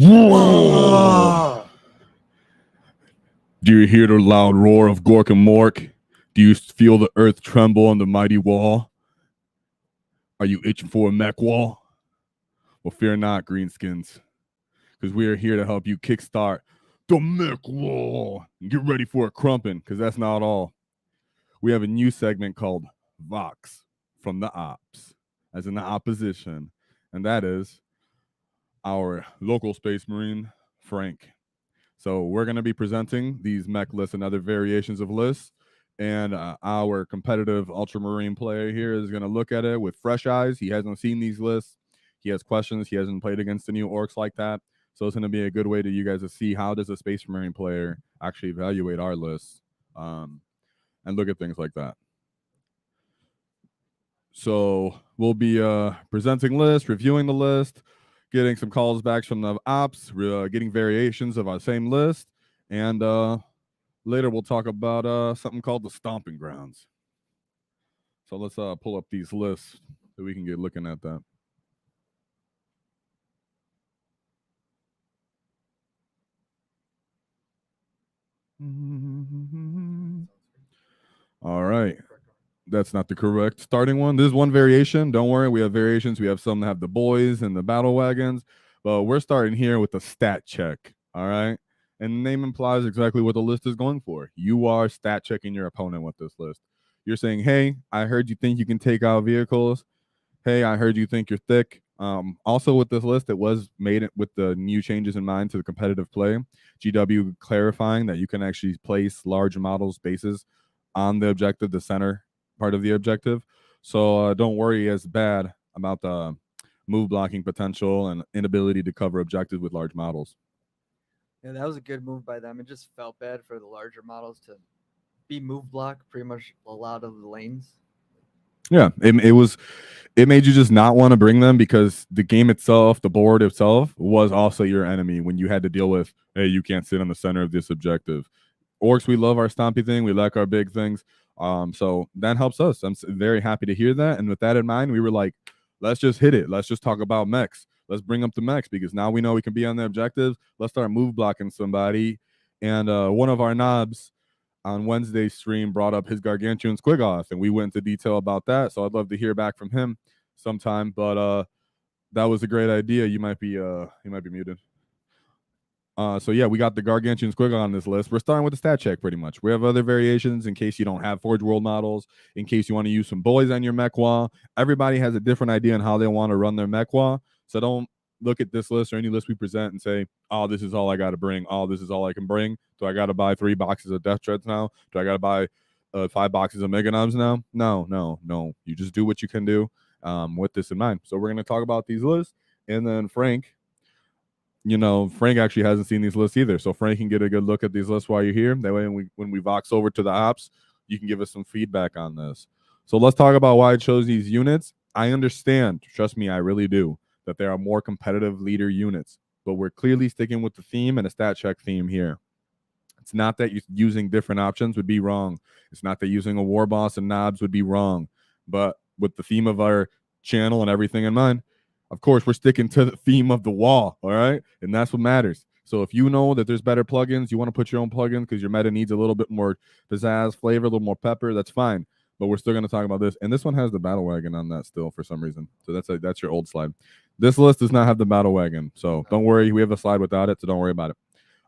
Whoa! Do you hear the loud roar of Gork and Mork? Do you feel the earth tremble on the mighty wall? Are you itching for a mech wall? Well, fear not, greenskins, because we are here to help you kickstart the mech wall and get ready for a crumpin', because that's not all. We have a new segment called Vox from the Ops, as in the opposition, and that is our local Space Marine, Frank. So we're going to be presenting these mech lists and other variations of lists, and our competitive Ultramarine player here is going to look at it with fresh eyes. He hasn't seen these lists. He has questions. He hasn't played against the new orcs like that. So it's going to be a good way to you guys to see how does a Space Marine player actually evaluate our lists and look at things like that. So we'll be presenting lists, reviewing the list, getting some calls back from the ops, getting variations of our same list, and later we'll talk about something called the stomping grounds. So let's pull up these lists so we can get looking at that. All right. That's not the correct starting one. This is one variation. Don't worry, we have variations. We have some that have the boys and the battle wagons, but we're starting here with a stat check. All right. And the name implies exactly what the list is going for. You are stat checking your opponent with this list. You're saying, hey, I heard you think you can take out vehicles. Hey, I heard you think you're thick. Also with this list, it was made with the new changes in mind to the competitive play. GW clarifying that you can actually place large models bases on the objective, the center part of the objective. So don't worry as bad about the move blocking potential and inability to cover objectives with large models. Yeah, that was a good move by them. It just felt bad for the larger models to be move block pretty much a lot of the lanes. Yeah, it made you just not want to bring them because the game itself, the board itself, was also your enemy when you had to deal with, hey, you can't sit on the center of this objective. Orcs, we love our stompy thing. We like our big things. So that helps us. I'm very happy to hear that. And with that in mind, we were like, let's just hit it. Let's just talk about mechs. Let's bring up the mechs because now we know we can be on the objectives. Let's start move blocking somebody. And one of our knobs on Wednesday's stream brought up his gargantuan Squig, and we went into detail about that. So I'd love to hear back from him sometime. But that was a great idea. You might be muted. So yeah, we got the gargantuan Squig on this list. We're starting with the stat check pretty much. We have other variations in case you don't have Forge World models, in case you want to use some boys on your mech wall. Everybody has a different idea on how they want to run their mech wall. So don't look at this list or any list we present and say, oh, this is all I got to bring. Oh, this is all I can bring. Do I got to buy 3 boxes of Death Treads now? Do I got to buy 5 boxes of Mega Knobs now? No. You just do what you can do with this in mind. So we're going to talk about these lists. And then Frank actually hasn't seen these lists either. So Frank can get a good look at these lists while you're here. That way when we vox over to the ops, you can give us some feedback on this. So let's talk about why I chose these units. I understand, trust me, I really do, that there are more competitive leader units, but we're clearly sticking with the theme and a stat check theme here. It's not that using different options would be wrong. It's not that using a war boss and knobs would be wrong. But with the theme of our channel and everything in mind, of course, we're sticking to the theme of the wall, all right? And that's what matters. So if you know that there's better plugins, you want to put your own plugin because your meta needs a little bit more pizzazz, flavor, a little more pepper, that's fine. But we're still going to talk about this. And this one has the battle wagon on that still for some reason. So that's your old slide. This list does not have the battle wagon. So don't worry. We have a slide without it, so don't worry about it.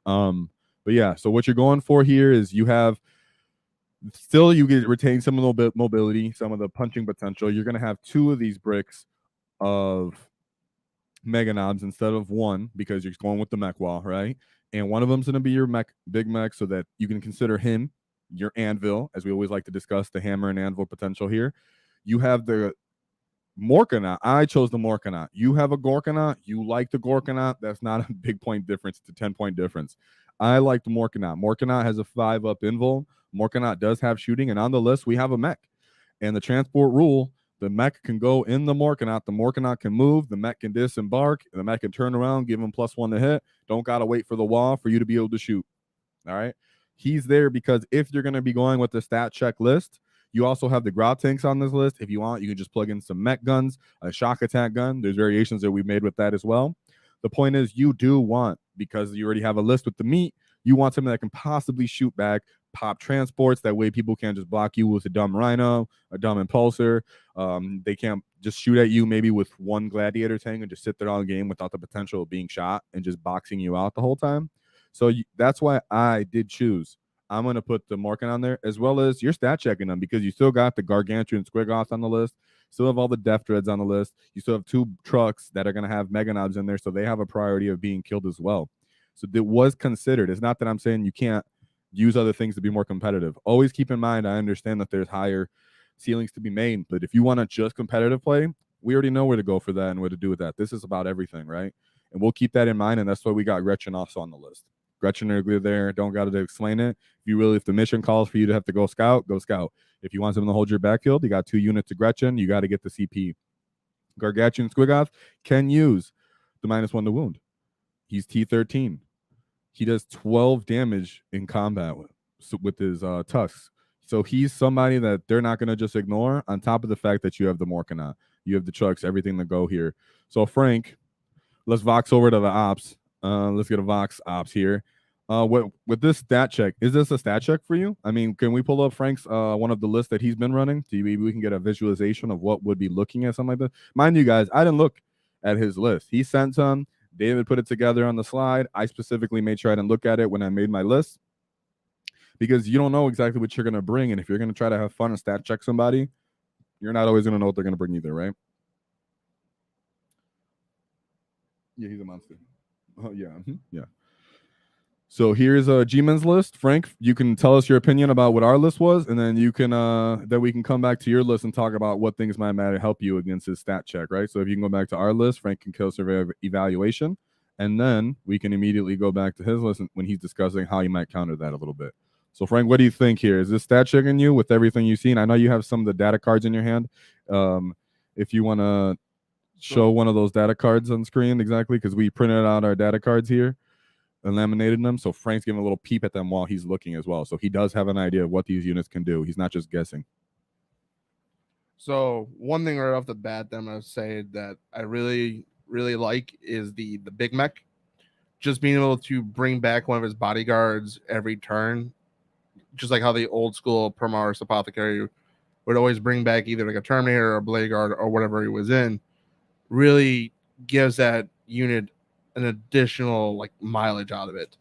But yeah, so what you're going for here is you get retain some of the mobility, some of the punching potential. You're going to have 2 of these bricks of Mega Knobs instead of 1 because you're going with the mech wall, right? And one of them's going to be your big mech so that you can consider him your anvil, as we always like to discuss the hammer and anvil potential here. You have the Morkanaut. I chose the Morkanaut. You have a Gorkanaut. You like the Gorkanaut. That's not a big point difference. It's a 10-point difference. I like the Morkanaut. Morkanaut has a 5-up invul. Morkanaut does have shooting, and on the list we have a mech. And the transport rule, the mech can go in the Morkanaut. The Morkanaut can move. The mech can disembark. The mech can turn around, give him +1 to hit. Don't got to wait for the wall for you to be able to shoot. All right? He's there because if you're going to be going with the stat check list, you also have the grout tanks on this list. If you want, you can just plug in some mech guns, a shock attack gun. There's variations that we've made with that as well. The point is, you do want, because you already have a list with the meat, you want something that can possibly shoot back, pop transports. That way people can't just block you with a dumb rhino, a dumb impulsor. They can't just shoot at you maybe with one gladiator tank and just sit there all game without the potential of being shot and just boxing you out the whole time. So that's why I did choose. I'm going to put the Morkan on there, as well as you're stat checking them, because you still got the Gargantuan Squig on the list. Still have all the Death Dreads on the list. You still have 2 trucks that are going to have Mechanized in there, so they have a priority of being killed as well. So it was considered. It's not that I'm saying you can't use other things to be more competitive. Always keep in mind, I understand that there's higher ceilings to be made, but if you want to just competitive play, we already know where to go for that and what to do with that. This is about everything, right? And we'll keep that in mind, and that's why we got Gretchen also on the list. Gretchen are there. Don't got to explain it. If the mission calls for you to have to go scout, go scout. If you want something to hold your backfield, you got 2 units of Gretchen. You got to get the CP. Gargantuan Squig can use the -1 to wound. He's T13. He does 12 damage in combat with his tusks. So he's somebody that they're not going to just ignore, on top of the fact that you have the Morkan, you have the trucks, everything to go here. So Frank, let's vox over to the ops. Let's get a vox ops here. With this stat check, is this a stat check for you? I mean, can we pull up Frank's one of the lists that he's been running? Maybe we can get a visualization of what would be looking at something like that. Mind you guys, I didn't look at his list. He sent some. David put it together on the slide. I specifically made sure I didn't look at it when I made my list, because you don't know exactly what you're going to bring. And if you're going to try to have fun and stat check somebody, you're not always going to know what they're going to bring either, right? Yeah, he's a monster. Oh, yeah. Yeah. So here's a G-Men's list. Frank, you can tell us your opinion about what our list was, and then you can then we can come back to your list and talk about what things might matter help you against his stat check, right? So if you can go back to our list, Frank can kill survey evaluation, and then we can immediately go back to his list when he's discussing how you might counter that a little bit. So Frank, what do you think here? Is this stat checking you with everything you've seen? I know you have some of the data cards in your hand. If you want to show one of those data cards on screen exactly, because we printed out our data cards here and laminated them. So Frank's giving a little peep at them while he's looking as well. So he does have an idea of what these units can do. He's not just guessing. So one thing right off the bat that I'm going to say that I really, really like is the Big Mech. Just being able to bring back one of his bodyguards every turn, just like how the old school Permars Apothecary would always bring back either like a Terminator or a Blade Guard or whatever he was in, really gives that unit an additional like mileage out of it.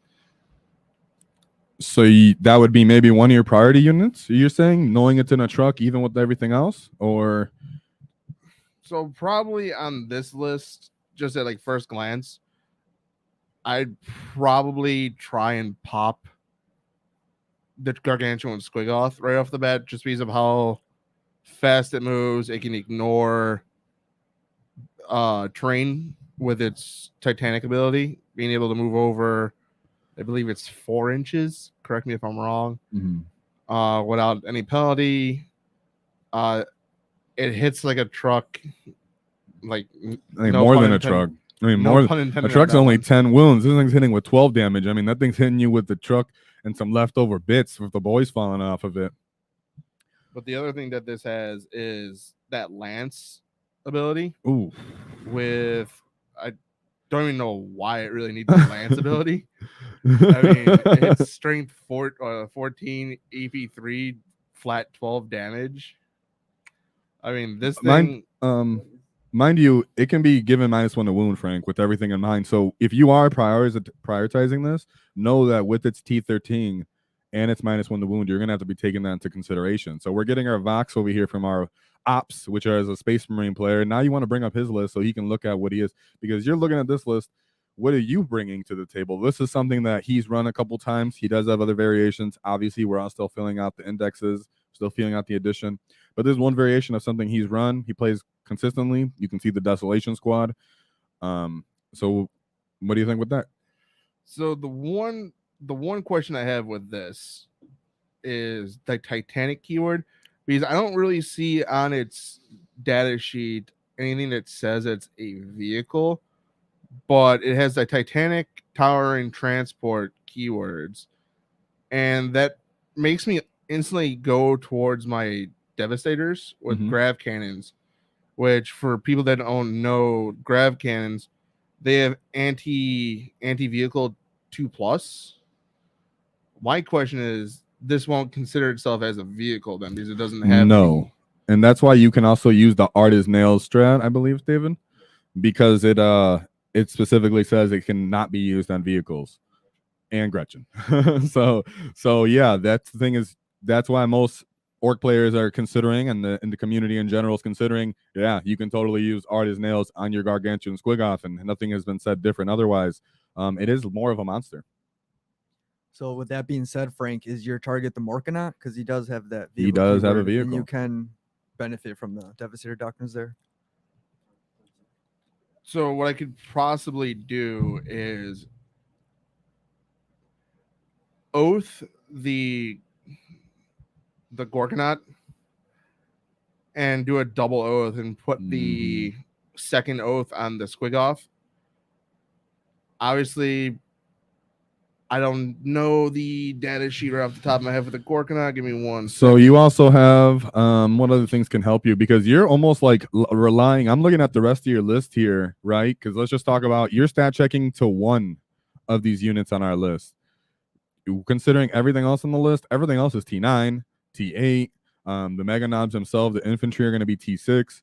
So that would be maybe one of your priority units, you're saying, knowing it's in a truck even with everything else? Or so probably on this list, just at like first glance, I'd probably try and pop the Gargantuan Squig right off the bat, just because of how fast it moves. It can ignore terrain with its Titanic ability, being able to move over, I believe it's 4 inches. Correct me if I'm wrong. Mm-hmm. Without any penalty. It hits like a truck. Like more than a truck. I mean, more than a truck's only 10 wounds. This thing's hitting with 12 damage. I mean, that thing's hitting you with the truck and some leftover bits with the boys falling off of it. But the other thing that this has is that lance ability. Ooh. With I don't even know why it really needs the lance ability. I mean, it's strength 14, AP 3, flat 12 damage. I mean, this thing. Mind you, it can be given -1 to wound, Frank, with everything in mind. So if you are prioritizing this, know that with its T13 and its -1 to wound, you're going to have to be taking that into consideration. So we're getting our Vox over here from our ops, which is a Space Marine player. Now you want to bring up his list so he can look at what he is, because you're looking at this list. What are you bringing to the table? This is something that he's run a couple times. He does have other variations. Obviously, we're all still filling out the indexes, still filling out the addition. But there's one variation of something he's run. He plays consistently. You can see the Desolation Squad. So what do you think with that? So the one question I have with this is the Titanic keyword, because I don't really see on its data sheet anything that says it's a vehicle, but it has the Titanic towering transport keywords, and that makes me instantly go towards my Devastators with grav cannons, which for people that don't know, grav cannons They have anti-vehicle 2+. My question is, this won't consider itself as a vehicle then because it doesn't have no. And that's why you can also use the art is nails strat, I believe, David, because it specifically says it cannot be used on vehicles and Gretchen. so yeah, that's the thing is that's why most Ork players are considering, and the community in general is considering, yeah, you can totally use art is nails on your gargantuan Squig, and nothing has been said different otherwise. It is more of a monster. So with that being said, Frank, is your target the Morkanaut? Because he does have that vehicle. He does have a keyword, and vehicle. you can benefit from the Devastator Doctrines there. So what I could possibly do is oath the Gorkanaut and do a double oath and put the second oath on the Squig. Obviously, I don't know the data sheet right off the top of my head for the Gorkanaut. Give me one. So you also have what other things can help you, because you're almost like relying. I'm looking at the rest of your list here, right? Because let's just talk about you're stat checking to one of these units on our list. Considering everything else on the list, everything else is T9, T8. The mega knobs themselves, the infantry are going to be T6.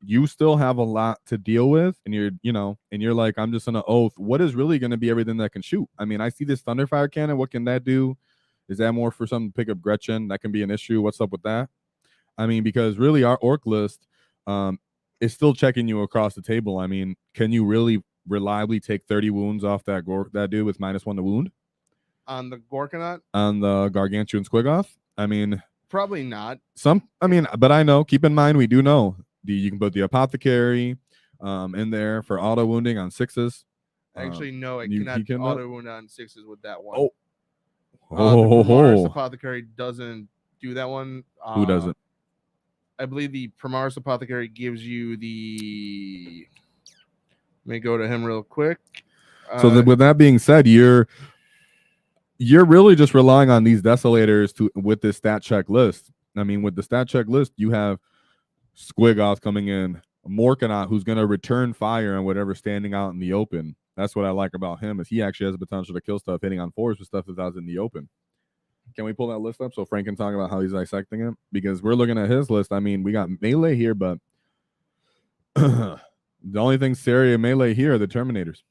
You still have a lot to deal with, and you're like, I'm just gonna oath. What is really going to be everything that can shoot? I mean, I see this Thunderfire cannon. What can that do? Is that more for something to pick up Gretchen? That can be an issue. What's up with that? I mean, because really our Ork list is still checking you across the table. I mean, can you really reliably take 30 wounds off that dude with -1 to wound? On the Gorkanaut? On the Gargantuan Squig? I mean, probably not. But I know, keep in mind, we do know you can put the Apothecary in there for auto wounding on 6s. Actually, no, it cannot auto wound on 6s with that one. The Primaris Apothecary doesn't do that one. Who doesn't? I believe the Primaris Apothecary gives you the. Let me go to him real quick. So with that being said, you're really just relying on these Desolators with this stat check list. I mean, with the stat check list, you have Squig coming in, Morkanaut, who's going to return fire on whatever's standing out in the open. That's what I like about him, is he actually has the potential to kill stuff hitting on 4s with stuff that's out in the open. Can we pull that list up so Frank can talk about how he's dissecting it? Because we're looking at his list. I mean, we got melee here, but the only thing Seria melee here are the Terminators.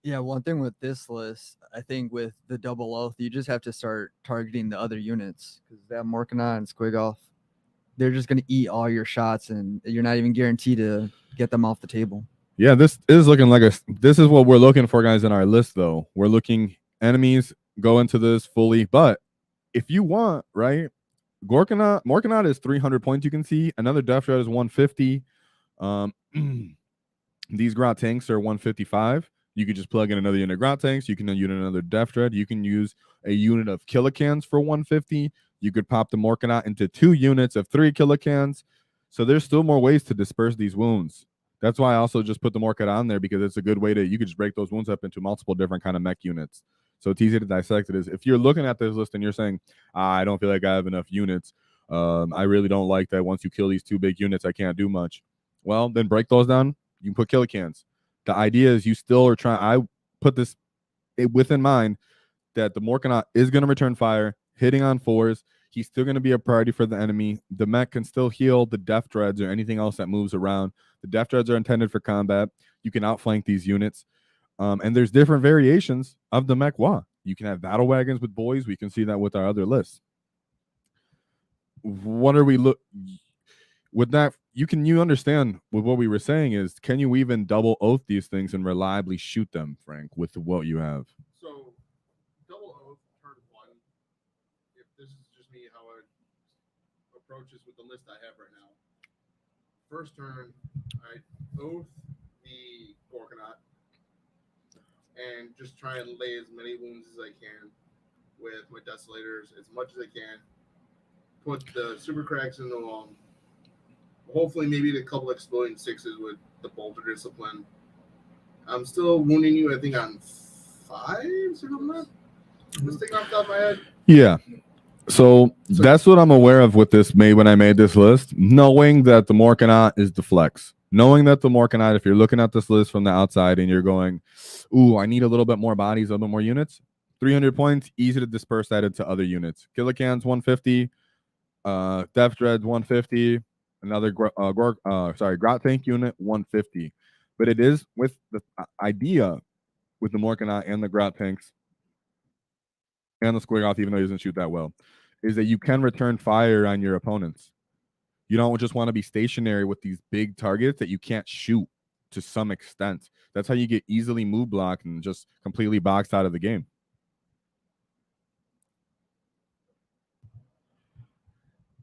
Yeah, one thing with this list, I think with the double oath, you just have to start targeting the other units, because that Morkanaut and Squig, they're just going to eat all your shots, and you're not even guaranteed to get them off the table. Yeah, this is looking like this is what we're looking for, guys, in our list, though. We're looking enemies go into this fully, but if you want, right, Morkanaut is 300 points, you can see. Another Death Dread is 150. These Grot tanks are 155. You could just plug in another unit of Grot tanks. You can use another Death Dread. You can use a unit of Killicans for 150. You could pop the Morkanaut into 2 units of 3 Killicans. So there's still more ways to disperse these wounds. That's why I also just put the Morkanaut on there, because it's a good way you could just break those wounds up into multiple different kind of mech units. So it's easy to dissect it. Is if you're looking at this list and you're saying, I don't feel like I have enough units. I really don't like that once you kill these 2 big units, I can't do much. Well, then break those down. You can put Killicans. The idea is you still are trying. I put this within mind that the Morkanaut is going to return fire, hitting on 4s. He's still going to be a priority for the enemy. The mech can still heal the Death Dreads or anything else that moves around. The Death Dreads are intended for combat. You can outflank these units. And there's different variations of the mech WAAAGH. You can have battle wagons with boys. We can see that with our other lists. What are we with that? You understand with what we were saying is, can you even double oath these things and reliably shoot them, Frank, with what you have? So double oath turn 1. If this is just me, how I approach this with the list I have right now. First turn, I oath the Gorkanaut and just try and lay as many wounds as I can with my Desolators, as much as I can. Put the super cracks in the wall. Hopefully, maybe a couple exploding 6s with the bolter discipline. I'm still wounding you, I think, on 5s or something. Just taking off the top of my head. Yeah. So that's what I'm aware of with this when I made this list, knowing that the Morkanaut is the flex. knowing that the Morkanite, if you're looking at this list from the outside and you're going, ooh, I need a little bit more bodies, a little bit more units, 300 points, easy to disperse that into other units. Killicans 150, Death Dreads 150, another Grot Tank unit 150. But it is with the idea with the Morkanite and the Grot Tanks and the Squig, even though he doesn't shoot that well, is that you can return fire on your opponents. You don't just want to be stationary with these big targets that you can't shoot to some extent. That's how you get easily move blocked and just completely boxed out of the game.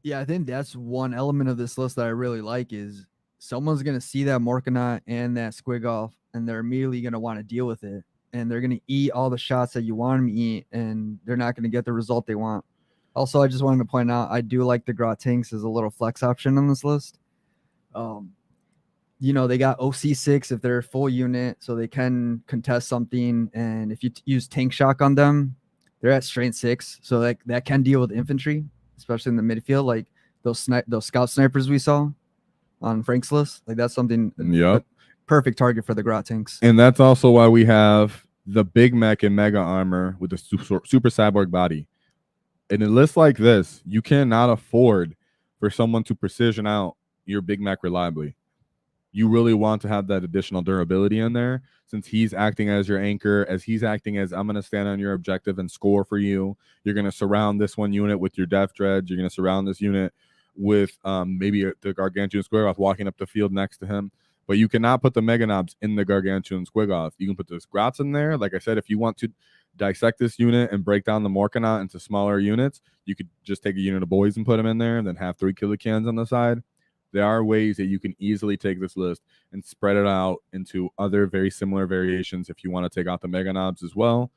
Yeah, I think that's one element of this list that I really like is someone's going to see that Morkanite and that Squig off, and they're immediately going to want to deal with it. And they're going to eat all the shots that you want them to eat, and they're not going to get the result they want. Also, I just wanted to point out, I do like the Grot Tanks as a little flex option on this list. You know, they got OC6 if they're a full unit, so they can contest something. And if you use tank shock on them, they're at strength 6, so that can deal with infantry, especially in the midfield, like those scout snipers we saw on Frank's list. Like that's something, yep, perfect target for the Grot Tanks. And that's also why we have the big mech and mega armor with the super cyborg body. In a list like this, you cannot afford for someone to precision out your big mech reliably. You really want to have that additional durability in there, since he's acting as your anchor, as he's acting as I'm going to stand on your objective and score for you. You're going to surround this one unit with your Death Dreads. You're going to surround this unit with maybe the Gargantuan Squig walking up the field next to him. But you cannot put the Mega Knobs in the Gargantuan Squig. You can put the Grots in there. Like I said, if you want to dissect this unit and break down the Morkanite into smaller units, you could just take a unit of boys and put them in there and then have 3 killicans on the side. There are ways that you can easily take this list and spread it out into other very similar variations if you want to take out the Mega Knobs as well.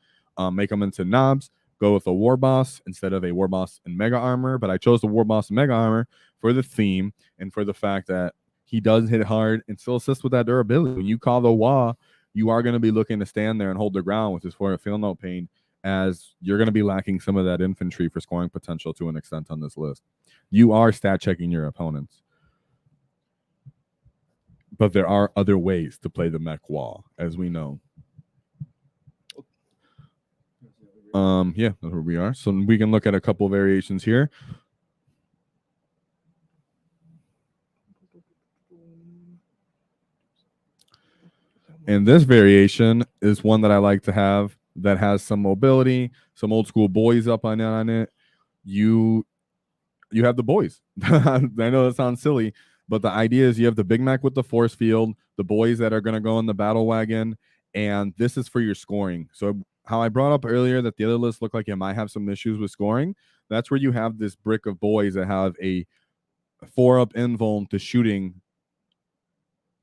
Make them into knobs. Go with a War Boss instead of a War Boss and Mega Armor. But I chose the War Boss and Mega Armor for the theme and for the fact that he does hit hard and still assists with that durability. When you call the WAAAGH, you are going to be looking to stand there and hold the ground with his field note pain, as you're going to be lacking some of that infantry for scoring potential to an extent on this list. You are stat checking your opponents. But there are other ways to play the mech wall, as we know. Yeah, that's where we are. So we can look at a couple variations here. And this variation is one that I like to have that has some mobility, some old school boys up on it. You have the boys. I know that sounds silly, but the idea is you have the Big Mac with the force field, the boys that are going to go in the battle wagon, and this is for your scoring. So how I brought up earlier that the other list looked like it might have some issues with scoring, that's where you have this brick of boys that have a 4-up invuln to shooting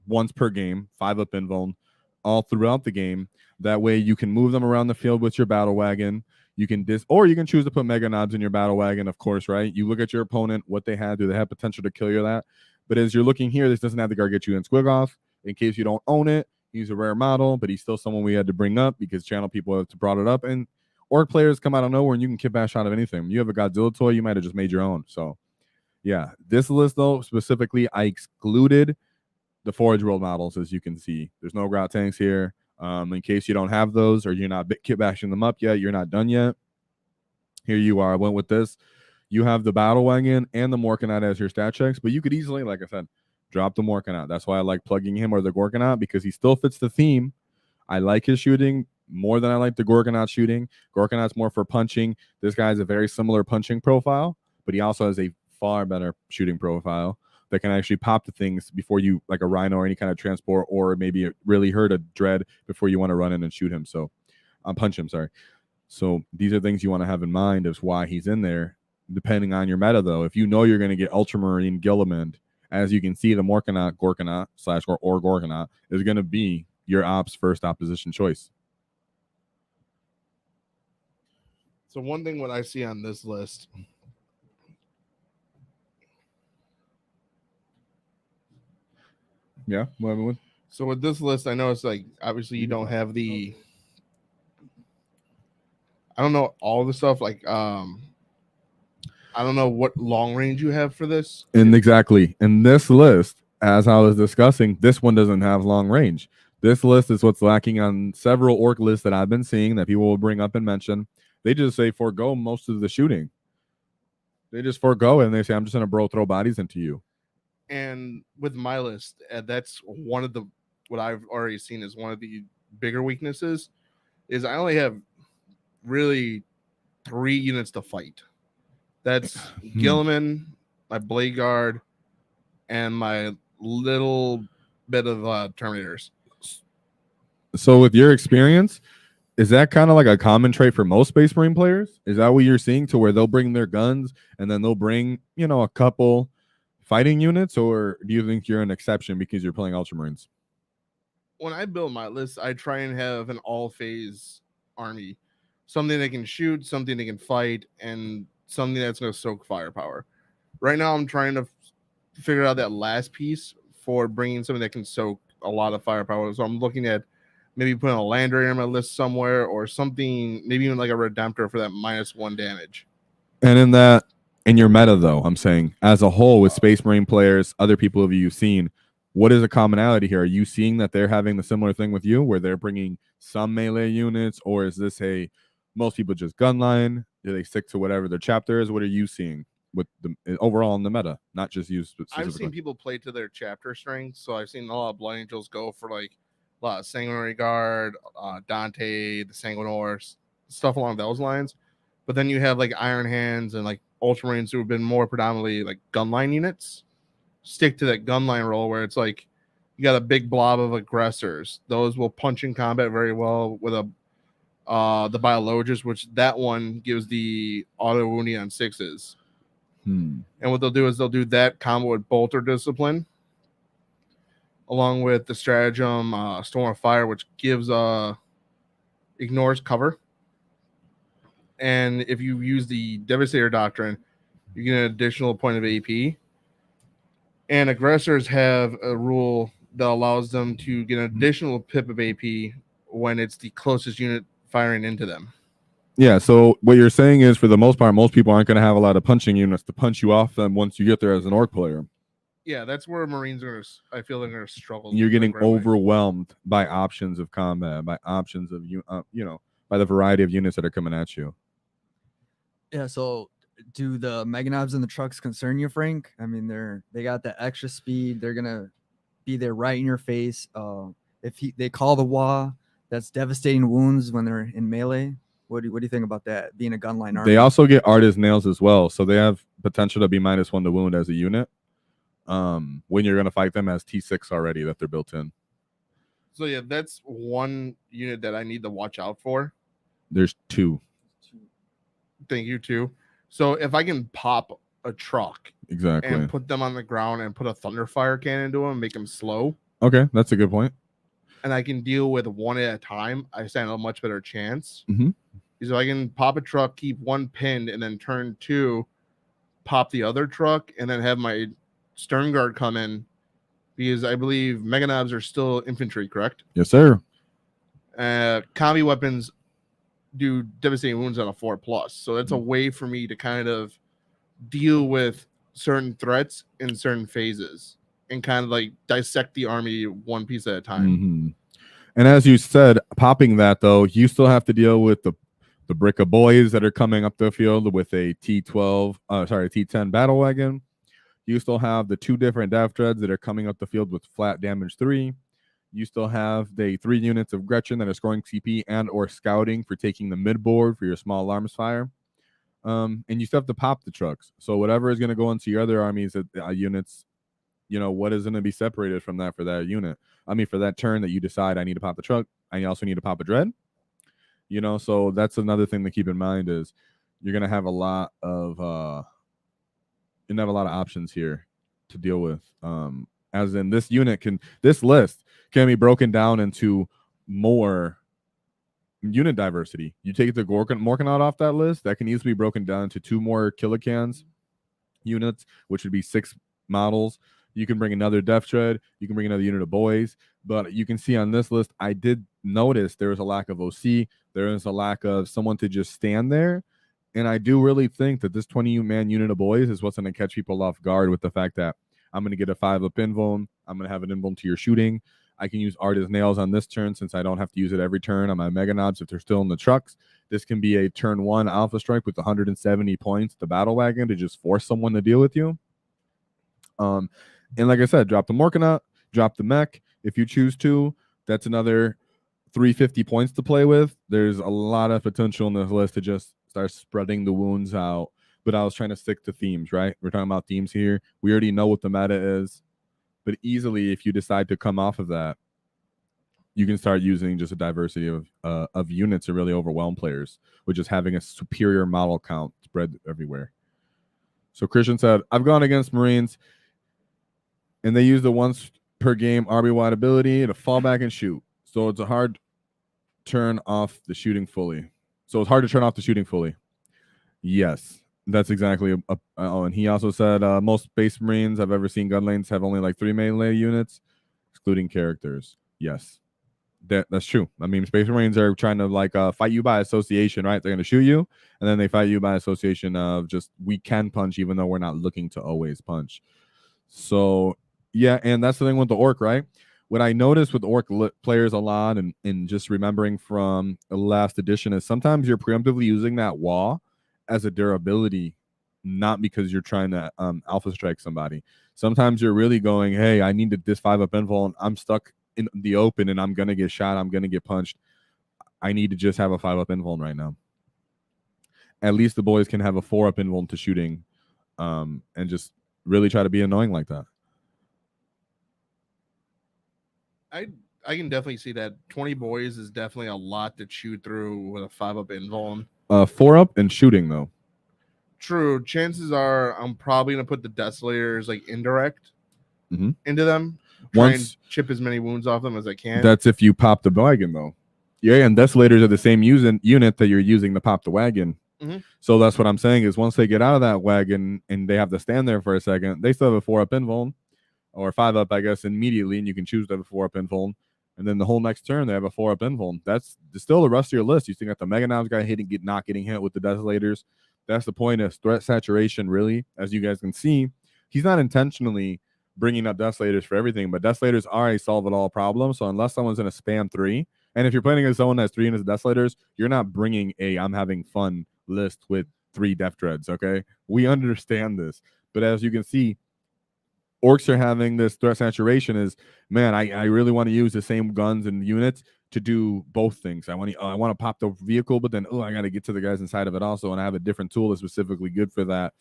once per game, 5-up invuln all throughout the game. That way you can move them around the field with your battle wagon. You can or you can choose to put Mega Knobs in your battle wagon, of course, right? You look at your opponent, what they have. Do they have potential to kill you that? But as you're looking here, this doesn't have the Gargantuan Squig. In case you don't own it, he's a rare model, but he's still someone we had to bring up because channel people have brought it up. And Ork players come out of nowhere and you can kit bash out of anything. You have a Godzilla toy, you might have just made your own. So, yeah, this list, though, specifically, I excluded the Forge World models, as you can see. There's no Grot Tanks here. In case you don't have those or you're not kit bashing them up yet, you're not done yet. Here you are. I went with this. You have the Battle Wagon and the Morkanite as your stat checks, but you could easily, like I said, drop the Morkanite. That's why I like plugging him or the Gorkanaut, because he still fits the theme. I like his shooting more than I like the Gorkanaut shooting. Gorkanaut's more for punching. This guy has a very similar punching profile, but he also has a far better shooting profile that can actually pop the things before you, like a Rhino or any kind of transport, or maybe really hurt a Dread before you want to run in and shoot him. So, punch him, sorry. So these are things you want to have in mind as why he's in there, depending on your meta, though. If you know you're going to get Ultramarine Guilliman, as you can see, the Morkanaut, Gorkanaut / or Gorkanaut is going to be your ops first opposition choice. So one thing what I see on this list, Yeah. so with this list, I know it's like, obviously you don't have the, I don't know all the stuff, like I don't know what long range you have for this. And exactly in this list, as I was discussing, this one doesn't have long range. This list is what's lacking on several orc lists that I've been seeing that people will bring up and mention. They just say forego most of the shooting. They just forego it and they say, I'm just going to throw bodies into you. And with my list, that's one of what I've already seen is one of the bigger weaknesses is I only have really 3 units to fight. That's Guilliman, my Blade Guard, and my little bit of Terminators. So with your experience, is that kind of like a common trait for most Space Marine players? Is that what you're seeing, to where they'll bring their guns and then they'll bring, a couple fighting units? Or do you think you're an exception because you're playing Ultramarines? When I build my list, I try and have an all-phase army. Something they can shoot, something they can fight, and something that's going to soak firepower. Right now, I'm trying to figure out that last piece for bringing something that can soak a lot of firepower. So I'm looking at maybe putting a land raider on my list somewhere, or something, maybe even like a Redemptor for that -1 damage. And in your meta, though, I'm saying as a whole with Space Marine players, other people of you've seen, what is a commonality here? Are you seeing that they're having the similar thing with you, where they're bringing some melee units, or is this most people just gunline? Do they stick to whatever their chapter is? What are you seeing with the overall in the meta, not just you specifically? I've seen people play to their chapter strength, so I've seen a lot of Blood Angels go for like a lot of Sanguinary Guard, Dante, the Sanguinors, stuff along those lines. But then you have like Iron Hands and like Ultramarines who have been more predominantly like gunline units. Stick to that gunline role where it's like you got a big blob of aggressors. Those will punch in combat very well with the Biologists, which that one gives the auto wounding on 6s. And what they'll do is they'll do that combo with Bolter Discipline, along with the stratagem Storm of Fire, which gives ignores cover. And if you use the Devastator Doctrine, you get an additional point of AP. And aggressors have a rule that allows them to get an additional pip of AP when it's the closest unit firing into them. Yeah, so what you're saying is, for the most part, most people aren't going to have a lot of punching units to punch you off them once you get there as an orc player. Yeah, that's where Marines are. I feel they're going to struggle. You're getting overwhelmed by options of combat, by options of by the variety of units that are coming at you. Yeah. So, do the mechanized and the trucks concern you, Frank? I mean, they got the extra speed. They're gonna be there right in your face. If they call the WAAAGH, that's devastating wounds when they're in melee. What do you think about that? Being a gunline army. They also get artist nails as well, so they have potential to be -1 to wound as a unit. When you're gonna fight them as T6 already, that they're built in. So yeah, that's one unit that I need to watch out for. There's 2. Thank you too. So if I can pop a truck exactly and put them on the ground and put a Thunderfire cannon into them and make them slow. Okay, that's a good point. And I can deal with one at a time, I stand a much better chance. Mm-hmm. So I can pop a truck, keep one pinned, and then turn 2, pop the other truck, and then have my Stern Guard come in, because I believe Meganobs are still infantry, correct? Yes, sir. Combi weapons do devastating wounds on a 4+, so that's a way for me to kind of deal with certain threats in certain phases and kind of like dissect the army one piece at a time. Mm-hmm. And as you said, popping that, though, you still have to deal with the brick of boys that are coming up the field with a T10 battle wagon. You still have the 2 different death dreads that are coming up the field with flat damage 3. You still have the 3 units of Gretchen that are scoring CP and or scouting for taking the mid board for your small alarms fire. And you still have to pop the trucks. So whatever is going to go into your other armies units, what is going to be separated from that for that unit? I mean, for that turn that you decide I need to pop the truck, I also need to pop a dread. So that's another thing to keep in mind, is you're going to have a lot of options here to deal with. As in, this list can be broken down into more unit diversity. You take the Morkanaut off that list, that can easily be broken down into 2 more Killicans units, which would be 6 models. You can bring another Death Tread, you can bring another unit of boys, but you can see on this list, I did notice there was a lack of OC, there is a lack of someone to just stand there, and I do really think that this 20-man unit of boys is what's going to catch people off guard, with the fact that I'm going to get a 5-up invuln. I'm going to have an invuln to your shooting. I can use Artist Nails on this turn since I don't have to use it every turn on my Mega Knobs if they're still in the trucks. This can be a turn 1 Alpha Strike with 170 points, the Battle Wagon, to just force someone to deal with you. And like I said, drop the Morkanaut, drop the mech if you choose to. That's another 350 points to play with. There's a lot of potential in this list to just start spreading the wounds out. But I was trying to stick to themes, right? We're talking about themes here. We already know what the meta is. But easily, if you decide to come off of that, you can start using just a diversity of units to really overwhelm players with just having a superior model count spread everywhere. So Christian said, I've gone against Marines, and they use the once per game RB-wide ability to fall back and shoot. So it's a hard turn off the shooting fully. Yes. That's exactly oh, and he also said most Space Marines I've ever seen gun lanes have only like 3 melee units, excluding characters. Yes, that's true. I mean, Space Marines are trying to like fight you by association, right? They're going to shoot you, and then they fight you by association of just we can punch even though we're not looking to always punch. So yeah, and that's the thing with the Ork, right? What I noticed with Ork players a lot, and just remembering from the last edition, is sometimes you're preemptively using that WAAAGH as a durability, not because you're trying to alpha strike somebody. Sometimes you're really going, hey, I need this 5-up invuln. I'm stuck in the open and I'm going to get shot. I'm going to get punched. I need to just have a 5-up invuln right now. At least the boys can have a 4-up invuln to shooting and just really try to be annoying like that. I can definitely see that. 20 boys is definitely a lot to chew through with a 5-up invuln. 4-up and shooting, though. True. Chances are I'm probably going to put the Desolators like indirect into them. Try and chip as many wounds off them as I can. That's if you pop the wagon, though. Yeah, and Desolators are the same unit that you're using to pop the wagon. So that's what I'm saying is once they get out of that wagon and they have to stand there for a second, they still have a 4-up invuln or 5-up, I guess, immediately, and you can choose to have a 4-up invuln. And then the whole next turn, they have a 4-up invuln. That's still the rest of your list. You still got the Mega Knobs guy not getting hit with the Desolators. That's the point of threat saturation, really. As you guys can see, he's not intentionally bringing up Desolators for everything, but Desolators are a solve-it-all problem. So unless someone's in a spam 3, and if you're playing against someone that's 3 units of Desolators, you're not bringing a I'm having fun list with 3 Def Dreads, okay? We understand this. But as you can see, Orks are having this threat saturation is, man, I really want to use the same guns and units to do both things. I want to pop the vehicle, but then, I got to get to the guys inside of it also, and I have a different tool that's specifically good for that.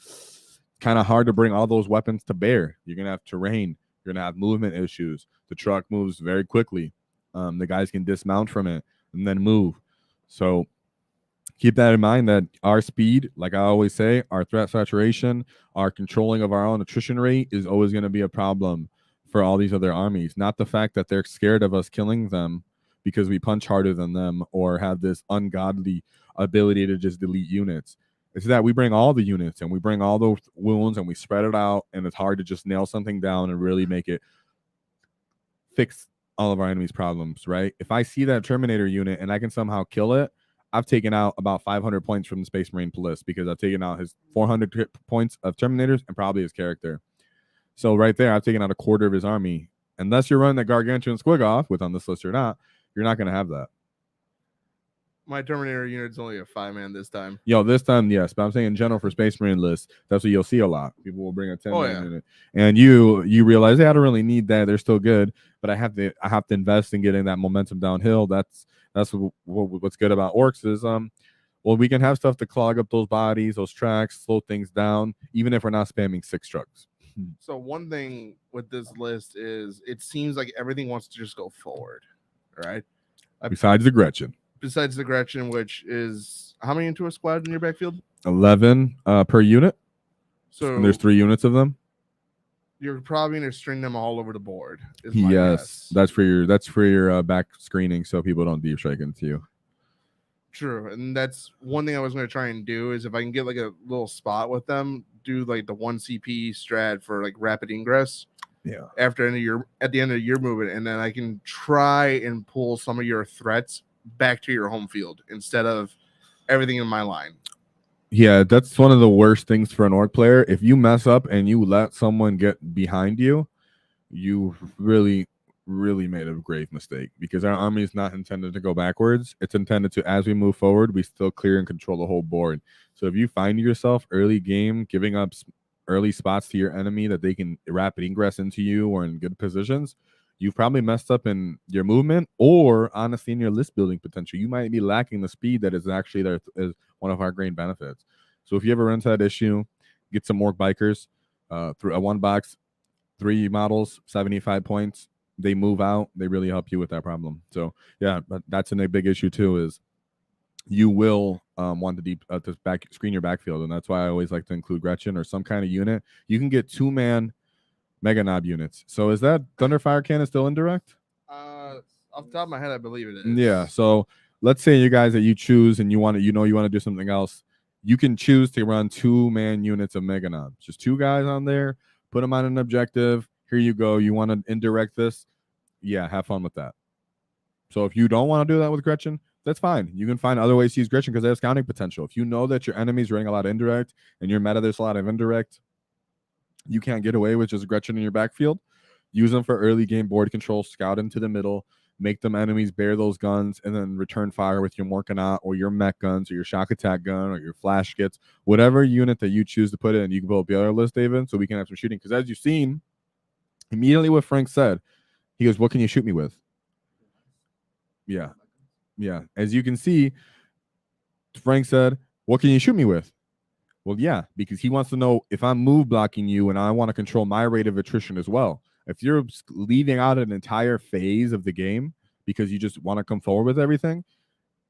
Kind of hard to bring all those weapons to bear. You're going to have terrain. You're going to have movement issues. The truck moves very quickly. The guys can dismount from it and then move. So keep that in mind that our speed, like I always say, our threat saturation, our controlling of our own attrition rate is always going to be a problem for all these other armies. Not the fact that they're scared of us killing them because we punch harder than them or have this ungodly ability to just delete units. It's that we bring all the units and we bring all those wounds and we spread it out, and it's hard to just nail something down and really make it fix all of our enemies' problems, right? If I see that Terminator unit and I can somehow kill it, I've taken out about 500 points from the Space Marine list because I've taken out his 400 points of Terminators and probably his character. So right there, I've taken out a quarter of his army. Unless you're running that Gargantuan Squig off, with on this list or not, you're not going to have that. My Terminator unit's only a 5-man this time. Yo, this time, yes. But I'm saying in general for Space Marine lists, that's what you'll see a lot. People will bring a 10-man unit. And you realize, hey, I don't really need that. They're still good. But I have to invest in getting that momentum downhill. That's what's good about Orks is, we can have stuff to clog up those bodies, those tracks, slow things down, even if we're not spamming 6 trucks. So one thing with this list is it seems like everything wants to just go forward, right? Besides the Gretchen. Besides the Gretchen, which is how many into a squad in your backfield? 11 per unit. So and there's 3 units of them. You're probably going to string them all over the board. Yes, that's for your back screening, so people don't deep strike into you. True, and that's one thing I was going to try and do is if I can get like a little spot with them, do like the 1 CP strat for like rapid ingress. Yeah. At the end of your movement, and then I can try and pull some of your threats back to your home field instead of everything in my line. Yeah, that's one of the worst things for an orc player. If you mess up and you let someone get behind you, you really, really made a grave mistake, because our army is not intended to go backwards. It's intended to, as we move forward, we still clear and control the whole board. So if you find yourself early game giving up early spots to your enemy that they can rapid ingress into you or in good positions, you've probably messed up in your movement, or honestly in your list building potential. You might be lacking the speed that is actually there is one of our great benefits. So if you ever run into that issue, get some Ork bikers through a 1-box, 3 models, 75 points. They move out. They really help you with that problem. So yeah, but that's a big issue too, is you will want to screen your backfield. And that's why I always like to include Gretchen or some kind of unit. You can get 2-man Mega Knob units. So is that Thunderfire Cannon still indirect? Off the top of my head, I believe it is. Yeah. So let's say you guys that you choose and you want to do something else. You can choose to run 2-man units of Mega Knobs. Just 2 guys on there. Put them on an objective. Here you go. You want to indirect this? Yeah, have fun with that. So if you don't want to do that with Gretchen, that's fine. You can find other ways to use Gretchen because they have scouting potential. If you know that your enemy's running a lot of indirect and your meta there's a lot of indirect, you can't get away with just Gretchen in your backfield. Use them for early game board control, scout into the middle, make them enemies bear those guns, and then return fire with your Morkanot or your mech guns or your shock attack gun or your flash kits, whatever unit that you choose to put in. You can build the other list, David, so we can have some shooting. Because as you've seen, immediately what Frank said, he goes, "What can you shoot me with?" Yeah. Yeah. As you can see, Frank said, "What can you shoot me with?" Well, yeah, because he wants to know if I'm move blocking you and I want to control my rate of attrition as well. If you're leaving out an entire phase of the game because you just want to come forward with everything,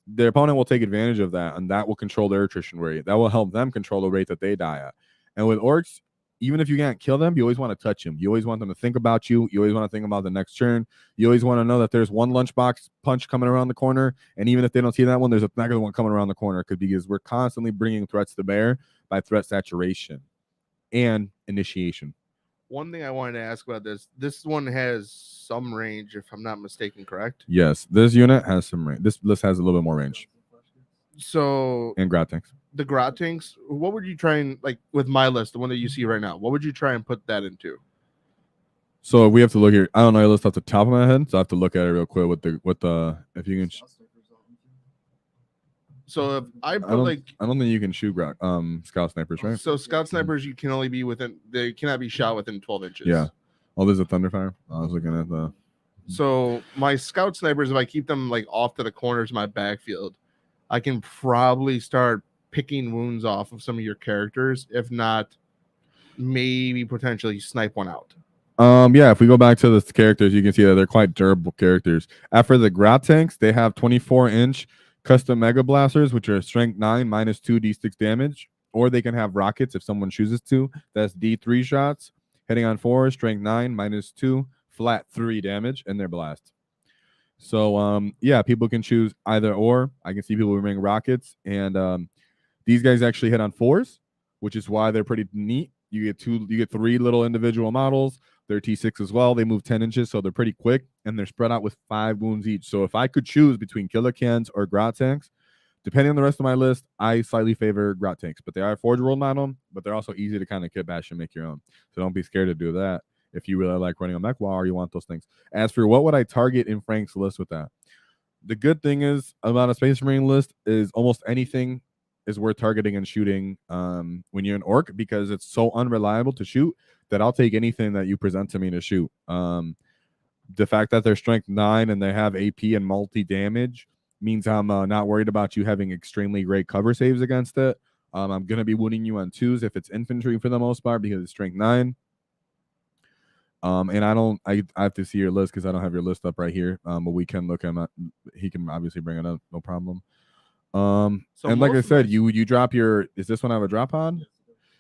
their opponent will take advantage of that, and that will control their attrition rate. That will help them control the rate that they die at. And with orcs, even if you can't kill them, you always want to touch them. You always want them to think about you. You always want to think about the next turn. You always want to know that there's one lunchbox punch coming around the corner, and even if they don't see that one, there's another one coming around the corner, because we're constantly bringing threats to bear by threat saturation and initiation. One thing I wanted to ask about this one has some range, if I'm not mistaken, correct? Yes, this unit has some range. This list has a little bit more range. So And Grottanks. The Grottanks, what would you try and, like, with my list, the one that you see right now, what would you try and put that into? So we have to look here. I don't know your list off the top of my head, so I have to look at it real quick with the if you can. So if I put I don't think you can shoot scout snipers, right? So scout snipers, you can only be they cannot be shot within 12 inches. Yeah. Oh, there's a Thunderfire. I was looking at the. So my scout snipers, if I keep them like off to the corners of my backfield, I can probably start picking wounds off of some of your characters. If not, maybe potentially snipe one out. Yeah, if we go back to the characters, you can see that they're quite durable characters. After the Grottanks, they have 24-inch custom Mega Blasters, which are strength 9 minus 2 D6 damage, or they can have rockets if someone chooses to. That's D3 shots, hitting on 4, strength 9 minus 2, flat 3 damage, and their blast. So, yeah, people can choose either or. I can see people bring rockets, and these guys actually hit on 4s, which is why they're pretty neat. You get 3 little individual models. They're T6 as well. They move 10 inches, so they're pretty quick, and they're spread out with 5 wounds each. So if I could choose between Killicans or Grottanks, depending on the rest of my list, I slightly favor Grottanks. But they are Forge World on them, but they're also easy to kind of kit bash and make your own. So don't be scared to do that if you really like running a mech wall or you want those things. As for what would I target in Frank's list with that? The good thing is about a Space Marine list is almost anything is worth targeting and shooting when you're an orc, because it's so unreliable to shoot that I'll take anything that you present to me to shoot. The fact that they're strength 9 and they have AP and multi damage means I'm not worried about you having extremely great cover saves against it. I'm going to be wounding you on 2s if it's infantry for the most part, because it's strength 9. And I have to see your list because I don't have your list up right here. But we can look at him. He can obviously bring it up, no problem. So and like I said, you drop your, is this one have a drop pod?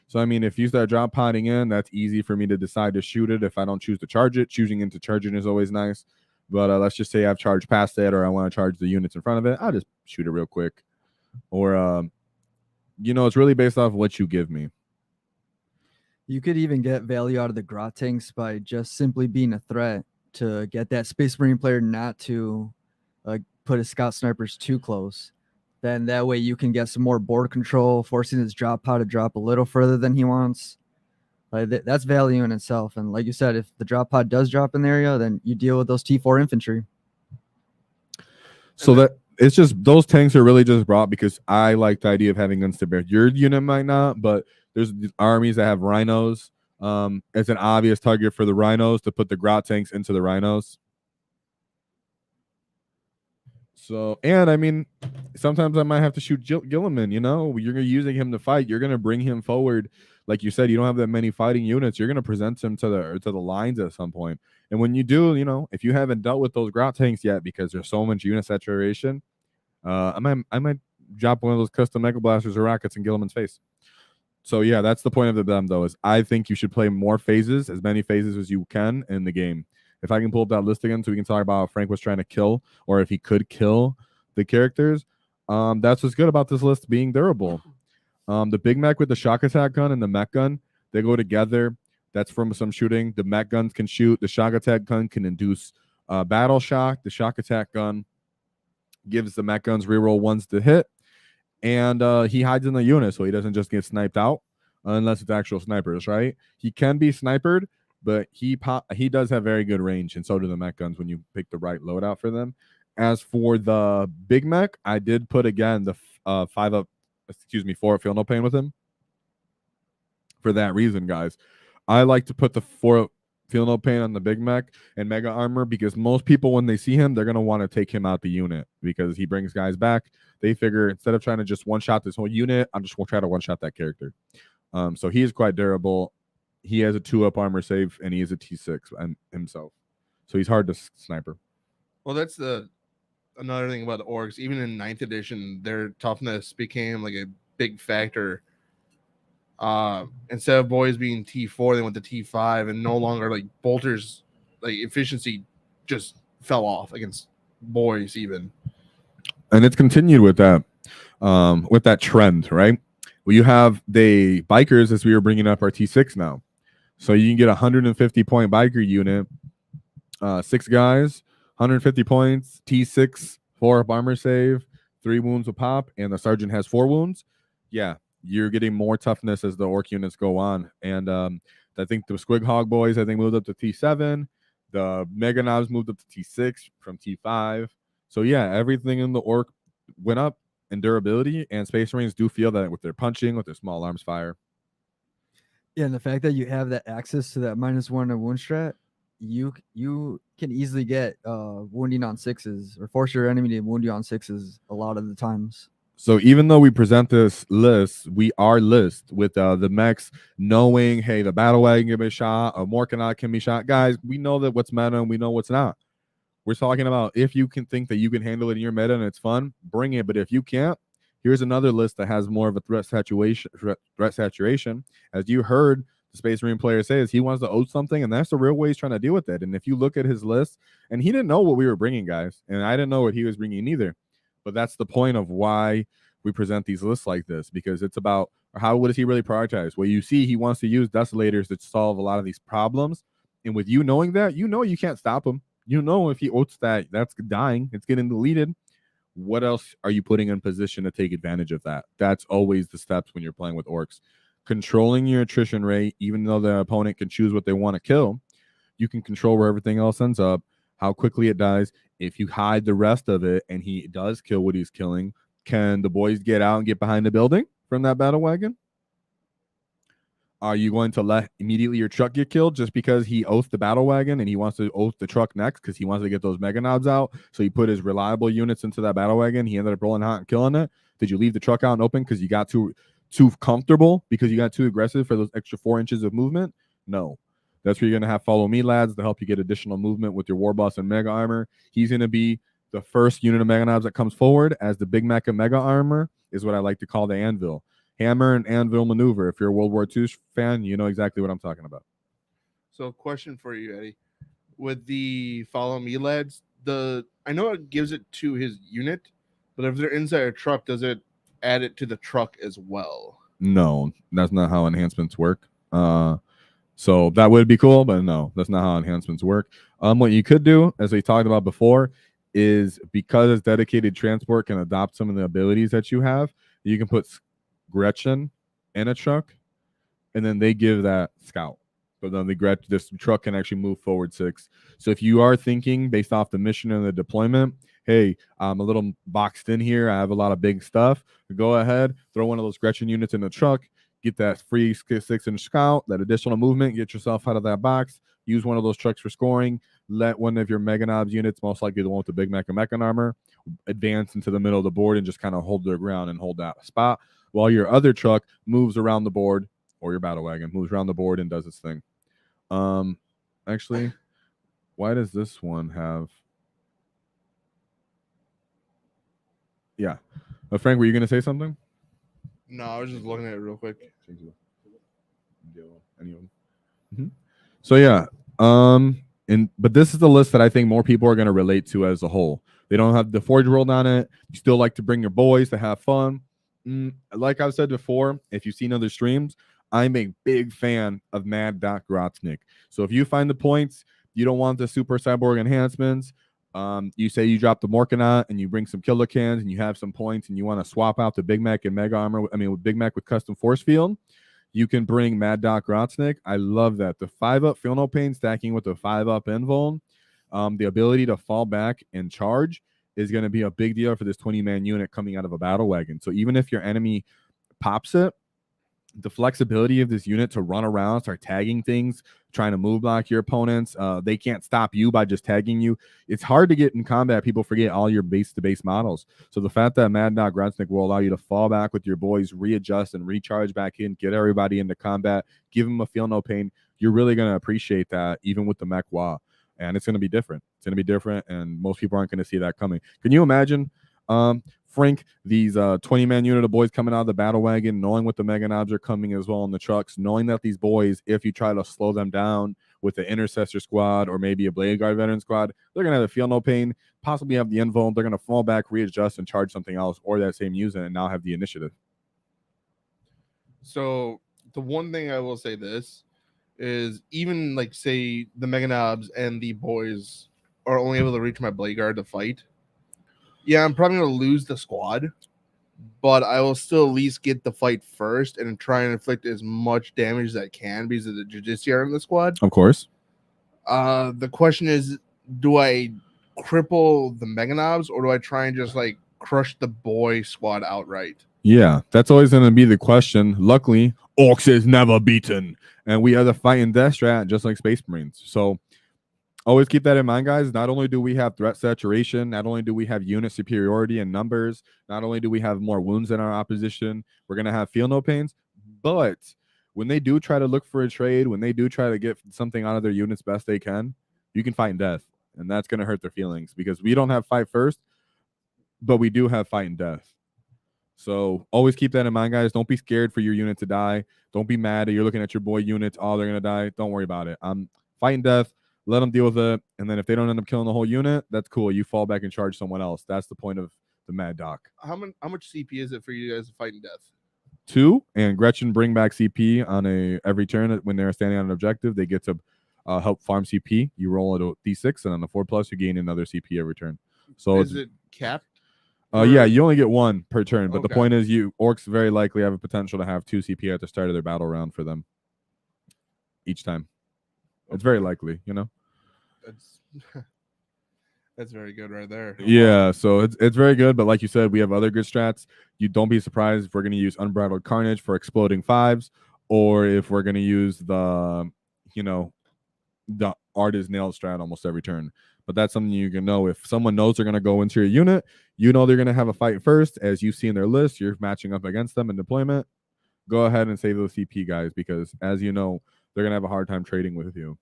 So I mean, if you start drop podding in, that's easy for me to decide to shoot it. If I don't choose to charge it, choosing into charging is always nice. But let's just say I've charged past it, or I want to charge the units in front of it, I'll just shoot it real quick. Or it's really based off what you give me. You could even get value out of the Grottanks by just simply being a threat to get that Space Marine player not to put his scout snipers too close. then that way you can get some more board control, forcing his drop pod to drop a little further than he wants. Like that's value in itself. And like you said, if the drop pod does drop in the area, then you deal with those T4 infantry. So that it's just those tanks are really just brought because I like the idea of having guns to bear. Your unit might not, but there's armies that have rhinos. It's an obvious target for the rhinos to put the grot tanks into the rhinos. So, and I mean, sometimes I might have to shoot Gilliman, you know, you're using him to fight. You're going to bring him forward. Like you said, you don't have that many fighting units. You're going to present him to the lines at some point. And when you do, you know, if you haven't dealt with those grot tanks yet, because there's so much unit saturation, I might drop one of those custom mega blasters or rockets in Gilliman's face. So yeah, that's the point of them though, is I think you should play more phases, as many phases as you can in the game. If I can pull up that list again so we can talk about how Frank was trying to kill, or if he could kill the characters, that's what's good about this list being durable. The Big Mech with the shock attack gun and the mech gun, they go together. That's from some shooting. The mech guns can shoot. The shock attack gun can induce battle shock. The shock attack gun gives the mech guns reroll ones to hit. And he hides in the unit so he doesn't just get sniped out unless it's actual snipers, right? He can be sniped, but he does have very good range, and so do the mech guns when you pick the right loadout for them. As for the Big Mech, I did put again the 4 up feel no pain with him. For that reason, guys, I like to put the 4 up feel no pain on the Big Mech and mega armor because most people, when they see him, they're gonna want to take him out the unit because he brings guys back. They figure instead of trying to just one shot this whole unit, I'm just gonna try to one shot that character. So he is quite durable. He has a 2-up armor save, and he is a T6 himself. So he's hard to sniper. Well, that's another thing about the orcs. Even in 9th edition, their toughness became like a big factor. Instead of boys being T4, they went to T5, and no longer like bolters, like efficiency just fell off against boys even. And it's continued with that trend, right? Well, you have the bikers, as we were bringing up, our T6 now. So you can get a 150-point biker unit, 6 guys, 150 points, T6, 4-up armor save, 3 wounds will pop, and the sergeant has 4 wounds. Yeah, you're getting more toughness as the orc units go on. And I think the Squig Hog boys, moved up to T7. The Mega Knobs moved up to T6 from T5. So yeah, everything in the orc went up in durability, and Space Marines do feel that with their punching, with their small arms fire. Yeah, and the fact that you have that access to that -1 of wound strat, you can easily get wounding on 6s or force your enemy to wound you on 6s a lot of the times. So even though we present this list, we are list with the mechs knowing, hey, the battle wagon can be shot, a Morkanot can be shot. Guys, we know that what's meta and we know what's not. We're talking about if you can think that you can handle it in your meta and it's fun, bring it. But if you can't, here's another list that has more of a threat saturation. As you heard the Space Marine player say, is he wants to oath something, and that's the real way he's trying to deal with it. And if you look at his list, and he didn't know what we were bringing, guys, and I didn't know what he was bringing either. But that's the point of why we present these lists like this, because it's about what does he really prioritize? Well, you see, he wants to use Desolators to solve a lot of these problems. And with you knowing that, you know you can't stop him. You know if he oaths that, that's dying. It's getting deleted. What else are you putting in position to take advantage of that? That's always the steps when you're playing with orcs. Controlling your attrition rate, even though the opponent can choose what they want to kill, you can control where everything else ends up, how quickly it dies. If you hide the rest of it and he does kill what he's killing, can the boys get out and get behind the building from that battle wagon? Are you going to let immediately your truck get killed just because he oathed the battle wagon and he wants to oath the truck next because he wants to get those mega knobs out? So he put his reliable units into that battle wagon. He ended up rolling hot and killing it. Did you leave the truck out and open because you got too comfortable, because you got too aggressive for those extra 4 inches of movement? No. That's where you're going to have Follow Me Lads to help you get additional movement with your War Boss and Mega Armor. He's going to be the first unit of Mega Knobs that comes forward as the Big Mech of Mega Armor, is what I like to call the Anvil. Hammer and Anvil maneuver. If you're a World War II fan, you know exactly what I'm talking about. So, question for you, Eddie. With the Follow Me Lads, I know it gives it to his unit, but if they're inside a truck, does it add it to the truck as well? No, that's not how enhancements work. So that would be cool, but no, that's not how enhancements work. What you could do, as we talked about before, is because it's dedicated transport can adopt some of the abilities that you have. You can put Gretchen in a truck, and then they give that scout. So then this truck can actually move forward 6. So if you are thinking based off the mission and the deployment, hey, I'm a little boxed in here, I have a lot of big stuff, go ahead, throw one of those Gretchen units in the truck, get that free 6-inch scout, that additional movement, get yourself out of that box, use one of those trucks for scoring, let one of your mechanized units, most likely the one with the big mech and mechan armor, advance into the middle of the board and just kind of hold their ground and hold that spot while your other truck moves around the board, or your battle wagon moves around the board and does its thing. Actually, why does this one have? Yeah, Frank, were you gonna say something? No, I was just looking at it real quick. So yeah, but this is the list that I think more people are gonna relate to as a whole. They don't have the Forge World on it. You still like to bring your boys to have fun. Like I've said before, if you've seen other streams, I'm a big fan of Mad Doc Grotznick. So if you find the points, you don't want the super cyborg enhancements, you say you drop the Morkanaut and you bring some kilocans and you have some points and you want to swap out the Big Mech and Mega Armor, with Big Mech with custom force field, you can bring Mad Doc Grotznick. I love that. The 5-up Feel No Pain stacking with the 5-up invuln, the ability to fall back and charge is going to be a big deal for this 20-man unit coming out of a battle wagon. So even if your enemy pops it, the flexibility of this unit to run around, start tagging things, trying to move block your opponents. They can't stop you by just tagging you. It's hard to get in combat. People forget all your base-to-base models. So the fact that Mad Doc Grotznick will allow you to fall back with your boys, readjust and recharge back in, get everybody into combat, give them a Feel No Pain, you're really going to appreciate that even with the Mech WAAAGH. And it's going to be different. It's going to be different, and most people aren't going to see that coming. Can you imagine, Frank, these 20-man unit of boys coming out of the battle wagon, knowing what the Mega Knobs are coming as well in the trucks, knowing that these boys, if you try to slow them down with the Intercessor squad or maybe a Blade Guard veteran squad, they're going to have a Feel No Pain, possibly have the invuln, they're going to fall back, readjust, and charge something else or that same unit and now have the initiative. So the one thing I will say this is, even like say the Mega Knobs and the boys are only able to reach my Blade Guard to fight, yeah, I'm probably going to lose the squad, but I will still at least get the fight first and try and inflict as much damage as I can because of the Judiciary in the squad. Of course. The question is, do I cripple the Mega Knobs or do I try and just like crush the boy squad outright? Yeah, that's always going to be the question. Luckily, Orks is never beaten, and we are the fighting death strat just like Space Marines. So always keep that in mind, guys. Not only do we have threat saturation, not only do we have unit superiority in numbers, not only do we have more wounds than our opposition, we're going to have Feel No Pains, but when they do try to look for a trade, when they do try to get something out of their units best they can, you can fight in death, and that's going to hurt their feelings because we don't have fight first, but we do have fight in death. So always keep that in mind, guys. Don't be scared for your unit to die. Don't be mad that you're looking at your boy units. Oh, they're going to die. Don't worry about it. I'm fighting death. Let them deal with it. And then if they don't end up killing the whole unit, that's cool. You fall back and charge someone else. That's the point of the Mad Doc. How much CP is it for you guys to fight in death? 2, and Gretchen bring back CP on every turn when they're standing on an objective. They get to help farm CP. You roll it a D6, and on the 4+, you gain another CP every turn. So is it capped? Yeah, you only get 1 per turn, but the Okay. point is Orks very likely have a potential to have 2 CP at the start of their battle round for them each time. It's very likely, you know? That's very good right there. Yeah, so it's very good, but like you said, we have other good strats. You don't be surprised if we're going to use Unbridled Carnage for exploding 5s, or if we're going to use the Artist Nail strat almost every turn. But that's something you can know. If someone knows they're going to go into your unit, you know they're going to have a fight first. As you see in their list, you're matching up against them in deployment. Go ahead and save those CP guys because, as you know, they're going to have a hard time trading with you.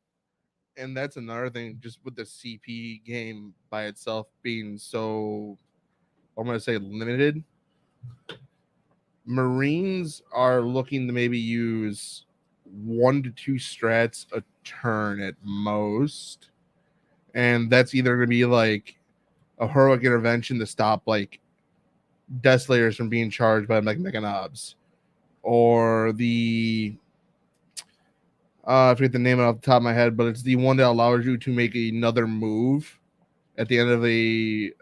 And that's another thing, just with the CP game by itself being so, I'm going to say, limited. Marines are looking to maybe use 1 to 2 strats a turn at most. And that's either going to be like a heroic intervention to stop like Desolators from being charged by like Mega Knobs, or the I forget the name off the top of my head, but it's the one that allows you to make another move at the end of the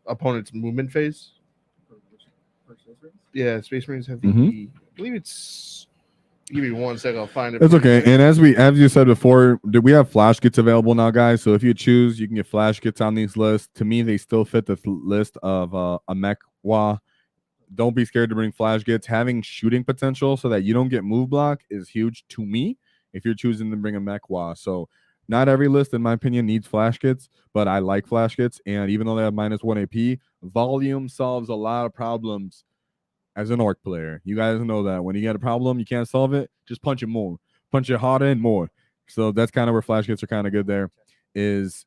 opponent's movement phase. Yeah, Space Marines have the. I believe it's. Give me 1 second. I'll find it. It's okay. And as you said before, we have flash kits available now, guys. So if you choose, you can get flash kits on these lists. To me, they still fit the list of a mech WAAAGH. Don't be scared to bring flash kits. Having shooting potential so that you don't get move block is huge to me if you're choosing to bring a mech WAAAGH. So not every list, in my opinion, needs flash kits, but I like flash kits. And even though they have -1 AP, volume solves a lot of problems. As an Ork player, you guys know that when you get a problem, you can't solve it, just punch it more, punch it harder and more. So that's kind of where flash kits are kind of good. There is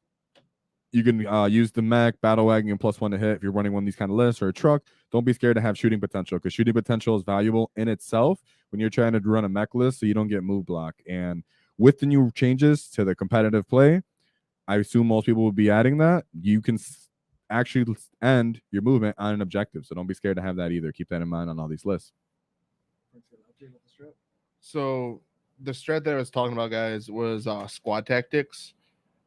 you can use the mech, battle wagon, and +1 to hit if you're running one of these kind of lists or a truck. Don't be scared to have shooting potential because shooting potential is valuable in itself when you're trying to run a mech list so you don't get move block. And with the new changes to the competitive play, I assume most people will be adding that. You can actually end your movement on an objective. So don't be scared to have that either. Keep that in mind on all these lists. So the strat that I was talking about, guys, was squad tactics.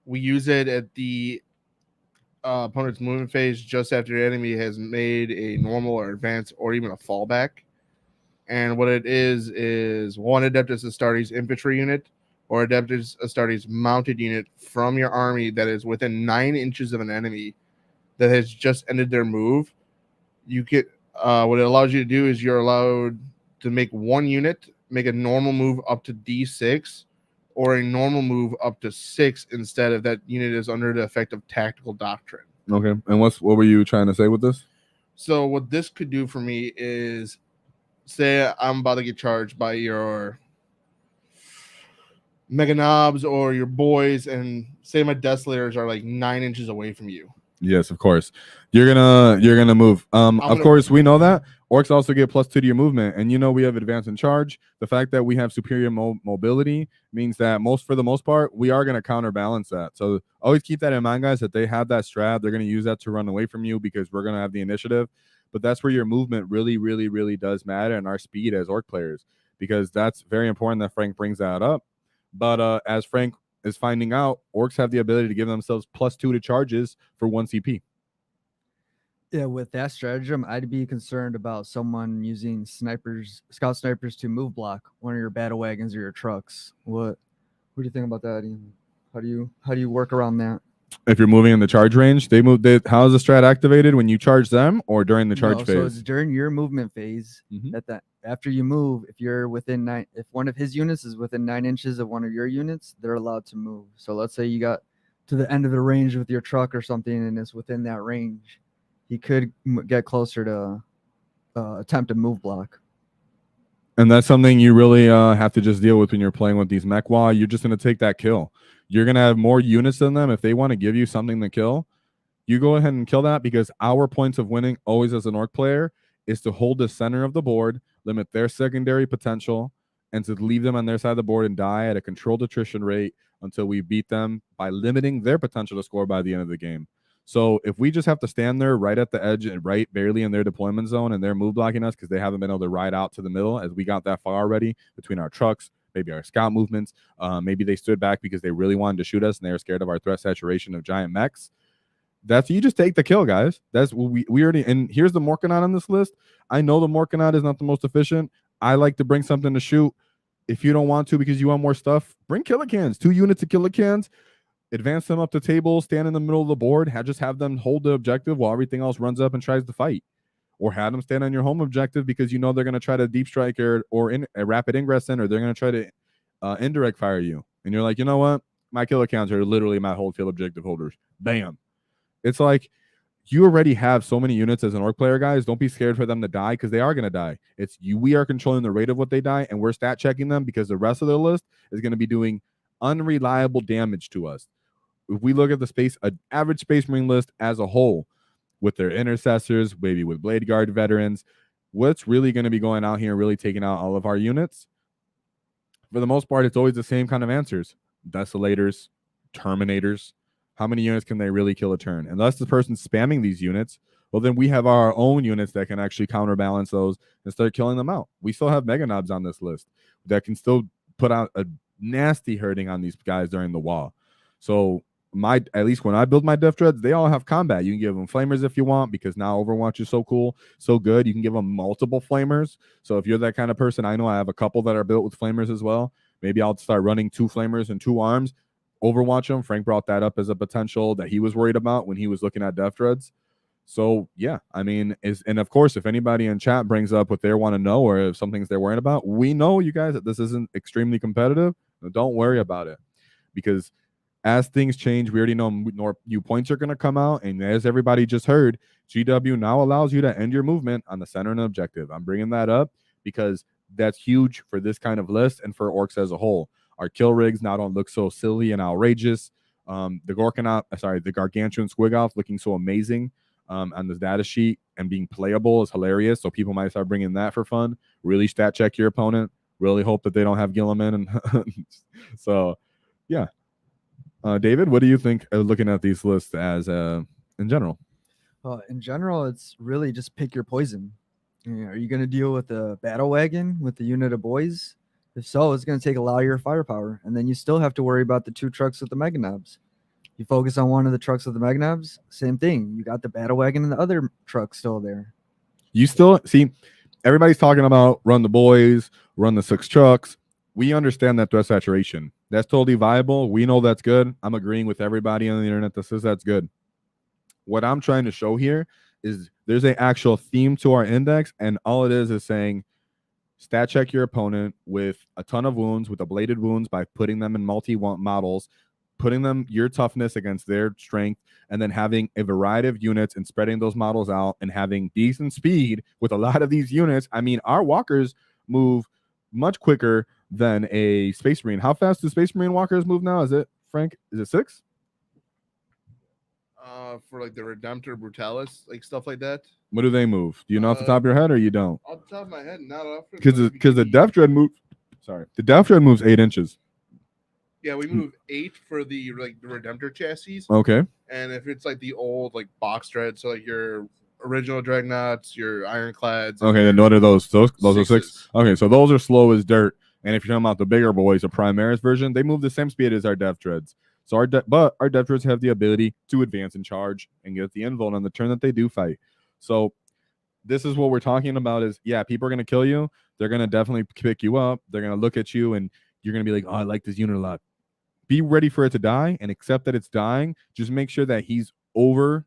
We use it at the opponent's movement phase just after the enemy has made a normal or advanced or even a fallback. And what it is one Adeptus Astartes infantry unit or Adeptus Astartes mounted unit from your army that is within 9 inches of an enemy that has just ended their move. You get what it allows you to do is you're allowed to make 1 unit make a normal move up to D6 or a normal move up to 6 instead of that unit is under the effect of tactical doctrine. Okay. And what were you trying to say with this? So what this could do for me is say I'm about to get charged by your Mega Knobs or your boys, and say my Desolators are like 9 inches away from you. Yes, of course. You're gonna move. Of course, we know that. Orcs also get +2 to your movement, and we have advance in charge. The fact that we have superior mobility means that for the most part, we are gonna counterbalance that. So always keep that in mind, guys, that they have that strat. They're gonna use that to run away from you because we're gonna have the initiative. But that's where your movement really, really, really does matter, and our speed as Orc players, because that's very important that Frank brings that up. But as Frank is finding out, Orcs have the ability to give themselves +2 to charges for 1 CP. Yeah, with that stratagem, I'd be concerned about someone using scout snipers to move block one of your battle wagons or your trucks. What do you think about that, Ian? How do you work around that? If you're moving in the charge range, how is the strat activated? When you charge them or during the charge phase? So it's during your movement phase. Mm-hmm. After you move, if you're within 9, if one of his units is within 9 inches of one of your units, they're allowed to move. So let's say you got to the end of the range with your truck or something, and it's within that range, he could get closer to attempt to move block. And that's something you really have to just deal with when you're playing with these mech WAAAGH. You're just going to take that kill. You're going to have more units than them. If they want to give you something to kill, you go ahead and kill that, because our points of winning always as an Orc player is to hold the center of the board, limit their secondary potential, and to leave them on their side of the board and die at a controlled attrition rate until we beat them by limiting their potential to score by the end of the game. So if we just have to stand there right at the edge and right barely in their deployment zone and they're move blocking us because they haven't been able to ride out to the middle as we got that far already between our trucks, maybe our scout movements, maybe they stood back because they really wanted to shoot us and they were scared of our threat saturation of giant mechs. That's you just take the kill, guys. That's what we already. And here's the Morkanot on this list. I know the Morkanot is not the most efficient. I like to bring something to shoot. If you don't want to because you want more stuff, bring killer cans. 2 units of killer cans. Advance them up the table. Stand in the middle of the board. Just have them hold the objective while everything else runs up and tries to fight. Or have them stand on your home objective because you know they're going to try to deep strike or in a rapid ingress in, or they're going to try to indirect fire you. And you're like, you know what? My killer cans are literally my whole field objective holders. Bam. It's like you already have so many units as an Orc player, guys. Don't be scared for them to die because they are going to die. It's you. We are controlling the rate of what they die, and we're stat checking them because the rest of the list is going to be doing unreliable damage to us. If we look at an average Space Marine list as a whole, with their intercessors, maybe with Blade Guard veterans, what's really going to be going out here and really taking out all of our units? For the most part, it's always the same kind of answers. Desolators, Terminators. How many units can they really kill a turn? Unless the person's spamming these units, well, then we have our own units that can actually counterbalance those and start killing them out. We still have Mega Knobs on this list that can still put out a nasty hurting on these guys during the wall. So at least when I build my Death Dreads, they all have combat. You can give them flamers if you want, because now Overwatch is so cool, so good. You can give them multiple flamers. So if you're that kind of person, I know I have a couple that are built with flamers as well. Maybe I'll start running 2 flamers and 2 arms. Overwatch them. Frank brought that up as a potential that he was worried about when he was looking at Death Dreads. So yeah, I mean, and of course, if anybody in chat brings up what they want to know or if something's they're worried about, we know, you guys, that this isn't extremely competitive. Don't worry about it, because as things change, we already know more new points are going to come out. And as everybody just heard, GW now allows you to end your movement on the center and objective. I'm bringing that up because that's huge for this kind of list and for orcs as a whole. Our kill rigs now don't look so silly and outrageous. The gargantuan Squig looking so amazing on the data sheet and being playable is hilarious. So people might start bringing that for fun. Really stat check your opponent. Really hope that they don't have Gilliman. And so, yeah. David, what do you think looking at these lists as in general? In general, it's really just pick your poison. Are you going to deal with the battle wagon with the unit of boys? If so, it's going to take a lot of your firepower, and then you still have to worry about the 2 trucks with the mega knobs. You focus on one of the trucks with the mega knobs, same thing. You got the battle wagon and the other truck still there. You still see everybody's talking about run the boys, run the 6 trucks. We understand that threat saturation. That's totally viable. We know that's good. I'm agreeing with everybody on the internet that says that's good. What I'm trying to show here is there's an actual theme to our index, and all it is saying stat check your opponent with a ton of wounds, with ablated wounds, by putting them in models, putting them your toughness against their strength, and then having a variety of units and spreading those models out and having decent speed with a lot of these units. I mean, our walkers move much quicker than a Space Marine. How fast do Space Marine walkers move now? Is it, Frank? Is it 6? For like the Redemptor Brutalis, like stuff like that. What do they move? Do you know off the top of your head, or you don't? Off the top of my head, not off. Because the Death Dread move. Sorry, the Death Dread moves 8 inches. Yeah, we move 8 for the Redemptor chassis. Okay. And if it's like the old box dread, so like your original dreadnoughts, your ironclads. Okay, then what are those? Those are 6. 6s. Okay, so those are slow as dirt. And if you're talking about the bigger boys, the Primaris version, they move the same speed as our Death Dreads. So our Death Dreads have the ability to advance and charge and get the invuln on the turn that they do fight. So this is what we're talking about is, yeah, people are going to kill you. They're going to definitely pick you up. They're going to look at you and you're going to be like, oh, I like this unit a lot. Be ready for it to die and accept that it's dying. Just make sure that he's over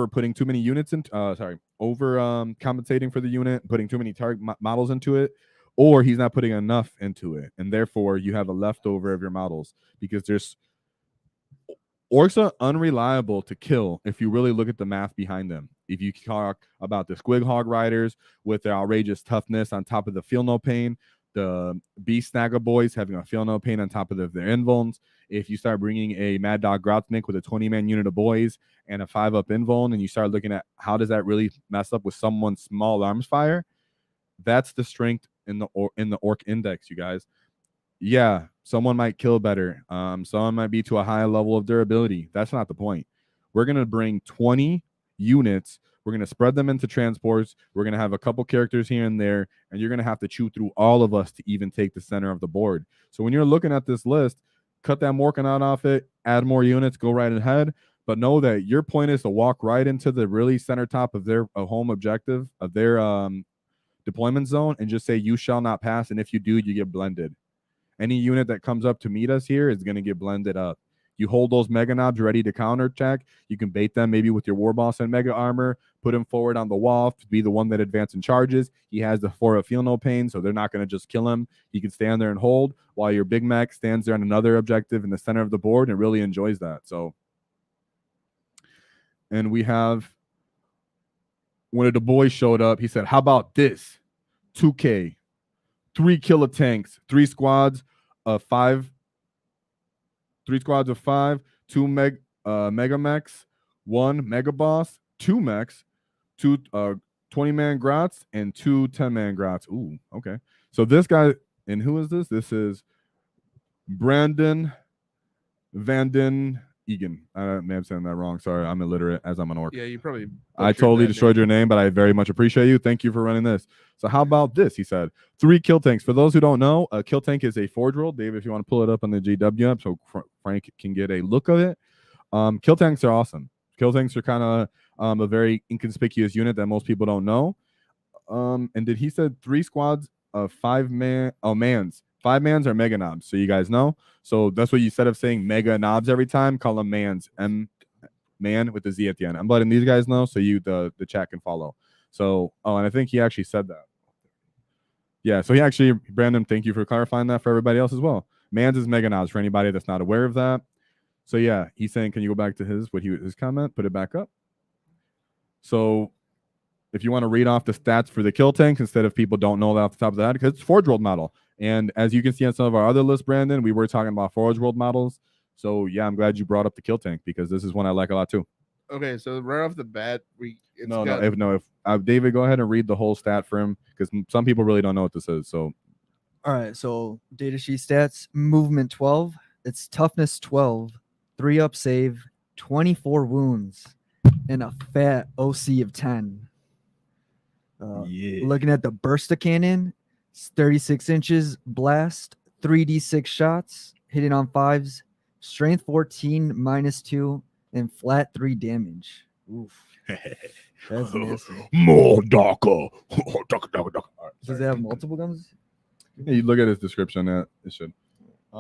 putting too many units in, compensating for the unit, putting too many target models into it, or he's not putting enough into it, and therefore you have a leftover of your models, because there's orcs are unreliable to kill if you really look at the math behind them. If you talk about the Squig Hog Riders with their outrageous toughness on top of the feel no pain, the Beast Naaagh boys having a feel no pain on top of their invulns. If you start bringing a Mad Dog Grotznik with a 20-man unit of boys and a 5-up invuln, and you start looking at how does that really mess up with someone's small arms fire, that's the strength in the orc index, you guys. Yeah, someone might kill better. Someone might be to a high level of durability. That's not the point. We're going to bring 20 units. We're going to spread them into transports. We're going to have a couple characters here and there, and you're going to have to chew through all of us to even take the center of the board. So when you're looking at this list, cut that Morkanot off it, add more units, go right ahead, but know that your point is to walk right into the really center top of their home objective, of their deployment zone, and just say, you shall not pass, and if you do, you get blended. Any unit that comes up to meet us here is going to get blended up. You hold those mega knobs ready to counter attack. You can bait them maybe with your war boss and mega armor, put him forward on the wall to be the one that advances and charges. He has the 4 feel no pain, so they're not going to just kill him. He can stand there and hold while your big mech stands there on another objective in the center of the board and really enjoys that. So, and we have, one of the boys showed up. He said, how about this? 2K, 3 killer tanks, 3 squads of 5, 3 squads of 5, 2 mega mechs, 1 mega boss, 2 mechs, 2 20-man grots, and 2 10-man grots. Ooh, okay. So this guy, and who is this? This is Brandon Vanden Egan. I may have said that wrong. Sorry, I'm illiterate as I'm an orc. Yeah, you probably. I butchered totally that destroyed name. your name, but I very much appreciate you. Thank you for running this. So how about this? He said 3 kill tanks. For those who don't know, a kill tank is a forge roll. Dave, if you want to pull it up on the GW app so Frank can get a look of it. Kill tanks are awesome. Kill tanks are kind of a very inconspicuous unit that most people don't know. And did he said 3 squads of 5 man? Oh, mans. 5 mans are mega knobs. So you guys know. So that's what you said of saying mega knobs every time. Call them mans. Man with the Z at the end. I'm letting these guys know so you the chat can follow. So and I think he actually said that. Yeah, so he actually, Brandon, thank you for clarifying that for everybody else as well. Mans is mega knobs for anybody that's not aware of that. So yeah, he's saying, can you go back to his comment? Put it back up. So if you want to read off the stats for the kill tanks instead of people don't know that off the top of that, because it's Forge World model. And as you can see on some of our other lists, Brandon, we were talking about Forge World models. So yeah, I'm glad you brought up the kill tank because this is one I like a lot too. Okay, so right off the bat, if David, go ahead and read the whole stat for him because some people really don't know what this is. So, all right. So datasheet stats: movement 12, its toughness 12, 3 up save, 24 wounds, and a fat OC of 10. Looking at the bursta cannon, it's 36 inches blast, 3d6 shots, hitting on 5s, strength 14 -2, and flat 3 damage. Oof. That's nasty. More darker. Does it have multiple guns? Yeah, you look at his description. It should.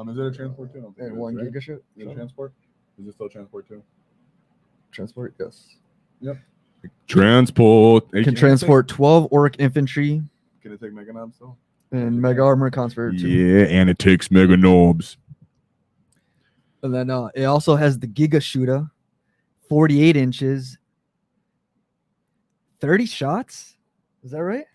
Is it a transport too? And 1 giga ship? Is it a transport? Is it still transport too? Transport, yes. Yep. Transport. Can transport 12 orc infantry. Can it take mega knobs still? And mega armor conspirator too. Yeah, and it takes mega knobs. And then it also has the Giga Shooter, 48 inches, 30 shots. Is that right?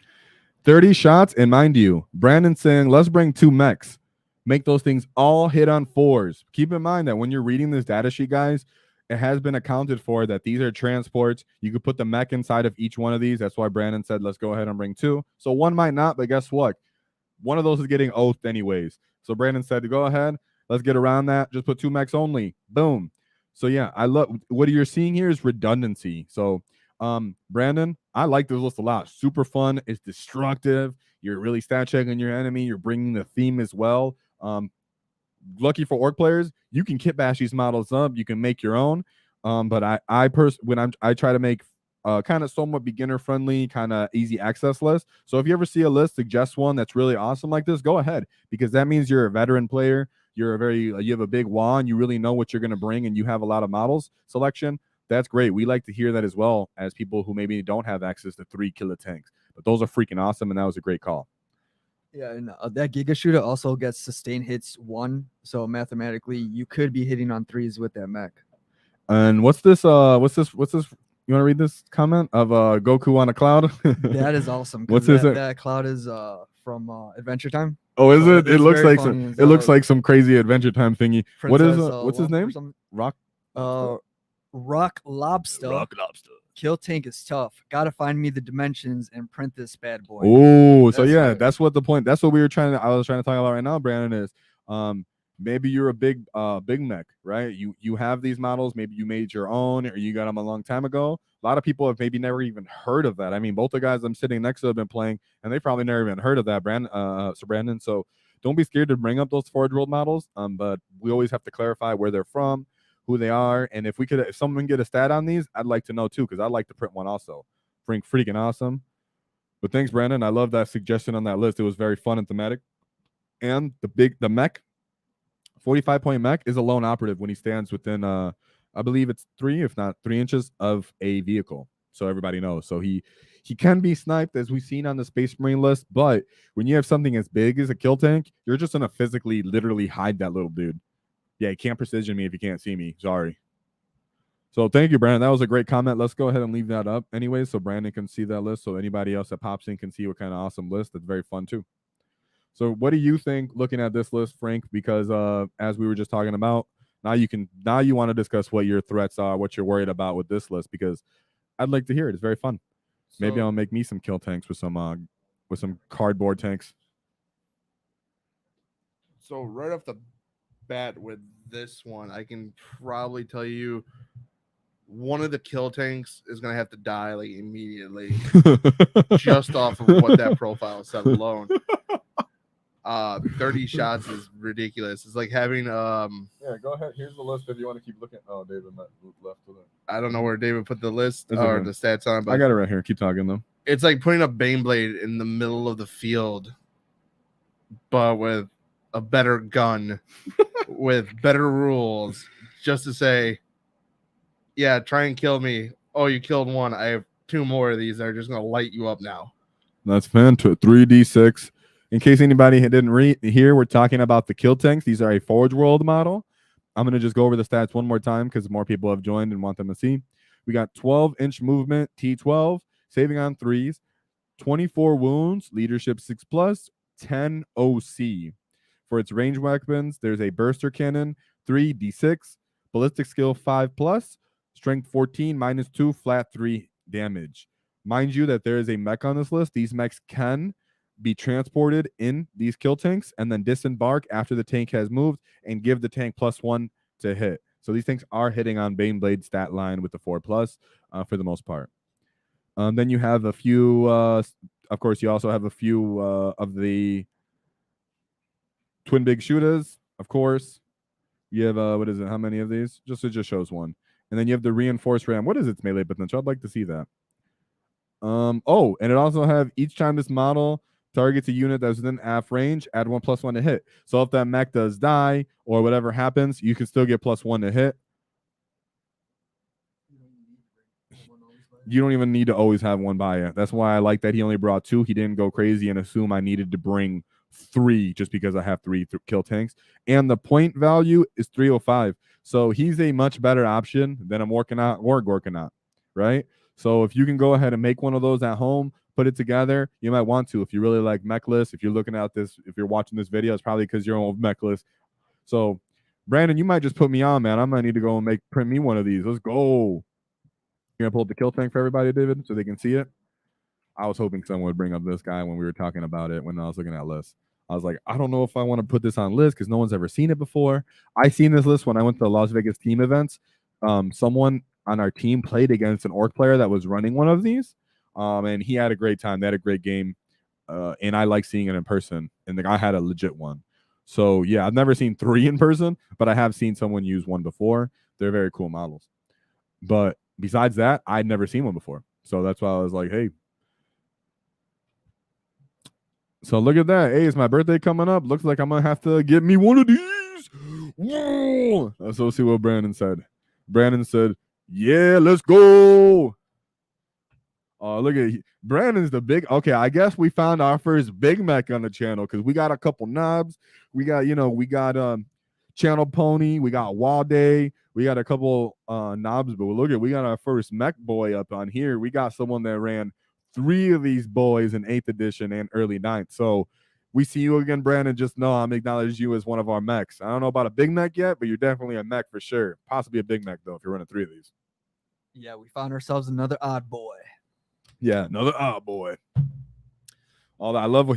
30 shots, and mind you, Brandon's saying, let's bring 2 mechs. Make those things all hit on 4s. Keep in mind that when you're reading this data sheet, guys, it has been accounted for that these are transports. You could put the mech inside of each one of these. That's why Brandon said, let's go ahead and bring 2. So one might not, but guess what? One of those is getting oathed anyways. So Brandon said to go ahead. Let's get around that. Just put 2 mechs only. Boom. So yeah, I love what you're seeing here is redundancy. So Brandon, I like this list a lot. Super fun. It's destructive. You're really stat checking your enemy. You're bringing the theme as well. Lucky for orc players, you can kit bash these models up. You can make your own. But I try to make kind of somewhat beginner friendly, kind of easy access list. So if you ever see a list, suggest one that's really awesome like this, go ahead, because that means you're a veteran player. You have a big wall and you really know what you're going to bring and you have a lot of models selection. That's great. We like to hear that as well as people who maybe don't have access to 3 killer tanks. But those are freaking awesome, and that was a great call. Yeah, and that Giga Shooter also gets sustained hits 1, so mathematically you could be hitting on 3s with that mech. And what's this? You want to read this comment of Goku on a cloud? That is awesome. What's this? That cloud is from Adventure Time. Oh, is it? It looks like looks like some crazy Adventure Time thingy. What is what's his name? Rock Lobster. Rock Lobster. Kill tank is tough. Gotta find me the dimensions and print this bad boy. Oh, so yeah, that's what the point. That's what I was trying to talk about right now, Brandon, is maybe you're a big mech, right? You have these models, maybe you made your own or you got them a long time ago. A lot of people have maybe never even heard of that. I mean, both the guys I'm sitting next to have been playing and they probably never even heard of that, Brandon. So don't be scared to bring up those Forge World models. But we always have to clarify where they're from, who they are, and if someone can get a stat on these, I'd like to know too, because I'd like to print one also. Freaking awesome. But thanks, Brandon. I love that suggestion on that list. It was very fun and thematic. And the mech, 45-point mech is a lone operative when he stands within I believe it's 3, if not 3 inches of a vehicle. So everybody knows. So he can be sniped, as we've seen on the Space Marine list, but when you have something as big as a kill tank, you're just gonna physically literally hide that little dude. Yeah, you can't precision me if you can't see me. Sorry. So thank you, Brandon. That was a great comment. Let's go ahead and leave that up anyway so Brandon can see that list, so anybody else that pops in can see what kind of awesome list. That's very fun too. So what do you think looking at this list, Frank? Because as we were just talking about, now you want to discuss what your threats are, what you're worried about with this list, because I'd like to hear it. It's very fun. Maybe I'll make me some kill tanks with some cardboard tanks. So right off the bat with this one, I can probably tell you one of the kill tanks is gonna have to die like immediately, just off of what that profile said alone. 30 shots is ridiculous. It's like having Yeah, go ahead. Here's the list if you want to keep looking. Oh, David left with it. I don't know where David put the list It's or okay. the stats on, but I got it right here. Keep talking though. it's like putting a Bane blade in the middle of the field, but with a better gun, with better rules, just to say, yeah, try and kill me. Oh, you killed one. I have 2 more of these that are just gonna light you up now. That's fantastic. 3d6. In case anybody didn't hear, we're talking about the kill tanks. These are a Forge World model. I'm going to just go over the stats one more time because more people have joined and want them to see. We got 12-inch movement, T12, saving on 3s, 24 wounds, leadership 6+, 10 OC. For its range weapons, there's a burster cannon, 3d6, ballistic skill 5+, strength 14, -2, flat 3 damage. Mind you that there is a mech on this list. These mechs can be transported in these kill tanks and then disembark after the tank has moved and give the tank +1 to hit. So these things are hitting on Bane Blade stat line with the 4+ for the most part. Then you have a few, of course, you also have a few of the twin big shooters, of course. You have, what is it? How many of these? It just shows one. And then you have the reinforced ram. What is its melee potential? I'd like to see that. Oh, and it also have each time this model targets a unit that's within AF range, add 1+1 to hit. So if that mech does die or whatever happens, you can still get +1 to hit. You don't even need to always have one by you. That's why I like that he only brought 2. He didn't go crazy and assume I needed to bring 3 just because I have 3 kill tanks. And the point value is 305. So he's a much better option than a Morkanaut or Gorkanaut, right? So if you can go ahead and make one of those at home, put it together, you might want to. If you really like mech lists, if you're looking at this, if you're watching this video, it's probably because you're on mech list. So Brandon, you might just put me on, man. I might need to go and print me one of these. Let's go. You're gonna pull up the kill tank for everybody, David, so they can see it. I was hoping someone would bring up this guy when we were talking about it when I was looking at lists. I was like, I don't know if I want to put this on list because no one's ever seen it before. I seen this list when I went to the Las Vegas team events. Someone on our team played against an Ork player that was running one of these, and he had a great time. They had a great game, and I like seeing it in person. And the guy had a legit one. So yeah, I've never seen 3 in person, but I have seen someone use one before. They're very cool models. But besides that, I'd never seen one before. So that's why I was like, hey. So look at that. Hey, it's my birthday coming up. Looks like I'm going to have to get me one of these. Whoa. Let's go see what Brandon said. Brandon said, yeah, let's go. Oh, look at Brandon's the big. Okay, I guess we found our first big mech on the channel because we got a couple knobs. We got, Channel Pony. We got WAAAGH. We got a couple knobs, but look at, we got our first mech boy up on here. We got someone that ran 3 of these boys in 8th edition and early 9th. So we see you again, Brandon. Just know I'm acknowledging you as one of our mechs. I don't know about a big mech yet, but you're definitely a mech for sure. Possibly a big mech, though, if you're running 3 of these. Yeah, we found ourselves another odd boy. Yeah, another odd boy. All that I love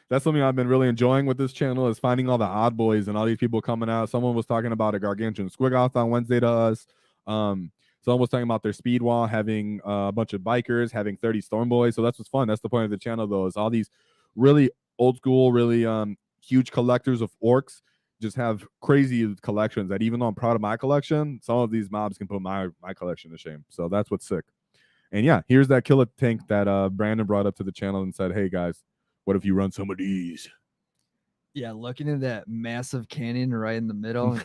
that's something I've been really enjoying with this channel is finding all the odd boys and all these people coming out. Someone was talking about a gargantuan Squig on Wednesday to us. Someone was talking about their speed wall having a bunch of bikers having 30 storm boys. So that's what's fun. That's the point of the channel, though, is all these really old school, really huge collectors of orcs just have crazy collections that even though I'm proud of my collection, some of these mobs can put my collection to shame. So that's what's sick. And yeah, here's that killer tank that Brandon brought up to the channel and said, hey guys, what if you run some of these? Yeah, looking at that massive cannon right in the middle,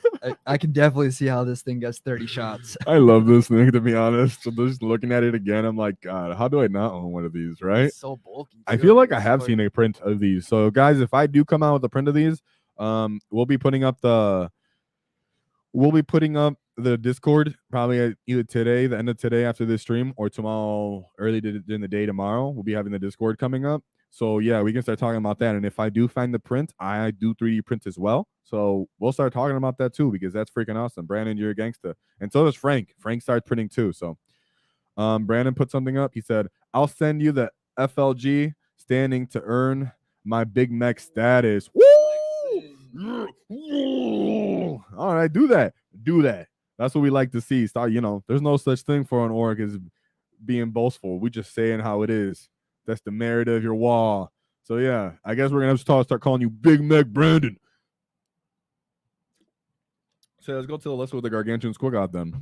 I can definitely see how this thing gets 30 shots. I love this thing, to be honest. So just looking at it again, I'm like, God, how do I not own one of these, right? It's so bulky. I feel like I have seen a print of these. So guys, if I do come out with a print of these, we'll be putting up the Discord probably either today, the end of today after this stream, or tomorrow early in the day tomorrow. We'll be having the Discord coming up. So yeah, we can start talking about that. And if I do find the print, I do 3D print as well. So we'll start talking about that too, because that's freaking awesome. Brandon, you're a gangster. And so does Frank. Frank starts printing too. So Brandon put something up. He said, I'll send you the FLG standing to earn my big mech status. Woo! All right, do that. That's what we like to see. Start, there's no such thing for an orc as being boastful. We just saying how it is. That's the merit of your wall. So yeah, I guess we're gonna have to start calling you Big Mech Brandon. So let's go to the list with the gargantuan squig then.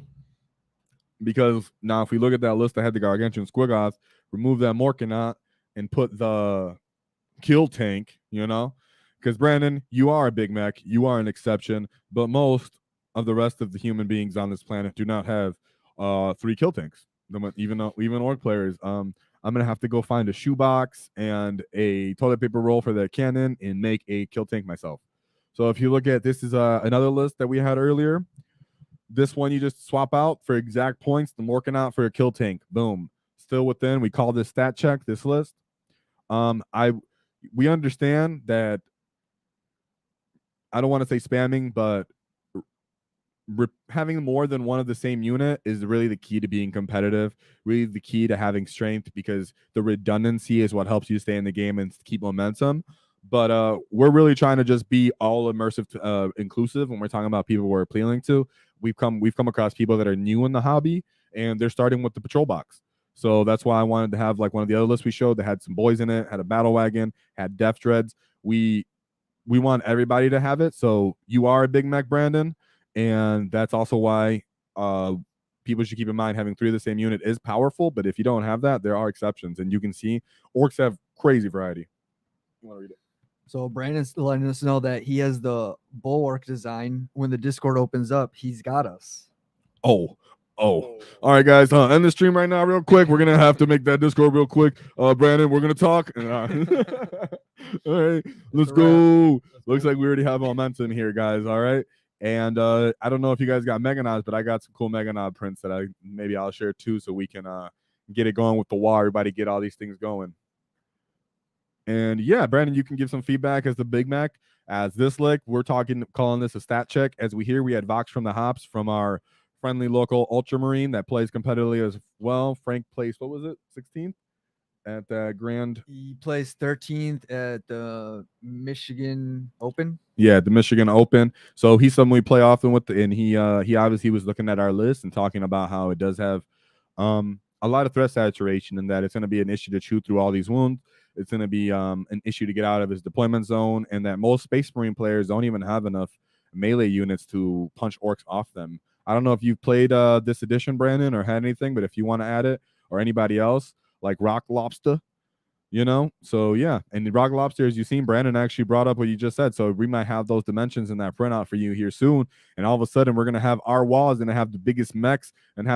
Because now if we look at that list that had the gargantuan squig, remove that Morkanot and put the kill tank, because Brandon, you are a Big Mech, you are an exception, but most of the rest of the human beings on this planet do not have 3 kill tanks. Even orc players, I'm gonna have to go find a shoebox and a toilet paper roll for the cannon and make a kill tank myself. So if you look at this is another list that we had earlier. This one you just swap out for exact points, the Morkanot for a kill tank. Boom. Still within. We call this stat check, this list. We understand that I don't want to say spamming, but having more than one of the same unit is really the key to being competitive, really the key to having strength, because the redundancy is what helps you stay in the game and keep momentum. But we're really trying to just be all immersive, inclusive when we're talking about people we're appealing to. We've come across people that are new in the hobby and they're starting with the patrol box. So that's why I wanted to have like one of the other lists we showed that had some boys in it, had a battle wagon, had death dreads. We want everybody to have it. So you are a Big Mech, Brandon, and that's also why people should keep in mind having 3 of the same unit is powerful. But if you don't have that, there are exceptions, and you can see orcs have crazy variety. You want to read it? So Brandon's letting us know that he has the bulwark design. When the Discord opens up, he's got us. Oh. All right, guys. End the stream right now real quick. We're going to have to make that Discord real quick. Brandon, we're going to talk. All right, let's go. Looks like we already have momentum here, guys. All right. And I don't know if you guys got mechanized, but I got some cool mechanized prints that maybe I'll share too, so we can get it going with the wall. Everybody get all these things going. And yeah, Brandon, you can give some feedback as the Big Mech. As this lick, we're calling this a stat check. As we hear, we had Vox from the Hops from our friendly local Ultramarine that plays competitively as well. Frank placed, what was it, 16th at the Grand? He plays 13th at the Michigan Open. Yeah, the Michigan Open. So he's someone we play often with, and he obviously was looking at our list and talking about how it does have a lot of threat saturation, and that it's going to be an issue to chew through all these wounds. It's going to be an issue to get out of his deployment zone, and that most Space Marine players don't even have enough melee units to punch orcs off them. I don't know if you've played this edition, Brandon, or had anything, but if you want to add it, or anybody else, like Rock Lobster, So yeah, and the Rock Lobster, as you've seen, Brandon actually brought up what you just said. So we might have those dimensions in that printout for you here soon, and all of a sudden we're gonna have our walls gonna have the biggest mechs and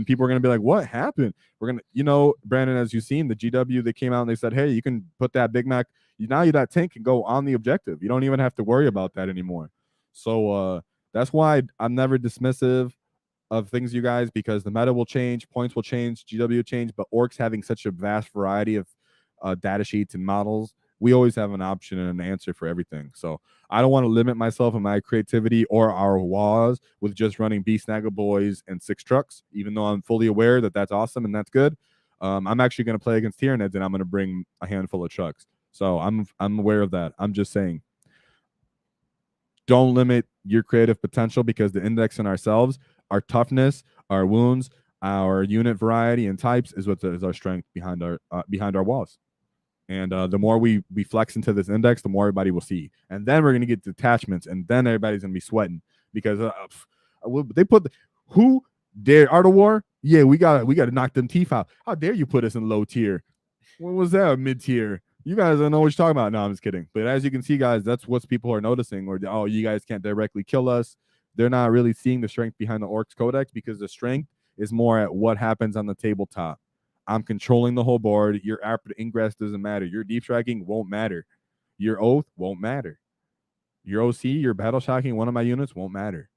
people are gonna be like, what happened? We're gonna, Brandon, as you've seen, the GW, they came out and they said, hey, you can put that Big Mech, now that tank can go on the objective. You don't even have to worry about that anymore. So that's why I'm never dismissive of things, you guys, because the meta will change, points will change, GW will change, but orcs having such a vast variety of data sheets and models, we always have an option and an answer for everything. So I don't want to limit myself and my creativity or our walls with just running Beast Snaggle Boys and 6 trucks, even though I'm fully aware that that's awesome and that's good. I'm actually going to play against Tyranids, and I'm going to bring a handful of trucks. So I'm aware of that. I'm just saying, don't limit your creative potential, because the index in ourselves, our toughness, our wounds, our unit variety and types is what is our strength behind our walls. And the more we flex into this index, the more everybody will see. And then we're going to get detachments, and then everybody's going to be sweating, because they put who dare Art of War? Yeah, we got to knock them teeth out. How dare you put us in low tier? When was that mid tier? You guys don't know what you're talking about. No, I'm just kidding. But as you can see, guys, that's what people are noticing. Or, oh, you guys can't directly kill us. They're not really seeing the strength behind the Orcs Codex, because the strength is more at what happens on the tabletop. I'm controlling the whole board. Your ingress doesn't matter. Your deep striking won't matter. Your oath won't matter. Your OC, your battle shocking one of my units won't matter.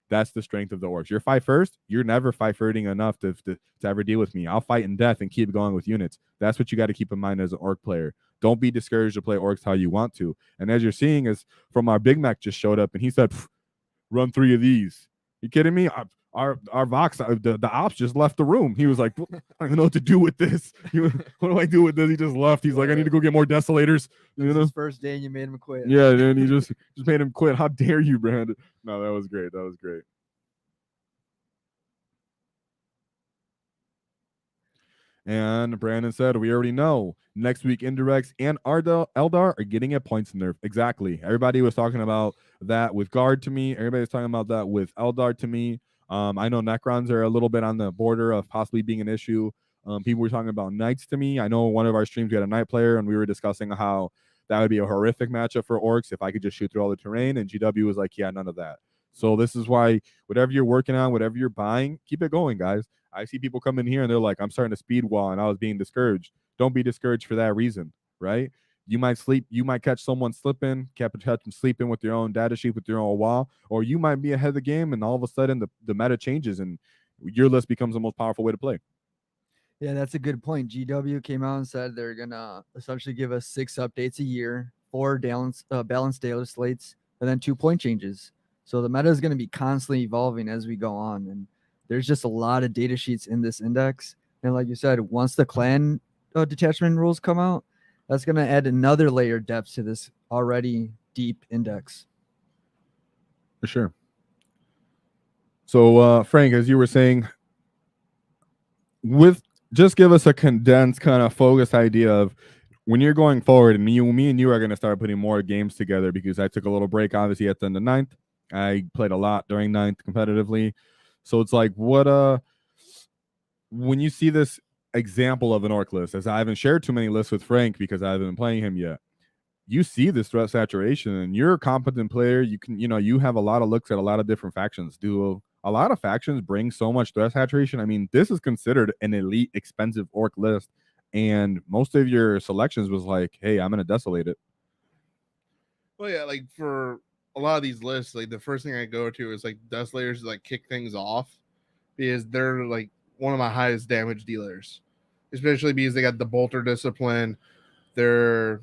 That's the strength of the orcs. You're fight first. You're never fight fighting enough to ever deal with me. I'll fight in death and keep going with units. That's what you got to keep in mind as an orc player. Don't be discouraged to play orcs how you want to. And as you're seeing, is from our Big Mech just showed up and he said, run 3 of these. You kidding me? our Vox, the ops just left the room. He was like, I don't even know what to do with this. What do I do with this? He just left. He's like, I need to go get more desolators. It was his first day and you made him quit. Yeah, and he just made him quit. How dare you, Brandon? No, that was great. That was great. And Brandon said, we already know next week indirects and Eldar are getting at points in there. Exactly. Everybody was talking about that with guard to me. Everybody's talking about that with Eldar to me. I know Necrons are a little bit on the border of possibly being an issue. People were talking about knights to me. I know one of our streams we had a knight player and we were discussing how that would be a horrific matchup for orcs if I could just shoot through all the terrain. And GW was like, yeah, none of that. So this is why whatever you're working on, whatever you're buying, keep it going, guys. I see people come in here and they're like, I'm starting to speed wall and I was being discouraged. Don't be discouraged for that reason, right? You might sleep, you might catch someone slipping, catch them sleeping with your own data sheet, with your own wall, or you might be ahead of the game and all of a sudden the meta changes and your list becomes the most powerful way to play. Yeah, that's a good point. GW came out and said they're gonna essentially give us 6 updates a year, 4 balanced daily slates, and then 2 point changes. So the meta is going to be constantly evolving as we go on, and there's just a lot of data sheets in this index. And like you said, once the clan detachment rules come out, that's going to add another layer of depth to this already deep index. For sure. So Frank, as you were saying, just give us a condensed kind of focused idea of when you're going forward, and me and you are going to start putting more games together because I took a little break, obviously, at the end of 9th. I played a lot during 9th competitively. So it's like, when you see this example of an orc list, as I haven't shared too many lists with Frank because I haven't been playing him yet, you see this threat saturation and you're a competent player. You can, you have a lot of looks at a lot of different factions. Do a lot of factions bring so much threat saturation? I mean, this is considered an elite expensive orc list. And most of your selections was like, hey, I'm going to desolate it. Well, yeah, like for a lot of these lists, like the first thing I go to is like desolators to like kick things off because they're like one of my highest damage dealers, especially because they got the bolter discipline. They're,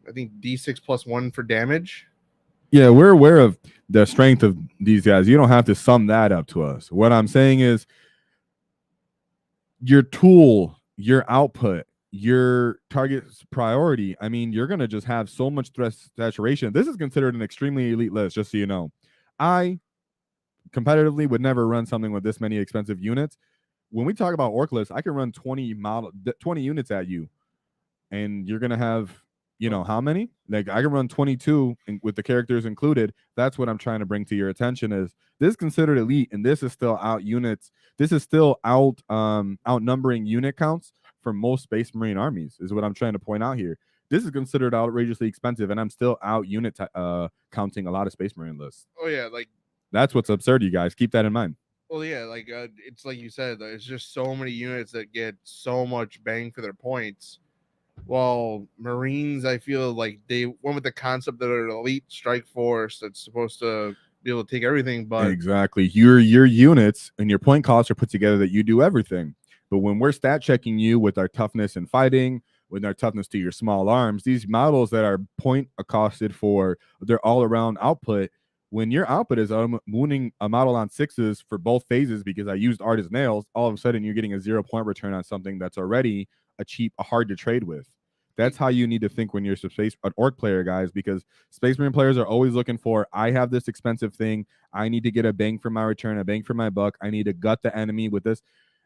I think, D6+1 for damage. Yeah, we're aware of the strength of these guys. You don't have to sum that up to us. What I'm saying is your tool, your output, your target priority. I mean, you're going to just have so much threat saturation. This is considered an extremely elite list, just so you know. I competitively would never run something with this many expensive units. When we talk about orc lists, I can run 20 units at you, and you're going to have, how many? Like I can run 22 with the characters included. That's what I'm trying to bring to your attention is this is considered elite, and this is still out units. This is still outnumbering unit counts for most Space Marine armies is what I'm trying to point out here. This is considered outrageously expensive, and I'm still out unit counting a lot of Space Marine lists. Oh yeah, like that's what's absurd, you guys. Keep that in mind. Well, yeah, like it's like you said, there's just so many units that get so much bang for their points. While Marines, I feel like they went with the concept that they're an elite strike force that's supposed to be able to take everything. But exactly, your units and your point costs are put together that you do everything. But when we're stat checking you with our toughness and fighting, with our toughness to your small arms, these models that are point accosted for their all around output. When your output is wounding a model on 6s for both phases because I used art as nails, all of a sudden you're getting a 0 point return on something that's already a hard to trade with. That's how you need to think when you're an orc player, guys, because Space Marine players are always looking for, I have this expensive thing. I need to get a bang for my return, a bang for my buck. I need to gut the enemy with this.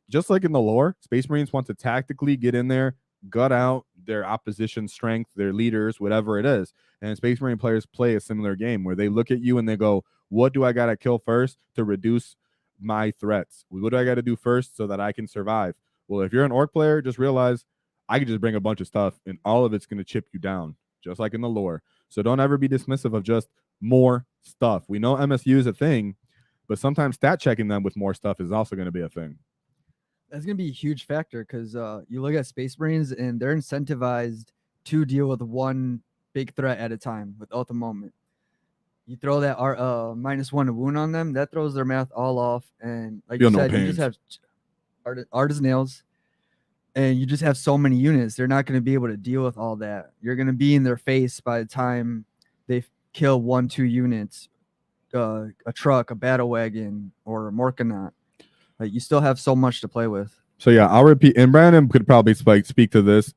Just like in the lore, Space Marines want to tactically get in there, gut out their opposition strength, their leaders, whatever it is. And Space Marine players play a similar game where they look at you and they go, what do I got to kill first to reduce my threats? What do I got to do first so that I can survive? Well, if you're an orc player, just realize I can just bring a bunch of stuff and all of it's going to chip you down, just like in the lore. So don't ever be dismissive of just more stuff. We know MSU is a thing, but sometimes stat checking them with more stuff is also going to be a thing. That's going to be a huge factor because you look at Space Marines and they're incentivized to deal with one big threat at a time without the moment. You throw that -1 to wound on them, that throws their math all off. And like you said, you just have art as nails, and you just have so many units. They're not going to be able to deal with all that. You're going to be in their face by the time they kill 1-2 units, a truck, a battle wagon, or a Morkanaut. Like you still have so much to play with. So yeah, I'll repeat, and Brandon could probably speak to this.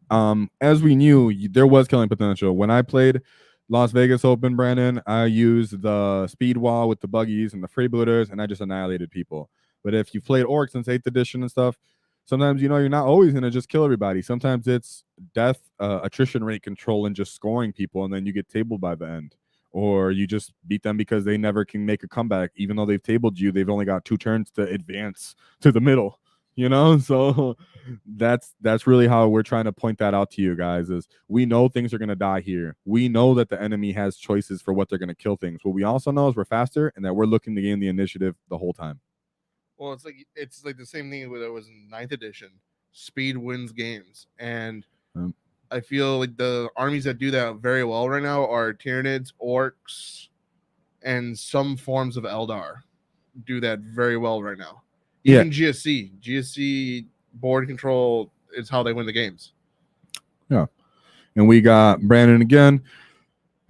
As we knew, there was killing potential. When I played Las Vegas Open, Brandon, I used the speed wall with the buggies and the freebooters, and I just annihilated people. But if you played Orc since 8th edition and stuff, sometimes you're not always gonna just kill everybody. Sometimes it's death, attrition rate control, and just scoring people, and then you get tabled by the end. Or you just beat them because they never can make a comeback. Even though they've tabled you, they've only got 2 turns to advance to the middle. So that's really how we're trying to point that out to you guys. Is we know things are going to die here. We know that the enemy has choices for what they're going to kill things. What we also know is we're faster and that we're looking to gain the initiative the whole time. Well, it's like the same thing that was in 9th edition. Speed wins games, and I feel like the armies that do that very well right now are Tyranids, Orcs, and some forms of Eldar do that very well right now. Even GSC board control is how they win the games. Yeah. And we got Brandon again.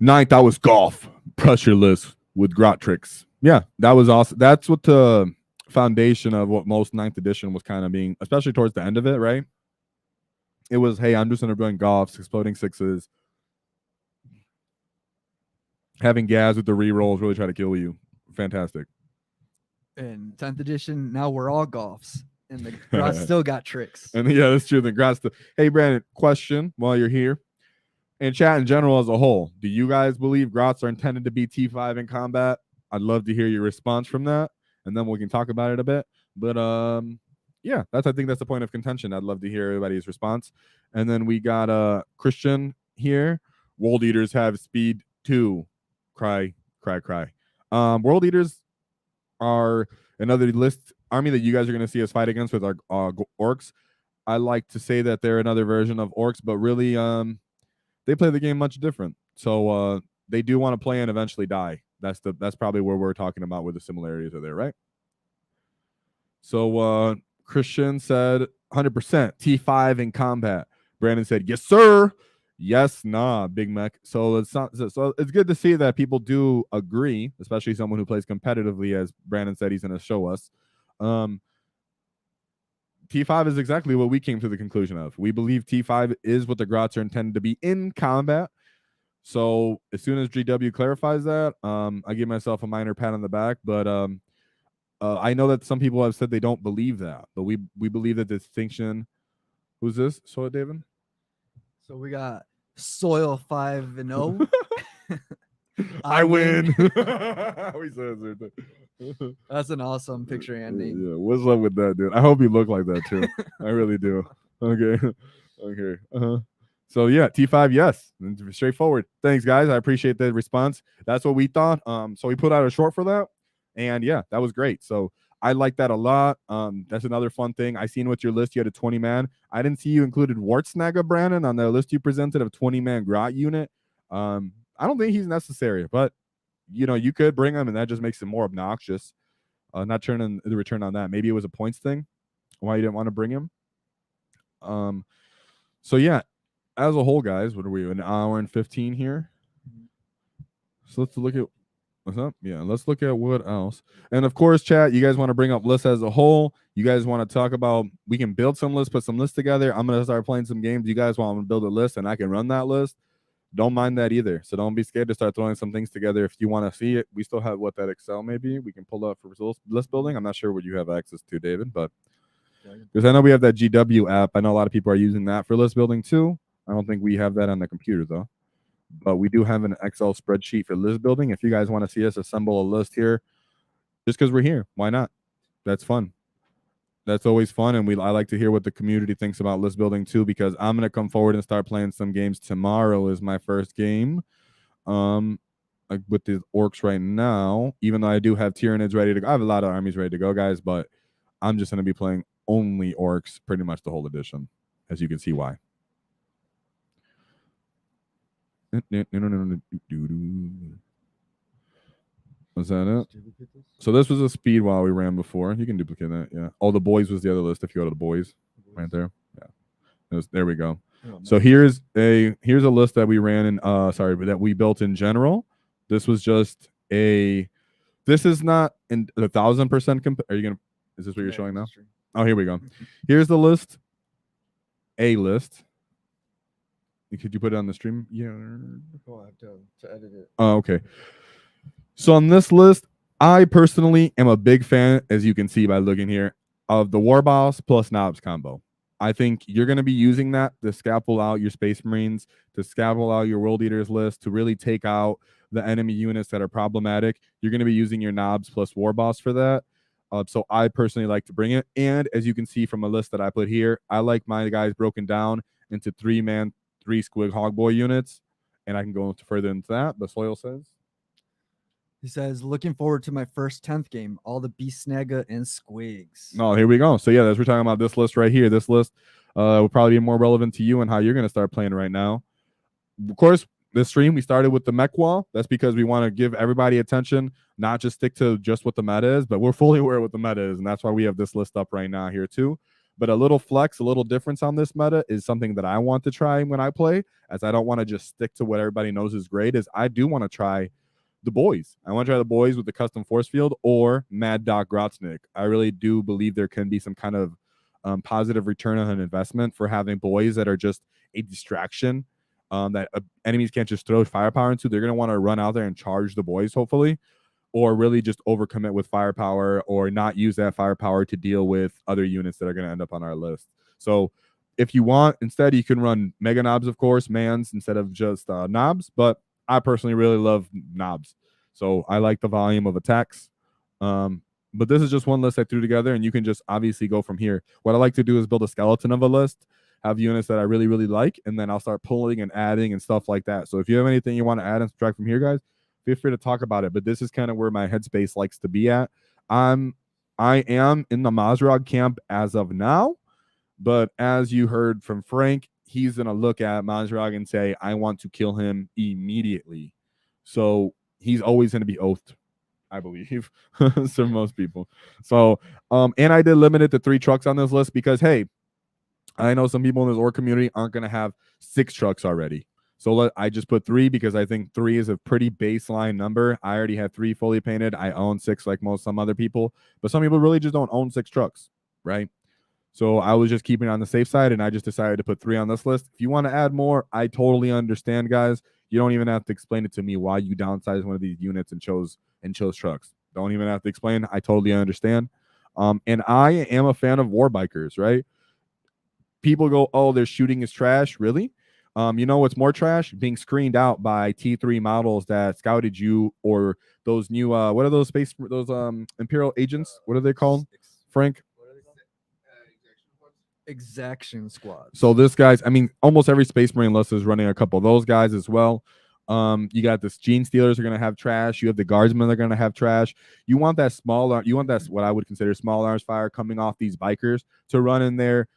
9th, that was golf. Pressure list with grot tricks. Yeah, that was awesome. That's what the foundation of what most 9th edition was kind of being, especially towards the end of it, right? It was, hey, I'm just going to run golfs, exploding 6s, having gas with the rerolls, really try to kill you. Fantastic. In 10th edition, now we're all golfs, and the Grots still got tricks. And yeah, that's true. The Grots still. Hey, Brandon, question while you're here. And chat in general as a whole, do you guys believe Grots are intended to be T5 in combat? I'd love to hear your response from that, and then we can talk about it a bit. But yeah, I think that's the point of contention. I'd love to hear everybody's response. And then we got Christian here. World Eaters have speed 2. Cry. World Eaters are another list army that you guys are going to see us fight against with our Orcs. I like to say that they're another version of Orcs, but really they play the game much different. So they do want to play and eventually die. That's probably where we're talking about where the similarities are there, right? So Christian said 100% T5 in combat. Brandon said, yes, sir. Yes, nah, Big Mech. So it's good to see that people do agree, especially someone who plays competitively, as Brandon said he's going to show us. T5 is exactly what we came to the conclusion of. We believe T5 is what the Grots are intended to be in combat. So as soon as GW clarifies that, I give myself a minor pat on the back, but I know that some people have said they don't believe that, but we believe that the distinction. Who's this? So, David? So we got Soil 5-0. I win. That's an awesome picture, Andy. Yeah, what's up with that, dude? I hope you look like that too. I really do. Okay. So yeah, T5, yes, straightforward. Thanks, guys. I appreciate the response. That's what we thought. So we put out a short for that, and yeah, that was great. So I like that a lot. That's another fun thing. I seen with your list you had a 20-man. I didn't see you included Wartsnaga, Brandon, on the list you presented of 20-man Grot unit. I don't think he's necessary, but you could bring him, and that just makes him more obnoxious. Not turning the return on that. Maybe it was a points thing why you didn't want to bring him. So yeah, as a whole, guys, what are we, an hour and 15 here? So let's look at what's up. Yeah, let's look at what else. And of course, chat, you guys want to bring up lists as a whole. You guys want to talk about, we can build some lists, put some lists together. I'm going to start playing some games. You guys want to build a list and I can run that list. Don't mind that either. So don't be scared to start throwing some things together. If you want to see it, we still have that Excel maybe we can pull up for list building. I'm not sure what you have access to, David, but because I know we have that GW app. I know a lot of people are using that for list building too. I don't think we have that on the computer though. But we do have an Excel spreadsheet for list building. If you guys want to see us assemble a list here, just because we're here, why not? That's fun. That's always fun, and I like to hear what the community thinks about list building too, because I'm going to come forward and start playing some games. Tomorrow is my first game with the Orcs right now, even though I do have Tyranids ready to go. I have a lot of armies ready to go, guys, but I'm just going to be playing only Orcs pretty much the whole edition, as you can see why. Was that it? So this was a speed while we ran before. You can duplicate that. Yeah. Oh, the boys was the other list. If you go to the boys, right there. Yeah. There we go. So here's a list that we ran in. That we built in general. This was just a. This is not in 1,000%. Are you gonna? Is this what you're Yeah, showing now? industry. Oh, here we go. Here's the list. A list. Could you put it on the stream? Yeah. Oh, I have to edit it. Oh, okay. So on this list, I personally am a big fan, as you can see by looking here, of the War Boss plus Knobs combo. I think you're going to be using that to scaffold out your Space Marines, to scaffold out your World Eaters list, to really take out the enemy units that are problematic. You're going to be using your Knobs plus War Boss for that. So I personally like to bring it. And as you can see from a list that I put here, I like my guys broken down into 3-man, 3 Squig Hogboy units. And I can go further into that. But Soil says. He says, looking forward to my first 10th game, all the Beast Naaagh and Squigs. Oh, here we go. So yeah, as we're talking about this list right here, this list will probably be more relevant to you and how you're going to start playing right now. Of course, this stream, we started with the mech wall. That's because we want to give everybody attention, not just stick to just what the meta is, but we're fully aware what the meta is. And that's why we have this list up right now here too. But a little flex, a little difference on this meta is something that I want to try when I play, as I don't want to just stick to what everybody knows is great, is I do want to try the boys. I want to try the boys with the custom force field or Mad Dog Grotznick. I really do believe there can be some kind of positive return on an investment for having boys that are just a distraction that enemies can't just throw firepower into. They're going to want to run out there and charge the boys, hopefully, or really just overcommit with firepower or not use that firepower to deal with other units that are going to end up on our list. So if you want, instead, you can run Mega Knobs, of course, Mans instead of just Knobs, but I personally really love Knobs. So I like the volume of attacks. But this is just one list I threw together, and you can just obviously go from here. What I like to do is build a skeleton of a list, have units that I really, really like, and then I'll start pulling and adding and stuff like that. So if you have anything you want to add and subtract from here, guys, feel free to talk about it. But this is kind of where my headspace likes to be at. I am in the Mazrog camp as of now, but as you heard from Frank, he's going to look at Mazrog and say, I want to kill him immediately. So he's always going to be oathed, I believe, for most people. So, and I did limit it to 3 trucks on this list because, hey, I know some people in this Ork community aren't going to have 6 trucks already. So I just put 3 because I think 3 is a pretty baseline number. I already have 3 fully painted. I own 6 like some other people, but some people really just don't own 6 trucks, right? So I was just keeping it on the safe side, and I just decided to put 3 on this list. If you want to add more, I totally understand, guys. You don't even have to explain it to me why you downsized one of these units and chose trucks. Don't even have to explain. I totally understand. And I am a fan of war bikers, right? People go, oh, their shooting is trash. Really? You know what's more trash? Being screened out by T3 models that scouted you, or those new what are those Imperial agents? What are they called, Frank? Exaction squad. So this guy's, I mean, almost every Space Marine list is running a couple of those guys as well. You got this Gene Stealers are going to have trash. You have the Guardsmen that are going to have trash. You want that you want that what I would consider small arms fire coming off these bikers to run in there,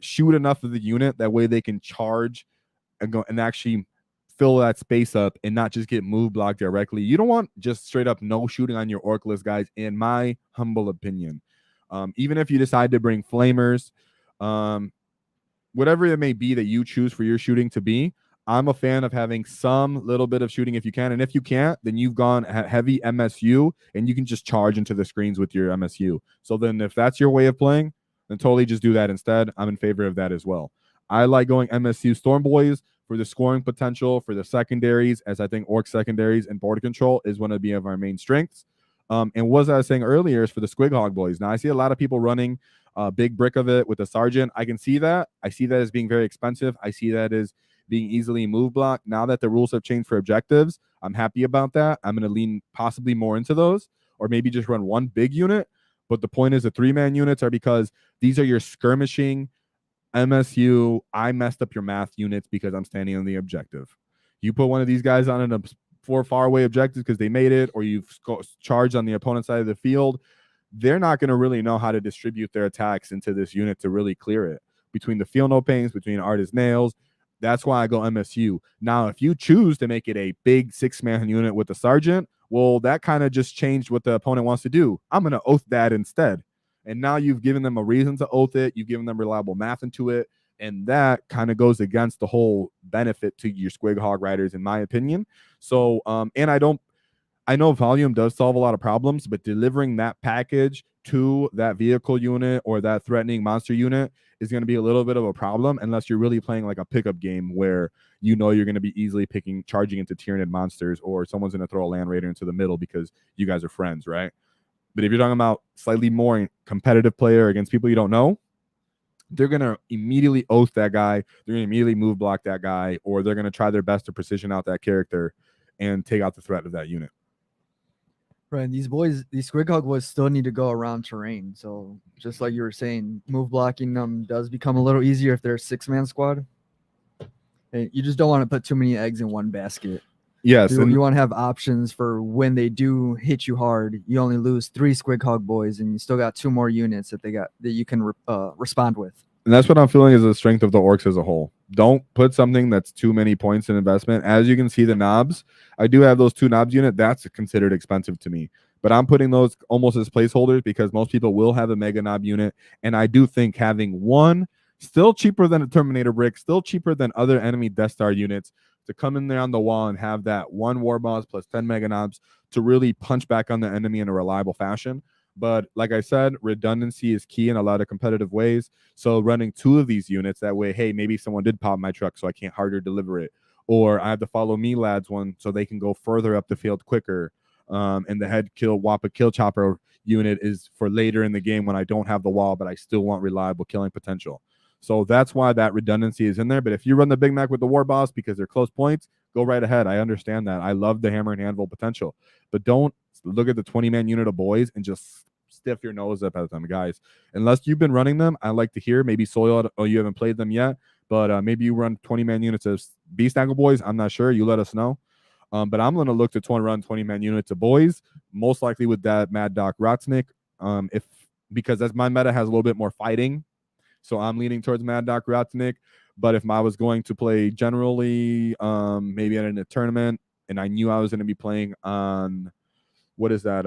shoot enough of the unit that way they can charge and go and actually fill that space up and not just get move blocked directly. You don't want just straight up no shooting on your Ork list, guys, in my humble opinion. Even if you decide to bring flamers, whatever it may be that you choose for your shooting to be, I'm a fan of having some little bit of shooting if you can. And if you can't, then you've gone heavy MSU and you can just charge into the screens with your MSU. So then if that's your way of playing, then totally just do that instead. I'm in favor of that as well. I like going MSU Storm Boys for the scoring potential, for the secondaries, as I think Ork secondaries and border control is one of our main strengths. And what I was saying earlier is for the Squig Hog Boys. Now I see a lot of people running a big brick of it with the Sergeant. I can see that. I see that as being very expensive. I see that as being easily move blocked. Now that the rules have changed for objectives, I'm happy about that. I'm going to lean possibly more into those, or maybe just run one big unit. But the point is the 3-man units are because these are your skirmishing MSU. I messed up your math units because I'm standing on the objective. You put one of these guys on a 4 far away objectives because they made it, or you've charged on the opponent's side of the field, they're not going to really know how to distribute their attacks into this unit to really clear it. Between the feel no pains, between artist nails, that's why I go MSU. Now, if you choose to make it a big 6-man unit with the Sergeant, well, that kind of just changed what the opponent wants to do. I'm going to oath that instead. And now you've given them a reason to oath it. You've given them reliable math into it. And that kind of goes against the whole benefit to your Squig Hog Riders, in my opinion. So, and I know volume does solve a lot of problems, but delivering that package to that vehicle unit or that threatening monster unit is going to be a little bit of a problem unless you're really playing like a pickup game where you know you're going to be easily charging into Tyranid monsters, or someone's going to throw a Land Raider into the middle because you guys are friends, right? But if you're talking about slightly more competitive player against people you don't know, they're going to immediately oath that guy. They're going to immediately move block that guy, or they're going to try their best to precision out that character and take out the threat of that unit. Right. These Squig boys still need to go around terrain. So just like you were saying, move blocking them does become a little easier if they're a 6-man squad. And you just don't want to put too many eggs in one basket. Yes. You want to have options for when they do hit you hard. You only lose 3 Squig boys, and you still got 2 more units that you can respond with. And that's what I'm feeling is the strength of the orcs as a whole. Don't put something that's too many points in investment. As you can see, the knobs, I do have those 2 knobs unit. That's considered expensive to me. But I'm putting those almost as placeholders because most people will have a mega knob unit. And I do think having one, still cheaper than a Terminator brick, still cheaper than other enemy Death Star units, to come in there on the wall and have that 1 war boss plus 10 mega knobs to really punch back on the enemy in a reliable fashion. But like I said, redundancy is key in a lot of competitive ways. So running 2 of these units, that way, hey, maybe someone did pop my truck so I can't harder deliver it. Or I have to follow me lads one so they can go further up the field quicker. And the head WAAAGH kill chopper unit is for later in the game when I don't have the wall, but I still want reliable killing potential. So that's why that redundancy is in there. But if you run the Big Mac with the war boss because they're close points, go right ahead. I understand that. I love the hammer and anvil potential. But don't look at the 20-man unit of boys and just stiff your nose up at them, guys. Unless you've been running them, I like to hear. Maybe Soil, or you haven't played them yet, but maybe you run 20-man units of Beast Angle boys. I'm not sure. You let us know. But I'm going to look to run 20-man units of boys, most likely with that Mad Doc Rotsnick, because as my meta has a little bit more fighting. So I'm leaning towards Mad Doc Rotsnick. But if I was going to play generally, maybe in a tournament, and I knew I was going to be playing on, what is that?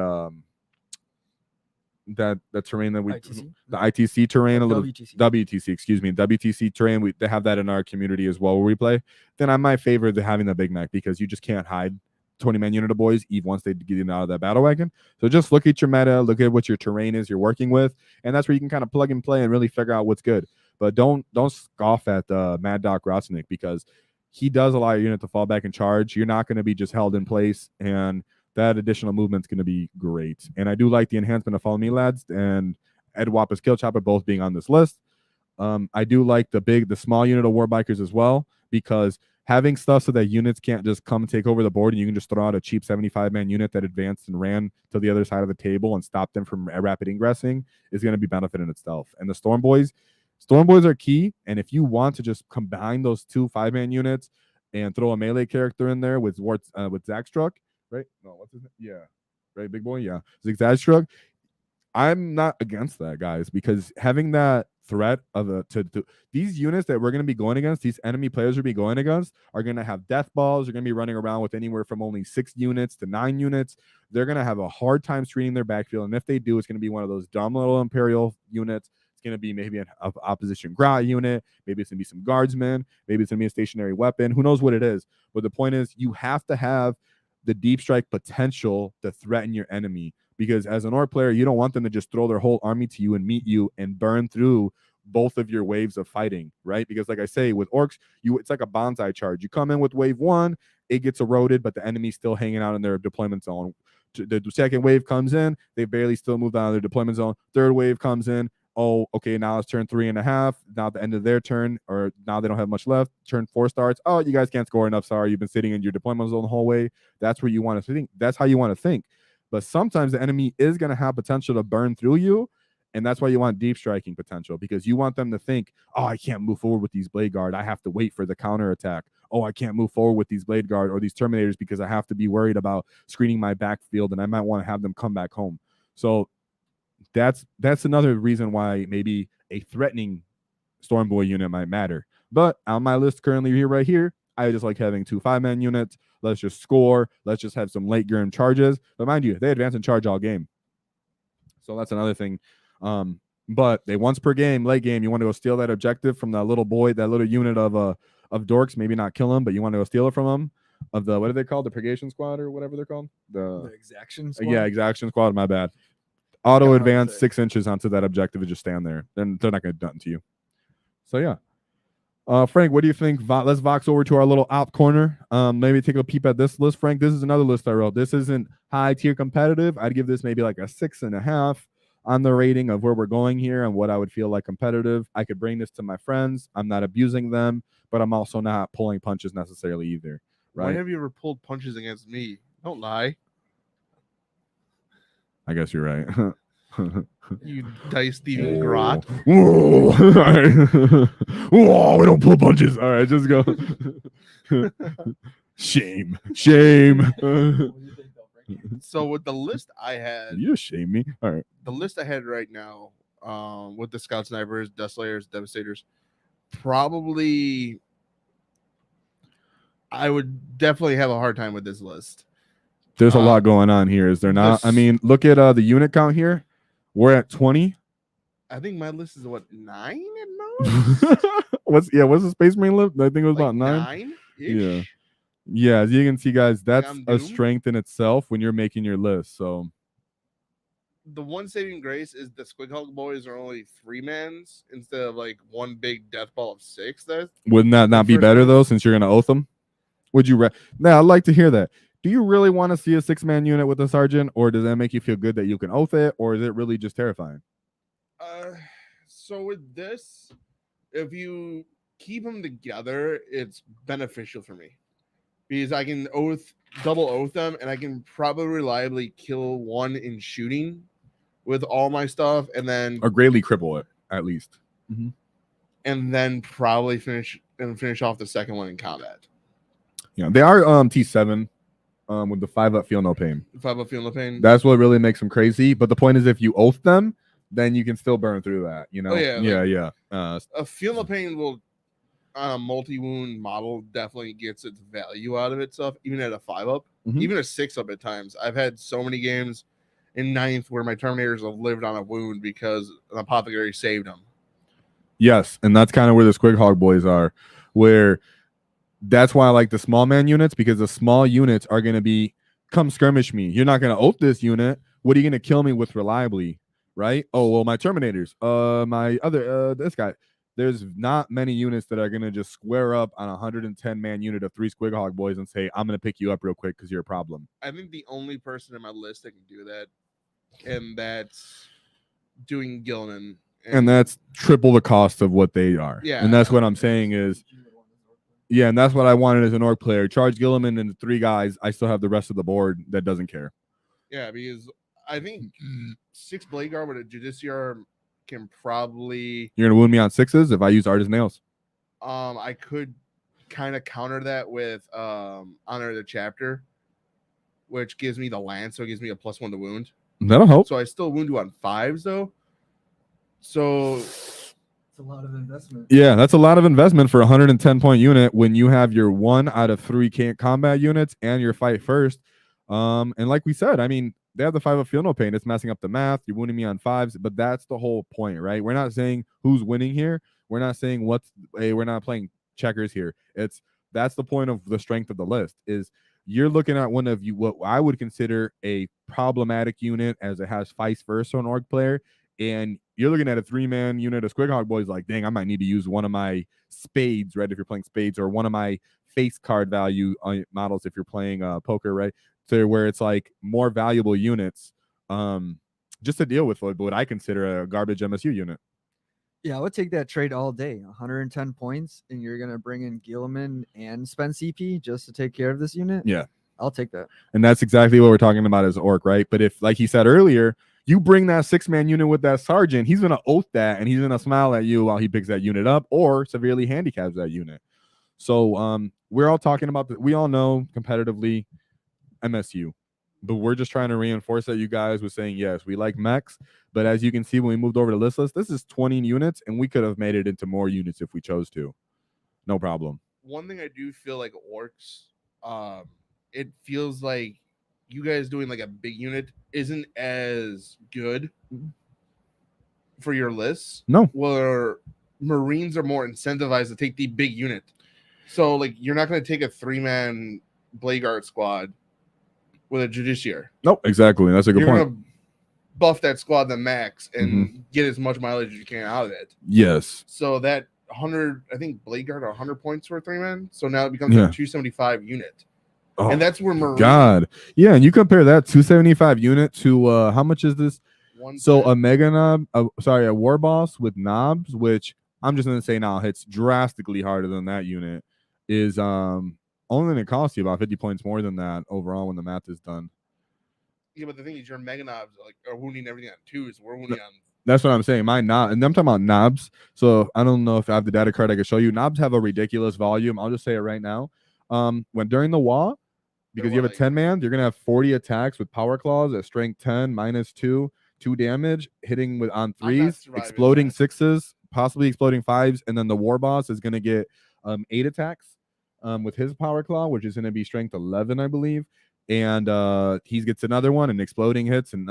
That terrain that we ITC? The ITC terrain, a little WTC. excuse me, WTC terrain. They have that in our community as well where we play. Then I might favor having the Big Mac because you just can't hide 20-man unit of boys even once they get you out of that battle wagon. So just look at your meta, look at what your terrain is you're working with, and that's where you can kind of plug and play and really figure out what's good. But don't scoff at Mad Doc Rotsnick because he does allow your unit to fall back and charge. You're not going to be just held in place, and that additional movement's going to be great. And I do like the enhancement of Follow Me Lads and Ed Wappa's Kill Chopper both being on this list. I do like the small unit of War Bikers as well, because having stuff so that units can't just come take over the board and you can just throw out a cheap 75-man unit that advanced and ran to the other side of the table and stop them from rapid ingressing is going to be benefit in itself. And the Storm Boys are key. And if you want to just combine those 2 5-man units and throw a melee character in there with Zagstruck, right? No, what's his name? Yeah. Right, big boy? Yeah. Zagstruck. I'm not against that, guys, because having that threat of these units that we're going to be going against, these enemy players we'll be going against, are going to have death balls. They're going to be running around with anywhere from only 6 units to 9 units. They're going to have a hard time screening their backfield. And if they do, it's going to be one of those dumb little Imperial units. It's going to be maybe an opposition Grot unit. Maybe it's going to be some guardsmen. Maybe it's going to be a stationary weapon. Who knows what it is? But the point is, you have to have the deep strike potential to threaten your enemy. Because as an Ork player, you don't want them to just throw their whole army to you and meet you and burn through both of your waves of fighting, right? Because like I say, with Orks, it's like a bonsai charge. You come in with wave 1, it gets eroded, but the enemy's still hanging out in their deployment zone. The second wave comes in, they barely still moved out of their deployment zone. Third wave comes in, oh, okay, now it's turn 3.5. Now at the end of their turn, or now they don't have much left. Turn 4 starts. Oh, you guys can't score enough. Sorry, you've been sitting in your deployment zone the whole way. That's where you want to think. That's how you want to think. But sometimes the enemy is going to have potential to burn through you. And that's why you want deep striking potential, because you want them to think, oh, I can't move forward with these Blade Guard. I have to wait for the counter attack. Oh, I can't move forward with these Blade Guard or these Terminators because I have to be worried about screening my backfield and I might want to have them come back home. So that's another reason why maybe a threatening Storm Boy unit might matter. But on my list currently right here, I just like having 2 5-man units. Let's just score. Let's just have some late game charges. But mind you, they advance and charge all game. So that's another thing. But they once per game, late game, you want to go steal that objective from that little boy, that little unit of dorks. Maybe not kill him, but you want to go steal it from him. Of the, what are they called? The Purgation Squad or whatever they're called? The Exaction Squad? Yeah, Exaction Squad. My bad. auto hard to advance say. 6 inches onto that objective and just stand there. Then they're not going to do nothing to you. So yeah. Frank, what do you think? Let's vox over to our little out corner. Maybe take a peep at this list, Frank. This is another list I wrote. This isn't high tier competitive. I'd give this maybe like a 6.5 on the rating of where we're going here and what I would feel like competitive. I could bring this to my friends. I'm not abusing them, but I'm also not pulling punches necessarily either. Right? When have you ever pulled punches against me? Don't lie. I guess you're right. You dice thieving grot. Whoa. Whoa, we don't pull punches. All right, just go. Shame. So with the list I had, You just shame me. All right. the list I had right now, with the scout snipers, dust layers, devastators, probably I would definitely have a hard time with this list. There's a lot going on here, is there not? I mean, look at the unit count here. We're at 20. I think my list is what, 9 at most? What's the Space Marine list? I think it was Like about 9. 9-ish? Yeah, as you can see, guys, that's I'm a doomed? strength in itself when you're making your list. So The one saving grace is the Squig boys are only 3-mans instead of like one big death ball of 6. wouldn't that not be first better man. though, since you're gonna oath them? Would you? Now, I'd like to hear that. Do you really want to see a 6-man unit with a sergeant, or does that make you feel good that you can oath it, or is it really just terrifying? So with this, if you keep them together, it's beneficial for me because I can double oath them, and I can probably reliably kill one in shooting with all my stuff, and then Or greatly cripple it at least. and then probably finish off the second one in combat. Yeah, they are T7 with the 5-up feel no pain. If I have a feeling of pain, That's what really makes them crazy. But the point is, if you oath them, then you can still burn through that. You know? Oh, yeah, yeah. a feel of pain will on a multi-wound model definitely gets its value out of itself, even at a 5-up, Mhm. even a 6-up at times. I've had so many games in 9th where my Terminators have lived on a wound because an apothecary saved them. Yes, and that's kind of where the Squig boys are, where that's why I like the small man units, because the small units are going to be, come skirmish me. You're not going to oath this unit. What are you going to kill me with reliably, right? Oh, well, my Terminators, my other, this guy. There's not many units that are going to just square up on a 110-man unit of 3 Squig boys and say, I'm going to pick you up real quick because you're a problem. I think the only person in my list that can do that, and that's doing Gilliman. And that's triple the cost of what they are. Yeah. And that's what I'm saying is, yeah, and that's what I wanted as an Ork player. Charge Gilliman and the 3 guys. I still have the rest of the board that doesn't care. Yeah, because I think 6 Blade Guard with a Judiciar can probably... You're going to wound me on 6s if I use Artist Nails. I could kind of counter that with Honor of the Chapter, which gives me the lance, so it gives me a +1 to wound. That'll help. So I still wound you on 5s, though. So... It's a lot of investment. Yeah, that's a lot of investment for a 110-point unit when you have your 1 out of 3 combat units and your fight first. And like we said, I mean, they have the 5-up feel no pain. It's messing up the math. You're wounding me on 5s, but that's the whole point, right? We're not saying who's winning here. We're not saying we're not playing checkers here. That's the point of the strength of the list is you're looking at one of what I would consider a problematic unit as it has vice versa on Ork player. And you're looking at a 3-man unit of Squig boys like, dang, I might need to use one of my spades, right? If you're playing spades, or one of my face card value models if you're playing poker, right? So where it's like more valuable units just to deal with what I consider a garbage MSU unit. Yeah, I would take that trade all day. 110 points, and you're going to bring in Gilliman and spend CP just to take care of this unit? Yeah. I'll take that. And that's exactly what we're talking about as Ork, right? But if, like he said earlier, you bring that 6-man unit with that sergeant, he's going to oath that, and he's going to smile at you while he picks that unit up or severely handicaps that unit. So we're all talking about we all know competitively MSU, but we're just trying to reinforce that you guys were saying, yes, we like mechs. But as you can see, when we moved over to list, this is 20 units, and we could have made it into more units if we chose to. No problem. One thing I do feel like Orks, it feels like you guys doing like a big unit isn't as good for your lists. No. Where Marines are more incentivized to take the big unit. So like you're not going to take a 3-man Blade Guard squad with a Judiciar. Nope, exactly. That's a good You're point. gonna buff that squad the max and Mm-hmm. get as much mileage as you can out of it. Yes. So that 100, I think Blade Guard are 100 points for 3 men. So now it becomes Yeah. a 275 unit. Oh, and that's where Marine. God. Yeah, and you compare that 275 unit to how much is this? So a mega knob, a war boss with knobs, which I'm just gonna say now hits drastically harder than that unit, is only gonna cost you about 50 points more than that overall when the math is done. Yeah, but the thing is, your mega knobs are wounding everything on 2s. We're wounding on. That's what I'm saying. My knob, and I'm talking about knobs. So I don't know if I have the data card I can show you. Knobs have a ridiculous volume. I'll just say it right now. When during the WAAAGH, because you have a 10-man, you're gonna have 40 attacks with power claws at strength 10 -2, 2 damage, hitting with on 3s, exploding 6s, possibly exploding 5s, and then the war boss is gonna get 8 attacks with his power claw, which is gonna be strength 11, I believe, and he gets another one and exploding hits and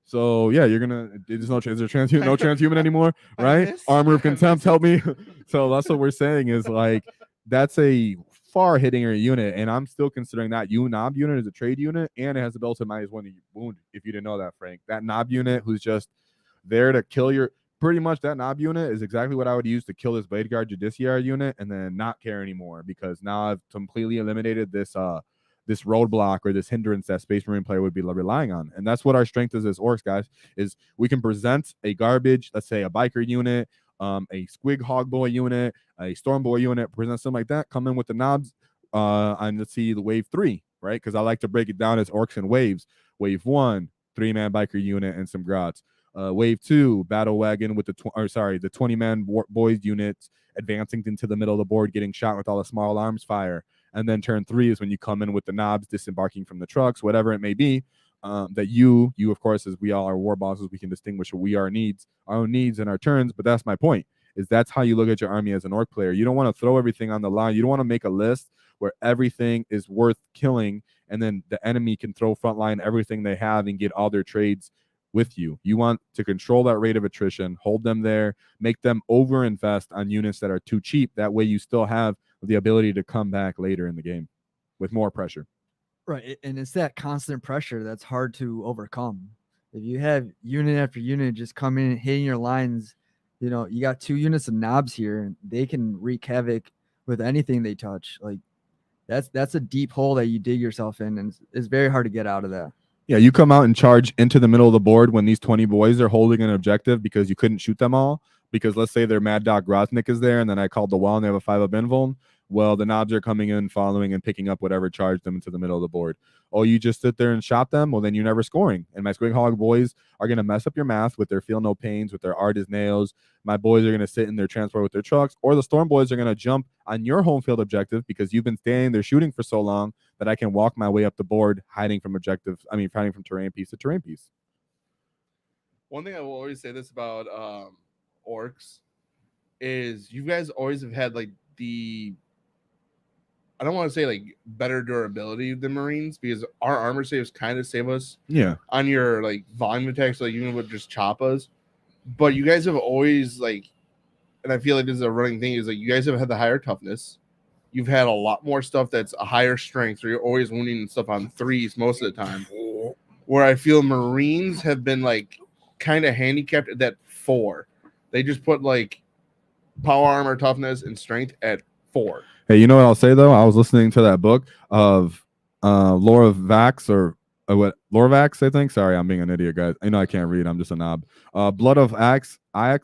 So yeah, you're gonna. Is there transhuman? No transhuman anymore, right? Armor of contempt, help me. So that's what we're saying is like that's a far hitting unit, and I'm still considering that knob unit as a trade unit, and it has a built-in -1 wound. If you didn't know that, Frank, that knob unit who's just there to kill your. Pretty much that knob unit is exactly what I would use to kill this Blade Guard Judiciary unit, and then not care anymore because now I've completely eliminated this this roadblock or this hindrance that Space Marine player would be relying on. And that's what our strength is as orcs, guys, is we can present a garbage, let's say a biker unit, a Squig hog boy unit, a storm boy unit, present something like that, come in with the knobs, and let's see the wave 3, right? Because I like to break it down as orcs and waves. Wave 1, 3-man biker unit and some grots. Wave 2, battle wagon with the 20-man boys units advancing into the middle of the board, getting shot with all the small arms fire. And then turn 3 is when you come in with the knobs, disembarking from the trucks, whatever it may be. That you of course, as we all are war bosses, we can distinguish our own needs and our turns. But that's my point. Is that's how you look at your army as an orc player. You don't want to throw everything on the line. You don't want to make a list where everything is worth killing, and then the enemy can throw frontline everything they have and get all their trades with you. You want to control that rate of attrition, hold them there, make them overinvest on units that are too cheap. That way you still have the ability to come back later in the game with more pressure. Right. And it's that constant pressure that's hard to overcome. If you have unit after unit just coming and hitting your lines, you know, you got 2 units of knobs here and they can wreak havoc with anything they touch. Like that's a deep hole that you dig yourself in, and it's very hard to get out of that. Yeah, you come out and charge into the middle of the board when these 20 boys are holding an objective because you couldn't shoot them all. Because let's say their Mad Dog Groznik is there, and then I called the wall and they have a 5 of invuln. Well, the knobs are coming in, following, and picking up whatever charged them into the middle of the board. Oh, you just sit there and shot them? Well, then you're never scoring. And my Squig Hog boys are going to mess up your math with their feel no pains, with their art as nails. My boys are going to sit in their transport with their trucks, or the Storm boys are going to jump on your home field objective because you've been standing there shooting for so long that I can walk my way up the board, hiding from terrain piece to terrain piece. One thing I will always say this about orcs is you guys always have had like I don't want to say like better durability than Marines, because our armor saves kind of save us on your like volume attacks, like you would just chop us. But you guys have always like, and I feel like this is a running thing, is like you guys have had the higher toughness. You've had a lot more stuff that's a higher strength, so you're always wounding stuff on 3s most of the time. Where I feel Marines have been like kind of handicapped at that 4. They just put like power armor, toughness, and strength at 4. Hey, you know what I'll say though? I was listening to that book of Lore of Vax or Lore of Axe, I think. Sorry, I'm being an idiot, guys. I know I can't read. I'm just a knob. Blood of Axe,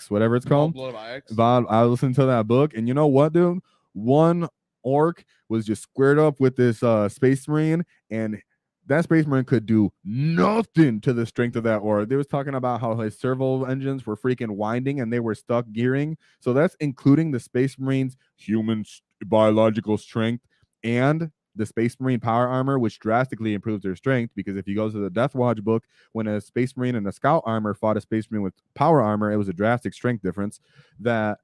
whatever it's called. Blood of Axe. I listened to that book, and you know what, dude? One orc was just squared up with this Space Marine, and that Space Marine could do nothing to the strength of that orc. They was talking about how his servo engines were freaking winding and they were stuck gearing. So that's including the Space Marine's human biological strength and the Space Marine power armor, which drastically improves their strength. Because if you go to the Death Watch book, when a Space Marine and a Scout armor fought a Space Marine with power armor, it was a drastic strength difference. That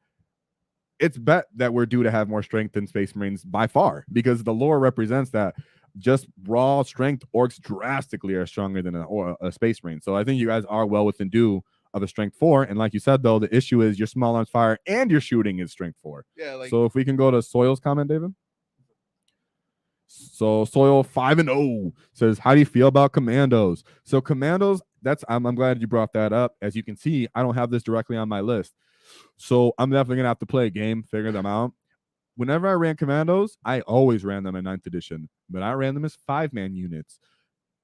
it's bet that we're due to have more strength than Space Marines by far, because the lore represents that just raw strength orcs drastically are stronger than a Space Marine. So I think you guys are well within due of a strength 4. And like you said, though, the issue is your small arms fire and your shooting is strength 4. Yeah. Like, so if we can go to Soil's comment, David. So Soil 5-0 says, how do you feel about commandos? So commandos, I'm glad you brought that up. As you can see, I don't have this directly on my list. So I'm definitely gonna have to play a game, figure them out. Whenever I ran commandos, I always ran them in 9th edition, but I ran them as 5-man units.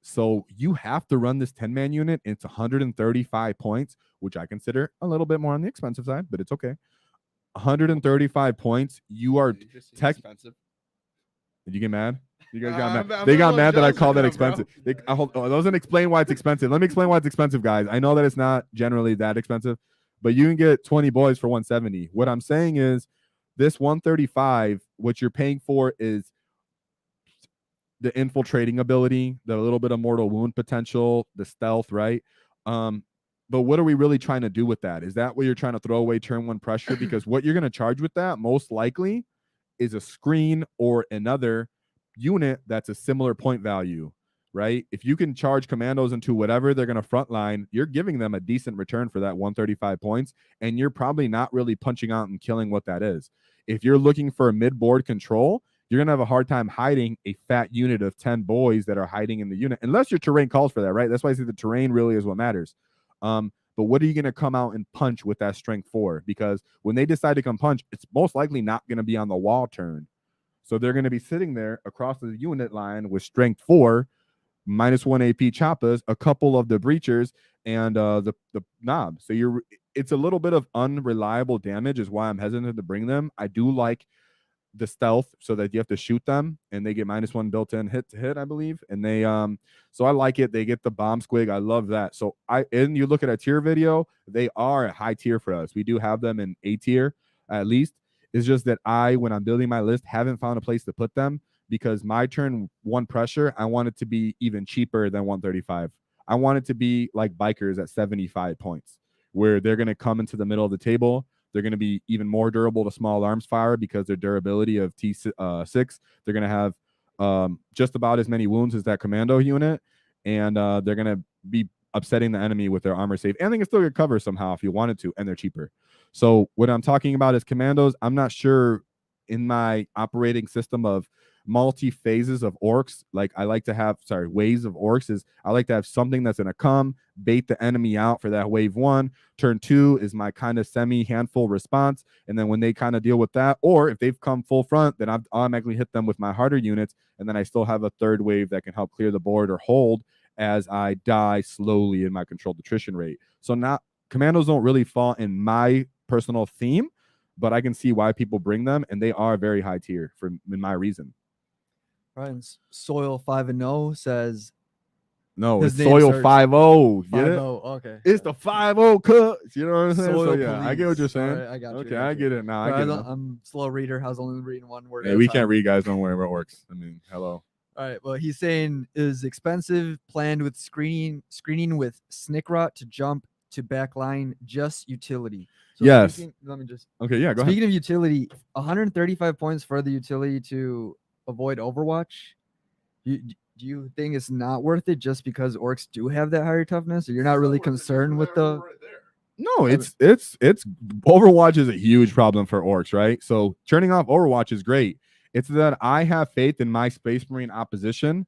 So you have to run this 10-man unit. It's 135 points, which I consider a little bit more on the expensive side, but it's okay. 135 points. You are expensive. Did you get mad? You guys got mad. I'm They a got little mad that I jealous called that right now, bro. expensive. It doesn't explain why it's expensive. Let me explain why it's expensive, guys. I know that it's not generally that expensive, but you can get 20 boys for 170. What I'm saying is this 135, what you're paying for is the infiltrating ability, the little bit of mortal wound potential, the stealth, right? But what are we really trying to do with that? Is that what you're trying to throw away turn 1 pressure? Because what you're going to charge with that most likely is a screen or another unit that's a similar point value, right? If you can charge commandos into whatever they're going to frontline, you're giving them a decent return for that 135 points, and you're probably not really punching out and killing what that is. If you're looking for a mid-board control, you're going to have a hard time hiding a fat unit of 10 boys that are hiding in the unit, unless your terrain calls for that, right? That's why I say the terrain really is what matters. But what are you going to come out and punch with that strength 4? Because when they decide to come punch, it's most likely not going to be on the wall turn. So they're going to be sitting there across the unit line with strength 4, -1 AP choppas, a couple of the breachers, and the knob. So it's a little bit of unreliable damage is why I'm hesitant to bring them. I do like the stealth so that you have to shoot them and they get -1 built in hit to hit, I believe. And they so I like it. They get the bomb squig. I love that. So and you look at a tier video, they are a high tier for us. We do have them in A tier at least. It's just that when I'm building my list, haven't found a place to put them because my turn 1 pressure, I want it to be even cheaper than 135. I want it to be like bikers at 75 points, where they're going to come into the middle of the table. They're going to be even more durable to small arms fire because their durability of T6. They're going to have just about as many wounds as that commando unit, and they're going to be upsetting the enemy with their armor save, and they can still get cover somehow if you wanted to, and they're cheaper. So what I'm talking about is commandos. I'm not sure in my operating system of multi-phases of orcs, like I like to have, waves of orcs, is I like to have something that's going to come, bait the enemy out for that wave 1. Turn 2 is my kind of semi-handful response. And then when they kind of deal with that, or if they've come full front, then I've automatically hit them with my harder units. And then I still have a 3rd wave that can help clear the board or hold as I die slowly in my controlled attrition rate. So now commandos don't really fall in my personal theme, but I can see why people bring them, and they are very high tier in my reason. Right, and Soil 5-0 says no, his it's name Soil starts- 5-0. Get it? 5-0. Okay. It's the 5-0 cut. You know what I'm saying? Soil So yeah, I get what you're police. saying. All right, I got you. Okay, I get it now. Right, I get it. I'm a slow reader. I was only reading one word. Hey, at a we time. can't read, guys. Don't worry about orcs. I mean, hello. All right. Well, he's saying is expensive, planned with screening with snickrot to jump to backline, just utility. So Yes. let me just. Okay, yeah, go ahead. Speaking of utility, 135 points for the utility to avoid Overwatch. Do you think it's not worth it just because orcs do have that higher toughness, or you're not really concerned with the? No, it's Overwatch is a huge problem for orcs, right? So turning off Overwatch is great. It's that I have faith in my Space Marine opposition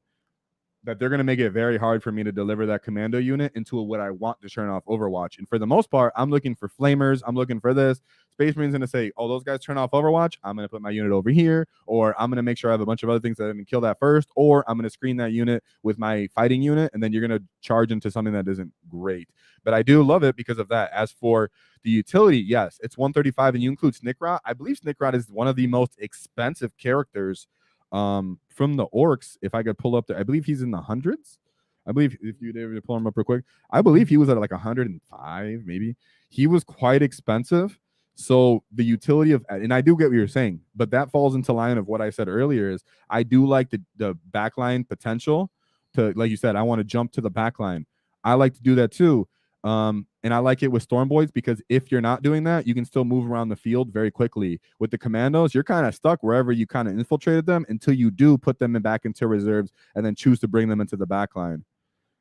that they're going to make it very hard for me to deliver that commando unit into what I want to turn off Overwatch. And for the most part, I'm looking for flamers. I'm looking for this. Space Marine's going to say, oh, those guys turn off Overwatch. I'm going to put my unit over here, or I'm going to make sure I have a bunch of other things that I can kill that first, or I'm going to screen that unit with my fighting unit, and then you're going to charge into something that isn't great. But I do love it because of that. As for the utility, yes, it's 135, and you include Snickrot. I believe Snickrot is one of the most expensive characters from the orcs. If I could pull up I believe he's in the hundreds. I believe if you'd able to pull him up real quick, I believe he was at like 105, maybe. He was quite expensive. So the utility of, and I do get what you're saying, but that falls into line of what I said earlier is I do like the backline potential to, like you said, I want to jump to the backline. I like to do that too. And I like it with Stormboys because if you're not doing that, you can still move around the field very quickly. With the commandos, you're kind of stuck wherever you kind of infiltrated them until you do put them back into reserves and then choose to bring them into the back line.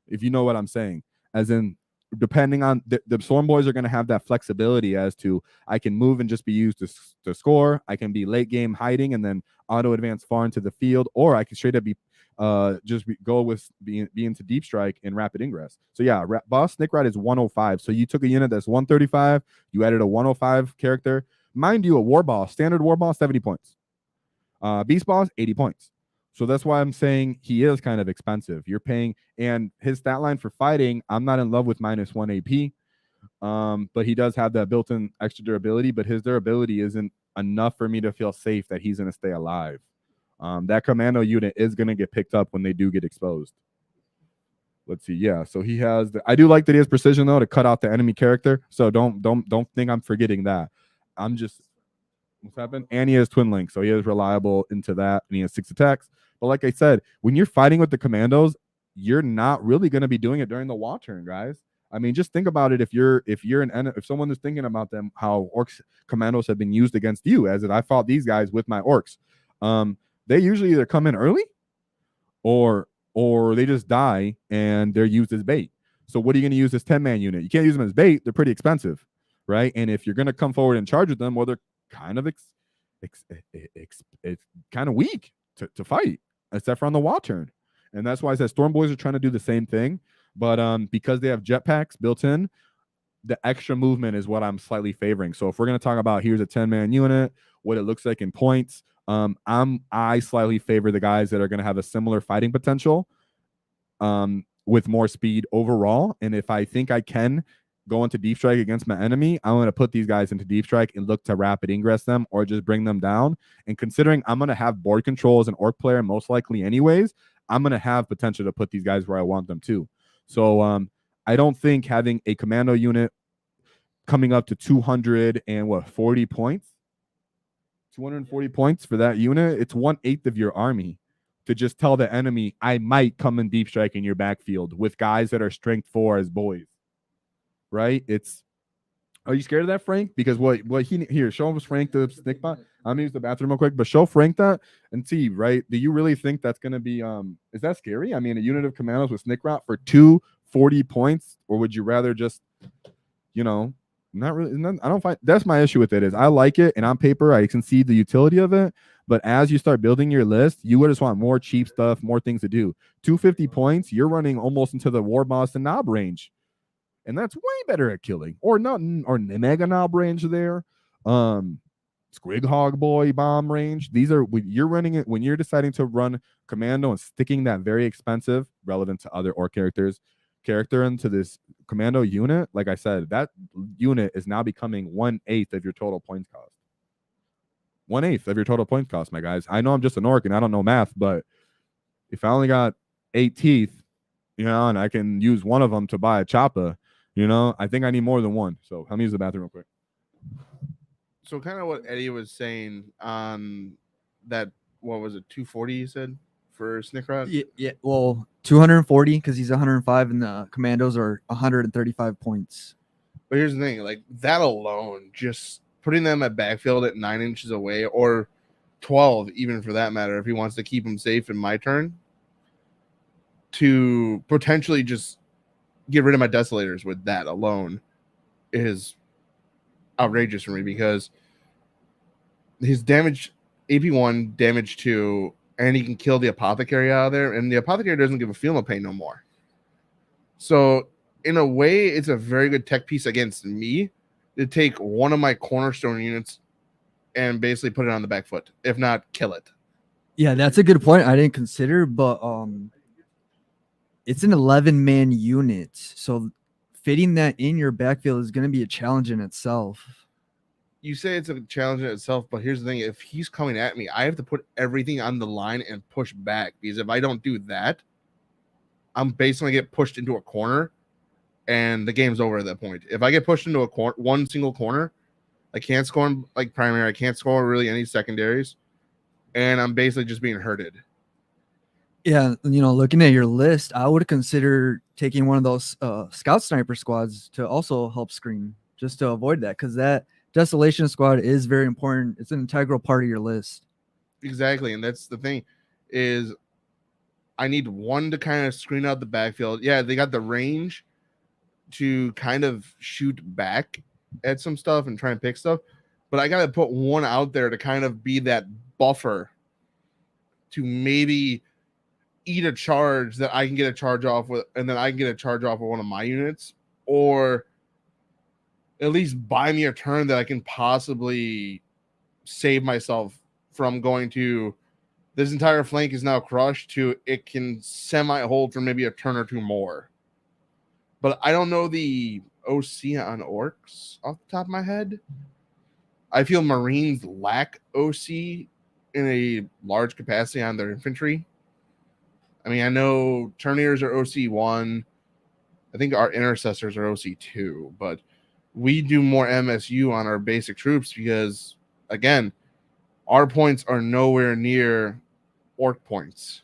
If you know what I'm saying. As in, depending on the Storm Boys are going to have that flexibility as to I can move and just be used to score. I can be late game hiding and then auto advance far into the field, or I can straight up be go with being into deep strike and rapid ingress. So yeah, boss Snickrat is 105. So you took a unit that's 135, you added a 105 character. Mind you, a war boss, standard war boss, 70 points. Beast boss, 80 points. So that's why I'm saying he is kind of expensive. You're paying, and his stat line for fighting, I'm not in love with -1 AP. But he does have that built-in extra durability, but his durability isn't enough for me to feel safe that he's going to stay alive. That commando unit is going to get picked up when they do get exposed. Let's see. Yeah, so he has I do like that he has precision though to cut out the enemy character. So don't think I'm forgetting that. I'm just what's happened? And he has twin link, so he is reliable into that, and he has 6 attacks. But like I said, when you're fighting with the commandos, you're not really going to be doing it during the WAAAGH turn, guys. I mean, just think about it. If someone is thinking about them, how orcs commandos have been used against you, as I fought these guys with my orcs. They usually either come in early, or they just die and they're used as bait. So what are you going to use this 10-man unit? You can't use them as bait. They're pretty expensive, right? And if you're going to come forward and charge with them, well, they're kind of it's kind of weak to fight, except for on the WAAAGH turn. And that's why I said Storm Boys are trying to do the same thing. But because they have jetpacks built in, the extra movement is what I'm slightly favoring. So if we're going to talk about here's a 10-man unit, what it looks like in points, I slightly favor the guys that are going to have a similar fighting potential with more speed overall. And if I think I can go into deep strike against my enemy, I'm going to put these guys into deep strike and look to rapid ingress them or just bring them down. And considering I'm going to have board control as an orc player most likely anyways, I'm going to have potential to put these guys where I want them to. So I don't think having a commando unit coming up to 240 points, 240 points for that unit, it's 1/8 of your army to just tell the enemy, I might come in deep strike in your backfield with guys that are strength 4 as boys. Right? Are you scared of that, Frank? Because here, show us Frank the stick bot. I'm gonna use the bathroom real quick, but show Frank that and see, right? Do you really think that's gonna be is that scary? I mean, a unit of commandos with Snick Rot for 240 points, or would you rather just, not really? I don't find that's my issue with it. Is I like it, and on paper I can see the utility of it, but as you start building your list, you would just want more cheap stuff, more things to do. 250 points, you're running almost into the War Boss and Naaagh range. And that's way better at killing, or mega knob range there, Squig Hog Boy bomb range. These are you're running it when you're deciding to run commando and sticking that very expensive, relevant to other orc character into this commando unit. Like I said, that unit is now becoming 1/8 of your total points cost. 1/8 of your total points cost, my guys. I know I'm just an orc and I don't know math, but if I only got 8 teeth, and I can use one of them to buy a choppa. I think I need more than one. So let me use the bathroom real quick. So kind of what Eddie was saying on that, what was it, 240 you said for Snickrod? Yeah, well, 240 because he's 105 and the commandos are 135 points. But here's the thing, like that alone, just putting them at backfield at 9 inches away, or 12 even for that matter, if he wants to keep them safe in my turn, to potentially just get rid of my desolators with that alone is outrageous for me, because his damage, AP1, damage 2, and he can kill the apothecary out of there, and the apothecary doesn't give a feel of pain no more. So in a way, it's a very good tech piece against me to take one of my cornerstone units and basically put it on the back foot, if not kill it. Yeah, that's a good point. I didn't consider, but it's an 11-man unit, so fitting that in your backfield is going to be a challenge in itself. You say it's a challenge in itself, but here's the thing. If he's coming at me, I have to put everything on the line and push back, because if I don't do that, I'm basically get pushed into a corner, and the game's over at that point. If I get pushed into one single corner, I can't score like primary. I can't score really any secondaries, and I'm basically just being hurted. Yeah, looking at your list, I would consider taking one of those scout sniper squads to also help screen, just to avoid that, because that desolation squad is very important. It's an integral part of your list. Exactly, and that's the thing, is I need one to kind of screen out the backfield. Yeah, they got the range to kind of shoot back at some stuff and try and pick stuff, but I gotta put one out there to kind of be that buffer to maybe eat a charge that I can get a charge off with, and then I can get a charge off of one of my units, or at least buy me a turn that I can possibly save myself from going to this entire flank is now crushed to it can semi-hold for maybe a turn or two more. But I don't know the OC on orcs off the top of my head. I feel Marines lack OC in a large capacity on their infantry. I mean, I know Turniers are OC1. I think our intercessors are OC2, but we do more MSU on our basic troops because, again, our points are nowhere near orc points.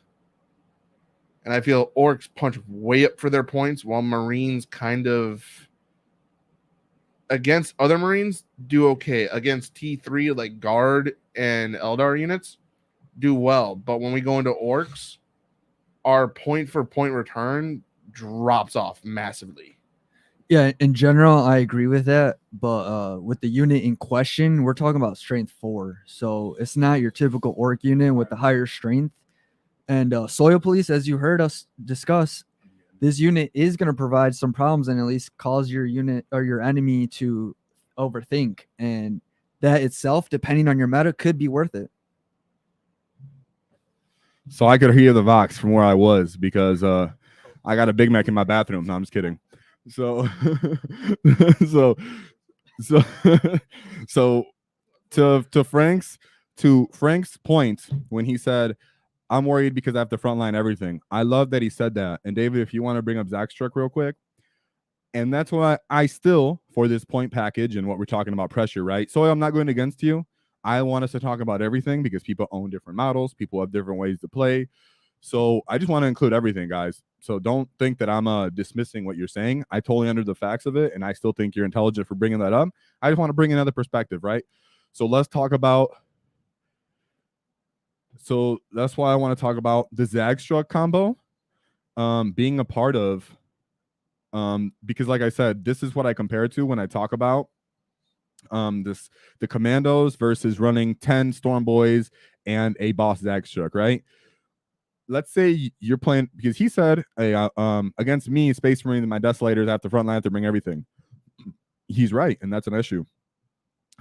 And I feel orcs punch way up for their points while Marines kind of, against other Marines, do okay. Against T3, like Guard and Eldar units, do well. But when we go into orcs, our point-for-point return drops off massively. Yeah, in general, I agree with that. But with the unit in question, we're talking about strength 4. So it's not your typical orc unit with the higher strength. And Soil Police, as you heard us discuss, this unit is going to provide some problems and at least cause your unit or your enemy to overthink. And that itself, depending on your meta, could be worth it. So I could hear the Vox from where I was because I got a Big Mac in my bathroom. No, I'm just kidding. So, so to Frank's point when he said, "I'm worried because I have to frontline everything." I love that he said that. And David, if you want to bring up Zach Struck real quick, and that's why I still, for this point package and what we're talking about pressure, right? So I'm not going against you. I want us to talk about everything because people own different models. People have different ways to play. So I just want to include everything, guys. So don't think that I'm dismissing what you're saying. I totally under the facts of it, and I still think you're intelligent for bringing that up. I just want to bring another perspective, right? So let's talk about. So that's why I want to talk about the Zag Struck combo being a part of, because like I said, this is what I compare it to when I talk about the commandos versus running 10 Storm Boys and a boss Zag Struck, right? Let's say you're playing, because he said, hey, against me, Space Marines and my Desolators have to frontline to bring everything. He's right, and that's an issue.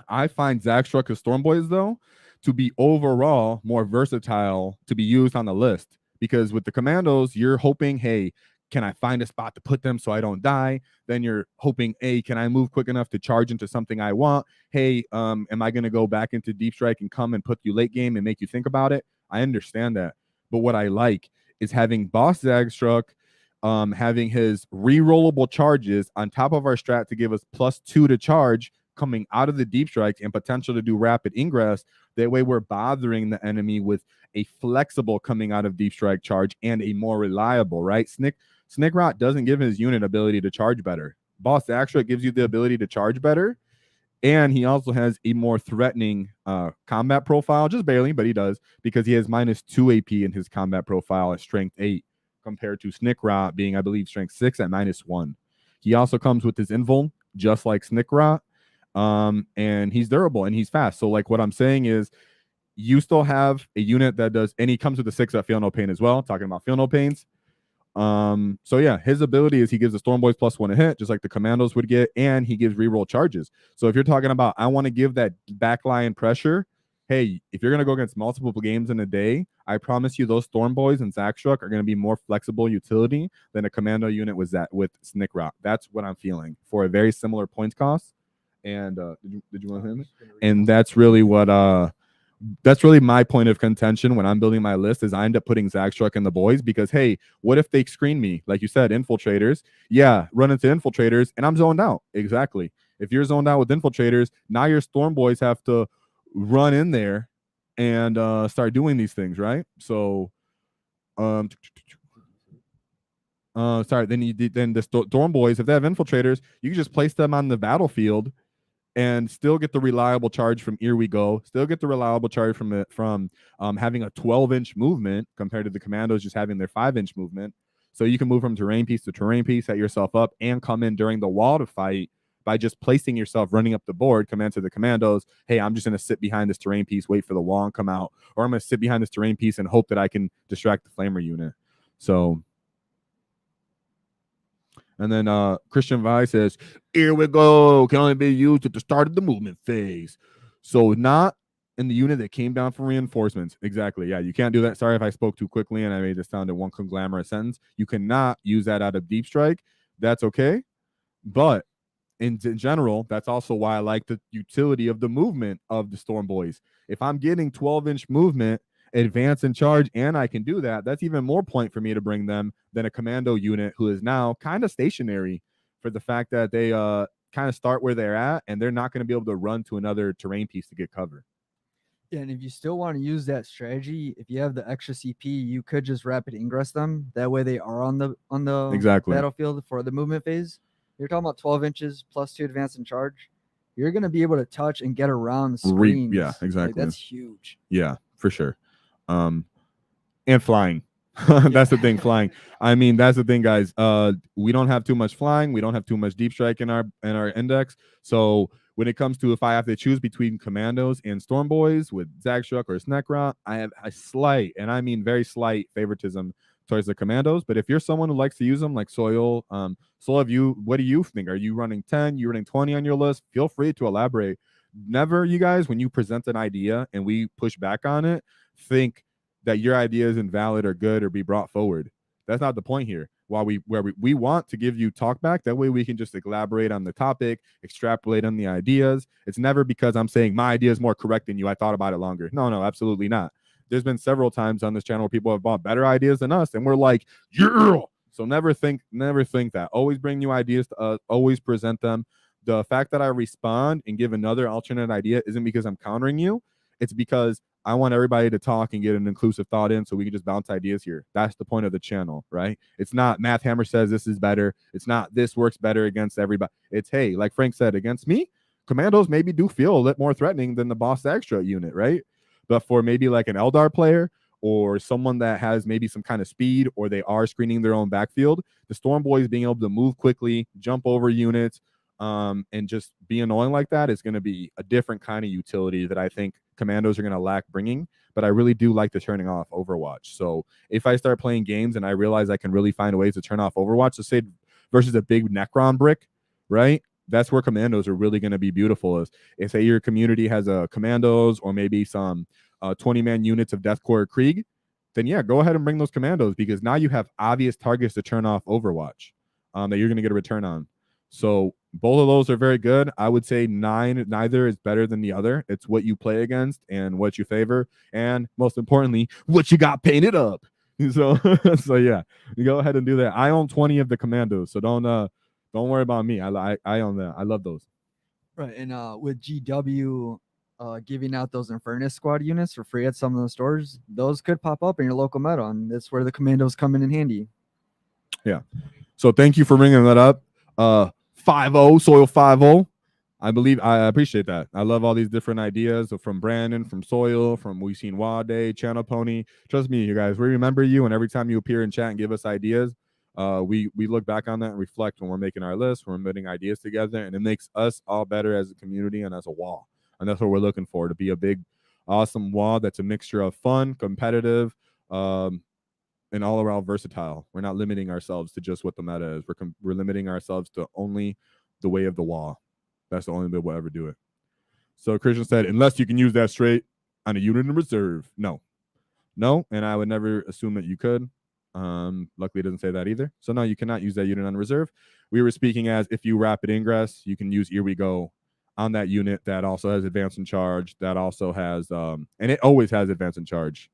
I find Zag Struck as Storm Boys, though, to be overall more versatile to be used on the list. Because with the commandos, you're hoping, hey, can I find a spot to put them so I don't die? Then you're hoping, hey, can I move quick enough to charge into something I want? Hey, am I going to go back into Deep Strike and come and put you late game and make you think about it? I understand that. But what I like is having Boss Zag Struck, having his re-rollable charges on top of our strat to give us +2 to charge coming out of the Deep Strike and potential to do rapid ingress. That way we're bothering the enemy with a flexible coming out of Deep Strike charge and a more reliable, right? Snickrot doesn't give his unit ability to charge better. Boss Zag Struck gives you the ability to charge better. And he also has a more threatening combat profile, just barely, but he does, because he has -2 AP in his combat profile at strength 8, compared to Snickrot being, I believe, strength 6 at -1. He also comes with his invuln, just like Snickrot, and he's durable and he's fast. So, like, what I'm saying is, you still have a unit that does, and he comes with the 6 at Feel No Pain as well, talking about Feel No Pains. So yeah, his ability is he gives the Storm Boys +1 to hit, just like the commandos would get, and he gives reroll charges. So if you're talking about, I want to give that backline pressure, hey, if you're going to go against multiple games in a day, I promise you those Storm Boys and Zag Struck are going to be more flexible utility than a commando unit with Snickrot. That's what I'm feeling for a very similar points cost. And did you want to hear me? And that's really what that's really my point of contention when I'm building my list, is I end up putting Zag Struck in the boys because, hey, what if they screen me? Like you said, infiltrators. Yeah, run into infiltrators, and I'm zoned out. Exactly. If you're zoned out with infiltrators, now your Storm Boys have to run in there and start doing these things, right? So, sorry, then the Storm Boys, if they have infiltrators, you can just place them on the battlefield and still get the reliable charge from Here We Go, still get the reliable charge from having a 12-inch movement compared to the commandos just having their 5-inch movement. So you can move from terrain piece to terrain piece, set yourself up, and come in during the wall to fight by just placing yourself, running up the board, command to the commandos, hey, I'm just going to sit behind this terrain piece, wait for the wall and come out, or I'm going to sit behind this terrain piece and hope that I can distract the flamer unit. So, and then Christian Vi says, here we go, can only be used at the start of the movement phase. So not in the unit that came down for reinforcements. Exactly, yeah, you can't do that. Sorry if I spoke too quickly and I made this sound in one conglomerate sentence. You cannot use that out of Deep Strike. That's okay, but in general, that's also why I like the utility of the movement of the Storm Boys. If I'm getting 12-inch movement, advance and charge, and I can do that, that's even more point for me to bring them than a commando unit who is now kind of stationary for the fact that they kind of start where they're at and they're not going to be able to run to another terrain piece to get cover. Yeah, and if you still want to use that strategy, if you have the extra CP, you could just rapid ingress them. That way they are on the Exactly. battlefield for the movement phase. You're talking about 12 inches plus 2 advance and charge. You're going to be able to touch and get around screens. Yeah, exactly. Like, that's huge. Yeah, for sure. And flying. That's the thing, flying. I mean, that's the thing, guys. We don't have too much flying. We don't have too much deep strike in our index. So when it comes to if I have to choose between commandos and storm boys with Zagstruck or Snecra, I have a slight, and I mean very slight, favoritism towards the commandos. But if you're someone who likes to use them, like Soil, what do you think? Are you running 10? You running 20 on your list? Feel free to elaborate. Never, you guys, when you present an idea and we push back on it, think that your idea is invalid or good or be brought forward. That's not the point here. While we want to give you talk back, that way we can just elaborate on the topic, extrapolate on the ideas. It's never because I'm saying my idea is more correct than you. I thought about it longer. No, absolutely not. There's been several times on this channel where people have bought better ideas than us, and we're like, yeah. So never think that. Always bring new ideas to us. Always present them. The fact that I respond and give another alternate idea isn't because I'm countering you. It's because I want everybody to talk and get an inclusive thought in so we can just bounce ideas here. That's the point of the channel, right? It's not Math Hammer says this is better. It's not this works better against everybody. It's, hey, like Frank said, against me, commandos maybe do feel a little more threatening than the boss extra unit, right? But for maybe like an Eldar player or someone that has maybe some kind of speed or they are screening their own backfield, the Storm Boys being able to move quickly, jump over units, and just be annoying like that is going to be a different kind of utility that I think commandos are going to lack bringing. But I really do like the turning off Overwatch. So if I start playing games and I realize I can really find ways to turn off Overwatch, so say versus a big Necron brick, right? That's where commandos are really going to be beautiful. Is if say your community has a commandos or maybe some 20-man units of Deathcore Krieg, then yeah, go ahead and bring those commandos because now you have obvious targets to turn off Overwatch that you're going to get a return on. So both of those are very good. I would say neither is better than the other. It's what you play against and what you favor, and most importantly, what you got painted up. So yeah, you go ahead and do that. I own 20 of the commandos, so don't worry about me. I own that. I love those. Right, and with GW giving out those Infernus squad units for free at some of the stores, those could pop up in your local meta, and that's where the commandos come in handy. Yeah. So thank you for bringing that up. 5-0, Soil 5-0. I appreciate that. I love all these different ideas from Brandon, from Soil, from We've Seen WAAAGH, Channel Pony. Trust me, you guys, we remember you, and every time you appear in chat and give us ideas, we look back on that and reflect when we're making our list, when we're putting ideas together, and it makes us all better as a community and as a wall. And that's what we're looking for, to be a big, awesome wall that's a mixture of fun, competitive, and all around versatile. We're not limiting ourselves to just what the meta is. We're limiting ourselves to only the way of the wall. That's the only way we'll ever do it. So Christian said, unless you can use that straight on a unit in reserve. No, and I would never assume that you could. Luckily, it doesn't say that either. So no, you cannot use that unit on reserve. We were speaking as if you rapid ingress, you can use Here We Go on that unit that also has advance and charge. That also has, and it always has advance and charge.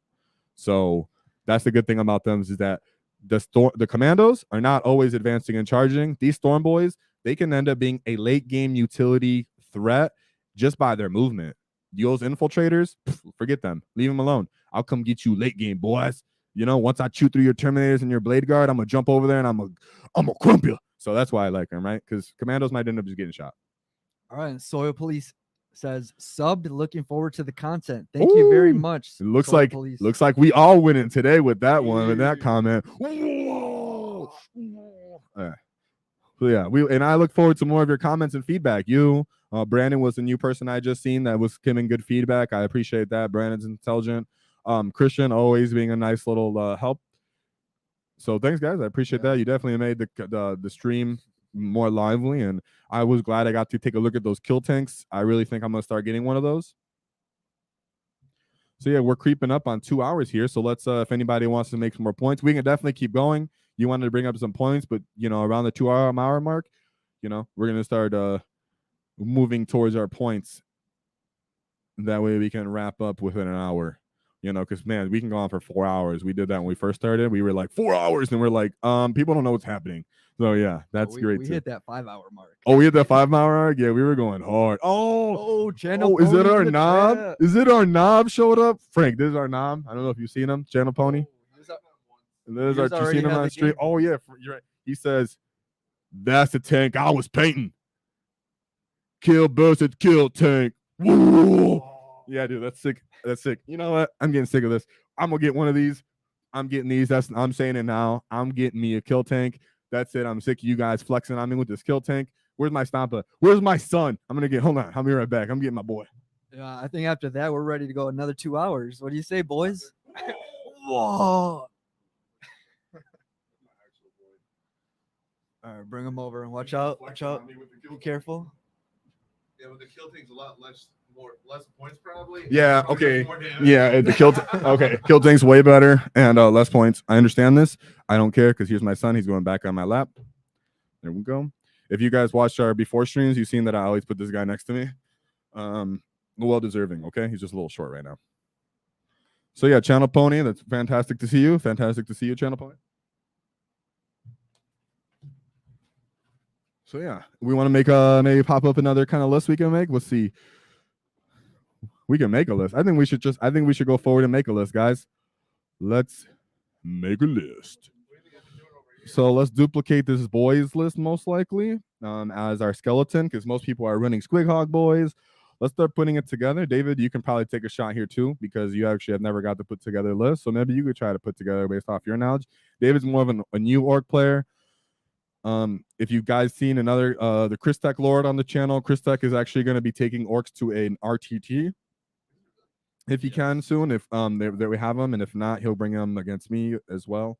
So that's the good thing about them is that the commandos are not always advancing and charging. These Storm Boys, they can end up being a late game utility threat just by their movement. Those infiltrators, forget them. Leave them alone. I'll come get you late game, boys. You know, once I chew through your Terminators and your Blade Guard, I'm going to jump over there and I'm going to crump you. So that's why I like them, right? Because commandos might end up just getting shot. All right, Soil Police says subbed, looking forward to the content. Thank you very much. It looks like we all went in today with that one, with that comment. So yeah, I look forward to more of your comments and feedback. You, Brandon was a new person I just seen that was giving good feedback. I appreciate that. Brandon's intelligent. Christian always being a nice little help. So thanks, guys. I appreciate that. You definitely made the stream more lively, and I was glad I got to take a look at those kill tanks. I really think I'm gonna start getting one of those. So yeah, we're creeping up on 2 hours here. So let's if anybody wants to make some more points, we can definitely keep going. You wanted to bring up some points, but around the 2 hour mark, we're gonna start moving towards our points. That way we can wrap up within an hour. Because man, we can go on for 4 hours. We did that when we first started. We were like 4 hours, and we're like, people don't know what's happening. So yeah, that's great. We hit that 5 hour mark. Oh, we hit that 5 hour mark. Yeah, we were going hard. Channel. Is it our Naaagh? Is it our Naaagh showed up? Frank, this is our Naaagh. I don't know if you've seen him. Channel Pony. There's our. You seen him on the street? Oh yeah, you're right. He says, "That's the tank I was painting. Kill bursted, kill tank." Woo! Yeah, dude, that's sick. That's sick. You know what? I'm getting sick of this. I'm gonna get one of these. I'm getting these. I'm saying it now. I'm getting me a kill tank. That's it. I'm sick of you guys flexing on me with this kill tank. Where's my stomper? Where's my son? Hold on. I'll be right back. I'm getting my boy. Yeah, I think after that we're ready to go another 2 hours. What do you say, boys? Whoa! All right, bring him over and watch out. Watch out. Be careful. Yeah, but the kill tank's a lot less points probably. Yeah. Okay. Yeah. The kill. Okay. Kill tank's way better and less points. I understand this. I don't care because here's my son. He's going back on my lap. There we go. If you guys watched our before streams, you've seen that I always put this guy next to me. Well deserving. Okay. He's just a little short right now. So yeah, Channel Pony. That's fantastic to see you. Fantastic to see you, Channel Pony. So yeah, we want to make maybe pop up another kind of list we can make. Let's see. We can make a list. I think we should go forward and make a list, guys. Let's make a list. So let's duplicate this boys list most likely as our skeleton because most people are running Squig Hog boys. Let's start putting it together. David, you can probably take a shot here too because you actually have never got to put together a list. So maybe you could try to put together based off your knowledge. David's more of a new orc player. If you guys seen another the Chris Tech Lord on the channel, Chris Tech is actually going to be taking orcs to an RTT if he can soon. If there we have him, and if not, he'll bring them against me as well.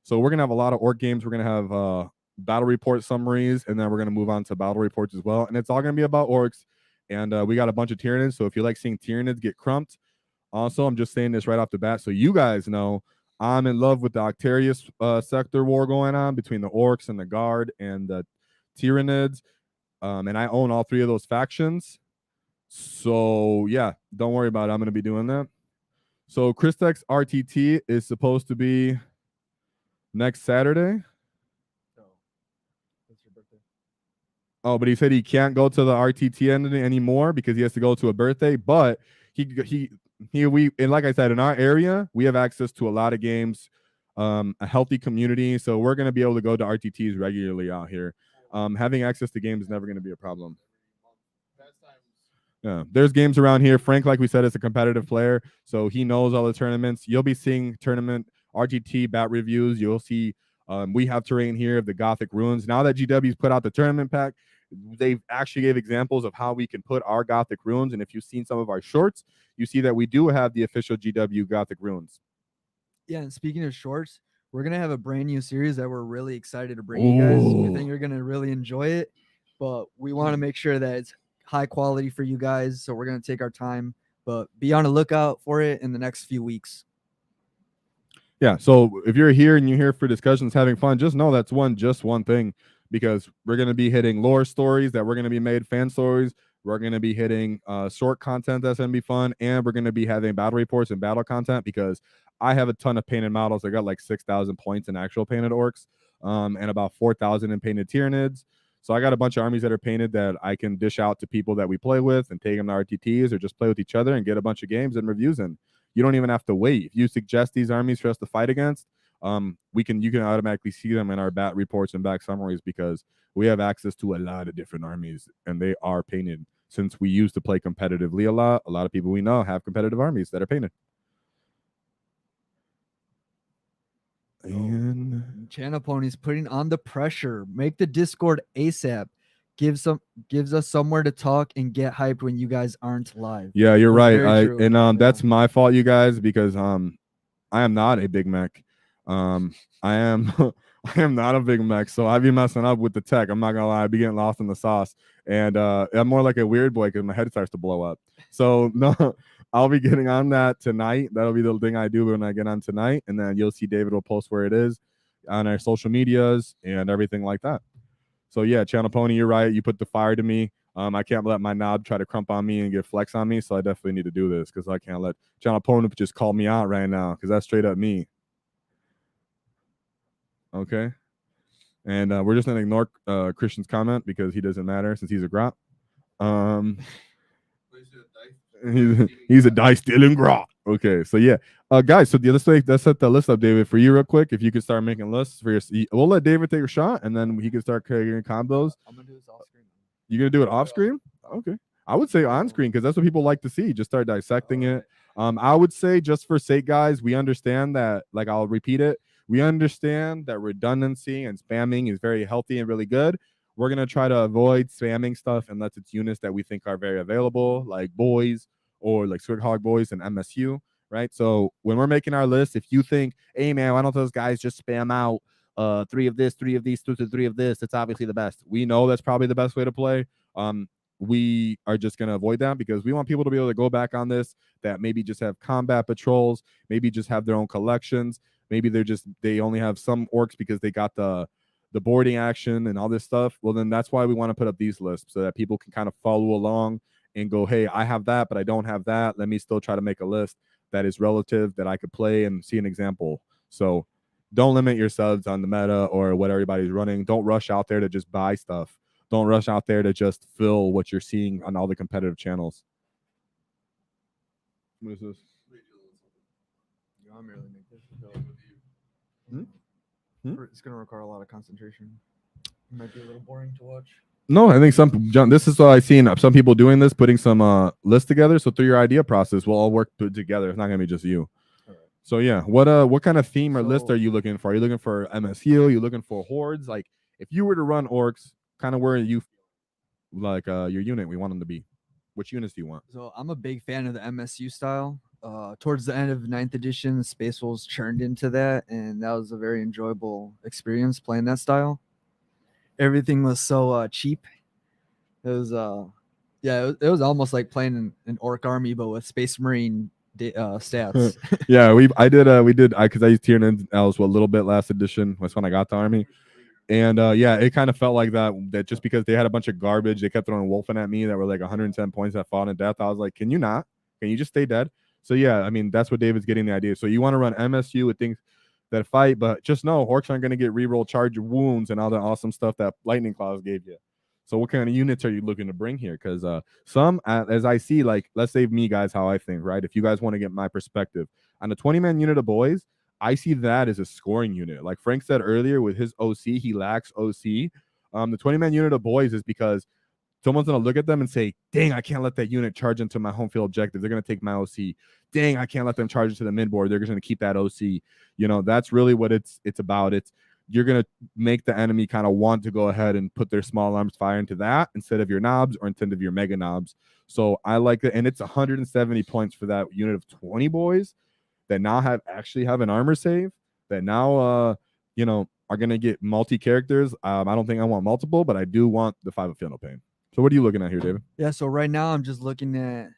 So we're gonna have a lot of orc games. We're gonna have battle report summaries, and then we're gonna move on to battle reports as well. And it's all gonna be about orcs. And we got a bunch of Tyranids. So if you like seeing Tyranids get crumped, also I'm just saying this right off the bat, so you guys know. I'm in love with the Octarius sector war going on between the Orcs and the Guard and the Tyranids. And I own all three of those factions. So, yeah, don't worry about it. I'm going to be doing that. So, Chris Tech's RTT is supposed to be next Saturday. That's your birthday. Oh, but he said he can't go to the RTT anymore because he has to go to a birthday. But and like I said, in our area, we have access to a lot of games, a healthy community. So we're going to be able to go to RTTs regularly out here. Having access to games is never going to be a problem. Yeah, there's games around here. Frank, like we said, is a competitive player, so he knows all the tournaments. You'll be seeing tournament RTT bat reviews. You'll see we have terrain here of the Gothic ruins. Now that GW's put out the tournament pack, they actually gave examples of how we can put our Gothic runes. And if you've seen some of our shorts, you see that we do have the official GW Gothic runes. Yeah, and speaking of shorts, we're going to have a brand new series that we're really excited to bring you guys. We think you're going to really enjoy it, but we want to make sure that it's high quality for you guys. So we're going to take our time, but be on the lookout for it in the next few weeks. Yeah, so if you're here and you're here for discussions, having fun, just know that's just one thing. Because we're going to be hitting lore stories that we're going to be made, fan stories. We're going to be hitting short content that's going to be fun. And we're going to be having battle reports and battle content because I have a ton of painted models. I got like 6,000 points in actual painted orcs and about 4,000 in painted Tyranids. So I got a bunch of armies that are painted that I can dish out to people that we play with and take them to RTTs or just play with each other and get a bunch of games and reviews in. You don't even have to wait. If you suggest these armies for us to fight against, you can automatically see them in our bat reports and back summaries because we have access to a lot of different armies and they are painted. Since we used to play competitively a lot of people we know have competitive armies that are painted. And Channel Ponies putting on the pressure. Make the Discord ASAP. Gives us somewhere to talk and get hyped when you guys aren't live. Yeah, you're right. Very true. And that's my fault, you guys, because I am not a big mech. I am I am not a big mech, so I be messing up with the tech. I'm not gonna lie, I be getting lost in the sauce, and I'm more like a weird boy because my head starts to blow up. So no, I'll be getting on that tonight. That'll be the thing I do when I get on tonight, and then you'll see David will post where it is on our social medias and everything like that. So yeah, Channel Pony, you're right. You put the fire to me. I can't let my knob try to crump on me and get flex on me, so I definitely need to do this because I can't let Channel Pony just call me out right now because that's straight up me. Okay, and we're just gonna ignore Christian's comment because he doesn't matter since he's a grot. He's a dice stealing grot. Okay, so yeah, guys. So let's set the list up, David, for you real quick. If you could start making lists for your, we'll let David take a shot, and then he can start creating combos. I'm gonna do this off screen. You're gonna do it off screen? Okay, I would say on screen because that's what people like to see. Just start dissecting it. I would say just for sake, guys, we understand that. Like I'll repeat it. We understand that redundancy and spamming is very healthy and really good. We're going to try to avoid spamming stuff unless it's units that we think are very available, like boys or like Squig boys and MSU, right? So when we're making our list, if you think, hey, man, why don't those guys just spam out 3 of this, 3 of these, 2 to 3 of this, it's obviously the best. We know that's probably the best way to play. We are just going to avoid that because we want people to be able to go back on this that maybe just have combat patrols, maybe just have their own collections. Maybe they only have some orcs because they got the boarding action and all this stuff. Well, then that's why we want to put up these lists so that people can kind of follow along and go, hey, I have that, but I don't have that. Let me still try to make a list that is relative that I could play and see an example. So don't limit yourselves on the meta or what everybody's running. Don't rush out there to just buy stuff. Don't rush out there to just fill what you're seeing on all the competitive channels. What is this? You want me to really make this? Hmm? It's gonna require a lot of concentration. It might be a little boring to watch. No, I think this is what I've seen some people doing this, putting some lists together. So through your idea process, we'll all work together. It's not gonna be just you. All right. So yeah, what kind of theme or list are you looking for? Are you looking for MSU? Are you looking for hordes? Like if you were to run orcs, kind of where you like your unit we want them to be. Which units do you want? So I'm a big fan of the MSU style. Towards the end of 9th edition, Space Wolves churned into that, and that was a very enjoyable experience playing that style. Everything was so cheap. It was it was almost like playing an orc army, but with Space Marine stats. Yeah, we did because I used Tyranid elves a little bit last edition. That's when I got the army. And yeah, it kind of felt like that just because they had a bunch of garbage, they kept throwing wolfing at me that were like 110 points that fought in death. I was like, can you not? Can you just stay dead? So yeah, I mean, that's what David's getting the idea. So you want to run MSU with things that fight, but just know orcs aren't going to get reroll charge wounds and all the awesome stuff that Lightning Claws gave you. So what kind of units are you looking to bring here? Because some, as I see, like, let's say me, guys, how I think, right? If you guys want to get my perspective, on a 20-man unit of boys, I see that as a scoring unit. Like Frank said earlier with his OC, he lacks OC. The 20-man unit of boys is because someone's going to look at them and say, dang, I can't let that unit charge into my home field objective. They're going to take my OC. Dang, I can't let them charge into the midboard. They're just going to keep that OC. You know, that's really what it's about. You're going to make the enemy kind of want to go ahead and put their small arms fire into that instead of your knobs or instead of your mega knobs. So I like it. And it's 170 points for that unit of 20 boys that now actually have an armor save that now, you know, are going to get multi-characters. I don't think I want multiple, but I do want the 5 of Feel No Pain. So what are you looking at here, David? Yeah, so right now I'm just looking at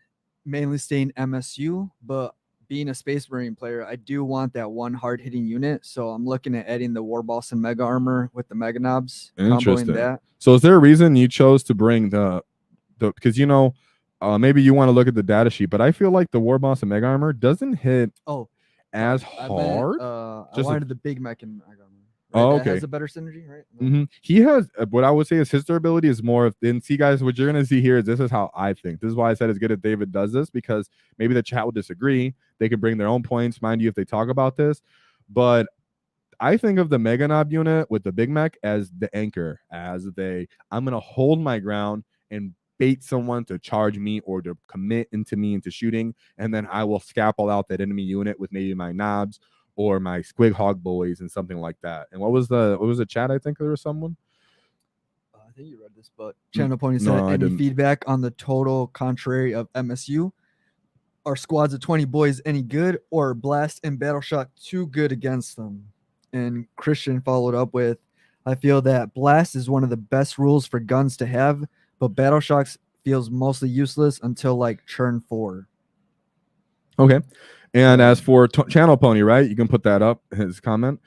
mainly staying MSU, but being a Space Marine player, I do want that one hard-hitting unit. So I'm looking at adding the War Boss and Mega Armor with the Mega Knobs. Interesting. That. So is there a reason you chose to bring the because, you know, maybe you want to look at the data sheet, but I feel like the War Boss and Mega Armor doesn't hit as hard. I wanted the Big Mech and Mega Armor. Right? Oh, okay. That has a better synergy, right? Mm-hmm. He has what I would say is his durability is more of. And see, guys, what you're gonna see here is this is how I think. This is why I said it's good if David does this because maybe the chat will disagree. They can bring their own points, mind you, if they talk about this. But I think of the Mega Knob unit with the Big Mech as the anchor, I'm gonna hold my ground and bait someone to charge me or to commit into shooting, and then I will scalpel out that enemy unit with maybe my knobs or my Squig Hog boys and something like that. And what was the chat? I think there was someone. I think you read this, but Channel Pony said, No, I any didn't. feedback on the total contrary of MSU? Are squads of 20 boys any good, or Blast and Battle Shock too good against them? And Christian followed up with, I feel that Blast is one of the best rules for guns to have, but Battle Shocks feels mostly useless until like turn 4. Okay. And as for Channel Pony, right? You can put that up, his comment.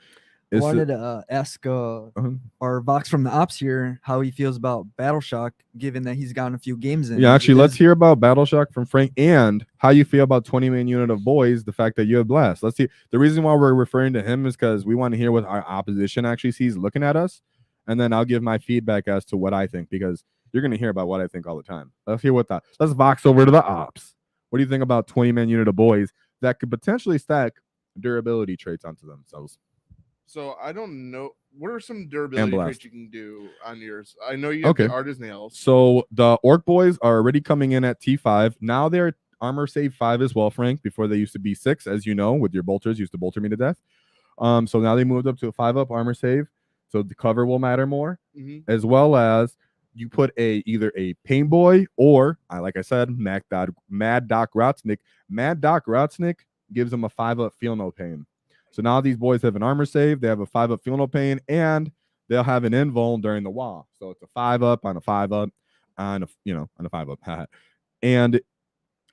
I wanted to ask our Vox from the Ops here how he feels about Battle Shock, given that he's gotten a few games in. Yeah, actually, let's hear about Battle Shock from Frank and how you feel about 20-man unit of boys, the fact that you have Blast. Let's see. The reason why we're referring to him is because we want to hear what our opposition actually sees looking at us. And then I'll give my feedback as to what I think, because you're going to hear about what I think all the time. Let's hear what let's Vox over to the Ops. What do you think about 20-man unit of boys that could potentially stack durability traits onto themselves? So I don't know. What are some durability Blast. traits you can do on yours? I know you have the artist nails. So the Ork boys are already coming in at T5. Now they're armor save 5 as well, Frank. Before they used to be 6, as you know, with your bolters, used to bolter me to death. So now they moved up to a 5-up armor save. So the cover will matter more, as well as you put either a pain boy or, like I said, Mad Doc Rotsnick. Mad Doc Rotsnick gives them a 5-up feel no pain. So now these boys have an armor save, they have a 5-up feel no pain, and they'll have an invuln during the WAAAGH. So it's a 5-up on a 5-up on a 5-up. And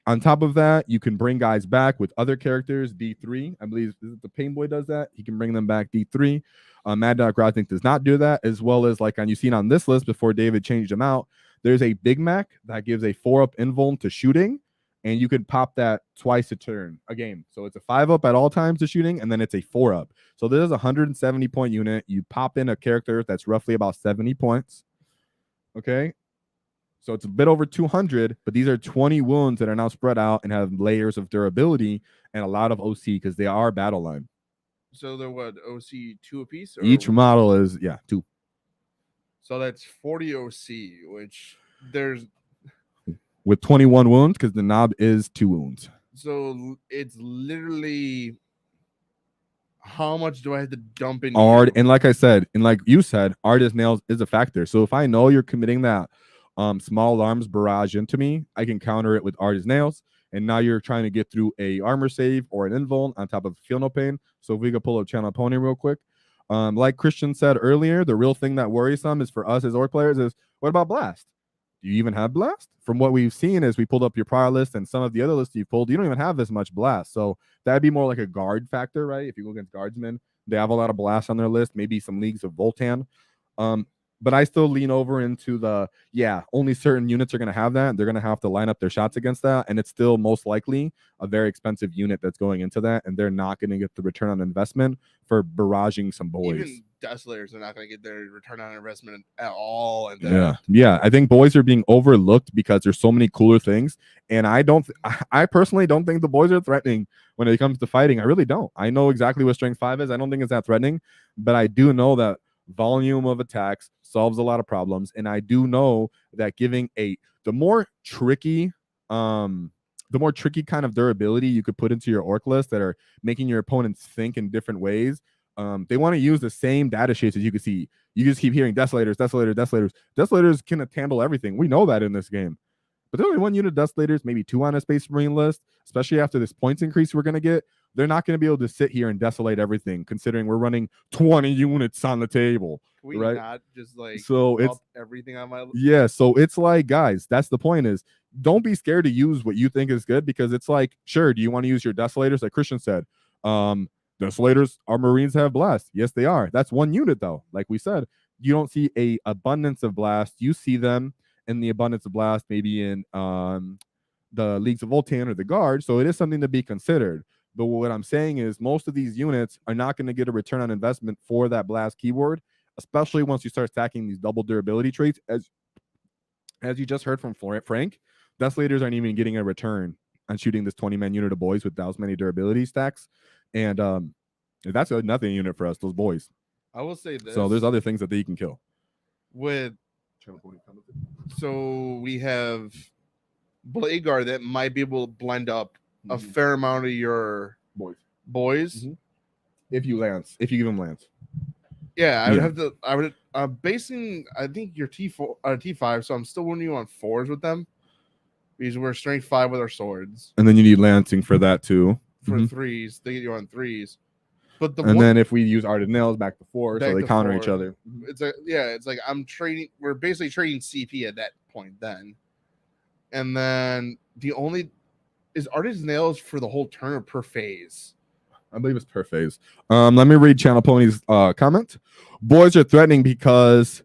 on top of that, you can bring guys back with other characters, D3. I believe the Pain Boy does that. He can bring them back D3. Mad Dog Rothink does not do that, as well as like you've seen on this list before David changed them out. There's a Big Mac that gives a 4-up invuln to shooting, and you can pop that twice a game. So it's a 5-up at all times to shooting, and then it's a 4-up. So this is a 170-point unit. You pop in a character that's roughly about 70 points. Okay. So it's a bit over 200, but these are 20 wounds that are now spread out and have layers of durability and a lot of OC because they are battle line. So they're what, OC 2 apiece? Each model is 2. So that's 40 OC, which there's with 21 wounds because the knob is 2 wounds. So it's literally how much do I have to dump in? And like I said, and like you said, artist nails is a factor. So if I know you're committing that small arms barrage into me, I can counter it with artist nails. And now you're trying to get through a armor save or an invuln on top of feel no pain. So if we could pull up Channel Pony real quick. Like Christian said earlier, the real thing that worries some is for us as Ork players is, what about Blast? Do you even have Blast? From what we've seen as we pulled up your prior list and some of the other lists you pulled, you don't even have this much Blast. So that'd be more like a guard factor, right? If you go against guardsmen, they have a lot of Blast on their list, maybe some leagues of Voltan. But I still lean over into only certain units are going to have that. They're going to have to line up their shots against that. And it's still most likely a very expensive unit that's going into that. And they're not going to get the return on investment for barraging some boys. Even Desolators are not going to get their return on investment at all. And yeah. I think boys are being overlooked because there's so many cooler things. And I personally don't think the boys are threatening when it comes to fighting. I really don't. I know exactly what Strength 5 is. I don't think it's that threatening. But I do know that volume of attacks solves a lot of problems, and I do know that giving the more tricky kind of durability you could put into your Ork list that are making your opponents think in different ways. They want to use the same data shapes as you can see. You just keep hearing Desolators. Desolators can handle everything. We know that in this game. But there's only one unit of Desolators, maybe 2 on a Space Marine list, especially after this points increase we're going to get. They're not going to be able to sit here and desolate everything, considering we're running 20 units on the table. Can we right? not just it's everything on my list? Yeah, so it's like, guys, that's the point is don't be scared to use what you think is good, because it's like, sure, do you want to use your Desolators? Like Christian said, Desolators, our Marines have Blast. Yes, they are. That's one unit, though. Like we said, you don't see a abundance of Blast. You see them in the abundance of Blast, maybe in the Leagues of Voltan or the Guard. So it is something to be considered. But what I'm saying is most of these units are not going to get a return on investment for that Blast keyword, especially once you start stacking these double durability traits. As you just heard from Frank, Desolators aren't even getting a return on shooting this 20-man unit of boys with those many durability stacks. And that's a nothing unit for us, those boys. I will say this. So there's other things that they can kill. So we have Blade Guard that might be able to blend up a fair amount of your boys. If you give him lance. Yeah, I would Yeah. have to. I would basing. I think you're T4, T5. So I'm still winning you on 4s with them because we're strength 5 with our swords. And then you need lancing for that too. For Mhm. 3s, they get you on 3s. But And then if we use art of nails back to 4, so Back they to counter 4. each other. it's like I'm trading. We're basically trading CP at that point then. And then the only is artist nails for the whole turn or per phase. I believe it's per phase. Let me read Channel Pony's comment. Boys are threatening because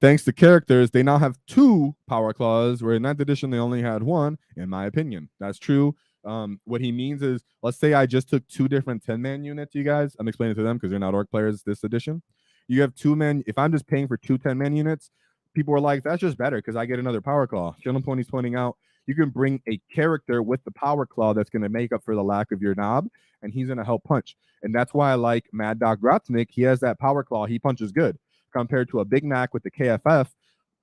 thanks to characters, they now have 2 power claws, where in 9th edition they only had 1, in my opinion. That's true. What he means is, let's say I just took 2 different 10-man units, you guys. I'm explaining to them because they're not orc players this edition. You have 2 men. If I'm just paying for 2 10-man units, people are like, that's just better because I get another power claw. Channel Pony's pointing out, you can bring a character with the power claw that's going to make up for the lack of your knob, and he's going to help punch. And that's why I like Mad Dog Grotznik. He has that power claw. He punches good compared to a Big Mac with the KFF.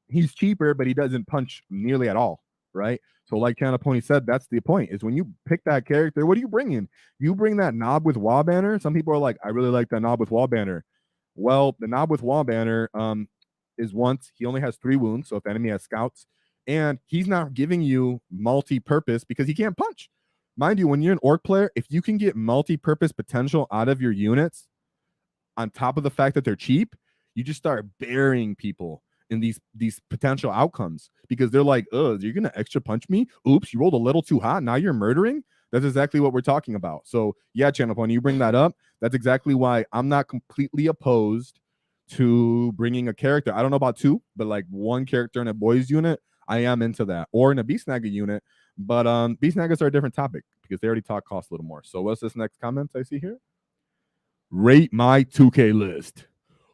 He's cheaper, but he doesn't punch nearly at all, right? So like Channel Pony said, that's the point, is when you pick that character, what do you bring in? You bring that knob with wall banner. Some people are like, I really like that knob with wall banner. Well, the knob with wall banner is once he only has 3 wounds, so if the enemy has scouts, and he's not giving you multi-purpose because he can't punch. Mind you, when you're an orc player, if you can get multi-purpose potential out of your units, on top of the fact that they're cheap, you just start burying people in these potential outcomes because they're like, oh, you're gonna extra punch me? Oops, you rolled a little too hot. Now you're murdering. That's exactly what we're talking about. So yeah, Channel Pony, you bring that up. That's exactly why I'm not completely opposed to bringing a character. I don't know about 2, but like 1 character in a boys unit, I am into that, or in a Beast Naaagh unit. But Beast Naaghs are a different topic because they already talk cost a little more. So what's this next comment I see here? Rate my 2K list.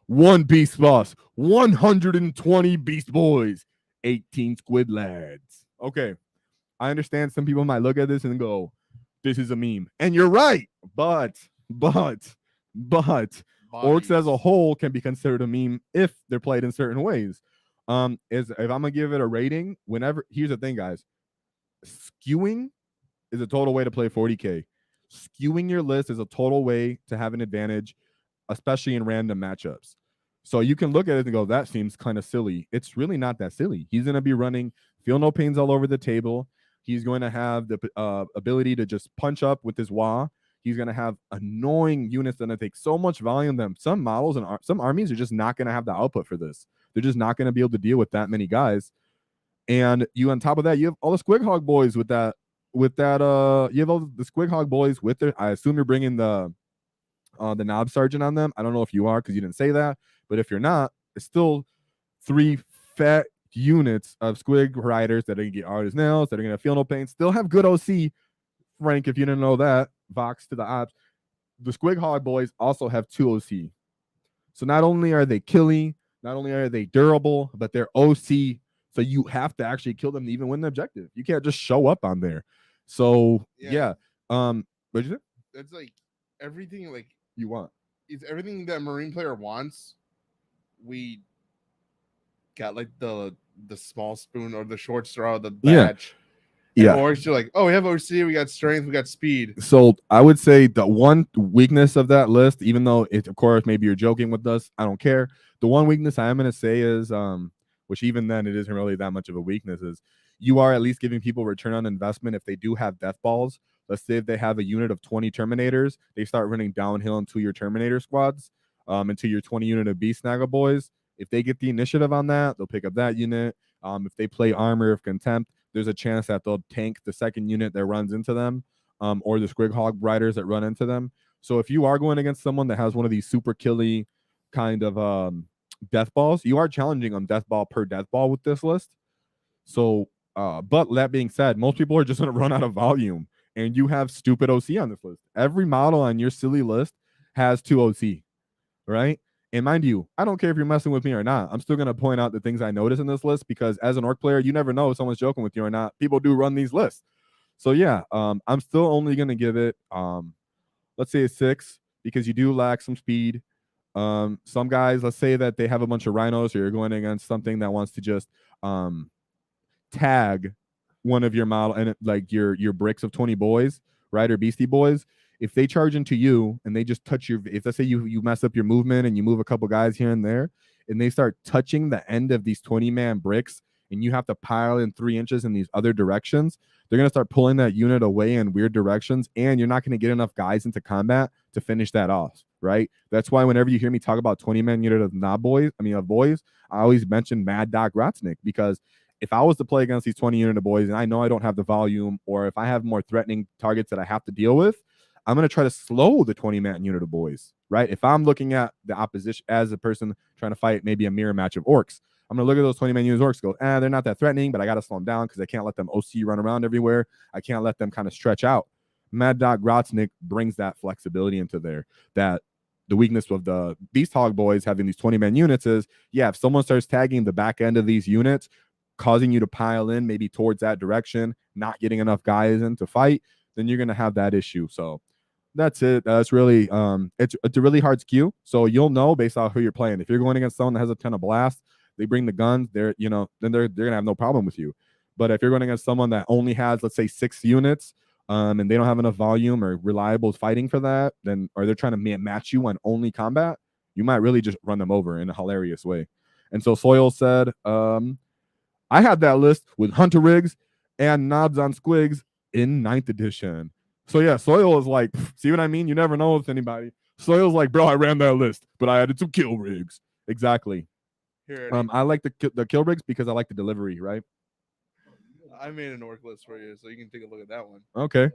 1 beast boss, 120 beast boys, 18 squid lads. Okay, I understand some people might look at this and go, this is a meme. And you're right, but orcs as a whole can be considered a meme if they're played in certain ways. If I'm gonna give it a rating, here's the thing, guys. Skewing is a total way to play 40K. Skewing your list is a total way to have an advantage, especially in random matchups. So you can look at it and go, that seems kind of silly. It's really not that silly. He's going to be running feel no pains all over the table. He's going to have the ability to just punch up with his WAAAGH. He's going to have annoying units that take so much volume that some models and some armies are just not going to have the output for this. They're just not going to be able to deal with that many guys. And you, on top of that, you have all the Squig Hog boys with that. You have all the Squig Hog boys with it. I assume you're bringing the knob sergeant on them. I don't know if you are because you didn't say that. But if you're not, it's still 3 fat units of Squig riders that are going to get artist nails, that are going to feel no pain, still have good OC. Frank, if you didn't know that, Vox to the ops. The Squig Hog boys also have 2 OC. So not only are they killing, not only are they durable, but they're OC. So you have to actually kill them to even win the objective. You can't just show up on there. So yeah. What'd you say? That's like everything like you want. It's everything that Marine player wants. We got like the small spoon or the short straw, the batch. Yeah. Or you're like, oh, we have OC, we got strength, we got speed. So I would say the one weakness of that list, even though it, of course, maybe you're joking with us, I don't care. The one weakness I am going to say is, which even then it isn't really that much of a weakness, is you are at least giving people return on investment if they do have death balls. Let's say if they have a unit of 20 Terminators, they start running downhill into your Terminator squads, into your 20 unit of Beast Naaagh boys. If they get the initiative on that, they'll pick up that unit. If they play Armor of Contempt, there's a chance that they'll tank the second unit that runs into them, or the Squig Hog riders that run into them. So if you are going against someone that has one of these super killy kind of death balls, you are challenging them death ball per death ball with this list. So, but that being said, most people are just going to run out of volume, and you have stupid OC on this list. Every model on your silly list has 2 OC, right? And mind you, I don't care if you're messing with me or not. I'm still going to point out the things I notice in this list, because as an orc player, you never know if someone's joking with you or not. People do run these lists. So yeah, I'm still only going to give it, let's say a 6, because you do lack some speed. Some guys, let's say that they have a bunch of rhinos, or you're going against something that wants to just tag one of your model and like your bricks of 20 boys, right, or beastie boys. if they charge into you and they just touch your, if let's say you mess up your movement and you move a couple guys here and there, and they start touching the end of these 20-man bricks, and you have to pile in 3 inches in these other directions, they're going to start pulling that unit away in weird directions, and you're not going to get enough guys into combat to finish that off, right? That's why whenever you hear me talk about 20-man unit of Naaagh boys, I always mention Mad Dog Rotsnick, because if I was to play against these 20 unit of boys and I know I don't have the volume, or if I have more threatening targets that I have to deal with, I'm going to try to slow the 20-man unit of boys, right? If I'm looking at the opposition as a person trying to fight maybe a mirror match of orcs, I'm going to look at those 20-man units of orcs, go, they're not that threatening, but I got to slow them down because I can't let them OC run around everywhere. I can't let them kind of stretch out. Mad Dog Rotsnick brings that flexibility into there. That the weakness of the Beast Hog boys having these 20-man units is, if someone starts tagging the back end of these units, causing you to pile in maybe towards that direction, not getting enough guys in to fight, then you're going to have that issue. So that's it. That's really it's a really hard skew. So you'll know based on who you're playing. If you're going against someone that has a ton of blast, they bring the guns, then they're gonna have no problem with you. But if you're going against someone that only has, let's say, 6 units, and they don't have enough volume or reliable fighting for that, then, or they're trying to match you on only combat, you might really just run them over in a hilarious way. And so Soil said, I had that list with Hunter Rigs and Knobs on Squigs in 9th edition. So yeah, Soil is like, see what I mean? You never know with anybody. Soil's like, bro, I ran that list, but I added some kill rigs. Exactly. Here, I like the kill rigs because I like the delivery, right? I made an orc list for you, so you can take a look at that one. Okay.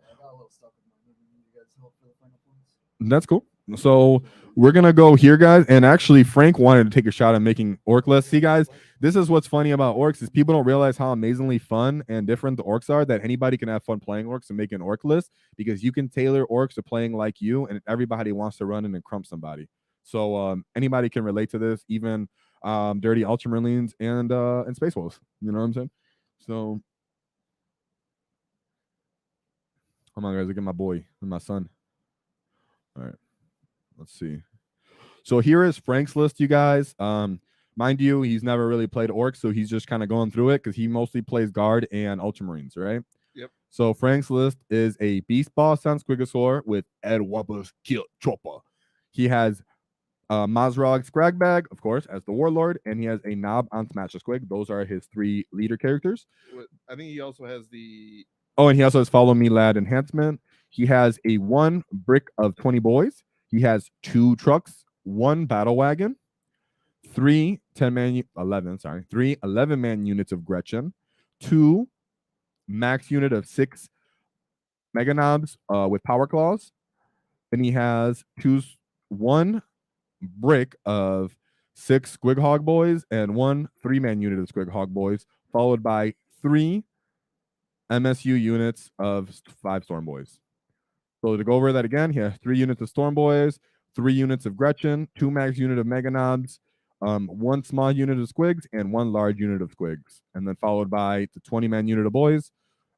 That's cool. So we're gonna go here, guys. And actually, Frank wanted to take a shot at making orc lists. See, guys, this is what's funny about orcs is people don't realize how amazingly fun and different the orcs are. That anybody can have fun playing orcs and make an orc list, because you can tailor orcs to playing like you, and everybody wants to run in and crump somebody. So anybody can relate to this, even dirty Ultramarines and Space Wolves. You know what I'm saying? So, come on, guys, look at my boy and my son. All right. Let's see. So here is Frank's list, you guys. Mind you, he's never really played orcs, so he's just kind of going through it because he mostly plays guard and Ultramarines, right? Yep. So Frank's list is a Beast Boss on Squigosaur with Ed Wubba's Kill Chopper. He has Mazrog Scragbag, of course, as the Warlord, and he has a Knob on Smash the Squig. Those are his 3 leader characters. I think he also has the... Oh, and he also has Follow Me Lad enhancement. He has a 1 brick of 20 boys. He has 2 trucks, 1 battle wagon, 3 11-man units of Gretchen, 2 max unit of 6 Mega Knobs with Power Claws. Then he has 1 brick of 6 Squig Hog boys and 1 3-man unit of Squig Hog boys, followed by 3 MSU units of 5 Storm boys. So to go over that again, he has 3 units of Storm boys, 3 units of Gretchen, 2 max unit of Mega Knobs, 1 small unit of Squigs, and 1 large unit of Squigs. And then followed by the 20-man unit of boys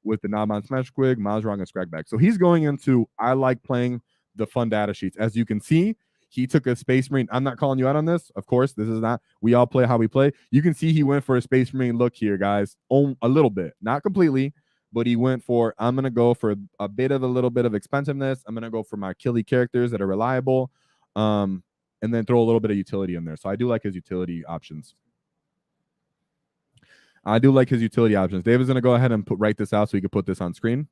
with the Knob on Smash Squig, Mazrog, and Scragback. So he's going into, I like playing the fun data sheets. As you can see, he took a Space Marine. I'm not calling you out on this. Of course, this is not, we all play how we play. You can see he went for a Space Marine look here, guys. A little bit, not completely, but he went for, I'm going to go for a little bit of expensiveness. I'm going to go for my killy characters that are reliable, and then throw a little bit of utility in there. So I do like his utility options. David's going to go ahead and write this out so we can put this on screen.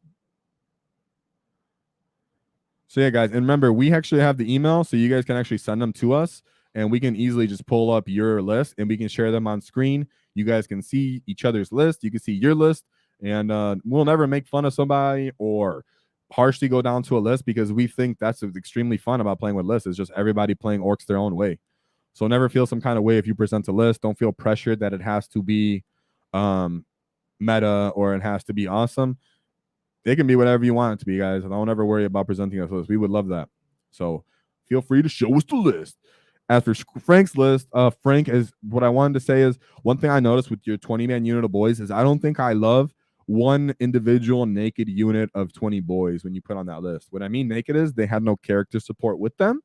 So yeah, guys, and remember, we actually have the email, so you guys can actually send them to us, and we can easily just pull up your list, and we can share them on screen. You guys can see each other's list. You can see your list. And we'll never make fun of somebody or harshly go down to a list, because we think that's extremely fun about playing with lists. It's just everybody playing orcs their own way. So never feel some kind of way if you present a list. Don't feel pressured that it has to be meta or it has to be awesome. It can be whatever you want it to be, guys. And don't ever worry about presenting a list. We would love that. So feel free to show us the list. As for Frank's list, Frank, is what I wanted to say is, one thing I noticed with your 20-man unit of boys is I don't think I love one individual naked unit of 20 boys when you put on that list. What I mean naked is they had no character support with them.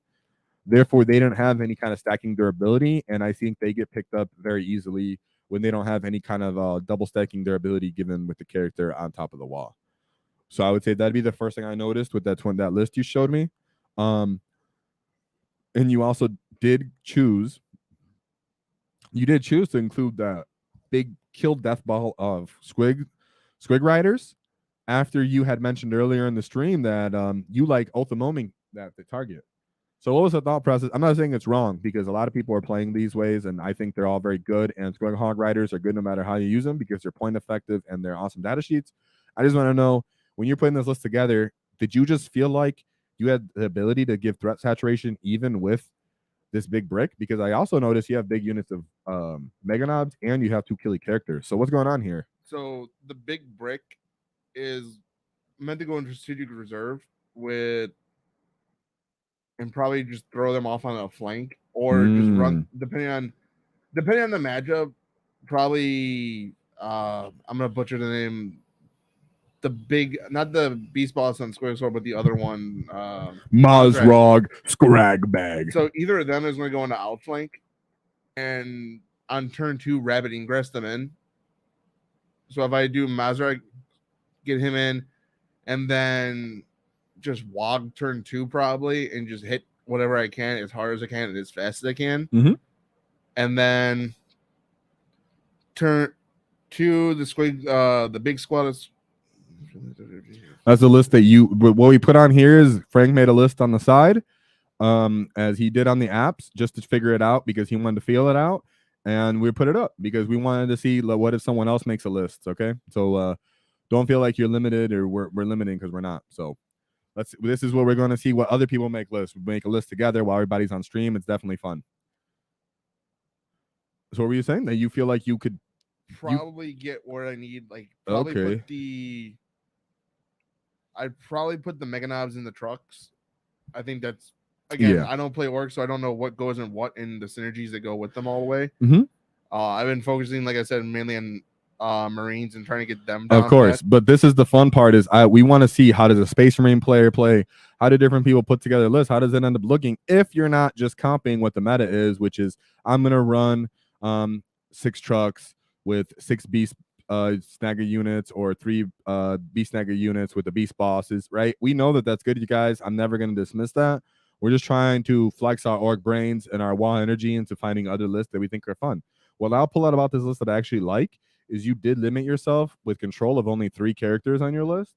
Therefore, they didn't have any kind of stacking durability, and I think they get picked up very easily when they don't have any kind of double stacking durability given with the character on top of the wall. So I would say that'd be the first thing I noticed with that list you showed me. And you also did choose to include that big kill death ball of Squig riders after you had mentioned earlier in the stream that you like ultimoming that the target. So what was the thought process? I'm not saying it's wrong because a lot of people are playing these ways and I think they're all very good, and Squig Hog riders are good no matter how you use them because they're point effective and they're awesome data sheets. I just want to know, when you're putting this list together, did you just feel like you had the ability to give threat saturation even with this big brick? Because I also noticed you have big units of mega knobs and you have 2 killy characters. So what's going on here? So the big brick is meant to go into strategic reserve with, and probably just throw them off on a flank or just run depending on the matchup. Probably I'm gonna butcher the name. The big, not the beast boss on Square Sword, but the other one, Mazrog Scrag Bag. So either of them is going to go into outflank, and on turn 2, Rabbit Ingress them in. So if I do Mazrog, get him in, and then just WAAAGH turn 2 probably, and just hit whatever I can as hard as I can and as fast as I can. And then turn 2, the Squig, the big squad is. That's the list that what we put on here is Frank made a list on the side, as he did on the apps, just to figure it out because he wanted to feel it out, and we put it up because we wanted to see what if someone else makes a list. Okay, so don't feel like you're limited or we're limiting, because we're not. So this is where we're going to see what other people make lists. We make a list together while everybody's on stream. It's definitely fun. So what were you saying? That you feel like you could probably get where I need, like probably put the. I'd probably put the mega knobs in the trucks. I think that's, again, I don't play Ork, so I don't know what goes in what in the synergies that go with them all the way. I've been focusing, like I said, mainly on Marines and trying to get them down. Of course, but this is the fun part is we want to see, how does a Space Marine player play? How do different people put together lists? How does it end up looking if you're not just comping what the meta is, which is I'm going to run 6 trucks with 6 beast snagger units or 3 beast snagger units with the beast bosses, right? We know that that's good, you guys. I'm never going to dismiss that. We're just trying to flex our org brains and our WAAAGH energy into finding other lists that we think are fun. What I'll pull out about this list that I actually like is you did limit yourself with control of only 3 characters on your list,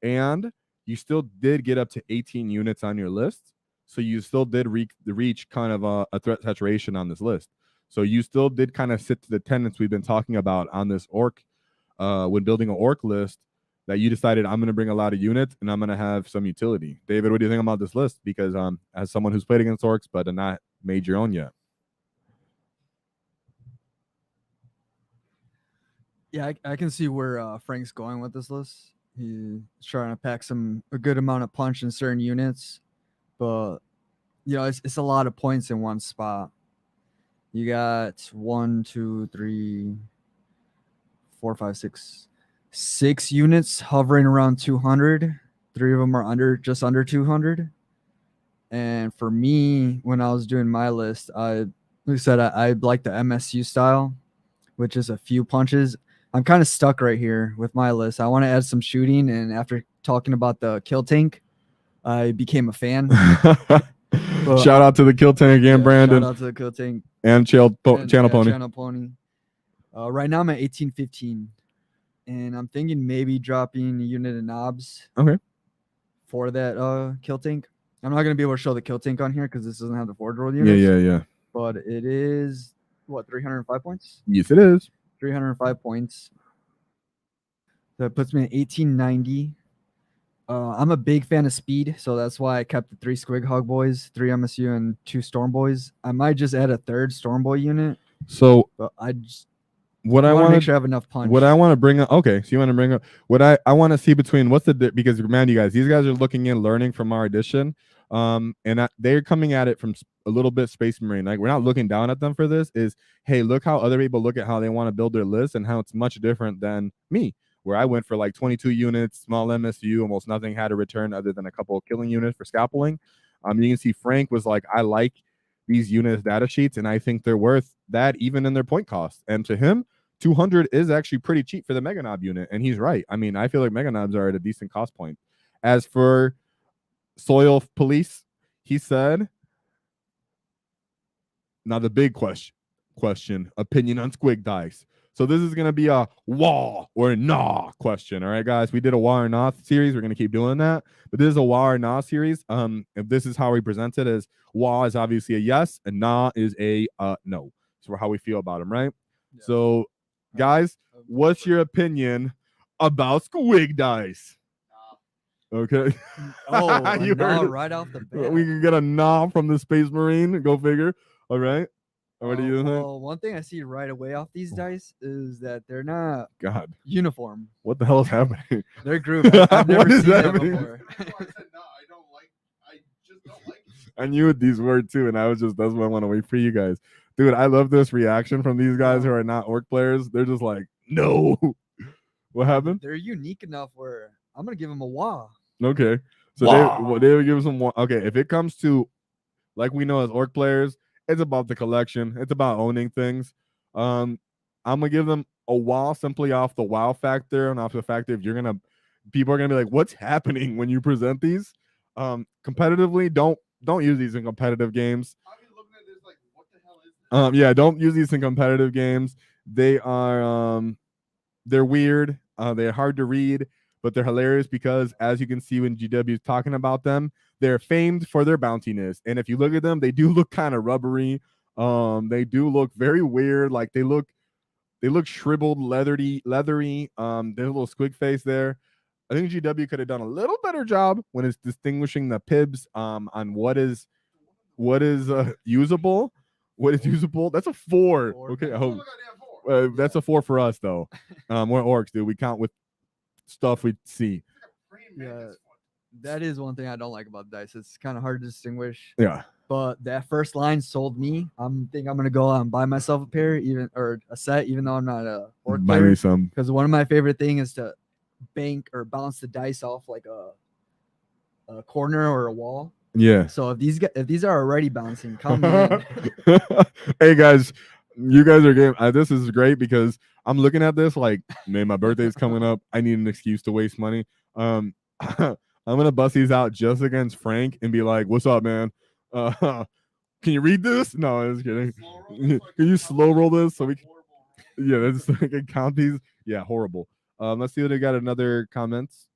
and you still did get up to 18 units on your list, so you still did reach kind of a threat saturation on this list. So you still did kind of sit to the tenets we've been talking about on this Ork, when building an Ork list, that you decided I'm going to bring a lot of units and I'm going to have some utility. David, what do you think about this list? Because as someone who's played against Orks but not made your own yet. Yeah, I can see where Frank's going with this list. He's trying to pack a good amount of punch in certain units, but you know, it's a lot of points in one spot. You got 1, 2, 3, 4, 5, 6 units hovering around 200. 3 of them are just under 200. And for me, when I was doing my list, I like the MSU style, which is a few punches. I'm kind of stuck right here with my list. I want to add some shooting, and after talking about the kill tank, I became a fan. Shout out to the kill tank again, Brandon. Shout out to the kill tank and Channel Pony. Channel Pony. Right now I'm at 1815, and I'm thinking maybe dropping a unit of knobs. Okay. For that kill tank. I'm not gonna be able to show the kill tank on here because this doesn't have the forge roll units. Yeah. But it is what, 305 points? Yes, it is. 305 points. That puts me at 1890. I'm a big fan of speed, so that's why I kept the 3 Squig Hog boys, 3 MSU, and 2 Storm boys. I might just add a 3rd Storm boy unit. So but I just what I want to make sure I have enough punch. What I want to bring up. Okay, so you want to bring up what I want to see between what's the because remember, you guys, these guys are looking in, learning from our edition, and they're coming at it from a little bit Space Marine. Like, we're not looking down at them for this. Is, hey, look how other people look at how they want to build their list and how it's much different than me, where I went for like 22 units, small MSU, almost nothing had a return other than a couple of killing units for scalpeling. You can see Frank was like, I like these units data sheets, and I think they're worth that even in their point cost. And to him, 200 is actually pretty cheap for the Mega Knob unit, and he's right. I mean, I feel like Mega Knobs are at a decent cost point. As for Soil Police, he said, now the big question, opinion on Squig dice. So this is going to be a WAAAGH or Naaagh question. All right, guys, we did a WAAAGH or Naaagh series. We're going to keep doing that. But this is a WAAAGH or Naaagh series. If this is how we present it, as WAAAGH is obviously a yes and Naaagh is a no. So how we feel about them, right? Yeah. So, guys, what's your opinion about Squig dice? Okay. Oh, you heard right off the bat. We can get a Naaagh from the Space Marine. Go figure. All right. What do you think? Well, one thing I see right away off these dice is that they're not uniform. What the hell is happening? They're grouped. I've never seen that before. That's why I said no. I just don't like it. I knew what these were too, and that's why I want to wait for you guys. Dude, I love this reaction from these guys who are not Ork players. They're just like, no. What happened? They're unique enough where I'm gonna give them a WAAAGH. Okay. So they would give some one. Okay, if it comes to, like we know as Ork players, it's about the collection. It's about owning things. I'm gonna give them a WAAAGH simply off the wow factor and off the fact that if people are gonna be like, what's happening when you present these? Competitively, don't use these in competitive games. I've been looking at this like, what the hell is this? Yeah, don't use these in competitive games. They are they're weird. They're hard to read, but they're hilarious because, as you can see when GW is talking about them, they're famed for their bounciness. And if you look at them, they do look kind of rubbery. They do look very weird. Like they look shriveled, leathery. There's a little squig face there. I think GW could have done a little better job when it's distinguishing the pibs on what is usable. What is usable? That's a 4. Okay, I hope that's a 4 for us though. We're Orks, dude. We count with stuff we see. Yeah, that is one thing I don't like about dice. It's kind of hard to distinguish. Yeah. But that first line sold me. I think I'm gonna go out and buy myself a pair, or a set, even though I'm not a Ork player. Buy me some. Because one of my favorite things is to bank or bounce the dice off like a corner or a wall. Yeah. So if these are already bouncing, come in. Hey guys, you guys are game. This is great because I'm looking at this like, man, my birthday's coming up. I need an excuse to waste money. I'm gonna bust these out just against Frank and be like, "What's up, man? Can you read this?" No, I'm just kidding. Can you slow roll this so we can? Yeah, that's I can count these. Yeah, horrible. Let's see what they got. Another comments.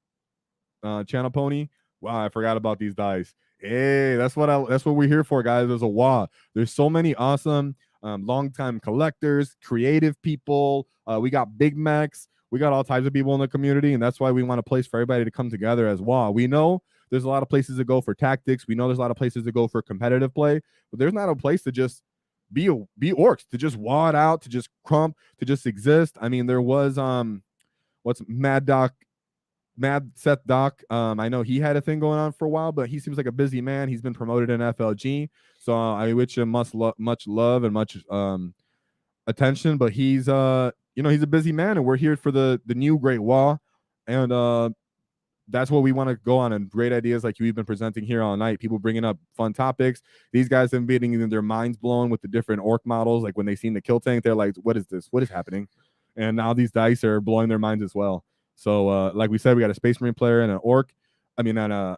Channel Pony. Wow, I forgot about these dice. Hey, that's what we're here for, guys. There's a WAAAGH. There's so many awesome longtime collectors, creative people. We got big mechs. We got all types of people in the community, and that's why we want a place for everybody to come together as WAAAGH. We know there's a lot of places to go for tactics. We know there's a lot of places to go for competitive play, but there's not a place to just be Orks, to just WAAAGH it out, to just crump, to just exist. I mean, there was what's Mad Seth Doc. I know he had a thing going on for a while, but he seems like a busy man. He's been promoted in FLG, so I wish him much love and much attention. But he's he's a busy man, and we're here for the new great WAAAGH, and that's what we want to go on. And great ideas like you've been presenting here all night. People bringing up fun topics. These guys have been getting their minds blown with the different Ork models. Like when they seen the kill tank, they're like, "What is this? What is happening?" And now these dice are blowing their minds as well. So, like we said, we got a Space Marine player and an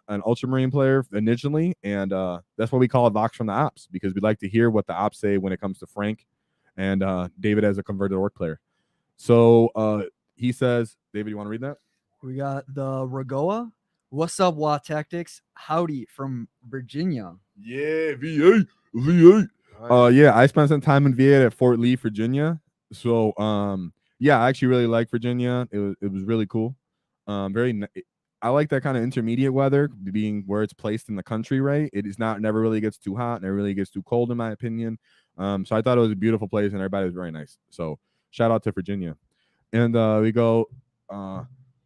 an Ultramarine player initially, and that's what we call a Vox from the Ops, because we'd like to hear what the Ops say when it comes to Frank and David as a converted Ork player. So he says, David, you want to read that? We got the Ragoa. What's up, WAAAGH Tactics? Howdy from Virginia. Yeah, VA. Yeah, I spent some time in VA at Fort Lee, Virginia. So, yeah, I actually really like Virginia. It was really cool. I like that kind of intermediate weather, being where it's placed in the country, right? It is never really gets too hot, never really gets too cold, in my opinion. So I thought it was a beautiful place, and everybody was very nice. So shout out to Virginia. And we go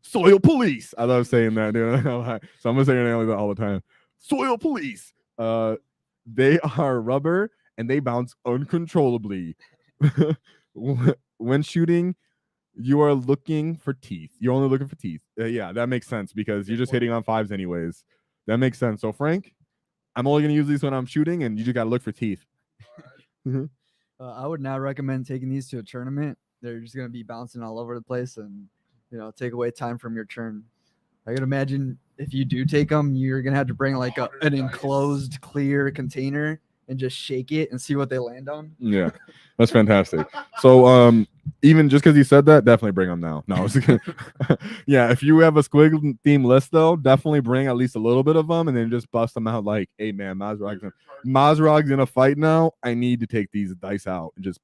Soil Police. I love saying that, dude. So I'm gonna say it all the time. Soil Police. They are rubber and they bounce uncontrollably. When shooting, you are looking for teeth. You're only looking for teeth. Yeah, that makes sense because you're just hitting on 5s anyways. That makes sense. So, Frank, I'm only going to use these when I'm shooting, and you just got to look for teeth. I would not recommend taking these to a tournament they're just gonna be bouncing all over the place and take away time from your turn. I can imagine if you do take them, you're gonna have to bring like an enclosed clear container and just shake it and see what they land on. Yeah, that's fantastic. So even just because you said that, definitely bring them now. No, I was yeah, if you have a Squig theme list though, definitely bring at least a little bit of them and then just bust them out like, hey man, Mazrog's in a fight now. I need to take these dice out and just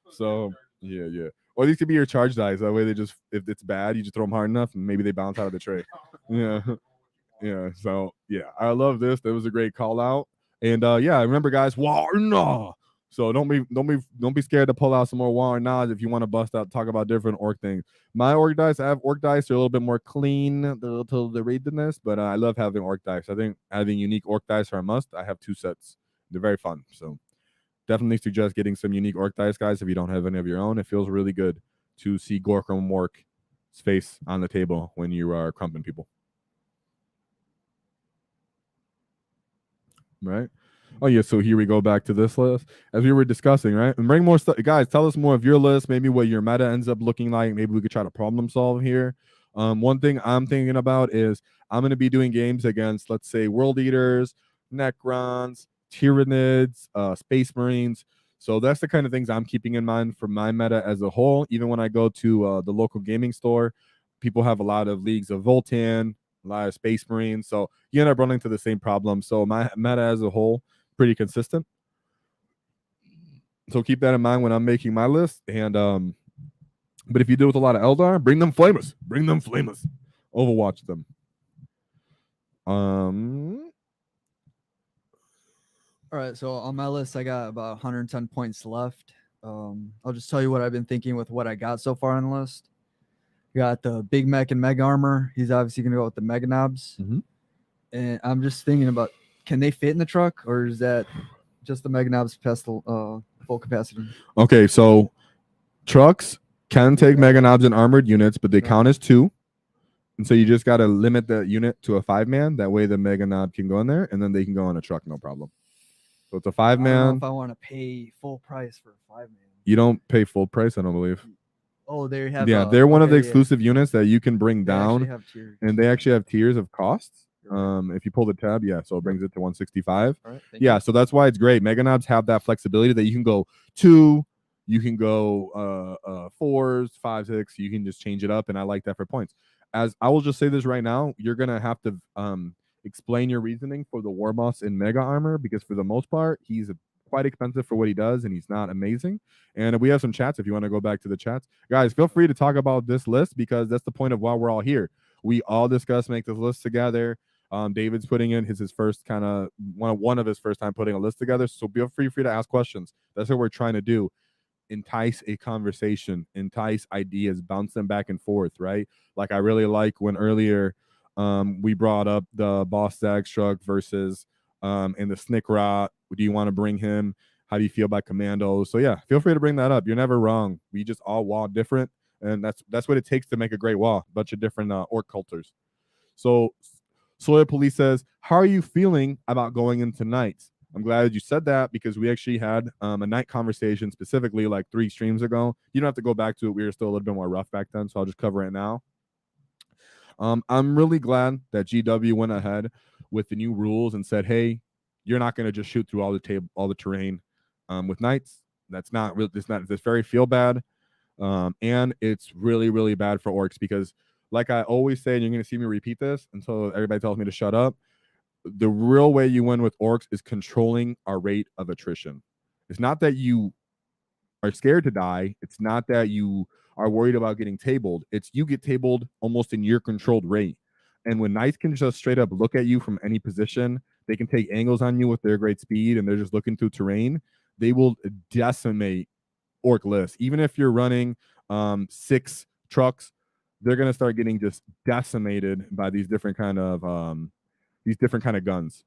so yeah. Or these could be your charge dice. That way they just, if it's bad, you just throw them hard enough and maybe they bounce out of the tray. Yeah. So yeah, I love this. That was a great call out. And yeah, remember guys, Warhammer. So don't be scared to pull out some more Warhammer if you want to bust out, talk about different orc things. My orc dice, I have orc dice. They're a little bit more clean to the readiness, but I love having orc dice. I think having unique orc dice are a must. I have 2 sets. They're very fun. So definitely suggest getting some unique orc dice, guys. If you don't have any of your own, it feels really good to see Gorkram Ork's face on the table when you are crumping people. Right? Oh yeah, so here we go back to this list as we were discussing, right? And bring more stuff, guys. Tell us more of your list, maybe what your meta ends up looking like. Maybe we could try to problem solve here. One thing I'm thinking about is I'm going to be doing games against, let's say, World Eaters, Necrons, Tyranids, Space Marines. So that's the kind of things I'm keeping in mind for my meta as a whole. Even when I go to the local gaming store, people have a lot of leagues of Voltan, a lot of Space Marines. So you end up running into the same problem. So my meta as a whole, pretty consistent. So keep that in mind when I'm making my list. And but if you deal with a lot of Eldar, bring them flamers. Overwatch them. All right, so on my list, I got about 110 points left. I'll just tell you what I've been thinking with what I got so far on the list. Got the Big Mech and Mega Armor. He's obviously going to go with the Mega Knobs. And I'm just thinking about, can they fit in the truck, or is that just the Mega Knobs full capacity? Okay, so trucks can take Mega Knobs and armored units, but they count as 2. And so you just got to limit the unit to a 5-man. That way the Mega Knob can go in there, and then they can go on a truck, no problem. So it's a 5-man. I don't know if I want to pay full price for a 5-man. You don't pay full price, I don't believe. Oh, they have. Yeah, they're one of the exclusive units that you can bring down, and they actually have tiers of costs. If you pull the tab, yeah, so it brings it to 165. All right, yeah, so that's why it's great. Mega Knobs have that flexibility that you can go 2, you can go 4s, 5, 6. You can just change it up, and I like that for points. As I will just say this right now, you're gonna have to explain your reasoning for the War Boss in Mega Armor, because for the most part, he's quite expensive for what he does, and he's not amazing. And we have some chats if you want to go back to the chats. Guys, feel free to talk about this list, because that's the point of why we're all here. We all discuss, make this list together. David's putting in his first kind of one of his first time putting a list together. So feel free to ask questions. That's what we're trying to do. Entice a conversation, entice ideas, bounce them back and forth, right? Like I really like when earlier we brought up the Boss Zag Struck versus and the Snickrot. Do you want to bring him? How do you feel about Commandos? So yeah, feel free to bring that up. You're never wrong. We just all wall different, and that's what it takes to make a great wall. A bunch of different orc culters. So Soil Police says, how are you feeling about going into nights? I'm glad you said that, because we actually had a night conversation specifically like 3 streams ago. You don't have to go back to it. We were still a little bit more rough back then, so I'll just cover it now. I'm really glad that GW went ahead with the new rules and said, hey, you're not going to just shoot through all the terrain with knights. That's not real. It's very feel bad. And it's really, really bad for orcs, because like I always say, and you're going to see me repeat this until everybody tells me to shut up, the real way you win with orcs is controlling our rate of attrition. It's not that you are scared to die. It's not that you are worried about getting tabled. It's you get tabled almost in your controlled rate. And when knights can just straight up look at you from any position, they can take angles on you with their great speed, and they're just looking through terrain. They will decimate orc lists. Even if you're running 6 trucks, they're going to start getting just decimated by these different kind of guns.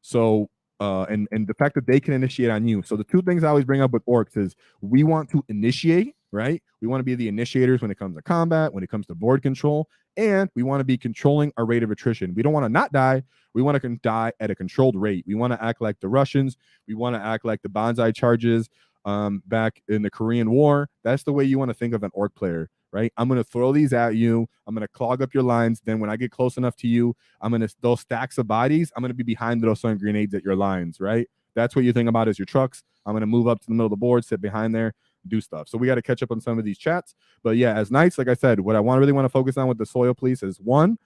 So and the fact that they can initiate on you. So the 2 things I always bring up with orcs is we want to initiate, right? We want to be the initiators when it comes to combat, when it comes to board control, and we want to be controlling our rate of attrition. We don't want to not die. We want to die at a controlled rate. We want to act like the Russians. We want to act like the Bonsai charges. back in the Korean War. That's the way you want to think of an orc player, right? I'm going to throw these at you. I'm going to clog up your lines. Then when I get close enough to you, I'm going to, those stacks of bodies, I'm going to be behind those throwing grenades at your lines, right? That's what you think about as your trucks. I'm going to move up to the middle of the board, sit behind there, do stuff. So we got to catch up on some of these chats. But yeah, as knights, like I said, what I really want to focus on with the soil police is one,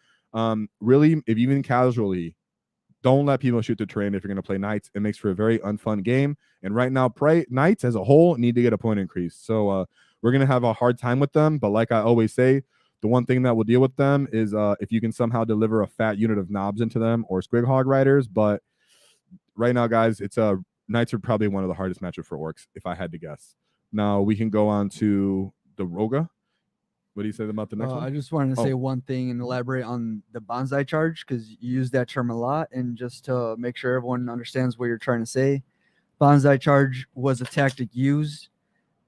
really, if even casually, don't let people shoot the terrain if you're going to play knights. It makes for a very unfun game. And right now, knights as a whole need to get a point increase. So we're going to have a hard time with them. But like I always say, the one thing that will deal with them is if you can somehow deliver a fat unit of knobs into them or squig hog riders. But right now, guys, it's knights are probably one of the hardest matchups for orcs, if I had to guess. Now we can go on to the WAAAGH. What do you say about the next one? I just wanted to say one thing and elaborate on the bonsai charge, because you use that term a lot, and just to make sure everyone understands what you're trying to say. Bonsai charge was a tactic used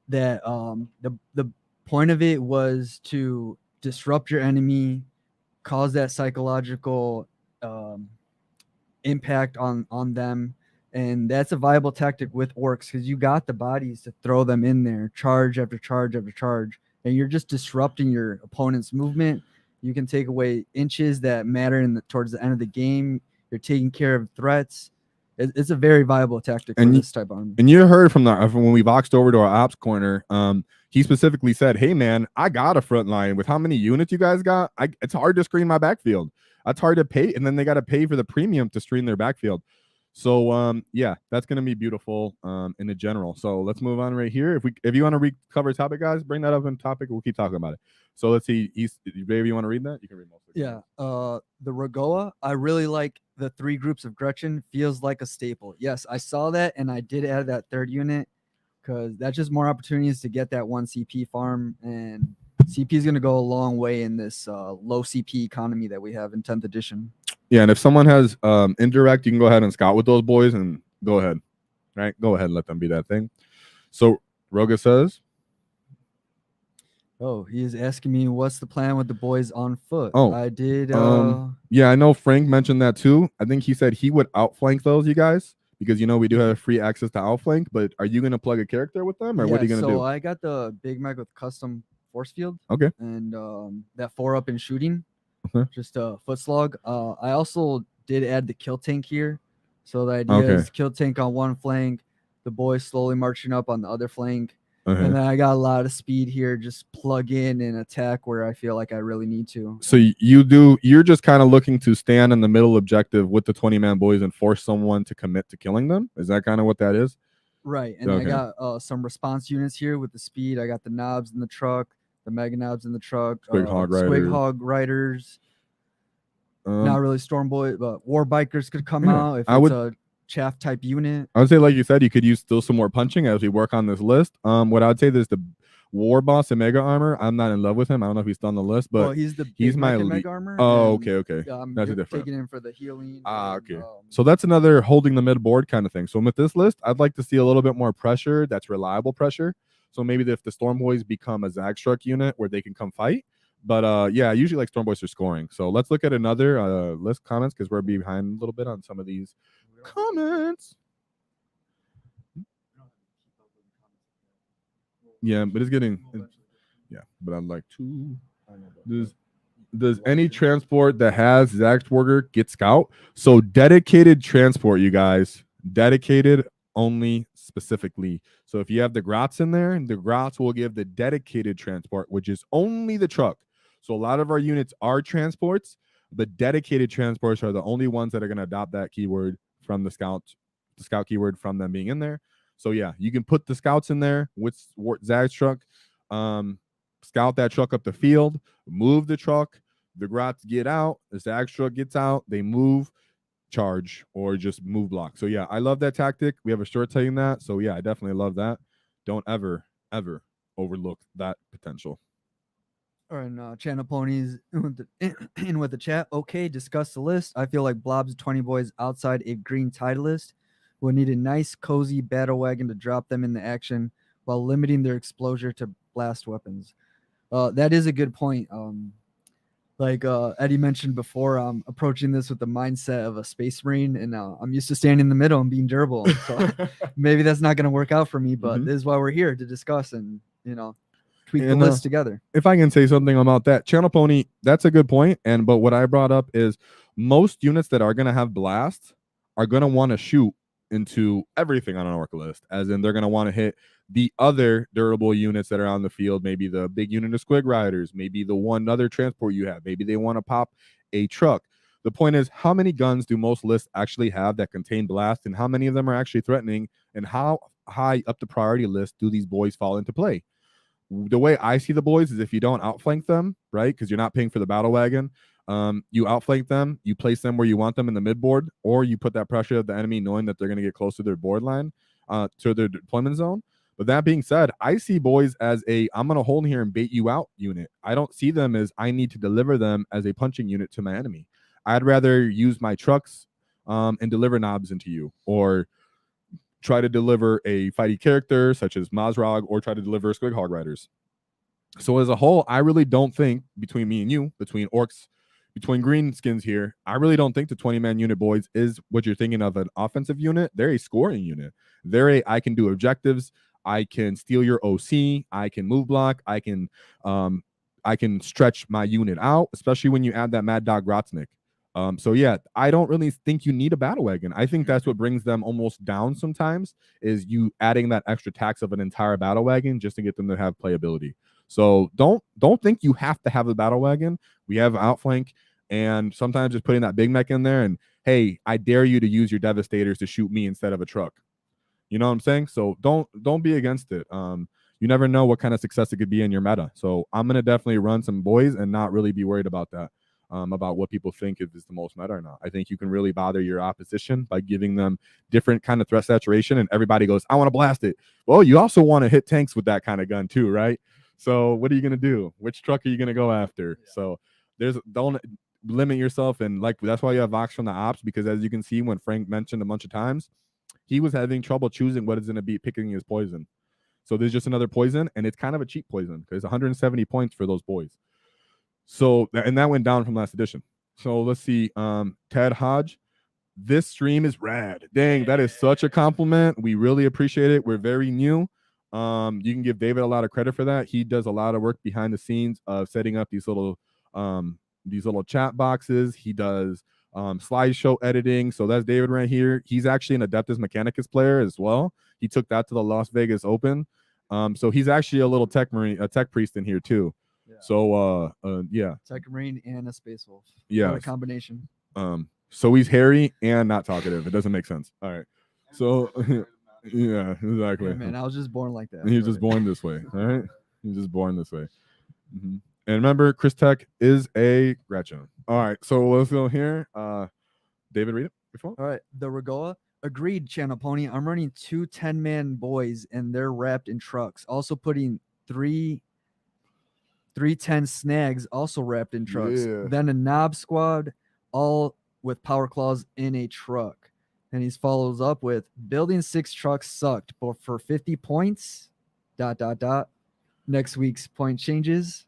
that the point of it was to disrupt your enemy, cause that psychological impact on them. And that's a viable tactic with orcs because you got the bodies to throw them in there, charge after charge after charge. And you're just disrupting your opponent's movement. You can take away inches that matter towards the end of the game. You're taking care of threats. It's a very viable tactic for this type of army. And you heard from when we boxed over to our ops corner, he specifically said, hey, man, I got a front line. With how many units you guys got, it's hard to screen my backfield. It's hard to pay. And then they got to pay for the premium to screen their backfield. So yeah, that's gonna be beautiful in the general. So let's move on right here. If you want to recover a topic, guys, bring that up in topic. We'll keep talking about it. So let's see. Baby, you want to read that? You can read most of it. Yeah. The WAAAGH, I really like the 3 groups of Gretchen. Feels like a staple. Yes, I saw that, and I did add that 3rd unit because that's just more opportunities to get that 1 CP farm, and CP is gonna go a long way in this low CP economy that we have in 10th edition. Yeah, and if someone has indirect, you can go ahead and scout with those boys and go ahead, right? Go ahead and let them be that thing. So Roga says, oh, he is asking me what's the plan with the boys on foot. Oh, I did. Yeah, I know Frank mentioned that too. I think he said he would outflank those, you guys, because we do have free access to outflank. But are you going to plug a character with them, or what are you going to do? So I got the Big Mech with custom force field. Okay. And that 4-up in shooting. Just a foot slog. I also did add the kill tank here. So the idea is kill tank on one flank, the boys slowly marching up on the other flank. And then I got a lot of speed here. Just plug in and attack where I feel like I really need to. So you're just kind of looking to stand in the middle objective with the 20-man boys and force someone to commit to killing them? Is that kind of what that is? Right. And I got some response units here with the speed. I got the knobs in the truck. The mega knobs in the truck, Squig hog riders, not really storm boy, but war bikers could come out if it's a chaff type unit. I would say, like you said, you could use still some more punching as we work on this list. What I would say is the war boss in mega armor. I'm not in love with him. I don't know if he's still on the list, but he's my mega armor. Oh, okay. That's a different. Taking him for the healing. Okay. So that's another holding the mid board kind of thing. So with this list, I'd like to see a little bit more pressure. That's reliable pressure. So maybe if the Storm Boys become a Zag Struck unit where they can come fight. But yeah, I usually like Storm Boys for scoring. So let's look at another list comments because we're behind a little bit on some of these comments. Yeah, but it's getting but I'd like to. Does any transport that has Zagsburger get scout? So dedicated transport, you guys. Dedicated only specifically. So if you have the Grots in there, the Grots will give the dedicated transport, which is only the truck. So a lot of our units are transports, but dedicated transports are the only ones that are going to adopt that keyword from the scout keyword from them being in there. So yeah, you can put the scouts in there with Zag's truck, scout that truck up the field, move the truck, the Grots get out, the Zag's truck gets out, they move, charge, or just move block. So yeah, I love that tactic. We have a short saying that. So yeah, I definitely love that. Don't ever overlook that potential. All right, Channel Ponies in with the chat. Okay, discuss the list. I feel like Blob's 20 boys outside a green tide list will need a nice, cozy battle wagon to drop them in the action while limiting their exposure to blast weapons. That is a good point. like Eddie mentioned before, I'm approaching this with the mindset of a space marine, and I'm used to standing in the middle and being durable. So maybe that's not going to work out for me, but this is why we're here to discuss and tweak the list together. If I can say something about that, Channel Pony, that's a good point. But what I brought up is most units that are going to have blasts are going to want to shoot into everything on an Ork list, as in they're going to want to hit the other durable units that are on the field, maybe the big unit of Squig riders, maybe the one other transport you have, maybe they want to pop a truck. The point is, how many guns do most lists actually have that contain blast, and how many of them are actually threatening, and how high up the priority list do these boys fall into play? The way I see the boys is if you don't outflank them, right, because you're not paying for the battle wagon, you outflank them, you place them where you want them in the mid board, or you put that pressure of the enemy knowing that they're going to get close to their board line, to their deployment zone. But that being said, I see boys as I'm going to hold here and bait you out unit. I don't see them as I need to deliver them as a punching unit to my enemy. I'd rather use my trucks and deliver knobs into you, or try to deliver a fighty character such as Mazrog, or try to deliver Squig Hog Riders. So as a whole, I really don't think, between me and you, between orcs, between green skins here, I really don't think the 20-man unit boys is what you're thinking of an offensive unit. They're a scoring unit. I can do objectives. I can steal your OC. I can move block. I can stretch my unit out, especially when you add that Mad Dog Grotznik. So yeah, I don't really think you need a battle wagon. I think that's what brings them almost down sometimes, is you adding that extra tax of an entire battle wagon just to get them to have playability. So don't think you have to have a battle wagon. We have outflank, and sometimes just putting that big mech in there, and hey, I dare you to use your devastators to shoot me instead of a truck. You know what I'm saying? So don't be against it. You never know what kind of success it could be in your meta. So I'm gonna definitely run some boys and not really be worried about that. About what people think is the most meta or not. I think you can really bother your opposition by giving them different kind of threat saturation, and everybody goes, I want to blast it. Well, you also want to hit tanks with that kind of gun too, right? So what are you going to do? Which truck are you going to go after? Yeah. So don't limit yourself, and like that's why you have Vox from the ops, because as you can see, when Frank mentioned a bunch of times, he was having trouble choosing what is going to be picking his poison. So there's just another poison, and it's kind of a cheap poison because 170 points for those boys. So, and that went down from last edition. So let's see. Ted Hodge, this stream is rad. Dang, that is such a compliment. We really appreciate it. We're very new. You can give David a lot of credit for that. He does a lot of work behind the scenes of setting up these little chat boxes. He does slideshow editing. So that's David right here. He's actually an Adeptus Mechanicus player as well. He took that to the Las Vegas Open. So he's actually a little tech priest in here too. Yeah. So yeah, Tech Marine and a Space Wolf. Yeah, what a combination. So he's hairy and not talkative. It doesn't make sense. All right. So yeah, exactly. Yeah, man, I was just born like that. He was just born this way. All right. He's just born this way. And remember, Chris Tech is a Gretchen. All right. So let's go here. David, read it before. All right. The Regoa. Agreed, Channel Pony. I'm running 2 10-man boys, and they're wrapped in trucks. Also putting 310 snags also wrapped in trucks. Yeah. Then a knob squad, all with power claws in a truck. And he follows up with building 6 trucks sucked, but for 50 points, ... Next week's point changes.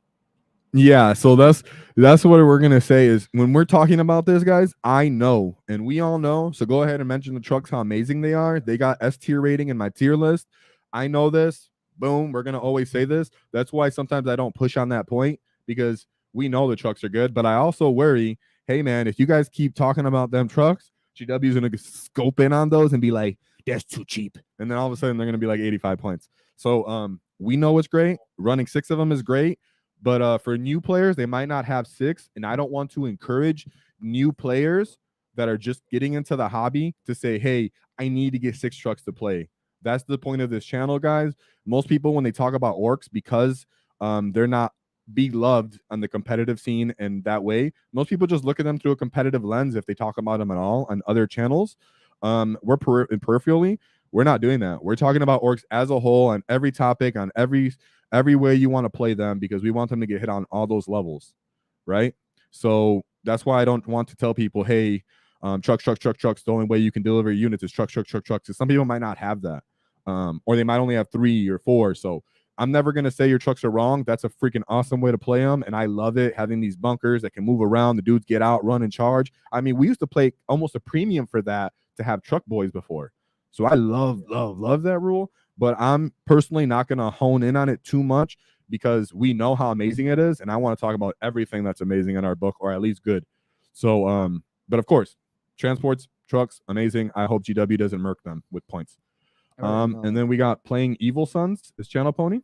Yeah, so that's what we're gonna say is when we're talking about this, guys, I know, and we all know. So go ahead and mention the trucks, how amazing they are. They got S tier rating in my tier list. I know this. Boom, we're gonna always say this. That's why sometimes I don't push on that point, because we know the trucks are good, but I also worry, hey man, if you guys keep talking about them trucks, GW's gonna scope in on those and be like, that's too cheap, and then all of a sudden they're gonna be like 85 points. So we know it's great. Running 6 of them is great, but for new players, they might not have 6, and I don't want to encourage new players that are just getting into the hobby to say, hey, I need to get 6 trucks to play. That's the point of this channel, guys. Most people, when they talk about orcs, because they're not beloved on the competitive scene in that way, most people just look at them through a competitive lens if they talk about them at all on other channels. Peripherally, we're not doing that. We're talking about orcs as a whole on every topic, on every way you want to play them, because we want them to get hit on all those levels, right? So that's why I don't want to tell people, hey, trucks. The only way you can deliver units is trucks. Some people might not have that, or they might only have 3 or 4. So I'm never going to say your trucks are wrong. That's a freaking awesome way to play them. And I love it, having these bunkers that can move around. The dudes get out, run, and charge. I mean, we used to play almost a premium for that to have truck boys before. So I love that rule. But I'm personally not going to hone in on it too much because we know how amazing it is. And I want to talk about everything that's amazing in our book, or at least good. So, but of course, transports, trucks, amazing. I hope GW doesn't murk them with points. And then we got playing Evil Sons. Is Channel Pony?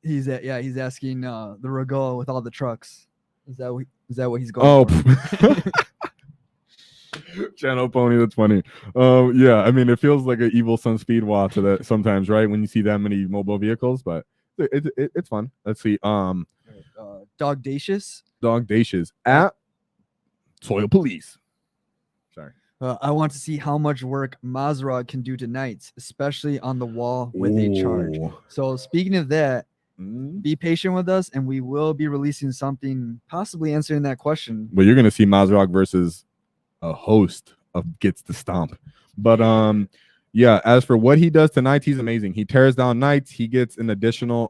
He's asking the Regoa with all the trucks. Is that what he's going for? Channel Pony, that's funny. Yeah, I mean, it feels like an Evil Sun speed walk to that sometimes, right? When you see that many mobile vehicles, but it's fun. Let's see. Dogdacious at Soil Police. Sorry. I want to see how much work Mechanized can do to knights, especially on the wall with a charge. So speaking of that, be patient with us, and we will be releasing something, possibly answering that question. But you're going to see Mechanized versus a host of gets to stomp. But yeah, as for what he does to knights, he's amazing. He tears down knights. He gets an additional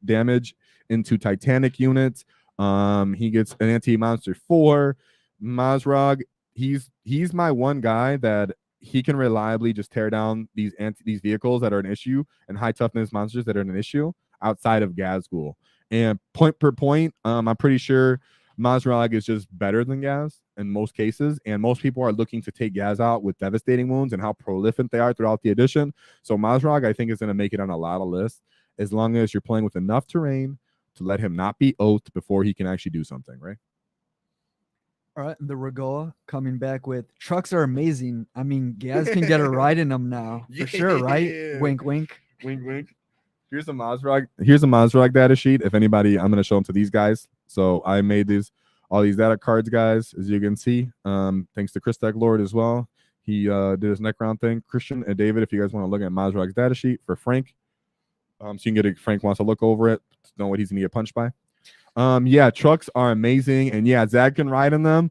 damage into Titanic units. He gets an anti-monster 4. Mechanized, he's my one guy that he can reliably just tear down these vehicles that are an issue and high toughness monsters that are an issue outside of Gazgul. And point per point, I'm pretty sure Mechanized is just better than Gaz in most cases, and most people are looking to take Gaz out with devastating wounds and how prolific they are throughout the edition. So Mechanized, I think, is going to make it on a lot of lists as long as you're playing with enough terrain to let him not be oathed before he can actually do something, right? All right, the Regoa coming back with trucks are amazing. I mean, Gaz can get a ride in them now for sure, right? Wink, wink, wink, wink. Here's a Mechanized data sheet. If anybody, I'm going to show them to these guys. So I made all these data cards, guys, as you can see. Thanks to Chris Tech Lord as well. He did his Necron thing. Christian and David, if you guys want to look at Mechanized data sheet for Frank, so you can get it. Frank wants to look over it to know what he's going to get punched by. Yeah, trucks are amazing, and yeah, Zag can ride in them.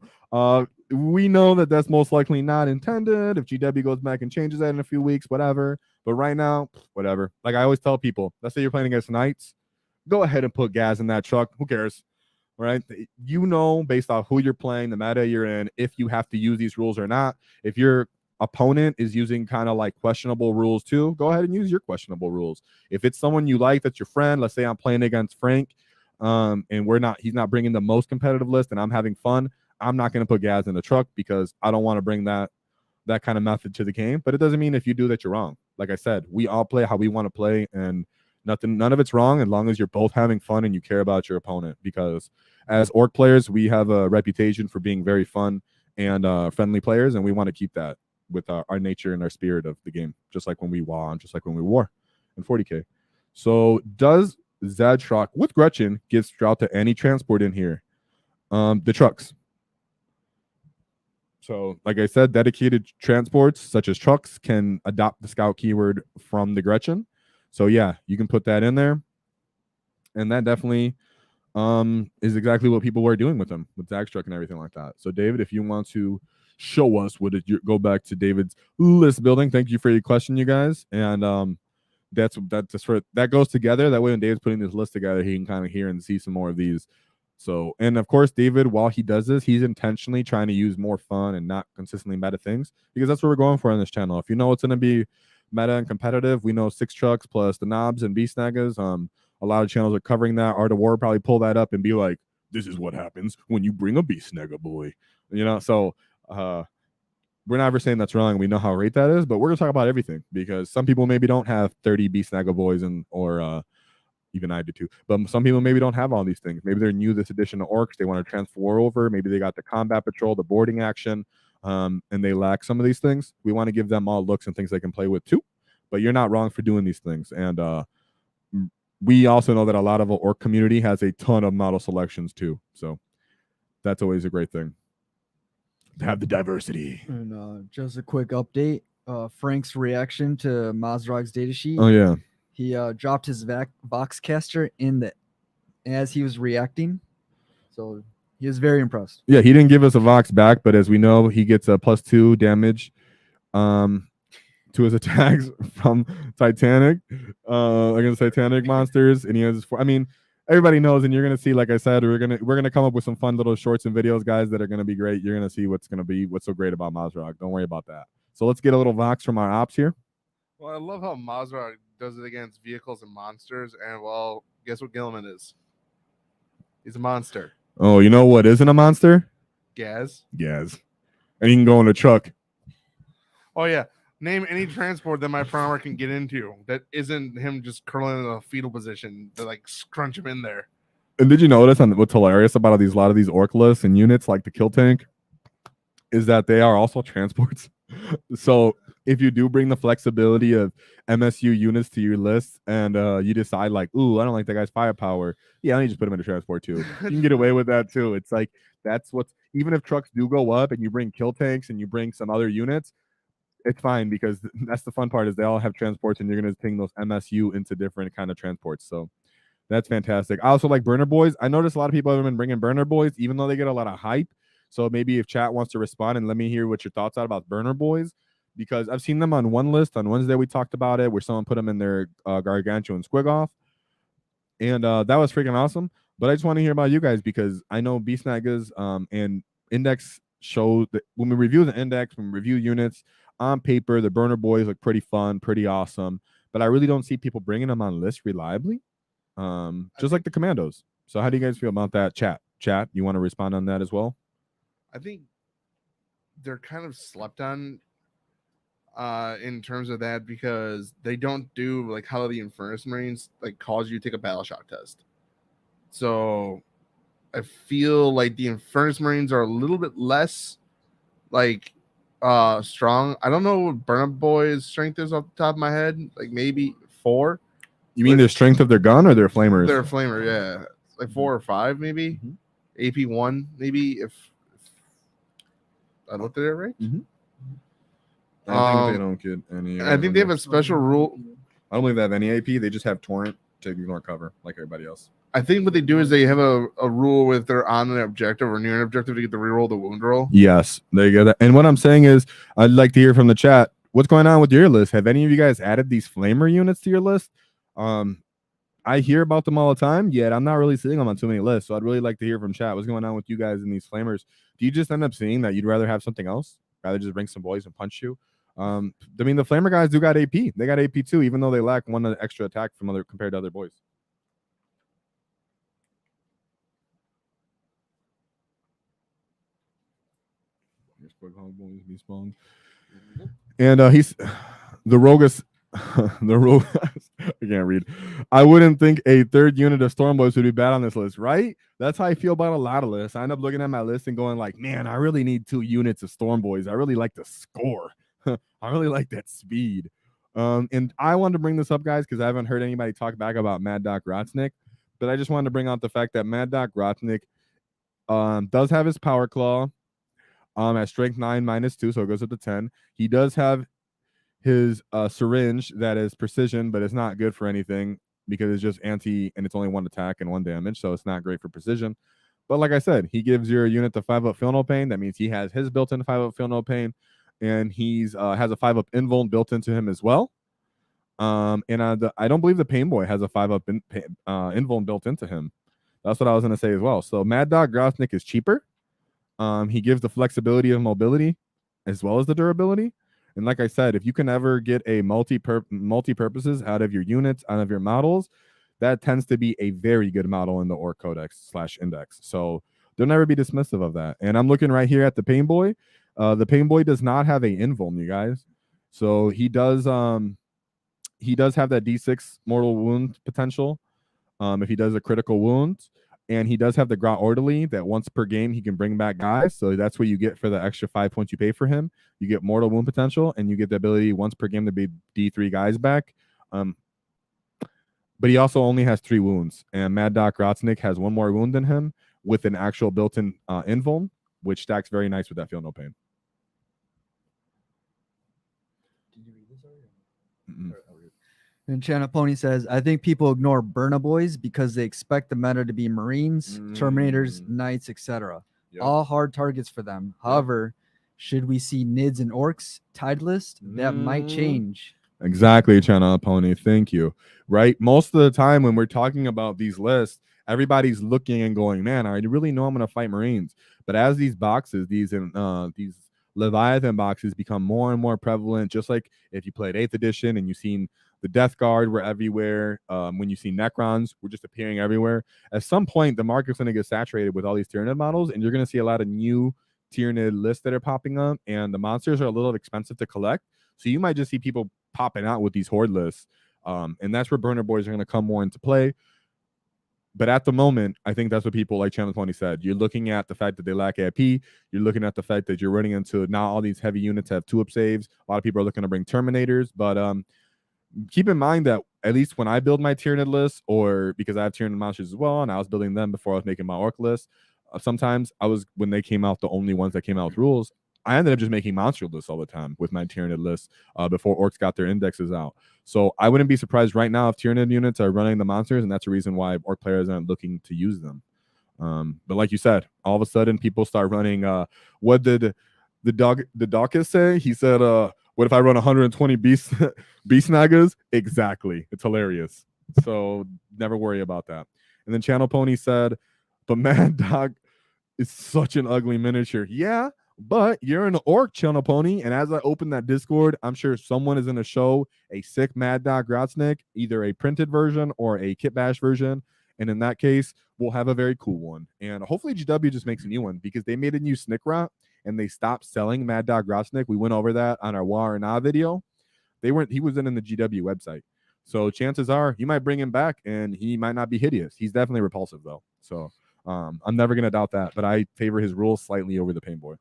We know that that's most likely not intended. If GW goes back and changes that in a few weeks, whatever. But right now, whatever. Like I always tell people, let's say you're playing against Knights, go ahead and put Gaz in that truck. Who cares? Right? You know, based off who you're playing, the meta you're in, if you have to use these rules or not. If your opponent is using kind of like questionable rules too, go ahead and use your questionable rules. If it's someone you like, that's your friend, let's say I'm playing against Frank, and he's not bringing the most competitive list and I'm having fun, I'm not going to put Gaz in the truck because I don't want to bring that kind of method to the game. But it doesn't mean if you do that you're wrong. Like I said, we all play how we want to play, and none of it's wrong as long as you're both having fun and you care about your opponent. Because as Ork players, we have a reputation for being very fun and friendly players, and we want to keep that with our nature and our spirit of the game, just like when we WAAAGH and just like when we war in 40K. So does Zadrock with Gretchen give Strout to any transport in here? The trucks. So, like I said, dedicated transports such as trucks can adopt the scout keyword from the Gretchen. So, yeah, you can put that in there. And that definitely is exactly what people were doing with them, with Zag's truck and everything like that. So, David, if you want to show us go back to David's list building. Thank you for your question, you guys. And that goes together. That way, when David's putting this list together, he can kind of hear and see some more of these. So, and of course, David, while he does this, he's intentionally trying to use more fun and not consistently meta things, because that's what we're going for on this channel. If you know it's going to be meta and competitive, we know 6 trucks plus the knobs and beast snaggers. A lot of channels are covering that. Art of War probably pull that up and be like, this is what happens when you bring a beast snagger boy. You know, so we're not ever saying that's wrong. We know how great that is, but we're going to talk about everything because some people maybe don't have 30 beast snagger boys or even I do too. But some people maybe don't have all these things. Maybe they're new this edition of Orcs. They want to transfer over. Maybe they got the combat patrol, the boarding action, and they lack some of these things. We want to give them all looks and things they can play with too. But you're not wrong for doing these things. And we also know that a lot of the Orc community has a ton of model selections too. So that's always a great thing to have the diversity. And just a quick update. Frank's reaction to Mazrog's datasheet. Oh, yeah. He dropped his Voxcaster as he was reacting. So he was very impressed. Yeah, he didn't give us a Vox back, but as we know, he gets a +2 damage to his attacks from Titanic against Titanic monsters, and he has his I mean, everybody knows, and you're gonna see, like I said, we're gonna come up with some fun little shorts and videos, guys, that are gonna be great. You're gonna see what's so great about Mazrog. Don't worry about that. So let's get a little vox from our ops here. Well, I love how Mazrog does it against vehicles and monsters, and well, guess what Gilman is? He's a monster. Oh, you know what isn't a monster? Gaz. Gaz. And he can go in a truck. Oh yeah. Name any transport that my farmer can get into that isn't him just curling in a fetal position to like scrunch him in there. And did you notice what's hilarious about a lot of these orc lists and units like the kill tank is that they are also transports. So if you do bring the flexibility of MSU units to your list and you decide like, ooh, I don't like that guy's firepower. Yeah, let me just put him in a transport too. You can get away with that too. It's like, that's what's, even if trucks do go up and you bring kill tanks and you bring some other units, it's fine, because that's the fun part, is they all have transports and you're going to ping those MSU into different kind of transports. So that's fantastic. I also like burner boys. I noticed a lot of people have been bringing burner boys, even though they get a lot of hype. So maybe if chat wants to respond and let me hear what your thoughts are about burner boys, because I've seen them on one list. On Wednesday, we talked about it, where someone put them in their gargantuan squig off. And that was freaking awesome. But I just want to hear about you guys, because I know Beast Naggas and Index show that when we review the Index, when we review units, on paper, the burner boys look pretty fun, pretty awesome. But I really don't see people bringing them on lists reliably, just like the commandos. So how do you guys feel about that? Chat, you want to respond on that as well? I think they're kind of slept on in terms of that, because they don't do like how the Infernus Marines like cause you to take a battle shock test. So I feel like the Infernus Marines are a little bit less like strong. I don't know what Burner Boy's strength is off the top of my head, like maybe 4. You mean their strength of their gun or their flamers? Their flamer, yeah, like 4 or 5 maybe. AP 1 maybe, if I looked at it right. I think they don't get any. I think they have a special rule. I don't believe they have any AP. They just have torrent to ignore cover like everybody else. I think what they do is they have a rule with they're on an objective or near an objective to get the reroll the wound roll. Yes, there you go. And what I'm saying is, I'd like to hear from the chat. What's going on with your list? Have any of you guys added these flamer units to your list? I hear about them all the time, yet I'm not really seeing them on too many lists. So I'd really like to hear from chat. What's going on with you guys in these flamers? Do you just end up seeing that you'd rather have something else? Rather just bring some boys and punch you? I mean, the flamer guys do got AP. They got AP too, even though they lack one extra attack from other compared to other boys. And he's the Rogus. The Rogue. I can't read. I wouldn't think a third unit of Storm Boys would be bad on this list, right? That's how I feel about a lot of lists. I end up looking at my list and going like, man, I really need 2 units of Storm Boys. I really like the score. I really like that speed. And I wanted to bring this up, guys, because I haven't heard anybody talk back about Mad Doc Rotznik. But I just wanted to bring out the fact that Mad Doc Rotznik does have his Power Claw at strength 9 -2, so it goes up to 10. He does have his syringe that is precision, but it's not good for anything because it's just anti, and it's only 1 attack and 1 damage, so it's not great for precision. But like I said, he gives your unit the 5-up feel no pain. That means he has his built-in 5-up feel no pain, and he's has a 5-up invuln built into him as well. And I don't believe the Pain Boy has a 5-up invuln built into him. That's what I was going to say as well. So Mad Dog Grosnick is cheaper. He gives the flexibility of mobility as well as the durability. And like I said, if you can ever get a multi-purposes out of your units, out of your models, that tends to be a very good model in the Ork Codex / Index. So don't ever be dismissive of that. And I'm looking right here at the Pain Boy. The Pain Boy does not have a invuln, you guys. So he does have that D6 mortal wound potential if he does a critical wound. And he does have the Grot Orderly that once per game he can bring back guys. So that's what you get for the extra 5 points you pay for him. You get mortal wound potential, and you get the ability once per game to be D3 guys back. But he also only has 3 wounds. And Mad Doc Rotznik has 1 more wound than him with an actual built-in invuln, which stacks very nice with that feel no pain. Did you read this already? And Chana Pony says, I think people ignore Burna Boys because they expect the meta to be Marines, Terminators, Knights, etc. Yep. All hard targets for them. However, Should we see Nids and Orcs tied list? That might change. Exactly, Channel Pony. Thank you. Right. Most of the time when we're talking about these lists, everybody's looking and going, man, I really know I'm going to fight Marines. But as these boxes, these Leviathan boxes become more and more prevalent, just like if you played 8th edition and you've seen the Death Guard were everywhere. When you see Necrons, were just appearing everywhere. At some point, the market's going to get saturated with all these Tyranid models, and you're going to see a lot of new Tyranid lists that are popping up, and the monsters are a little expensive to collect. So you might just see people popping out with these horde lists. And that's where burner boys are going to come more into play. But at the moment, I think that's what people like Channel 20 said. You're looking at the fact that they lack AP. You're looking at the fact that you're running into now all these heavy units have tulip saves. A lot of people are looking to bring Terminators. But keep in mind that at least when I build my Tyranid list, or because I have Tyranid monsters as well, and I was building them before I was making my Orc list, sometimes when they came out, the only ones that came out with rules, I ended up just making monster lists all the time with my Tyranid lists before Orcs got their indexes out. So I wouldn't be surprised right now if Tyranid units are running the monsters, and that's the reason why Orc players aren't looking to use them. But like you said, all of a sudden people start running. What did the Dawkins say? He said, "What if I run 120 beast Naaghs?" Exactly. It's hilarious. So never worry about that. And then Channel Pony said, "But Mad Dog is such an ugly miniature." Yeah. But you're an Orc, Channel Pony, and as I open that Discord, I'm sure someone is going to show a sick Mad Dog Grotsnick, either a printed version or a Kit Bash version, and in that case, we'll have a very cool one. And hopefully GW just makes a new one, because they made a new Snick Rot, and they stopped selling Mad Dog Grotsnick. We went over that on our WAAAGH video. He wasn't in the GW website. So chances are you might bring him back, and he might not be hideous. He's definitely repulsive, though. So I'm never going to doubt that, but I favor his rules slightly over the Pain Boy.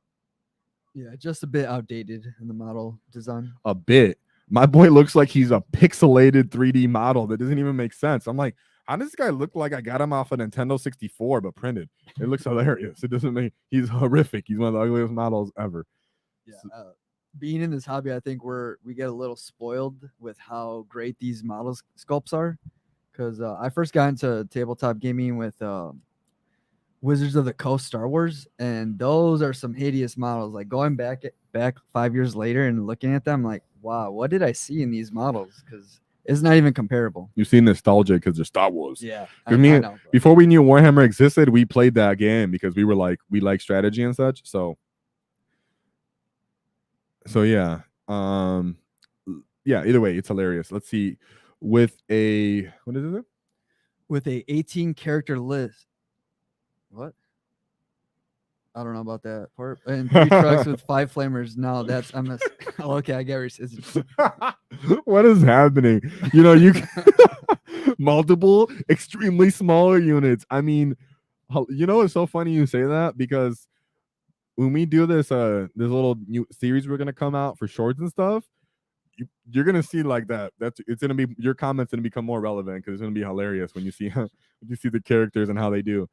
Yeah, just a bit outdated in the model design. A bit. My boy looks like he's a pixelated 3D model that doesn't even make sense. I'm like, how does this guy look like I got him off a Nintendo 64 but printed? It looks hilarious. It doesn't make. He's horrific. He's one of the ugliest models ever. Yeah. Being in this hobby, I think we get a little spoiled with how great these models sculpts are. Because I first got into tabletop gaming with Wizards of the Coast Star Wars, and those are some hideous models. Like going back 5 years later and looking at them, like, wow, what did I see in these models? Because it's not even comparable. You see nostalgia because they're Star Wars. Yeah, I know, before we knew Warhammer existed, we played that game because we like strategy and such. So yeah, yeah. Either way, it's hilarious. Let's see, with a what is it? With a 18 character list. What? I don't know about that part. And 3 trucks with 5 flamers. No, that's oh, okay, I get where it is. What is happening? You know, you multiple extremely smaller units. I mean, you know, it's so funny you say that, because when we do this this little new series we're gonna come out for shorts and stuff, you're gonna see like that. It's gonna be, your comments gonna become more relevant, because it's gonna be hilarious when you see the characters and how they do.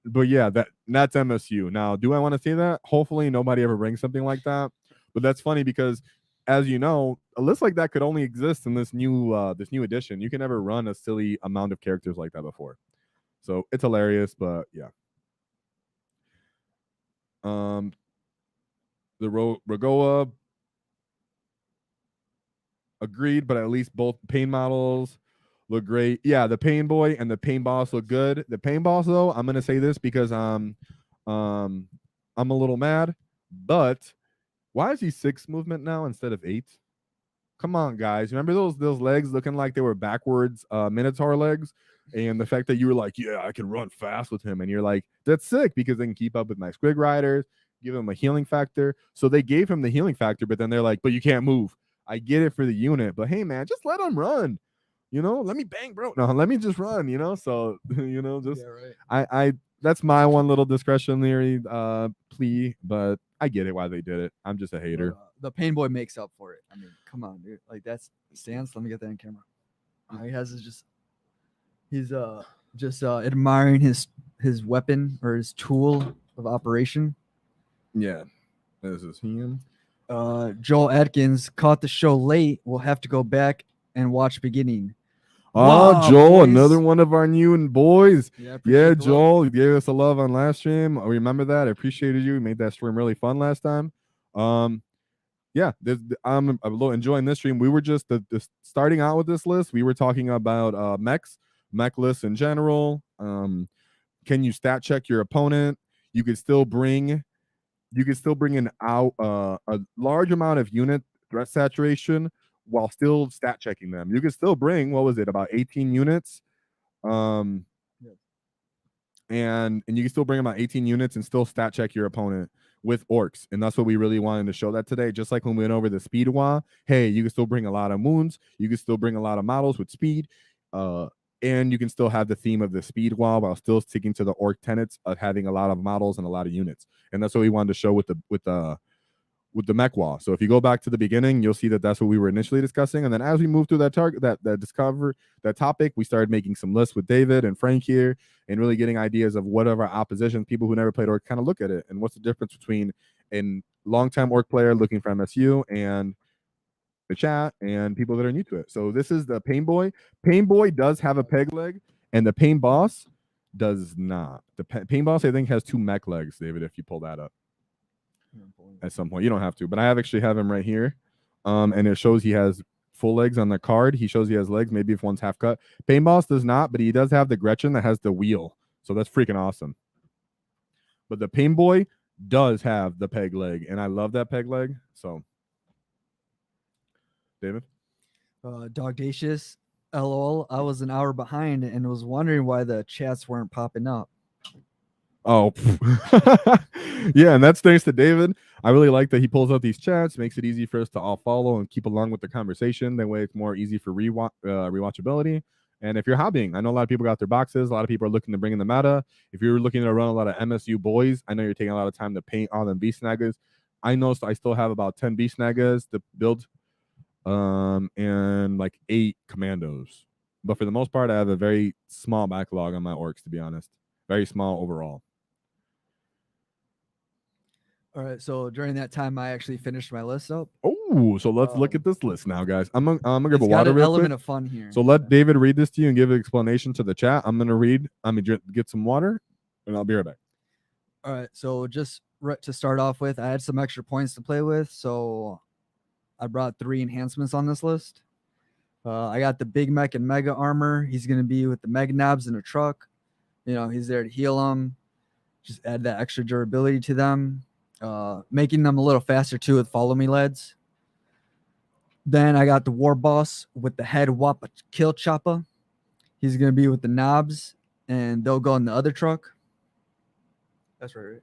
But yeah, that's MSU. Now, do I want to see that? Hopefully nobody ever brings something like that. But that's funny, because as you know, a list like that could only exist in this new edition. You can never run a silly amount of characters like that before. So it's hilarious, but yeah. The Ragoa agreed, but at least both Pain models look great. Yeah, the Pain Boy and the Pain Boss look good. The Pain Boss, though, I'm gonna say this because I'm a little mad, but why is he 6 movement now instead of 8? Come on, guys. Remember those legs looking like they were backwards Minotaur legs? And the fact that you were like, yeah, I can run fast with him. And you're like, that's sick, because they can keep up with my Squig Riders, give him a healing factor. So they gave him the healing factor, but then they're like, but you can't move. I get it for the unit, but hey, man, just let him run. You know, let me bang, bro. No, let me just run, you know? So, you know, just, yeah, right. I that's my one little discretionary plea, but I get it why they did it. I'm just a hater. The Pain Boy makes up for it. I mean, come on, dude. Like, that's stance. Let me get that on camera. All he has is he's just admiring his weapon or his tool of operation. Yeah, this is him. Joel Atkins caught the show late. We'll have to go back and watch beginning. Oh, Wow, Joel, boys. another one of our new boys. Yeah, Yeah, appreciate the love. Joel, you gave us a love on last stream. I remember that. I appreciated you. You made that stream really fun last time. Yeah, I'm a little enjoying this stream. We were just starting out with this list. We were talking about mech lists in general. Can you stat check your opponent? You could still bring in out a large amount of unit threat saturation while still stat checking them. You could still bring, what was it, about 18 units? And you can still bring about 18 units and still stat check your opponent with orcs. And that's what we really wanted to show that today. Just like when we went over the speed WAAAGH, hey, you can still bring a lot of wounds, you can still bring a lot of models with speed, and you can still have the theme of the speed WAAAGH while still sticking to the orc tenets of having a lot of models and a lot of units. And that's what we wanted to show with the mech WAAAGH. So if you go back to the beginning, you'll see that that's what we were initially discussing. And then as we moved through that topic, we started making some lists with David and Frank here and really getting ideas of what are our oppositions, people who never played orc kind of look at it. And what's the difference between a long-time orc player looking for MSU and the chat and people that are new to it. So this is the Pain Boy. Pain Boy does have a peg leg and the Pain Boss does not. The Pain Boss, I think, has 2 mech legs, David, if you pull that up. At some point, you don't have to, but I actually have him right here, and it shows he has full legs on the card. He shows he has legs, maybe if one's half cut. Pain Boss does not, but he does have the Gretchen that has the wheel, so that's freaking awesome. But the Pain Boy does have the peg leg, and I love that peg leg. So, David, Dogdacious, LOL. I was an hour behind and was wondering why the chats weren't popping up. oh yeah, and that's thanks to David. I really like that he pulls out these chats, makes it easy for us to all follow and keep along with the conversation. That way it's more easy for rewatchability. And if you're hobbying, I know a lot of people got their boxes, a lot of people are looking to bring in the meta. If you're looking to run a lot of MSU boys, I know you're taking a lot of time to paint all them beast Naagahs. I know I still have about 10 beast Naagahs to build and like 8 commandos, but for the most part I have a very small backlog on my orcs, to be honest. Very small overall. All right, so during that time, I actually finished my list up. Oh, so let's look at this list now, guys. I'm gonna grab a It's got water an real element quick. of fun here. So let David read this to you and give an explanation to the chat. I'm gonna get some water, and I'll be right back. All right, so just to start off with, I had some extra points to play with, so I brought 3 enhancements on this list. I got the Big Mech and Mega Armor. He's going to be with the Mega Knobs in a truck. You know, he's there to heal them. Just add that extra durability to them. Making them a little faster too with Follow Me LEDs. Then I got the War Boss with the head Wappa Kill Choppa. He's going to be with the knobs, and they'll go in the other truck. That's right?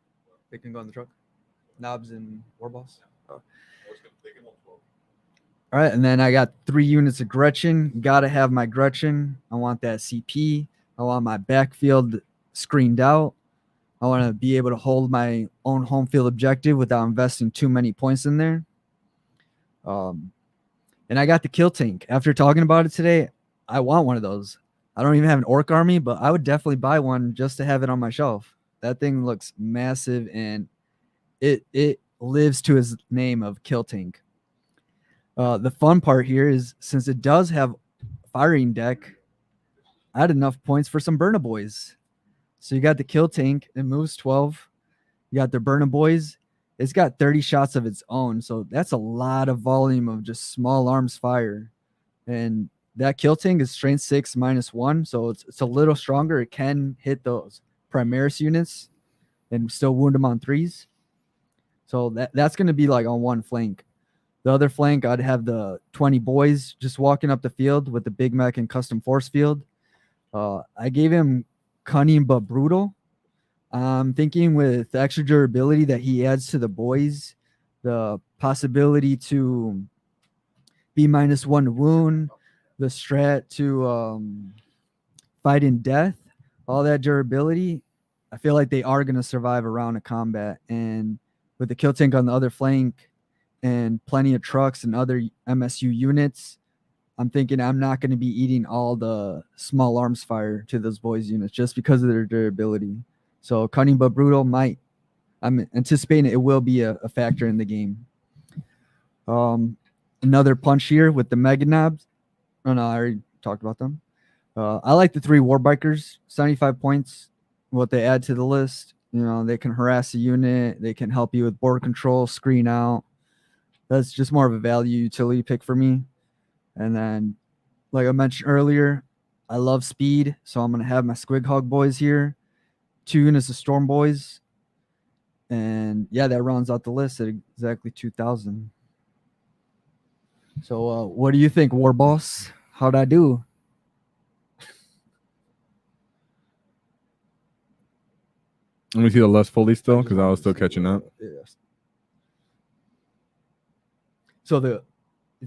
They can go in the truck. Knobs and War Boss. Oh. All right, and then I got 3 units of Gretchen. Gotta have my Gretchen. I want that CP. I want my backfield screened out. I want to be able to hold my own home field objective without investing too many points in there. And I got the Kill Tank. After talking about it today, I want one of those. I don't even have an Orc army, but I would definitely buy one just to have it on my shelf. That thing looks massive, and it lives to his name of Kill Tank. The fun part here is, since it does have firing deck, I had enough points for some Burna Boys. So you got the Kill Tank, it moves 12. You got the Burna Boys, it's got 30 shots of its own. So that's a lot of volume of just small arms fire. And that Kill Tank is strength 6 -1. So it's a little stronger. It can hit those Primaris units and still wound them on 3s. So that's going to be like on one flank. The other flank, I'd have the 20 boys just walking up the field with the Big Mech and custom force field. I gave him cunning but brutal. I'm thinking with the extra durability that he adds to the boys, the possibility to be -1 to wound, the strat to fight in death, all that durability, I feel like they are going to survive a round of combat. And with the Kill Tank on the other flank and plenty of trucks and other MSU units, I'm thinking I'm not going to be eating all the small arms fire to those boys units just because of their durability. So cunning but brutal I'm anticipating it will be a factor in the game. Another punch here with the Mega Knobs. Oh no, I already talked about them. I like the 3 war bikers, 75 points. What they add to the list, you know, they can harass a unit, they can help you with board control, screen out. That's just more of a value utility pick for me. And then, like I mentioned earlier, I love speed, so I'm gonna have my Squig Hog boys here, 2 units of Storm boys, and yeah, that rounds out the list at exactly 2,000. So, what do you think, War Boss? How'd I do? Let me see the list fully still, because I was still catching up. Yes. So if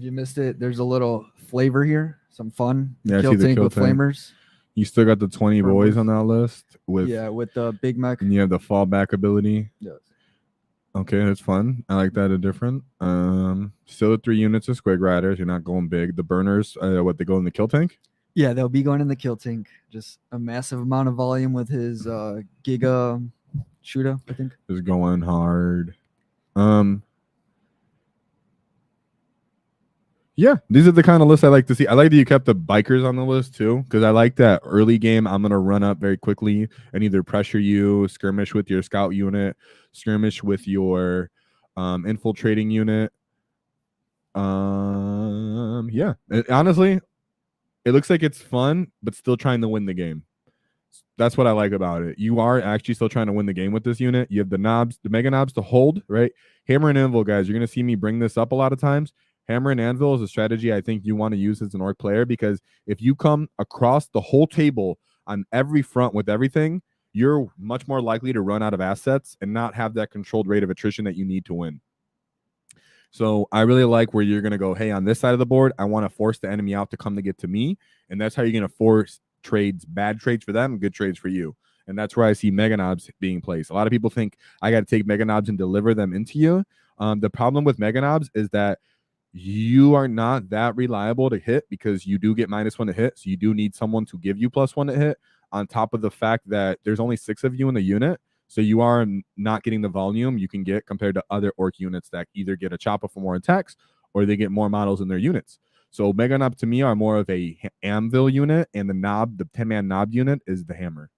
you missed it, there's a little flavor here, some fun. Yeah, I kill see the tank kill with tank. flamers. You still got the 20 boys Flamers. on that list with With the Big Mech. and you have the fallback ability. Yes. Okay, that's fun. I like that. A different. Still 3 units of Squig Riders. You're not going big. The burners, what they go in the kill tank? Yeah, they'll be going in the kill tank. Just a massive amount of volume with his Giga shooter, I think. Is going hard. Yeah, these are the kind of lists I like to see. I like that you kept the bikers on the list too, because I like that early game. I'm gonna run up very quickly and either pressure you, skirmish with your scout unit, skirmish with your infiltrating unit. Yeah, honestly, it looks like it's fun, but still trying to win the game. That's what I like about it. You are actually still trying to win the game with this unit. You have the knobs, the mega knobs to hold, right? Hammer and anvil, guys. You're gonna see me bring this up a lot of times. Hammer and anvil is a strategy I think you want to use as an orc player, because if you come across the whole table on every front with everything, you're much more likely to run out of assets and not have that controlled rate of attrition that you need to win. So I really like where you're going to go, hey, on this side of the board, I want to force the enemy out to come to get to me. And that's how you're going to force trades, bad trades for them, good trades for you. And that's where I see mega knobs being placed. A lot of people think I got to take mega knobs and deliver them into you. The problem with mega knobs is that you are not that reliable to hit, because you do get -1 to hit. So you do need someone to give you +1 to hit, on top of the fact that there's only 6 of you in the unit. So you are not getting the volume you can get compared to other orc units that either get a chopper for more attacks or they get more models in their units. So mega knob to me are more of a anvil unit, and the knob, the 10-man knob unit, is the hammer.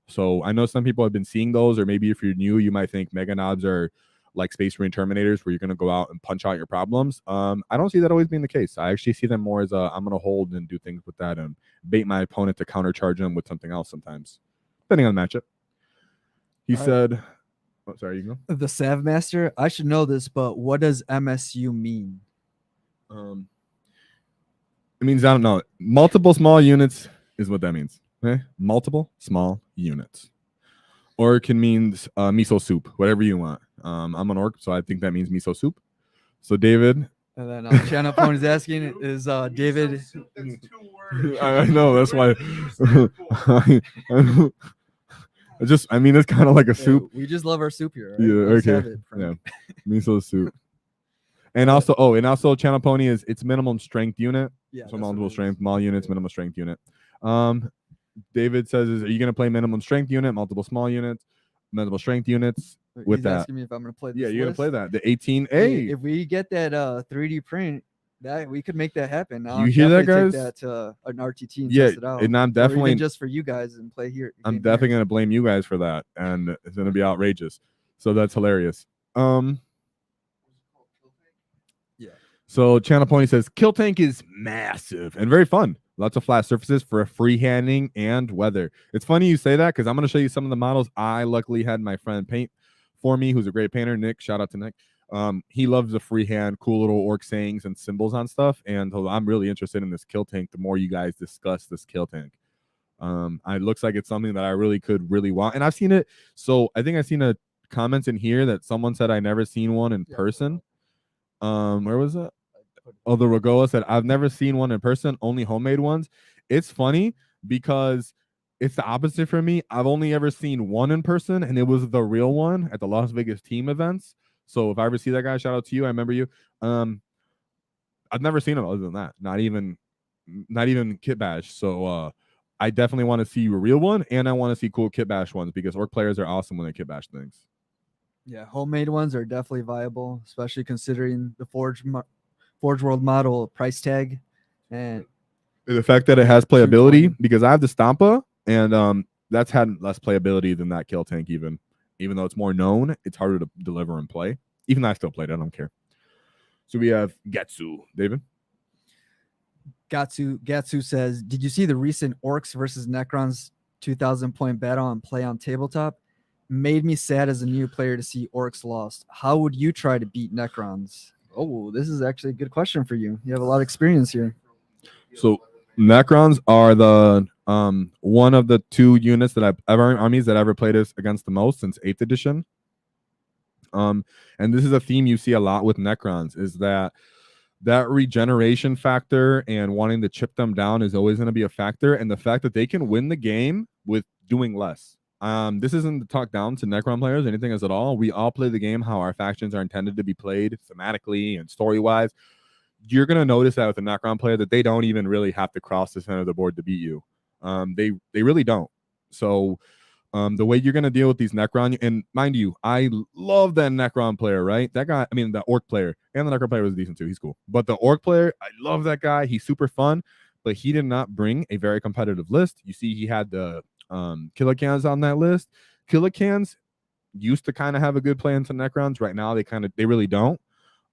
So I know some people have been seeing those, or maybe if you're new, you might think mega knobs are like Space Marine Terminators, where you're going to go out and punch out your problems. I don't see that always being the case. I actually see them more as I'm going to hold and do things with that and bait my opponent to countercharge them with something else sometimes, depending on the matchup. He said, oh, sorry, you go. The Sav Master, I should know this, but what does MSU mean? It means, I don't know. Multiple small units is what that means. Okay? Multiple small units. Or it can mean miso soup, whatever you want. I'm an orc, so I think that means miso soup. So David. And then Channel Pony is asking, is David... That's 2 words. I know, that's why. I mean, it's kind of like a soup. We just love our soup here. Right? Yeah, Let's okay. have it, Frank. Yeah, miso soup. And also, Channel Pony it's minimum strength unit. Yeah, So multiple strength, small units, minimum strength unit. David says, are you going to play minimum strength unit, multiple small units, multiple strength units with He's that? asking me if I'm going to play this. Yeah, you're going to list. play that. The 18A. Hey, if we get that 3D print, that we could make that happen. You hear that, guys? Take that to an RTT and Yeah, test it out. and I'm Or definitely even just for you guys and play here. I'm definitely going to blame you guys for that, and it's going to be outrageous. So that's hilarious. Yeah. So Channel Pony says kill tank is massive and very fun. Lots of flat surfaces for freehanding and weather. It's funny you say that, because I'm going to show you some of the models I luckily had my friend paint for me, who's a great painter, Nick. Shout out to Nick. He loves the freehand, cool little orc sayings and symbols on stuff, and I'm really interested in this kill tank. The more you guys discuss this kill tank, it looks like it's something that I really could want, and I've seen it. So I think I've seen a comments in here that someone said I never seen one in person. Where was it? Oh, the Ragoa said, I've never seen one in person, only homemade ones. It's funny because it's the opposite for me. I've only ever seen one in person, and it was the real one at the Las Vegas team events. So if I ever see that guy, shout out to you. I remember you. I've never seen him other than that. Not even Kit Bash. So I definitely want to see a real one, and I want to see cool Kit Bash ones, because orc players are awesome when they Kit Bash things. Yeah, homemade ones are definitely viable, especially considering the Forge World model price tag. And The fact that it has Sure, playability, fine. because I have the Stampa, and that's had less playability than that kill tank. Even though it's more known, it's harder to deliver and play. Even though I still played it, I don't care. So we have Getsu, David. Gatsu says, did you see the recent Orcs versus Necrons 2,000 point battle on play on tabletop? Made me sad as a new player to see Orcs lost. How would you try to beat Necrons? Oh, this is actually a good question for you. You have a lot of experience here. So Necrons are the one of the 2 units that armies that I've ever played against the most since 8th edition. And this is a theme you see a lot with Necrons, is that regeneration factor and wanting to chip them down is always going to be a factor, and the fact that they can win the game with doing less. This isn't to talk down to Necron players or anything as at all. We all play the game how our factions are intended to be played thematically and story-wise. You're going to notice that with a Necron player that they don't even really have to cross the center of the board to beat you. They really don't. So the way you're going to deal with these Necron, and mind you, I love that Necron player, right? That guy, I mean, the Orc player, and the Necron player was decent too. He's cool. But the Orc player, I love that guy. He's super fun, but he did not bring a very competitive list. You see, he had the Killicans on that list. Killicans used to kind of have a good play into Necrons. Right now, they really don't.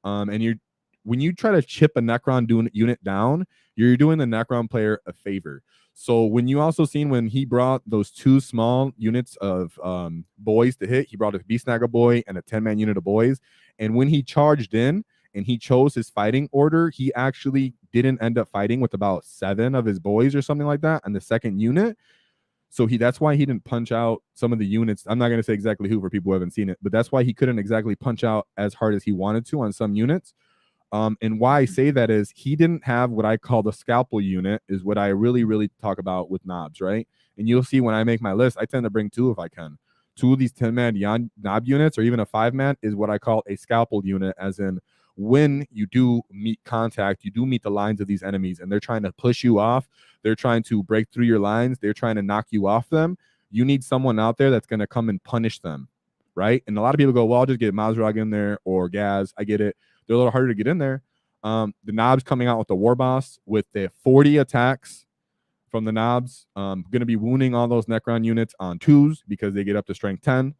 And when you try to chip a Necron unit down, you're doing the Necron player a favor. So when you also seen when he brought those 2 small units of boys to hit, he brought a Beast Naaagh boy and a 10-man unit of boys. And when he charged in and he chose his fighting order, he actually didn't end up fighting with about 7 of his boys or something like that on the second unit. So that's why he didn't punch out some of the units. I'm not going to say exactly who for people who haven't seen it, but that's why he couldn't exactly punch out as hard as he wanted to on some units. And why I say that is he didn't have what I call the scalpel unit, is what I really, really talk about with knobs, right? And you'll see when I make my list, I tend to bring 2 if I can. 2 of these 10-man knob units, or even a 5-man, is what I call a scalpel unit, as in when you do meet contact, you do meet the lines of these enemies, and they're trying to push you off. They're trying to break through your lines. They're trying to knock you off them. You need someone out there that's going to come and punish them, right? And a lot of people go, well, I'll just get Mazrog in there or Gaz. I get it. They're a little harder to get in there. The knobs coming out with the war boss with the 40 attacks from the knobs, going to be wounding all those Necron units on 2s because they get up to strength 10.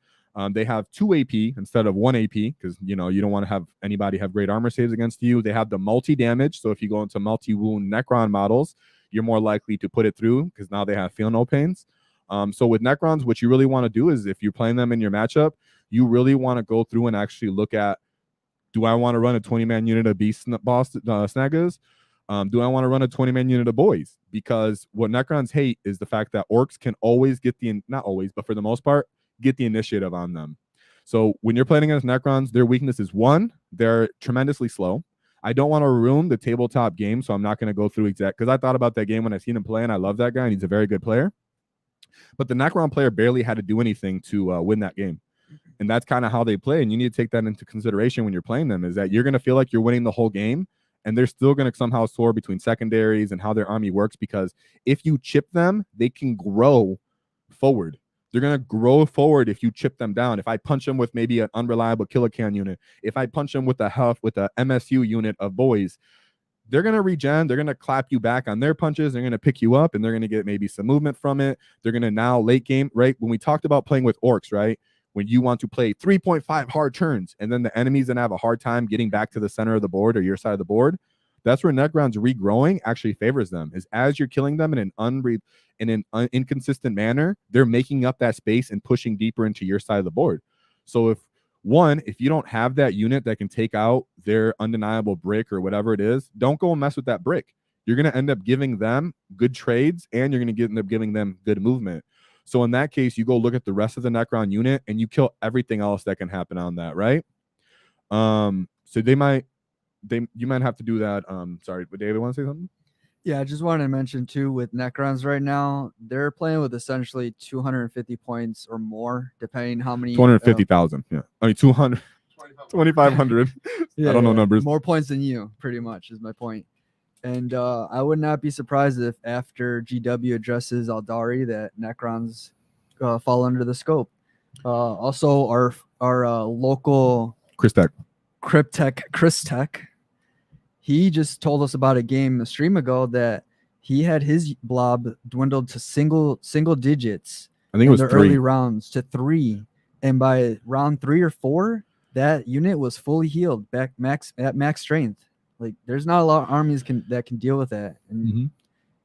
They have 2 AP instead of 1 AP because you don't want to have anybody have great armor saves against you. They have the multi-damage, so if you go into multi-wound Necron models, you're more likely to put it through because now they have feel no pains. So with Necrons, what you really want to do is if you're playing them in your matchup, you really want to go through and actually look at, do I want to run a 20-man unit of Beast Snaggas? Do I want to run a 20-man unit of boys? Because what Necrons hate is the fact that Orcs can always get not always, but for the most part, get the initiative on them. So when you're playing against Necrons, their weakness is 1, they're tremendously slow. I don't want to ruin the tabletop game, so I'm not going to go through because I thought about that game when I seen him play, and I love that guy, and he's a very good player. But the Necron player barely had to do anything to win that game. And that's kind of how they play, and you need to take that into consideration when you're playing them, is that you're going to feel like you're winning the whole game, and they're still going to somehow soar between secondaries and how their army works, because if you chip them, they can grow forward. They're going to grow forward if you chip them down. If I punch them with maybe an unreliable Killican unit, if I punch them with a MSU unit of boys, they're going to regen. They're going to clap you back on their punches. They're going to pick you up, and they're going to get maybe some movement from it. They're going to now late game, right? When we talked about playing with Orcs, right? When you want to play 3.5 hard turns, and then the enemy's going to have a hard time getting back to the center of the board or your side of the board, that's where Necrons regrowing actually favors them, is as you're killing them in an inconsistent manner, they're making up that space and pushing deeper into your side of the board. So if you don't have that unit that can take out their undeniable brick or whatever it is, don't go and mess with that brick. You're going to end up giving them good trades, and you're going to end up giving them good movement. So in that case, you go look at the rest of the Necron unit and you kill everything else that can happen on that, right? So you might have to do that. Sorry, but David, want to say something? Yeah, I just wanted to mention too, with Necrons right now, they're playing with essentially 250 points or more, depending how many. 250,000. Yeah, I mean 200, 2,500. Yeah, I don't know numbers. More points than you, pretty much, is my point. And I would not be surprised if after GW addresses Aldari that Necrons fall under the scope. Also, our local Chris Tech, he just told us about a stream ago that he had his blob dwindled to single digits. I think it in was the 3. early rounds to 3, and by round 3 or 4, that unit was fully healed back at max strength. Like, there's not a lot of armies that can deal with that, and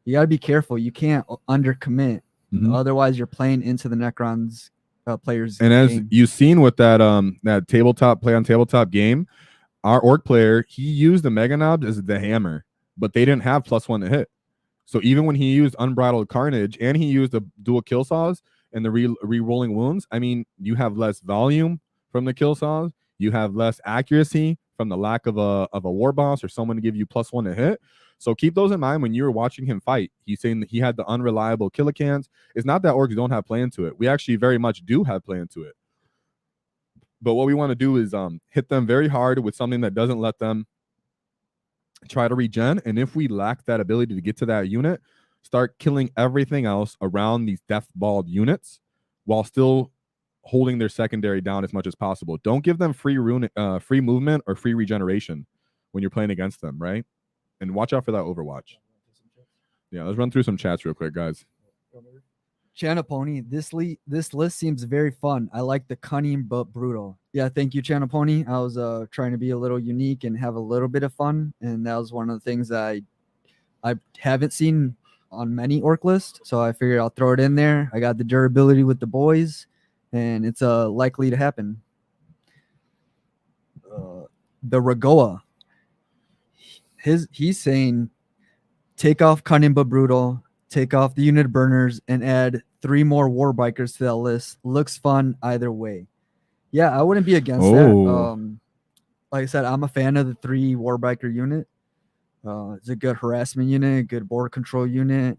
you got to be careful. You can't undercommit, otherwise you're playing into the Necron's players. And as game. you've seen with that that tabletop play on tabletop game, our Ork player, he used the Mega Knob as the hammer, but they didn't have +1 to hit. So even when he used Unbridled Carnage and he used the dual kill saws and the re-rolling wounds, I mean, you have less volume from the kill saws, you have less accuracy from the lack of a war boss or someone to give you +1 to hit. So keep those in mind when you're watching him fight. He's saying that he had the unreliable killicans. It's not that orcs don't have play into it. We actually very much do have play into it. But what we want to do is hit them very hard with something that doesn't let them try to regen. And if we lack that ability to get to that unit, start killing everything else around these death balled units while still holding their secondary down as much as possible. Don't give them free movement or free regeneration when you're playing against them, right? And watch out for that Overwatch. Yeah, let's run through some chats real quick, guys. Chanapony, this list seems very fun. I like the cunning but brutal. Yeah, thank you, Chanapony. I was trying to be a little unique and have a little bit of fun, and that was one of the things I haven't seen on many Ork lists, so I figured I'll throw it in there. I got the durability with the boys, and it's likely to happen. The Ragoa, he's saying take off cunning but brutal, take off the unit burners, and add 3 more war bikers to that list. Looks fun either way. Yeah, I wouldn't be against that. Like I said, I'm a fan of the 3 war biker unit. It's a good harassment unit, good border control unit.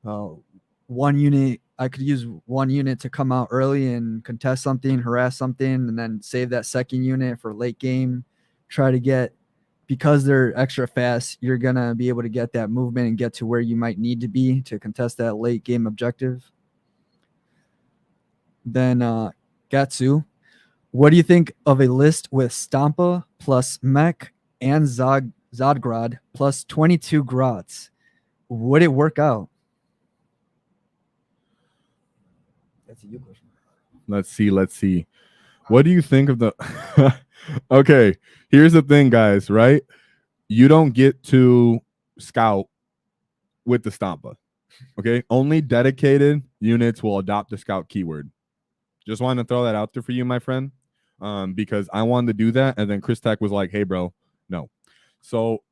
One unit, I could use one unit to come out early and contest something, harass something, and then save that second unit for late game. Try to get, because they're extra fast, you're going to be able to get that movement and get to where you might need to be to contest that late game objective. Then Gatsu, what do you think of a list with Stampa plus Mech and Zodgrad plus 22 Grots? Would it work out? That's a you question. Let's see. What do you think of the... Okay, here's the thing, guys, right? You don't get to scout with the Stampa. Okay, only dedicated units will adopt the scout keyword. Just wanted to throw that out there for you, my friend, because I wanted to do that, and then Chris Tech was like, "Hey, bro, no." So,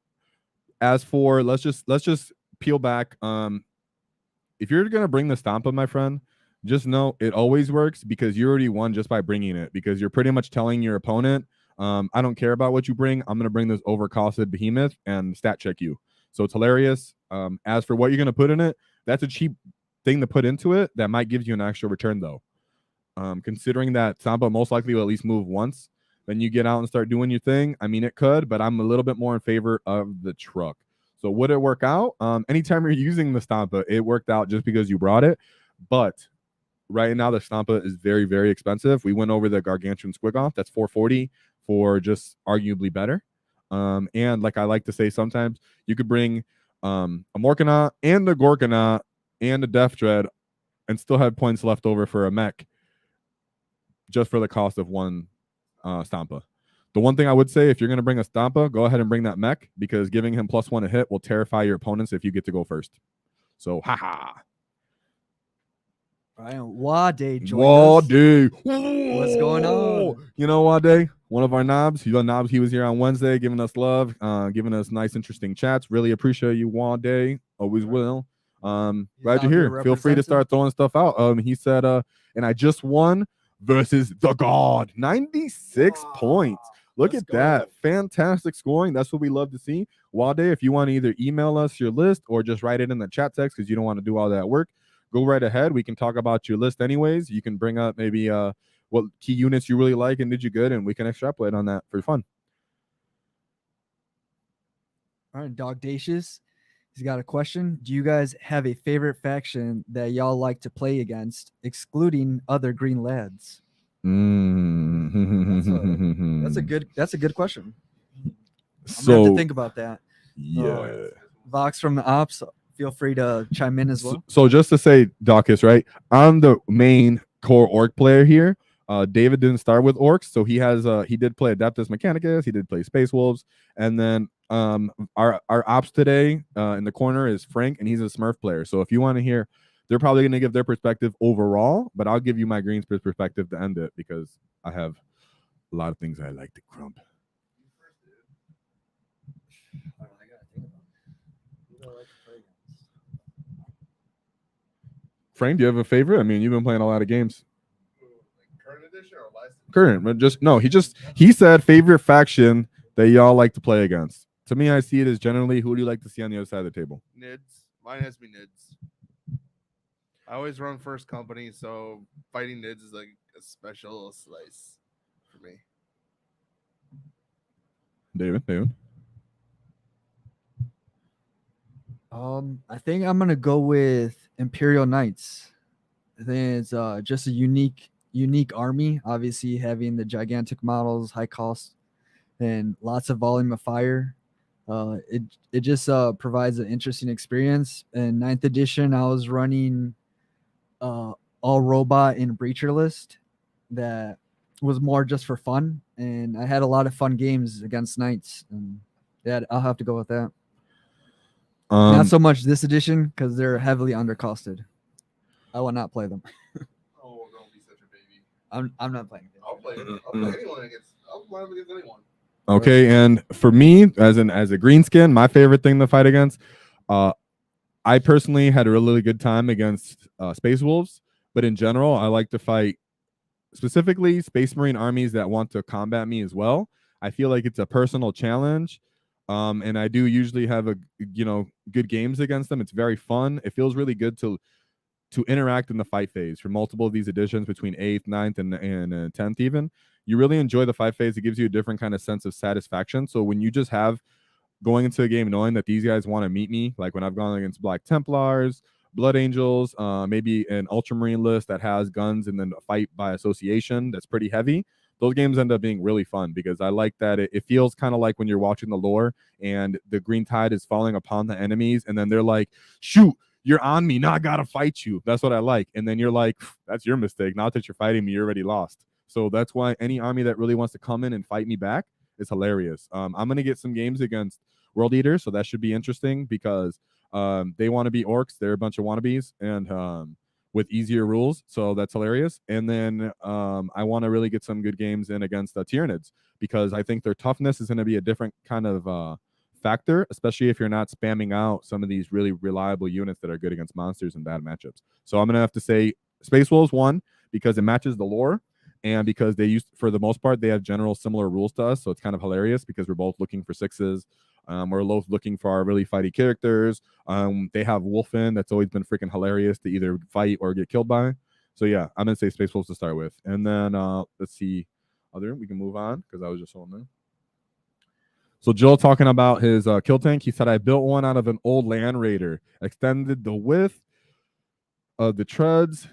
as for let's just peel back. If you're gonna bring the Stampa, my friend, just know it always works because you already won just by bringing it. Because you're pretty much telling your opponent, "I don't care about what you bring. I'm gonna bring this overcosted behemoth and stat check you." So it's hilarious. As for what you're gonna put in it, that's a cheap thing to put into it that might give you an extra return, though. Considering that Stampa most likely will at least move once, then you get out and start doing your thing. I mean, it could, but I'm a little bit more in favor of the truck. So would it work out? Anytime you're using the Stampa, it worked out just because you brought it. But right now, the Stampa is very, very expensive. We went over the Gargantuan Squig. That's $440 for just arguably better. And like I like to say sometimes, you could bring a Morkanaugh and a Gorkanaugh and a Death Dread and still have points left over for a mech, just for the cost of one Stampa. The one thing I would say, if you're going to bring a Stampa, go ahead and bring that mech, because giving him +1 to hit will terrify your opponents if you get to go first. So, haha. Ryan WAAAGH joined us. What's going on? You know, WAAAGH, one of our knobs. You know, knobs. He was here on Wednesday, giving us love, giving us nice, interesting chats. Really appreciate you, WAAAGH. Always will. Glad you're here. Feel free to start throwing stuff out. He said, and I just won versus the God. 96 points. Look at that. Fantastic scoring. That's what we love to see. WAAAGH, if you want to either email us your list or just write it in the chat text because you don't want to do all that work, go right ahead. We can talk about your list anyways. You can bring up maybe what key units you really like and did you good, and we can extrapolate on that for fun. All right, Dogdacious. He's got a question. Do you guys have a favorite faction that y'all like to play against, excluding other green lads? That's a good question. I'm gonna have to think about that. Yeah. Vox from the Ops, feel free to chime in as well. So just to say, Dawkins, right? I'm the main core orc player here. David didn't start with orcs, so he did play Adeptus Mechanicus, he did play Space Wolves, and then our ops today in the corner is Frank, and he's a Smurf player. So if you want to hear, they're probably going to give their perspective overall, but I'll give you my Green's perspective to end it because I have a lot of things I like to crump. Frank, do you have a favorite? I mean, you've been playing a lot of games. Current edition or last? Current, but he said favorite faction that y'all like to play against. To me, I see it as generally who do you like to see on the other side of the table? Nids. Mine has to be Nids. I always run first company, so fighting Nids is like a special slice for me. David. I think I'm gonna go with Imperial Knights. I think it's just a unique army. Obviously, having the gigantic models, high cost, and lots of volume of fire. It just provides an interesting experience. In 9th edition, I was running all robot in breacher list that was more just for fun, and I had a lot of fun games against knights. And yeah, I'll have to go with that. Not so much this edition because they're heavily undercosted. I will not play them. Oh, don't be such a baby. I'm not playing them. I'll play anyone against. I'll line up against anyone. Okay, and for me, as a greenskin, my favorite thing to fight against, I personally had a really good time against Space Wolves, but in general, I like to fight specifically Space Marine armies that want to combat me as well. I feel like it's a personal challenge, and I do usually have good games against them. It's very fun. It feels really good to interact in the fight phase for multiple of these editions between 8th, 9th, and 10th even. You really enjoy the fight phase. It gives you a different kind of sense of satisfaction. So when you just have going into a game knowing that these guys want to meet me, like when I've gone against Black Templars, Blood Angels, maybe an Ultramarine list that has guns and then a fight by association that's pretty heavy, those games end up being really fun because I like that it feels kind of like when you're watching the lore and the green tide is falling upon the enemies and then they're like, shoot, you're on me, now I gotta fight you. That's what I like. And then you're like, that's your mistake. Not that you're fighting me, you're already lost. So that's why any army that really wants to come in and fight me back is hilarious. I'm gonna get some games against World Eaters, so that should be interesting because they want to be orcs. They're a bunch of wannabes and with easier rules, so that's hilarious. And then I want to really get some good games in against Tyranids because I think their toughness is going to be a different kind of factor, especially if you're not spamming out some of these really reliable units that are good against monsters and bad matchups. So I'm gonna have to say Space Wolves 1 because it matches the lore. And because for the most part, they have general similar rules to us. So it's kind of hilarious because we're both looking for 6s. We're both looking for our really fighty characters. They have Wolfen. That's always been freaking hilarious to either fight or get killed by. So yeah, I'm going to say Space Wolves to start with. And then let's see. We can move on because I was just on there. So Joel talking about his kill tank. He said, I built one out of an old Land Raider. Extended the width of the treads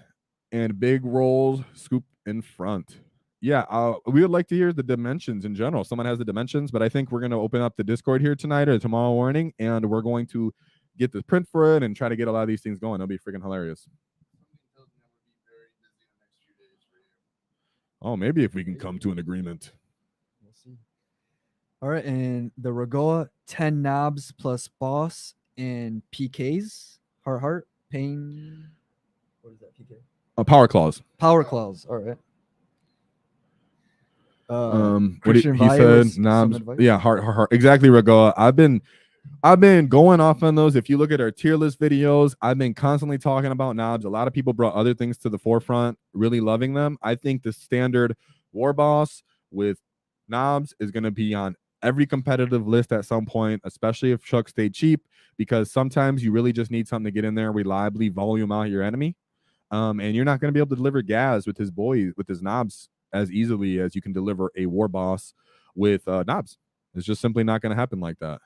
and big rolls scoop in front. Yeah, we would like to hear the dimensions in general. Someone has the dimensions, but I think we're going to open up the Discord here tonight or tomorrow morning, and we're going to get the print for it and try to get a lot of these things going. It'll be freaking hilarious. Oh, maybe if we can come to an agreement. We'll see. All right, and the Ragoa 10 knobs plus boss and PKs. Heart, pain. What is that PK? Power claws. Power claws. All right. What he said, knobs. Yeah, heart. Exactly, Ragoa. I've been going off on those. If you look at our tier list videos, I've been constantly talking about knobs. A lot of people brought other things to the forefront, really loving them. I think the standard war boss with knobs is going to be on every competitive list at some point, especially if Chuck stayed cheap, because sometimes you really just need something to get in there and reliably volume out your enemy. And you're not going to be able to deliver Gaz with his knobs as easily as you can deliver a war boss with knobs. It's just simply not going to happen like that.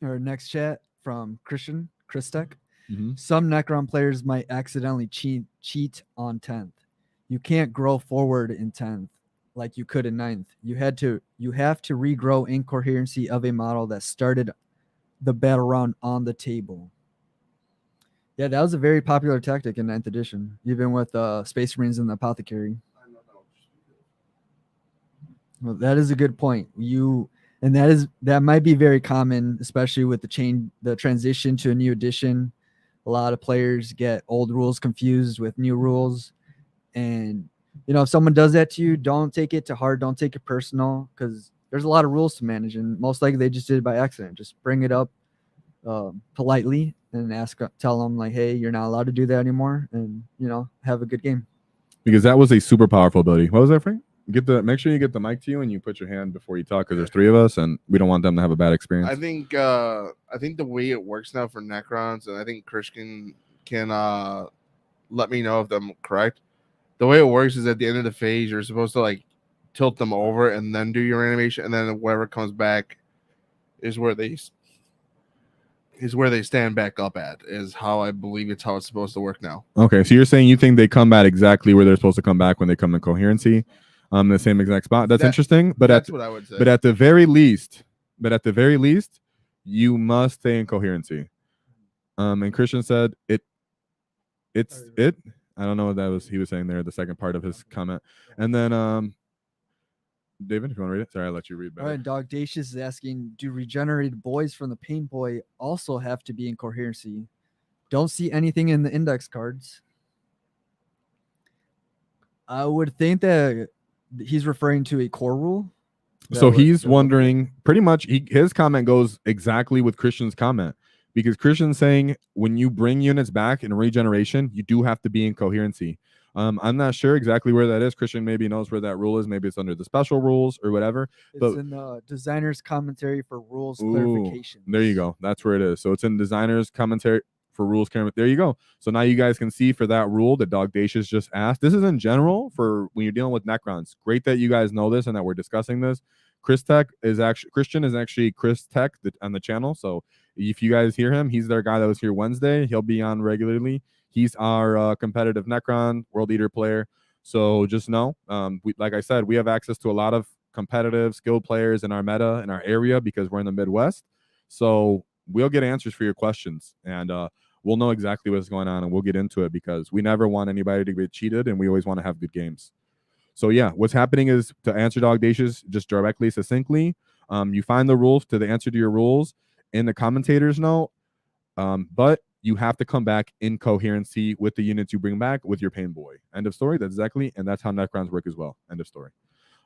Our next chat from Christek. Mm-hmm. Some Necron players might accidentally cheat on 10th. You can't grow forward in 10th like you could in 9th. You have to regrow incoherency of a model that started the battle round on the table. Yeah, that was a very popular tactic in 9th edition, even with Space Marines and the Apothecary. Well, that is a good point. That might be very common, especially with the transition to a new edition. A lot of players get old rules confused with new rules, and if someone does that to you, don't take it to heart. Don't take it personal, because there's a lot of rules to manage, and most likely they just did it by accident. Just bring it up politely and tell them like, hey, you're not allowed to do that anymore, and have a good game. Because that was a super powerful ability. What was that, Frank? Make sure you get the mic to you and you put your hand before you talk, because there's 3 of us and we don't want them to have a bad experience. I think the way it works now for Necrons, and I think Christian can let me know if I'm correct. The way it works is at the end of the phase, you're supposed to like tilt them over and then do your animation, and then whatever comes back is where they stand back up at, is how I believe it's supposed to work now. Okay, so you're saying you think they come back exactly where they're supposed to come back when they come in coherency, the same exact spot. That's interesting. But that's what I would say. But at the very least, you must stay in coherency. And Christian said it's it. I don't know what that was. He was saying there, the second part of his comment. And then David, if you want to read it. Sorry, I'll let you read better. All right, Dog Dacious is asking, do regenerated boys from the Pain Boy also have to be in coherency? Don't see anything in the index cards. I would think that he's referring to a core rule. So he's wondering, pretty much his comment goes exactly with Christian's comment, because Christian's saying when you bring units back in regeneration, you do have to be in coherency. I'm not sure exactly where that is. Christian maybe knows where that rule is. Maybe it's under the special rules or whatever. It's in the designer's commentary for rules clarification. There you go. That's where it is. So it's in designer's commentary for rules. There you go. So now you guys can see for that rule that Dog Dacious just asked. This is in general for when you're dealing with Necrons. Great that you guys know this and that we're discussing this. Christian is actually Chris Tech on the channel. So if you guys hear him, he's their guy that was here Wednesday. He'll be on regularly. He's our competitive Necron World Eater player. So just know, like I said, we have access to a lot of competitive skilled players in our meta, in our area, because we're in the Midwest. So we'll get answers for your questions, and we'll know exactly what's going on, and we'll get into it, because we never want anybody to get cheated, and we always want to have good games. So yeah, what's happening is, to answer Dog Dacious just directly, succinctly, you find the rules to the answer to your rules in the commentator's note, but you have to come back in coherency with the units you bring back with your Pain Boy. End of story. That's exactly, and that's how Necrons work as well. End of story.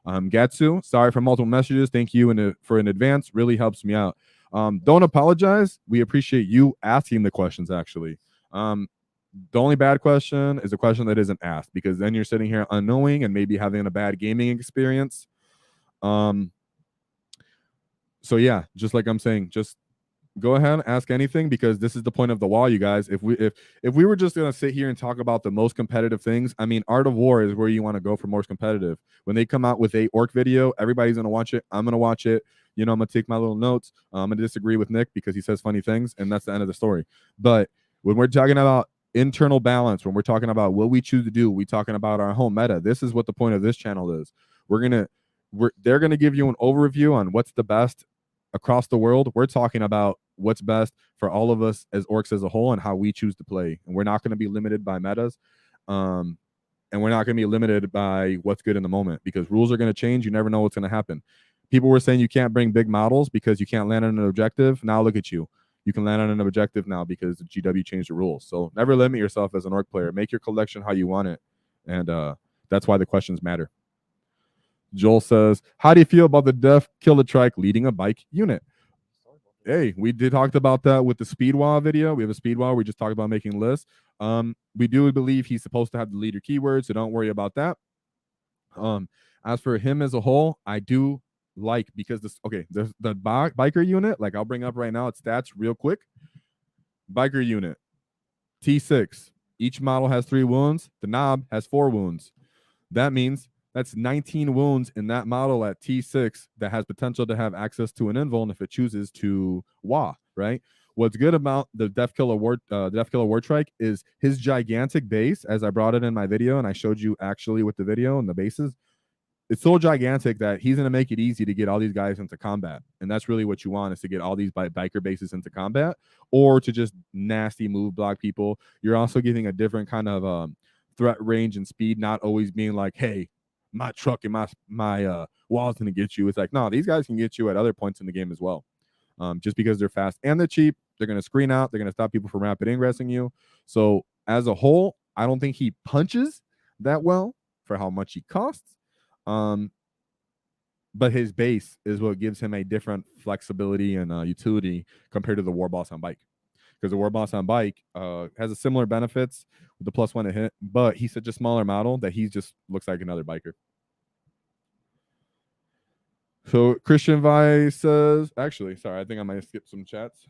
Gatsu, sorry for multiple messages. Thank you for in advance. Really helps me out. Don't apologize. We appreciate you asking the questions, actually. The only bad question is a question that isn't asked, because then you're sitting here unknowing and maybe having a bad gaming experience. So yeah, just like I'm saying, just go ahead and ask anything, because this is the point of the wall, you guys. If we were just gonna sit here and talk about the most competitive things, I mean, Art of War is where you want to go for most competitive. When they come out with a Ork video, everybody's gonna watch it. I'm gonna watch it. I'm gonna take my little notes. I'm gonna disagree with Nick because he says funny things, and that's the end of the story. But when we're talking about internal balance, when we're talking about what we choose to do, we talking about our home meta. This is what the point of this channel is. They're gonna give you an overview on what's the best across the world. We're talking about what's best for all of us as orcs as a whole, and how we choose to play. And we're not going to be limited by metas, and we're not going to be limited by what's good in the moment, because rules are going to change. You never know what's going to happen. People were saying you can't bring big models because you can't land on an objective. Now look at you. You can land on an objective now because the GW changed the rules. So never limit yourself as an orc player. Make your collection how you want it, and that's why the questions matter. Joel says, how do you feel about the Death Killer Trike leading a bike unit? Hey, we talked about that with the Speedwall video. We have a Speedwall. We just talked about making lists. We do believe he's supposed to have the leader keyword, so don't worry about that. As for him as a whole, I do like, because the biker unit, like I'll bring up right now its stats real quick. Biker unit, T6. Each model has 3 wounds. The Naaagh has 4 wounds. That means that's 19 wounds in that model at T6 that has potential to have access to an invuln if it chooses to WAAAGH, right? What's good about the Death Killer War Trike is his gigantic base, as I brought it in my video and I showed you actually with the video and the bases. it's so gigantic that he's going to make it easy to get all these guys into combat. And that's really what you want, is to get all these biker bases into combat, or to just nasty move block people. You're also giving a different kind of threat range and speed, not always being like, hey, my truck and my wall's going to get you. It's like, no, these guys can get you at other points in the game as well. Just because they're fast and they're cheap, they're going to screen out. They're going to stop people from rapid ingressing you. So as a whole, I don't think he punches that well for how much he costs. But his base is what gives him a different flexibility and utility compared to the War Boss on bike. Because the War Boss on bike has a similar benefits with the +1 to hit, but he's such a smaller model that he just looks like another biker. So Christian Vice says, actually, sorry, I think I might skip some chats.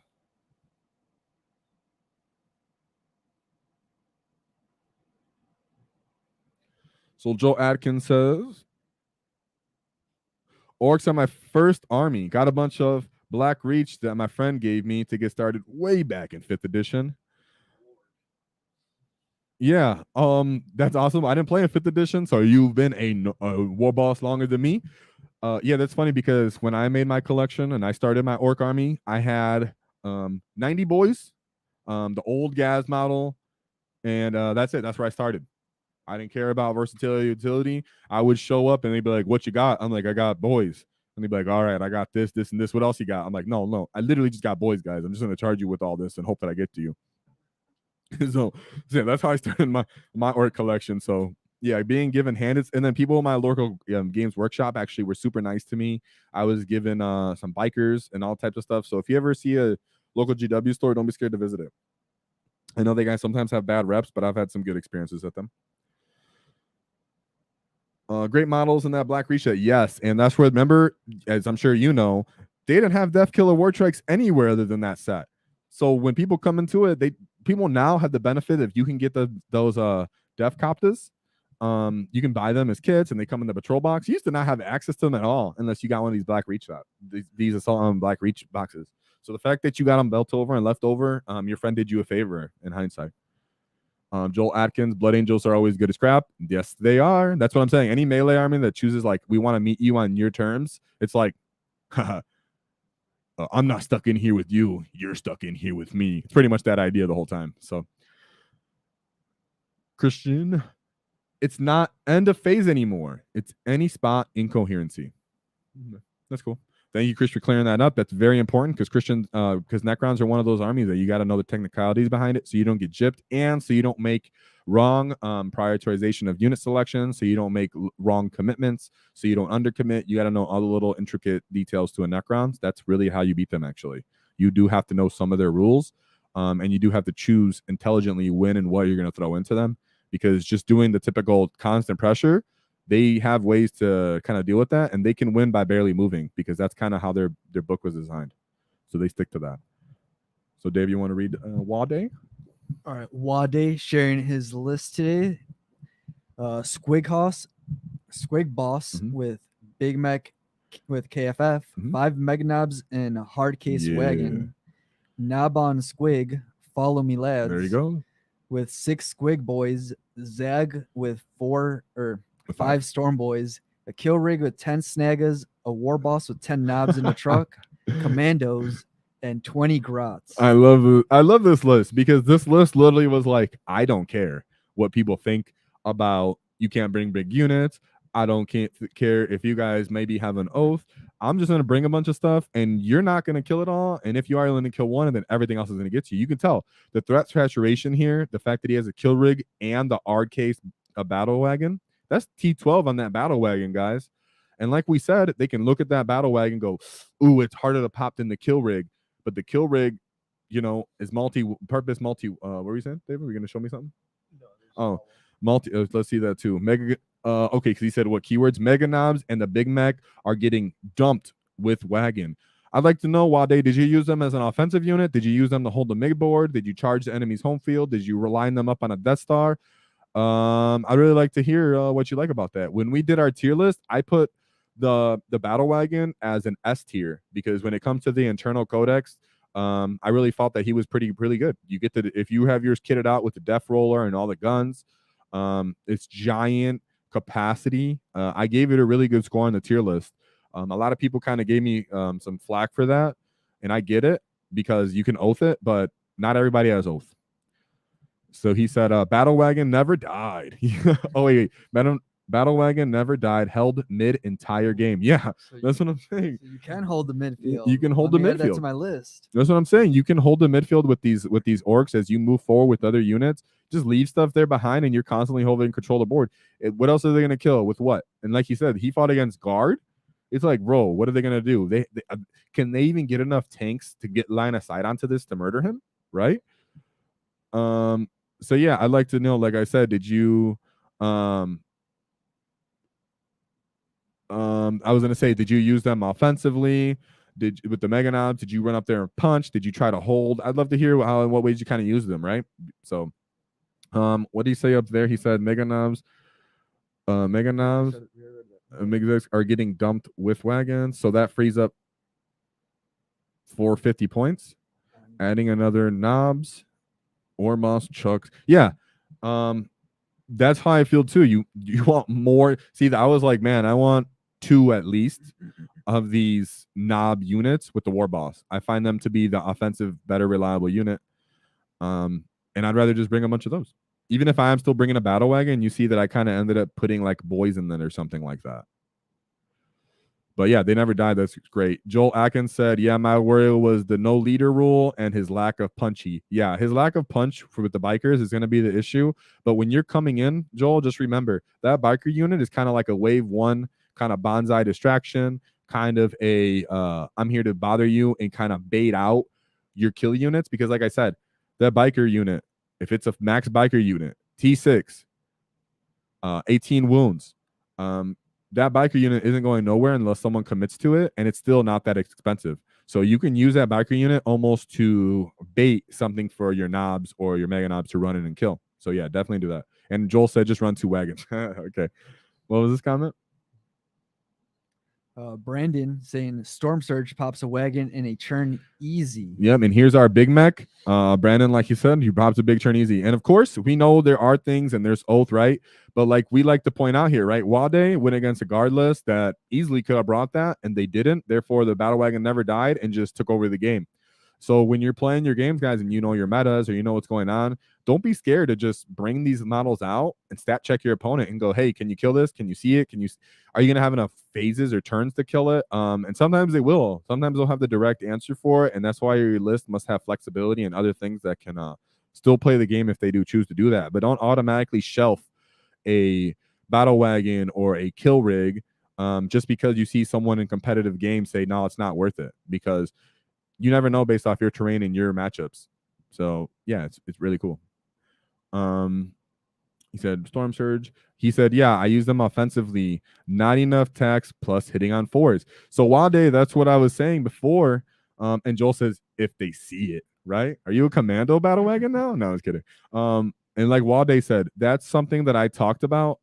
So Joe Atkins says, Orcs are my first army. Got a bunch of Black Reach that my friend gave me to get started way back in 5th edition. Yeah, that's awesome. I didn't play in 5th edition, so you've been a war boss longer than me. Yeah, that's funny because when I made my collection and I started my Orc army, I had 90 boys, the old Gaz model, and that's it. That's where I started. I didn't care about versatility, utility. I would show up and they'd be like, what you got? I'm like, I got boys. And they'd be like, all right, I got this, this, and this. What else you got? I'm like, no. I literally just got boys, guys. I'm just going to charge you with all this and hope that I get to you. so yeah, that's how I started my Orc collection. So yeah, being given handed, and then people in my local games workshop actually were super nice to me. I was given some bikers and all types of stuff. So if you ever see a local GW store, don't be scared to visit it. I know they guys sometimes have bad reps, but I've had some good experiences at them. Great models in that Black Reach. Yes, and that's where, remember, as I'm sure you know, they didn't have Death Killer War Trikes anywhere other than that set. So when people come into it, people now have the benefit if you can get those Death Copters. You can buy them as kits, and they come in the patrol box. You used to not have access to them at all unless you got one of these Black Reach these assault Black Reach boxes. So the fact that you got them belt over and left over, your friend did you a favor in hindsight. Joel Atkins, Blood Angels are always good as crap. Yes, they are. That's what I'm saying. Any melee army that chooses like, we want to meet you on your terms, it's like, I'm not stuck in here with you. You're stuck in here with me. It's pretty much that idea the whole time. So, Christian, it's not end of phase anymore. It's any spot incoherency. That's cool. Thank you, Chris, for clearing that up. That's very important because because Necrons are one of those armies that you got to know the technicalities behind it so you don't get gypped and so you don't make wrong prioritization of unit selection, so you don't make wrong commitments, so you don't undercommit. You got to know all the little intricate details to a Necrons. That's really how you beat them, actually. You do have to know some of their rules, and you do have to choose intelligently when and what you're going to throw into them, because just doing the typical constant pressure, they have ways to kind of deal with that, and they can win by barely moving because that's kind of how their book was designed. So they stick to that. So Dave, you want to read WAAAGH? All right, WAAAGH sharing his list today. Squig Boss with Big Mech with KFF, 5 Meganobs and a hard case wagon. Naaagh on Squig, Follow Me Lads. There you go. With 6 Squig Boys, Zag with 5 Storm Boys, a kill rig with 10 Snaggers, a war boss with 10 knobs in the truck, commandos, and 20 grots. I love this list because this list literally was like, I don't care what people think about you can't bring big units. I don't care if you guys maybe have an oath. I'm just going to bring a bunch of stuff and you're not going to kill it all. And if you are going to kill one, and then everything else is going to get you. You can tell the threat saturation here, the fact that he has a kill rig and the Ard case, a battle wagon. That's T12 on that battle wagon, guys. And like we said, they can look at that battle wagon and go, ooh, it's harder to pop than the kill rig. But the kill rig, you know, is multi-purpose, what were you saying, David? Were you going to show me something? No, let's see that too. Okay, because he said what keywords? Meganobs and the Big Mech are getting dumped with wagon. I'd like to know, WAAAGH, did you use them as an offensive unit? Did you use them to hold the MIG board? Did you charge the enemy's home field? Did you line them up on a Death Star? I'd really like to hear what you like about that. When we did our tier list, I put the battle wagon as an S tier because when it comes to the internal codex, I really felt that he was really good. You get if you have yours kitted out with the death roller and all the guns, it's giant capacity, I gave it a really good score on the tier list. A lot of people kind of gave me some flack for that, and I get it because you can oath it, but not everybody has oath. So he said, Battle Wagon never died. Oh, wait. Battle Wagon never died, held mid entire game. Yeah, So that's what I'm saying. you can hold the midfield. You can hold Let the me add that to midfield. my list. That's what I'm saying. You can hold the midfield with these orcs as you move forward with other units. Just leave stuff there behind, and you're constantly holding control of the board. What else are they going to kill with what? And like you said, he fought against guard. It's like, bro, what are they going to do? They can they even get enough tanks to get line of sight onto this to murder him? Right? So yeah, I'd like to know, like I said, did you I was gonna say, did you use them offensively? With the mechanized, did you run up there and punch? Did you try to hold? I'd love to hear how and what ways you kind of use them, right? So what do you say up there? He said mechanized are getting dumped with wagons, so that frees up 450 points. Adding another knobs or moss chucks. Yeah. That's how I feel too. You want more. See, I was like, man, I want 2 at least of these knob units with the war boss. I find them to be the offensive, better, reliable unit. And I'd rather just bring a bunch of those. Even if I am still bringing a battle wagon, you see that I kind of ended up putting like boys in them or something like that. But yeah, they never died. That's great. Joel Atkins said, yeah, my worry was the no leader rule and his lack of punchy. Yeah, his lack of punch with the bikers is going to be the issue. But when you're coming in, Joel, just remember that biker unit is kind of like a wave 1 kind of bonsai distraction, kind of a I'm here to bother you and kind of bait out your kill units. Because like I said, that biker unit, if it's a max biker unit, T6, 18 wounds, that biker unit isn't going nowhere unless someone commits to it, and it's still not that expensive. So you can use that biker unit almost to bait something for your knobs or your mega knobs to run in and kill. So yeah, definitely do that. And Joel said just run 2 wagons. Okay. What was this comment? Brandon saying Storm Surge pops a wagon in a churn easy. Yep, and here's our big mech. Brandon, like you said, he pops a big turn easy. And of course, we know there are things and there's oath, right? But like we like to point out here, right? WAAAGH went against a guard list that easily could have brought that, and they didn't. Therefore, the battle wagon never died and just took over the game. So when you're playing your games, guys, and you know your metas or you know what's going on, don't be scared to just bring these models out and stat check your opponent and go, hey, can you kill this? Can you see it? Are you going to have enough phases or turns to kill it? And sometimes they will. Sometimes they'll have the direct answer for it, and that's why your list must have flexibility and other things that can still play the game if they do choose to do that. But don't automatically shelf a battle wagon or a kill rig just because you see someone in competitive games say, no, it's not worth it, because you never know based off your terrain and your matchups. So yeah, it's really cool. He said Storm Surge. He said, yeah, I use them offensively. Not enough tax plus hitting on 4s. So WAAAGH, that's what I was saying before. And Joel says, if they see it, right? Are you a commando battle wagon now? No, I was kidding. And like WAAAGH said, that's something that I talked about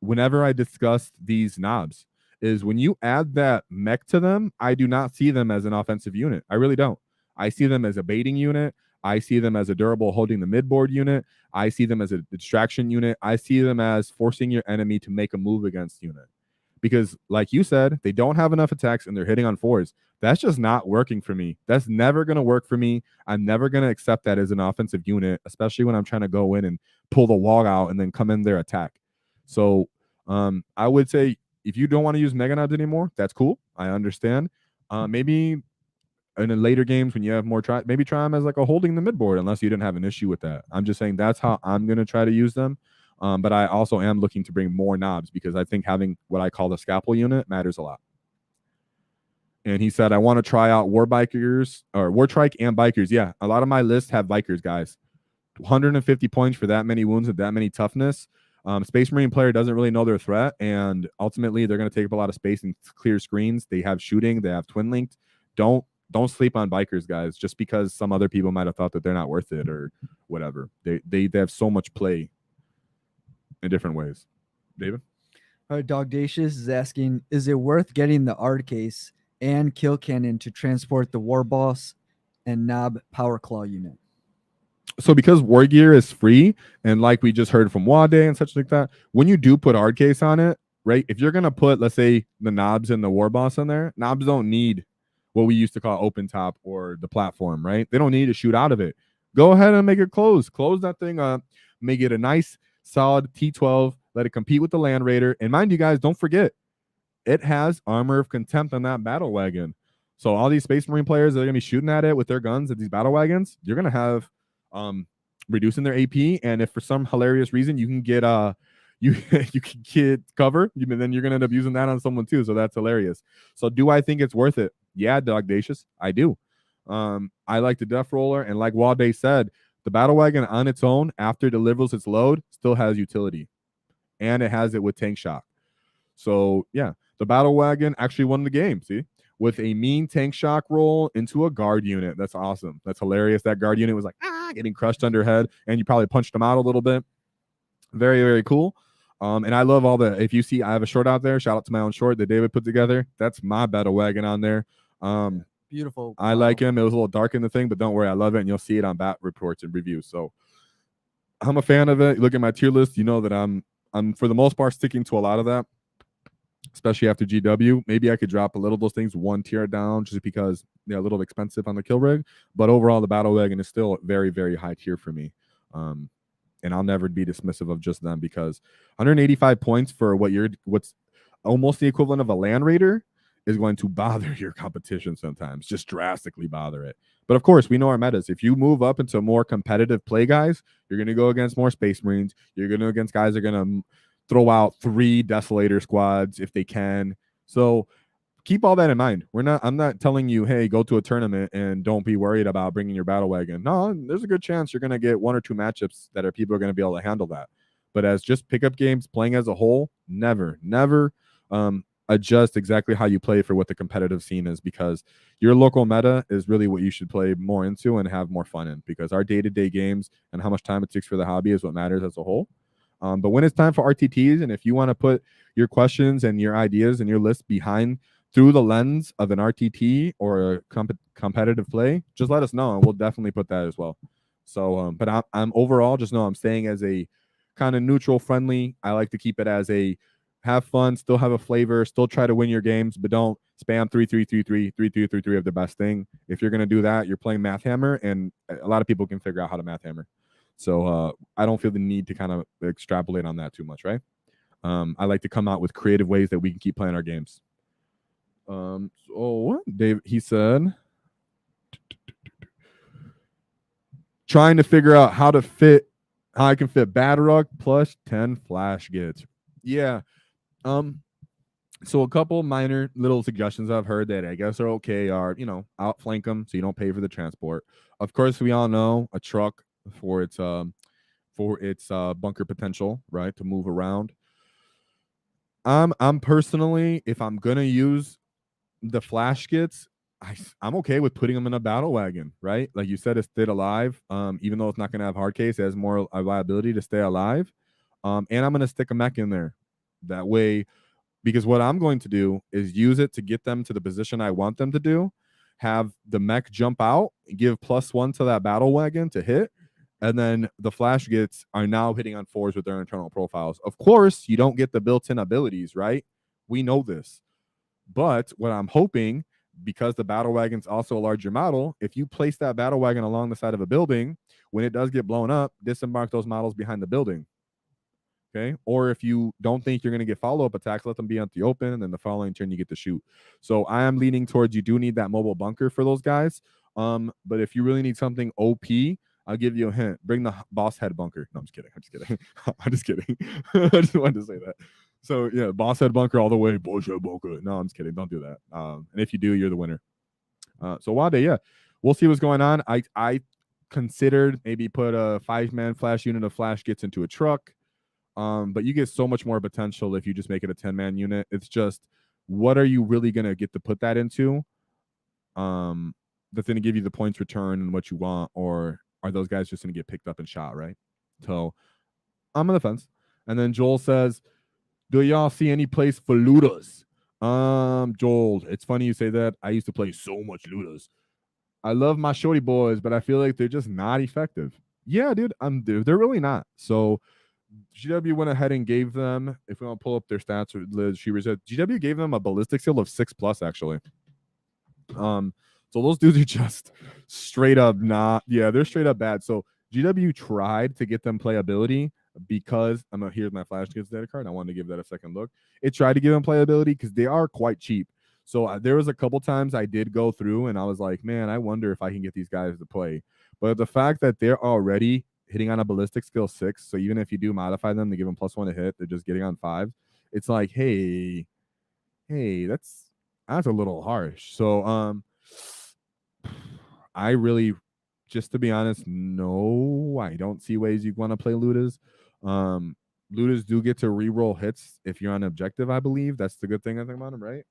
whenever I discussed these knobs. Is when you add that mech to them, I do not see them as an offensive unit. I really don't. I see them as a baiting unit. I see them as a durable holding the midboard unit. I see them as a distraction unit. I see them as forcing your enemy to make a move against unit. Because like you said, they don't have enough attacks and they're hitting on 4s. That's just not working for me. That's never going to work for me. I'm never going to accept that as an offensive unit, especially when I'm trying to go in and pull the WAAAGH out and then come in their attack. So I would say, if you don't want to use mega knobs anymore, that's cool. I understand. Maybe in the later games when you have more maybe try them as like a holding the midboard, unless you didn't have an issue with that. I'm just saying that's how I'm going to try to use them. But I also am looking to bring more knobs because I think having what I call the scalpel unit matters a lot. And he said, I want to try out war bikers or war trike and bikers. Yeah, a lot of my lists have bikers, guys. 150 points for that many wounds and that many toughness. Space Marine player doesn't really know their threat, and ultimately they're going to take up a lot of space and clear screens. They have shooting, they have twin linked. Don't sleep on bikers, guys, just because some other people might have thought that they're not worth it or whatever. They have so much play in different ways. David? All right, Dogdacious is asking, is it worth getting the Ard case and kill cannon to transport the war boss and knob power claw unit? So because war gear is free, and like we just heard from WAAAGH and such like that, when you do put hard case on it, right? If you're gonna put, let's say, the knobs and the war boss on there, knobs don't need what we used to call open top or the platform, right? They don't need to shoot out of it. Go ahead and make it close. Close that thing up. Make it a nice solid T12. Let it compete with the Land Raider. And mind you guys, don't forget, it has armor of contempt on that battle wagon. So all these Space Marine players that are gonna be shooting at it with their guns at these battle wagons, you're gonna have reducing their AP. And if for some hilarious reason you can get you you can get cover, then you're gonna end up using that on someone too. So that's hilarious. So do I think it's worth it? Yeah, Dogdacious, I do. I like the Death Roller, and like WAAAGH said, the battle wagon on its own, after it delivers its load, still has utility, and it has it with tank shock. So yeah, the battle wagon actually won the game. See, with a mean tank shock roll into a guard unit. That's awesome. That's hilarious. That guard unit was like getting crushed under head, and you probably punched them out a little bit. Very, very cool. And I love all the, if you see, I have a short out there. Shout out to my own short that David put together. That's my battle wagon on there. Beautiful. I like him. It was a little dark in the thing, but don't worry, I love it, and you'll see it on bat reports and reviews. So I'm a fan of it. Look at my tier list. You know that I'm for the most part sticking to a lot of that, especially after GW. Maybe I could drop a little of those things one tier down just because they're a little expensive on the kill rig. But overall, the battle wagon is still very, very high tier for me. And I'll never be dismissive of just them, because 185 points for what's almost the equivalent of a Land Raider is going to bother your competition sometimes, just drastically bother it. But of course, we know our metas. If you move up into more competitive play guys, you're going to go against more Space Marines. You're going to against guys that are going to throw out 3 Desolator squads if they can. So keep all that in mind. I'm not telling you, hey, go to a tournament and don't be worried about bringing your battle wagon. No, there's a good chance you're going to get 1 or 2 matchups that people are going to be able to handle that. But as just pickup games, playing as a whole, never adjust exactly how you play for what the competitive scene is, because your local meta is really what you should play more into and have more fun in, because our day-to-day games and how much time it takes for the hobby is what matters as a whole. But when it's time for RTTs, and if you want to put your questions and your ideas and your list behind through the lens of an RTT or a competitive play, just let us know, and we'll definitely put that as well. So, but I'm overall, just know I'm staying as a kind of neutral, friendly. I like to keep it as a have fun, still have a flavor, still try to win your games, but don't spam 3-3-3-3, 3-2-3-3 of the best thing. If you're going to do that, you're playing Math Hammer, and a lot of people can figure out how to Math Hammer. So I don't feel the need to kind of extrapolate on that too much, right? I like to come out with creative ways that we can keep playing our games. So Dave, he said, trying to figure out how I can fit Badrock plus 10 flash gets. Yeah. So a couple minor little suggestions I've heard that I guess are okay are, outflank them so you don't pay for the transport. Of course, we all know a truck for its bunker potential, right, to move around. I'm personally, if I'm gonna use the flash skits, I'm okay with putting them in a battle wagon, right? Like you said, it's stayed alive. Even though it's not gonna have hard case, it has more reliability to stay alive. And I'm gonna stick a mech in there. That way, because what I'm going to do is use it to get them to the position I want them to do, have the mech jump out, give +1 to that battle wagon to hit, and then the flash gets are now hitting on 4s with their internal profiles. Of course, you don't get the built-in abilities, right? We know this. But what I'm hoping, because the battle wagon's also a larger model, if you place that battle wagon along the side of a building, when it does get blown up, disembark those models behind the building. Okay. Or if you don't think you're going to get follow-up attacks, let them be out the open, and then the following turn you get to shoot. So I am leaning towards you do need that mobile bunker for those guys. But if you really need something OP, I'll give you a hint. Bring the boss head bunker. No, I'm just kidding. I'm just kidding. I just wanted to say that. So yeah, boss head bunker all the way. Boss head bunker. No, I'm just kidding. Don't do that. And if you do, you're the winner. So WAAAGH, yeah, we'll see what's going on. I considered maybe put a 5-man flash unit of flash gets into a truck. But you get so much more potential if you just make it a 10-man unit. It's just, what are you really going to get to put that into? That's going to give you the points return and what you want, or are those guys just going to get picked up and shot, right? So I'm on the fence. And then Joel says, do y'all see any place for looters? Joel, it's funny you say that. I used to play so much looters. I love my shorty boys, but I feel like they're just not effective. Yeah, dude, they're really not. So GW went ahead and gave them, if we want to pull up their stats, or Liz, she said GW gave them a ballistic skill of 6+ actually. So those dudes are just straight up they're straight up bad. So GW tried to get them playability because here's my flash kids data card. I wanted to give that a second look. It tried to give them playability because they are quite cheap. So there was a couple times I did go through and I was like, man, I wonder if I can get these guys to play. But the fact that they're already hitting on a ballistic skill 6, so even if you do modify them to give them +1 to hit, they're just getting on 5. It's like, hey, that's a little harsh. So I really, just to be honest, no, I don't see ways you want to play Ludas. Ludas do get to reroll hits if you're on objective, I believe. That's the good thing I think about them, right?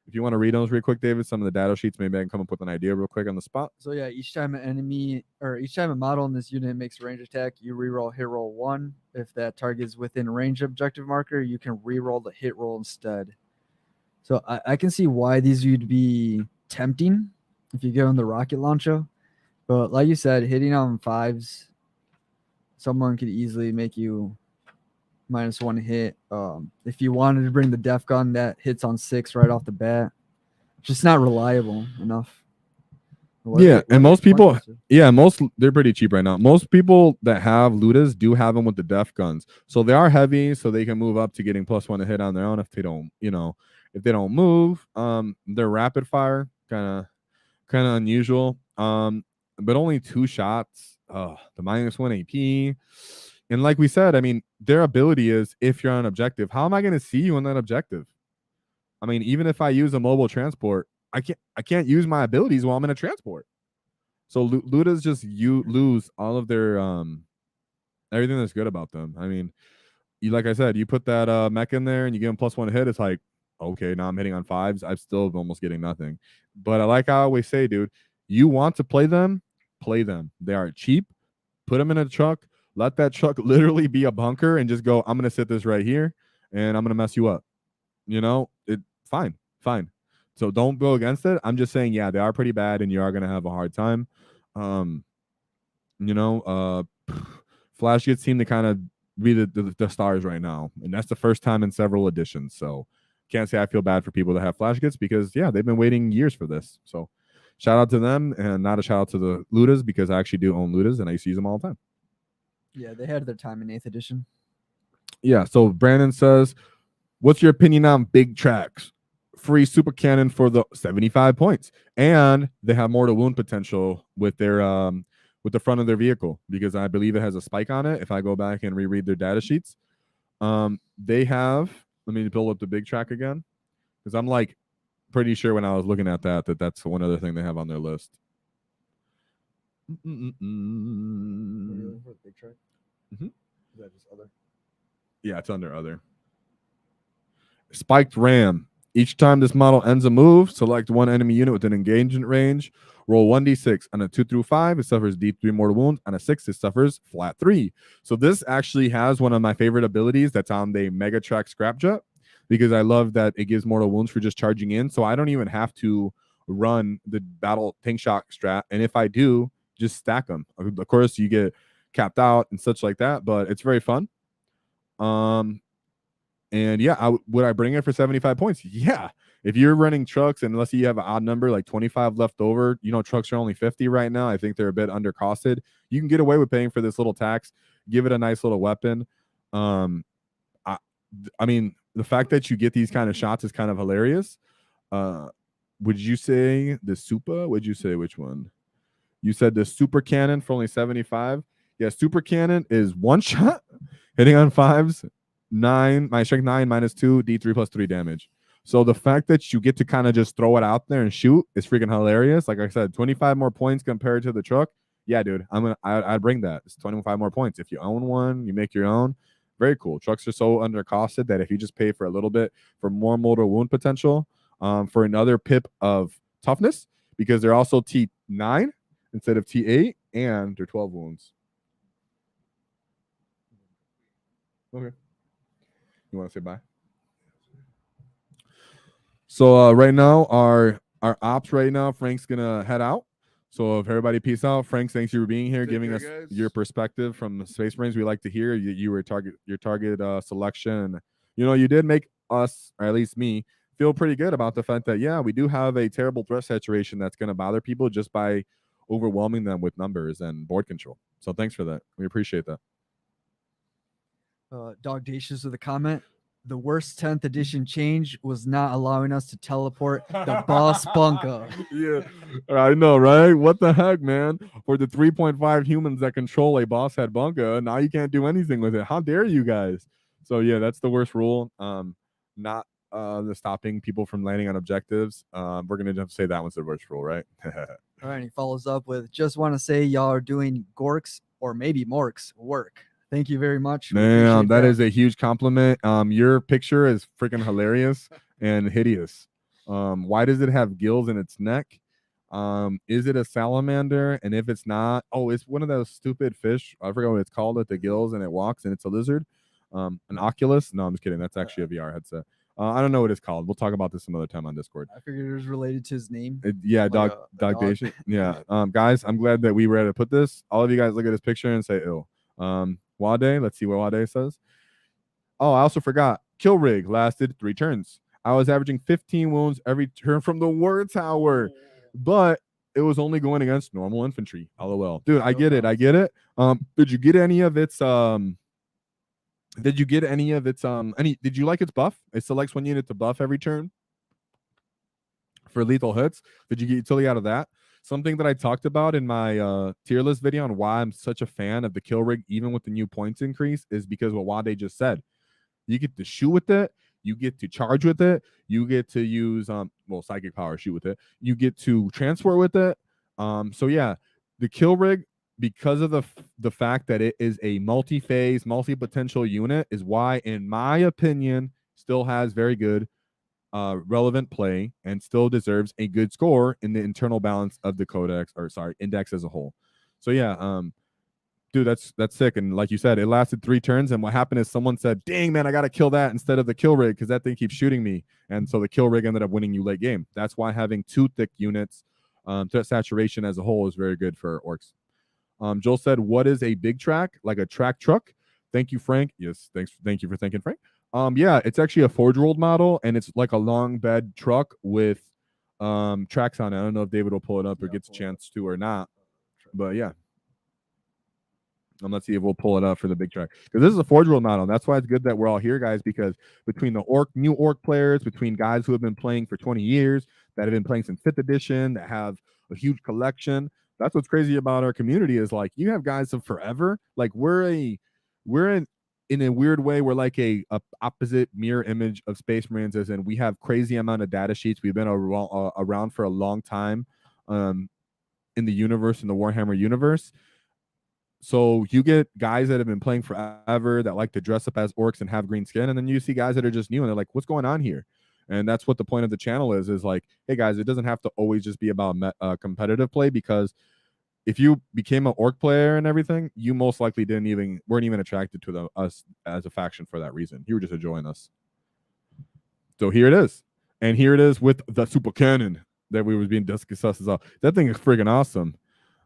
If you want to read those real quick, David, some of the data sheets, maybe I can come up with an idea real quick on the spot. So yeah, each time a model in this unit makes a range attack, you reroll hit roll 1. If that target is within range objective marker, you can reroll the hit roll instead. So I can see why these would be tempting if you go on the rocket launcher. But like you said, hitting on 5s, someone could easily make you -1 hit. If you wanted to bring the def gun that hits on 6 right off the bat, just not reliable enough. And most people, they're pretty cheap right now. Most people that have Ludas do have them with the def guns, so they are heavy, so they can move up to getting +1 to hit on their own if they don't, if they don't move. They're rapid fire, kind of unusual. But only 2 shots. The -1 AP. And like we said, I mean, their ability is if you're on objective, how am I going to see you on that objective? I mean, even if I use a mobile transport, I can't use my abilities while I'm in a transport. So Ludas just lose all of their everything that's good about them. I mean, like I said, you put that mech in there and you give them +1 hit, it's like, okay, now I'm hitting on 5s. I'm still almost getting nothing. But I always say, dude, you want to play them, play them. They are cheap. Put them in a truck. Let that truck literally be a bunker and just go, I'm going to sit this right here and I'm going to mess you up. Fine. So don't go against it. I'm just saying, yeah, they are pretty bad and you are going to have a hard time. Flash gets seem to kind of be the stars right now. And that's the first time in several editions. So can't say I feel bad for people that have flash kits because, yeah, they've been waiting years for this. So shout out to them and not a shout out to the Ludas because I actually do own Ludas and I used to use them all the time. Yeah, they had their time in 8th edition. Yeah, so Brandon says, what's your opinion on big tracks? Free super cannon for the 75 points. And they have mortal wound potential with their with the front of their vehicle because I believe it has a spike on it. If I go back and reread their data sheets, they have, let me build up the big track again because I'm like pretty sure when I was looking at that's one other thing they have on their list. Big track? Mm-hmm. Is that just other? Yeah, it's under other. Spiked ram. Each time this model ends a move, select one enemy unit within engagement range. Roll 1d6. On a 2 through 5, it suffers D3 mortal wounds. On a 6, it suffers flat 3. So this actually has one of my favorite abilities that's on the Mega Track Scrapjet because I love that it gives mortal wounds for just charging in. So I don't even have to run the battle tank shock strat. And if I do, just stack them. Of course, you get capped out and such like that, but it's very fun. And yeah, would I bring it for 75 points? Yeah. If you're running trucks, and unless you have an odd number, like 25 left over, trucks are only 50 right now. I think they're a bit undercosted. You can get away with paying for this little tax. Give it a nice little weapon. I mean, the fact that you get these kind of shots is kind of hilarious. Would you say the Super? Would you say which one? You said the super cannon for only 75. Yeah, super cannon is 1 shot, hitting on 5s, 9, my strength 9, -2, D3 + 3 damage. So the fact that you get to kind of just throw it out there and shoot is freaking hilarious. Like I said, 25 more points compared to the truck. Yeah, dude, I'd bring that. It's 25 more points. If you own one, you make your own. Very cool. Trucks are so undercosted that if you just pay for a little bit for more mortal wound potential, for another pip of toughness, because they're also T9 instead of T8, and they're 12 wounds. Okay. You want to say bye? So right now, our ops right now, Frank's gonna head out. So if everybody peace out. Frank, thanks for being here, Take giving care, us guys. your perspective from Space Marines. We like to hear you were your target selection. You know, you did make us, or at least me, feel pretty good about the fact that yeah, we do have a terrible threat saturation that's going to bother people just by overwhelming them with numbers and board control. So thanks for that. We appreciate that. Dog Dacious with a comment. The worst 10th edition change was not allowing us to teleport the boss bunker. Yeah, I know, right? What the heck, man? For the 3.5 humans that control a boss head bunker, now you can't do anything with it. How dare you guys? So yeah, that's the worst rule. Not the stopping people from landing on objectives. We're gonna just say that one's the worst rule, right? All right, and he follows up with, just want to say y'all are doing Gork's or maybe Mork's work. Thank you very much. Man, that is a huge compliment. Your picture is freaking hilarious and hideous. Why does it have gills in its neck? Is it a salamander? And if it's not, oh, it's one of those stupid fish. I forgot what it's called with the gills and it walks and it's a lizard. An Oculus? No, I'm just kidding. That's actually a VR headset. I don't know what it's called. We'll talk about this some other time on Discord. I figured it was related to his name. Yeah, Like dog a dog. Dation. Yeah. Guys, I'm glad that we were able to put this. All of you guys look at this picture and say, ew. WAAAGH, let's see what WAAAGH says. Oh, I also forgot. Kill rig lasted 3 turns. I was averaging 15 wounds every turn from the war tower, but it was only going against normal infantry. LOL. Dude, I get it. I get it. Did you get any of its did you like its buff? It selects 1 unit to buff every turn for lethal hits. Did you get utility out of that? Something that I talked about in my tier list video on why I'm such a fan of the kill rig, even with the new points increase, is because what WAAAGH just said. You get to shoot with it, you get to charge with it, you get to use psychic power, shoot with it, you get to transport with it. So yeah, the kill rig, because of the fact that it is a multi-phase, multi-potential unit, is why, in my opinion, still has very good relevant play and still deserves a good score in the internal balance of the index as a whole. So yeah, dude, that's sick. And like you said, it lasted 3 turns, and what happened is someone said, dang man, I gotta kill that instead of the kill rig because that thing keeps shooting me. And so the kill rig ended up winning you late game. That's why having 2 thick units, threat saturation as a whole is very good for orcs. Joel said, what is a big track? Like a track truck? Thank you, Frank. Yes, thank you for thanking Frank. Yeah, it's actually a Forge World model, and it's like a long bed truck with tracks on it. I don't know if David will pull it up or gets a chance to or not, but yeah. Let's see if we'll pull it up for the big track, because this is a Forge World model. That's why it's good that we're all here, guys, because between the new Ork players, between guys who have been playing for 20 years, that have been playing since 5th edition, that have a huge collection. That's what's crazy about our community is like you have guys of forever. Like we're in a weird way, we're like a opposite mirror image of Space Marines, as in we have crazy amount of data sheets. We've been around for a long time in the universe, in the Warhammer universe. So you get guys that have been playing forever that like to dress up as orcs and have green skin, and then you see guys that are just new and they're like, what's going on here? And that's what the point of the channel is like, hey guys, it doesn't have to always just be about competitive play, because if you became an orc player and everything, you most likely weren't even attracted to us as a faction for that reason. You were just enjoying us. So here it is. And here it is with the super cannon that we was being discussed as well. That thing is freaking awesome.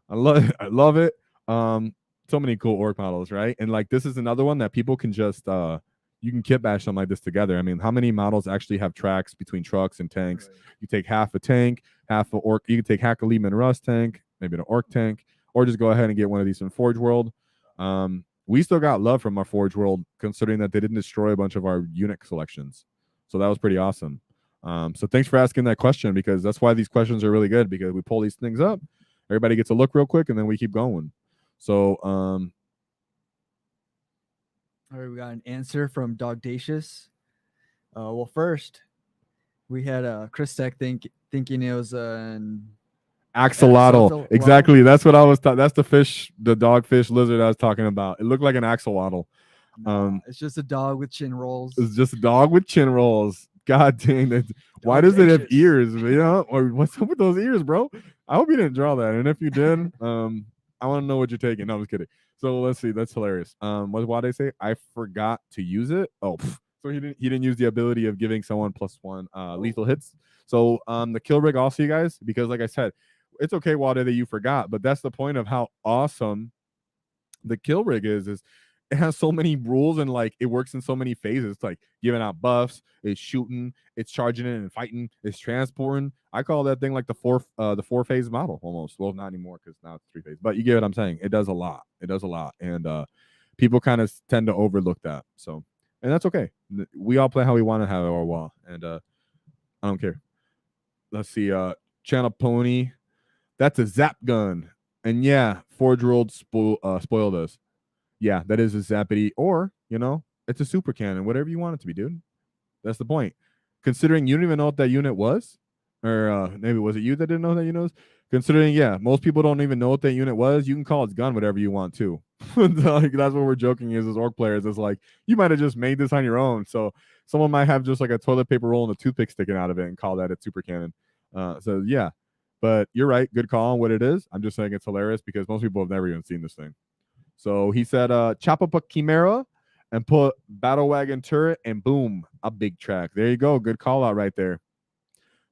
I love it. So many cool orc models, right? And like this is another one that people can just you can kit bash something like this together. I mean, how many models actually have tracks between trucks and tanks? Right. You take half a tank, half a orc. You can take half a Lehman Russ tank, maybe an orc tank, or just go ahead and get one of these from Forge World. We still got love from our Forge World, considering that they didn't destroy a bunch of our unit selections. So that was pretty awesome. So thanks for asking that question, because that's why these questions are really good, because we pull these things up, everybody gets a look real quick, and then we keep going. So all right, we got an answer from Dog Dacious. Well, first we had Chris Tech thinking it was an axolotl. Exactly. That's what I was that's the fish, the dogfish lizard I was talking about. It looked like an axolotl. It's just a dog with chin rolls. It's just a dog with chin rolls. God dang it. Why does it have ears? You know, or what's up with those ears, bro? I hope you didn't draw that. And if you did, I want to know what you're taking. No, I was kidding. So let's see. That's hilarious. What did WAAAGH say? I forgot to use it. Oh, so he didn't use the ability of giving someone +1 lethal hits. So the kill rig also, you guys, because like I said, it's okay, Walter, that you forgot, but that's the point of how awesome the kill rig is it has so many rules and like it works in so many phases. It's like giving out buffs, it's shooting, it's charging in and fighting, it's transporting. I call that thing like the four phase model almost. Well, not anymore because now it's 3 phase, but you get what I'm saying. It does a lot. And people kind of tend to overlook that. So, and that's okay. We all play how we want to have our wall, and I don't care. Let's see, Channel Pony, that's a zap gun. And yeah, Forge-World spoiled us. Yeah, that is a zappity, or it's a super cannon, whatever you want it to be, dude. That's the point. Considering you don't even know what that unit was, or maybe was it you that didn't know that unit was? Considering, yeah, most people don't even know what that unit was. You can call its gun whatever you want too. Like, that's what we're joking is as Ork players. It's like you might have just made this on your own. So someone might have just like a toilet paper roll and a toothpick sticking out of it and call that a super cannon. So yeah, but you're right. Good call on what it is. I'm just saying it's hilarious because most people have never even seen this thing. So he said, chop up a Chimera and put battle wagon turret and boom, a big track. There you go. Good call out right there.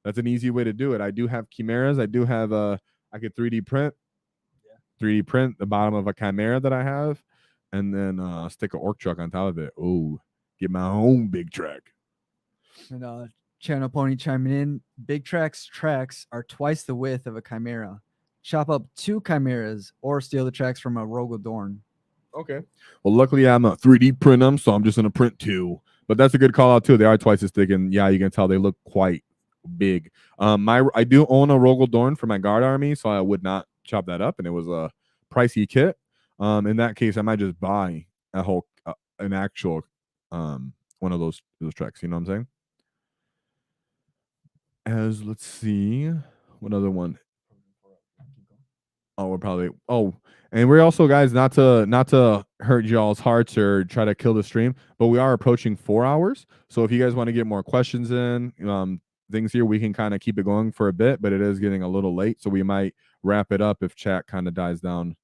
That's an easy way to do it. I do have Chimeras. I do have I could 3D print. Yeah. 3D print the bottom of a Chimera that I have, and then stick an Ork truck on top of it. Oh, get my own big track. And Channel Pony chiming in. Big tracks are twice the width of a Chimera. Chop up 2 Chimeras or steal the tracks from a Rogal Dorn. Okay. Well, luckily I'm a 3D print them, so I'm just gonna print 2. But that's a good call out too. They are twice as thick, and yeah, you can tell they look quite big. I do own a Rogal Dorn for my guard army, so I would not chop that up, and it was a pricey kit. In that case, I might just buy a whole an actual one of those tracks. You know what I'm saying? Let's see, what other one? Oh, we're probably and we're also, guys, not to hurt y'all's hearts or try to kill the stream, but we are approaching 4 hours. So if you guys want to get more questions in, things here, we can kind of keep it going for a bit, but it is getting a little late, so we might wrap it up if chat kind of dies down.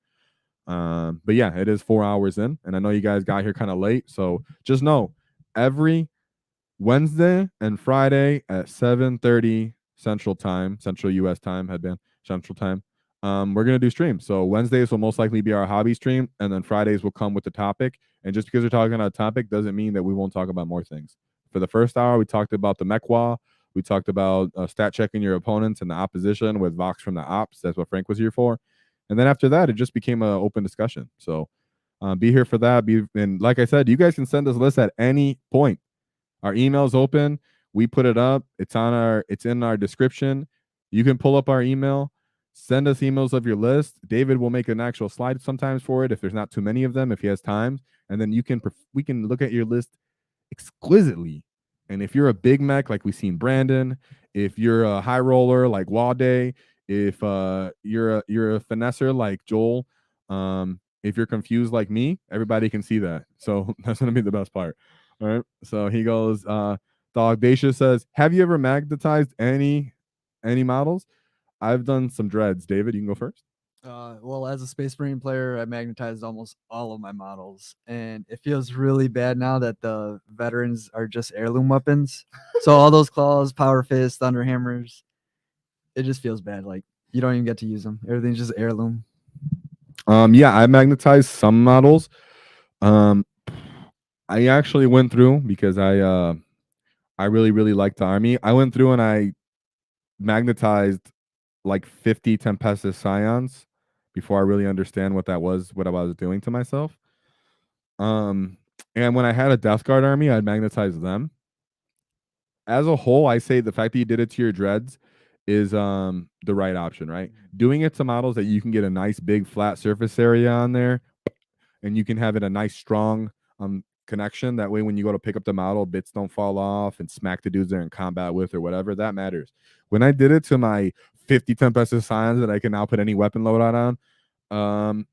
But yeah, it is 4 hours in, and I know you guys got here kind of late, so just know every Wednesday and Friday at 7:30 Central US time, headband Central time. We're gonna do streams. So Wednesdays will most likely be our hobby stream, and then Fridays will come with the topic. And just because we're talking about a topic doesn't mean that we won't talk about more things. For the first hour, we talked about the mech wall. We talked about stat checking your opponents and the opposition with Vox from the ops. That's what Frank was here for. And then after that, it just became an open discussion. So be here for that. And like I said, you guys can send us lists at any point. Our email's open. We put it up. It's in our description. You can pull up our email. Send us emails of your list. David will make an actual slide sometimes for it if there's not too many of them, if he has time. And then we can look at your list exquisitely. And if you're a big mech like we've seen Brandon, if you're a high roller like WAAAGH, if you're a finesser like Joel, if you're confused like me, everybody can see that. So that's gonna be the best part. All right. So he goes, Dog Dacia says, have you ever magnetized any models? I've done some dreads. David, you can go first. Well, as a Space Marine player, I magnetized almost all of my models, and it feels really bad now that the veterans are just heirloom weapons. So all those claws, power fists, thunder hammers, it just feels bad. Like you don't even get to use them. Everything's just heirloom. Yeah, I magnetized some models. I actually went through because I really liked the army. I went through and I magnetized like 50 Tempestus Scions before I really understand what I was doing to myself. And when I had a Death Guard army, I'd magnetize them. As a whole, I say the fact that you did it to your dreads is the right option, right? Doing it to models that you can get a nice big flat surface area on there, and you can have it a nice strong connection. That way, when you go to pick up the model, bits don't fall off and smack the dudes they're in combat with or whatever. That matters. When I did it to my 50 Tempestus Scions that I can now put any weapon loadout on,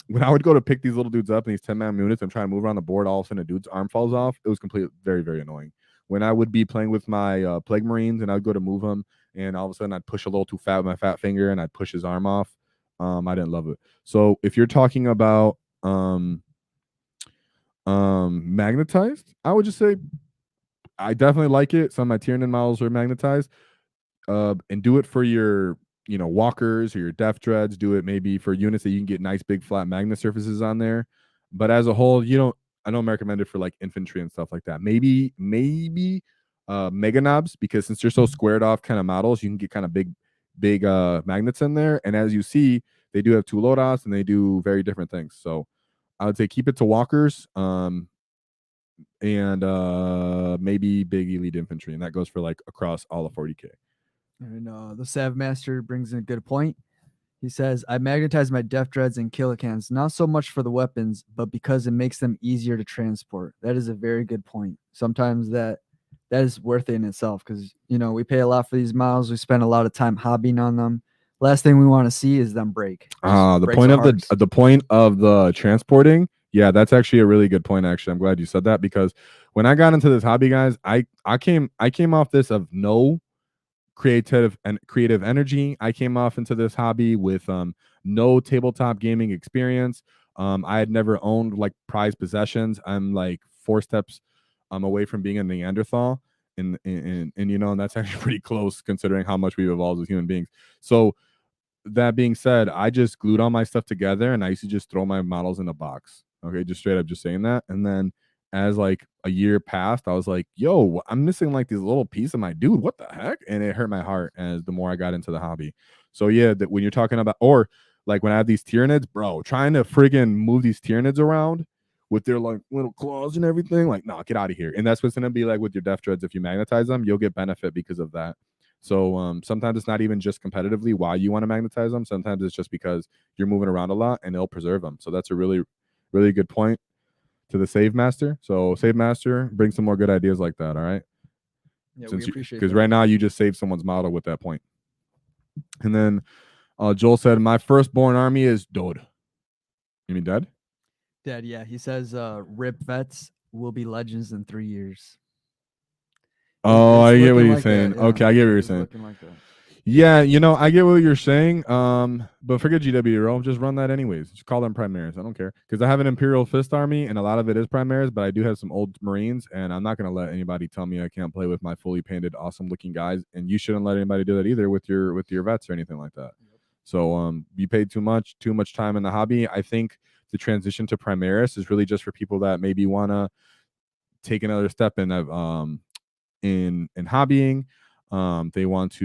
when I would go to pick these little dudes up in these 10-man units and try to move around the board, all of a sudden a dude's arm falls off. It was completely very, very annoying. When I would be playing with my Plague Marines and I'd go to move them, and all of a sudden I'd push a little too fat with my fat finger and I'd push his arm off. I didn't love it. So if you're talking about magnetized, I would just say I definitely like it. Some of my Tyranid models are magnetized. And do it for your walkers or your def dreads. Do it maybe for units that you can get nice big flat magnet surfaces on there. But as a whole, I don't recommend it for like infantry and stuff like that. Maybe mega knobs, because since they're so squared off kind of models, you can get kind of big magnets in there. And as you see, they do have 2 loadouts and they do very different things. So I would say keep it to walkers, and maybe big elite infantry, and that goes for like across all of 40K. And the Sav Master brings in a good point. He says, I magnetize my def dreads and killicans, not so much for the weapons, but because it makes them easier to transport. That is a very good point. Sometimes that is worth it in itself, because we pay a lot for these models. We spend a lot of time hobbying on them. Last thing we want to see is them break. The point of the transporting. Yeah, that's actually a really good point. Actually, I'm glad you said that, because when I got into this hobby, guys, I came off this of no creative energy. I came off into this hobby with no tabletop gaming experience. I had never owned like prized possessions. I'm like 4 steps away from being a Neanderthal, and that's actually pretty close considering how much we've evolved as human beings. So that being said, I just glued all my stuff together, and I used to just throw my models in a box. Okay, just straight up just saying that. And then as like a year passed, I was like, yo, I'm missing like this little piece of my dude. What the heck? And it hurt my heart as the more I got into the hobby. So yeah, that when you're talking about, or like when I have these Tyranids, bro, trying to friggin' move these Tyranids around with their like little claws and everything, like, no, get out of here. And that's what's gonna be like with your def dreads. If you magnetize them, you'll get benefit because of that. So sometimes it's not even just competitively why you want to magnetize them. Sometimes it's just because you're moving around a lot and it'll preserve them. So that's a really, really good point to the Save Master. So Save Master, bring some more good ideas like that. All right. Yeah, we appreciate because that. right now you just saved someone's model with that point. And then Joel said, my firstborn army is dead. You mean dead? Dead, yeah. He says RIP vets will be legends in 3 years. Oh, I get what looking you're like saying. that, yeah. Okay, I get what you're It's saying. looking like that. Yeah, I get what you're saying. But forget GWRO, just run that anyways. Just call them Primaris. I don't care, because I have an Imperial Fist army, and a lot of it is Primaris. But I do have some old Marines, and I'm not gonna let anybody tell me I can't play with my fully painted, awesome looking guys. And you shouldn't let anybody do that either with your vets or anything like that. Yep. So you paid too much time in the hobby. I think the transition to Primaris is really just for people that maybe wanna take another step in hobbying. GW wants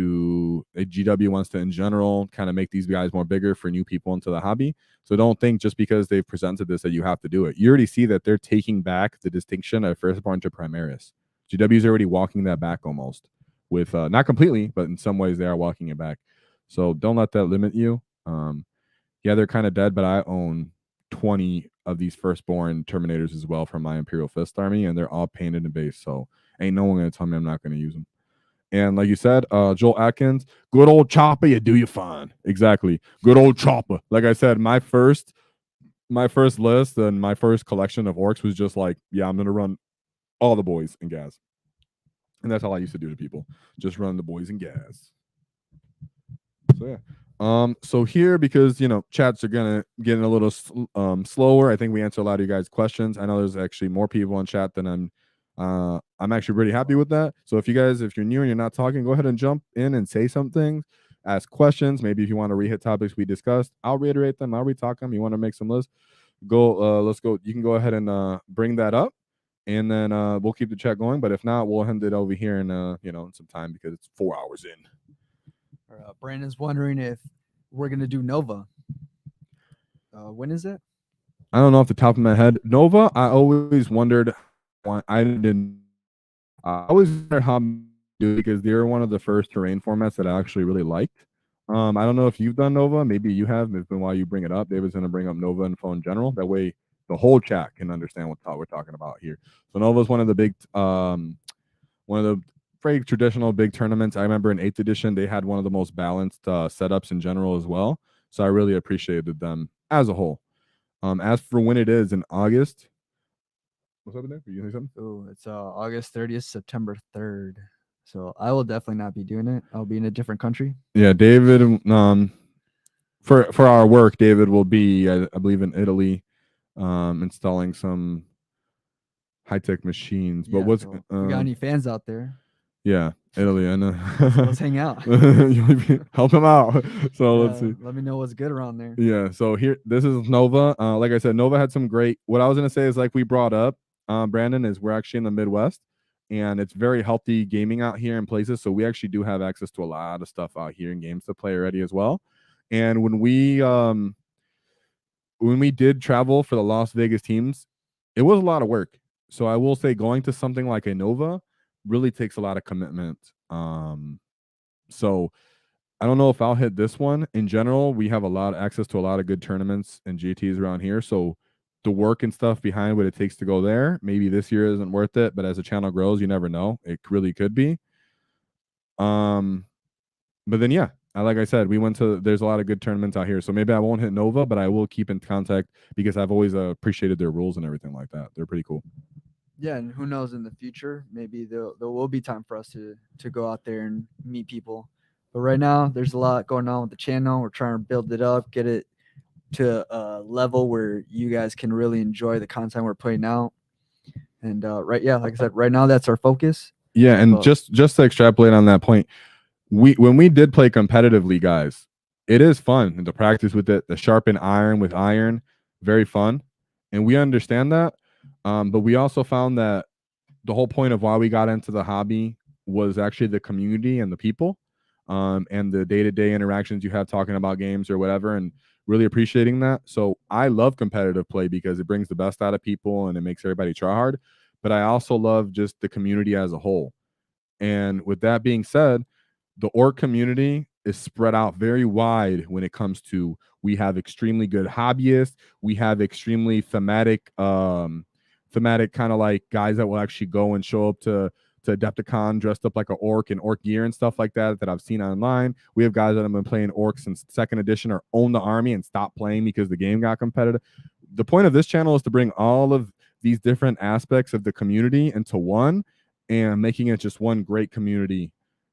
to in general kind of make these guys more bigger for new people into the hobby. So don't think just because they've presented this that you have to do it. You already see that they're taking back the distinction of firstborn to Primaris. GW is already walking that back almost, with not completely, but in some ways they are walking it back. So don't let that limit you. Yeah, they're kind of dead, but I own 20 of these firstborn Terminators as well from my Imperial Fist army, and they're all painted and base. So ain't no one gonna tell me I'm not gonna use them. And like you said, Joel Atkins, good old chopper, you do you fine. Exactly, good old chopper. Like I said, my first list and my first collection of orcs was just like, yeah, I'm gonna run all the boys and gas, and that's all I used to do to people, just run the boys and gas. So yeah. So here, because chats are getting a little slower, I think we answer a lot of you guys' questions. I know there's actually more people in chat than I'm actually pretty happy with that. So if you're new and you're not talking, go ahead and jump in and say something, ask questions. Maybe if you want to re-hit topics we discussed, I'll reiterate them, I'll retalk them. You want to make some lists, let's go. You can go ahead and bring that up, and then we'll keep the chat going. But if not, we'll end it over here in in some time, because it's 4 hours in. Brandon's wondering if we're gonna do Nova. When is it? I don't know off the top of my head. Nova, I always wondered why I didn't. I always wondered how to do it, because they were one of the first terrain formats that I actually really liked. I don't know if you've done Nova. Maybe you have. It's been while you bring it up. David's going to bring up Nova info in general. That way, the whole chat can understand what we're talking about here. So Nova is one of the big, one of the very traditional big tournaments. I remember in 8th edition, they had one of the most balanced setups in general as well. So I really appreciated them as a whole. As for when it is in August, what's up in there? Are you doing something? Oh, it's August 30th, September 3rd. So I will definitely not be doing it. I'll be in a different country. Yeah, David. For our work, David will be, I believe, in Italy, installing some high-tech machines. But Yeah, what's so if you got any fans out there? Yeah, Italy. I know. Let's hang out. Help him out. So let's see. Let me know what's good around there. Yeah. So here, this is Nova. Like I said, Nova had some great. What I was gonna say is like we brought up, Brandon, is we're actually in the Midwest, and it's very healthy gaming out here in places. So we actually do have access to a lot of stuff out here and games to play already as well. And when we did travel for the Las Vegas teams, it was a lot of work. So I will say going to something like a Nova really takes a lot of commitment. So I don't know if I'll hit this one. In general, we have a lot of access to a lot of good tournaments and GTs around here. So the work and stuff behind what it takes to go there, maybe this year isn't worth it, but as the channel grows, you never know. It really could be. But then yeah, like I said, there's a lot of good tournaments out here. So maybe I won't hit Nova, but I will keep in contact because I've always appreciated their rules and everything like that. They're pretty cool. Yeah, and who knows in the future, maybe there will be time for us to go out there and meet people. But right now, there's a lot going on with the channel. We're trying to build it up, get it to a level where you guys can really enjoy the content we're putting out. And like I said, right now that's our focus. Yeah, and just to extrapolate on that point, when we did play competitively, guys, it is fun and to practice with it, the sharpen iron with iron, very fun, and we understand that. But we also found that the whole point of why we got into the hobby was actually the community and the people, and the day-to-day interactions you have talking about games or whatever, and really appreciating that. So I love competitive play because it brings the best out of people and it makes everybody try hard. But I also love just the community as a whole. And with that being said, the Ork community is spread out very wide when it comes to, we have extremely good hobbyists, we have extremely thematic kind of like guys that will actually go and show up to Adepticon dressed up like an orc and orc gear and stuff like that I've seen online. We have guys that have been playing orc since 2nd edition or own the army and stopped playing because the game got competitive. The point of this channel is to bring all of these different aspects of the community into one and making it just one great community,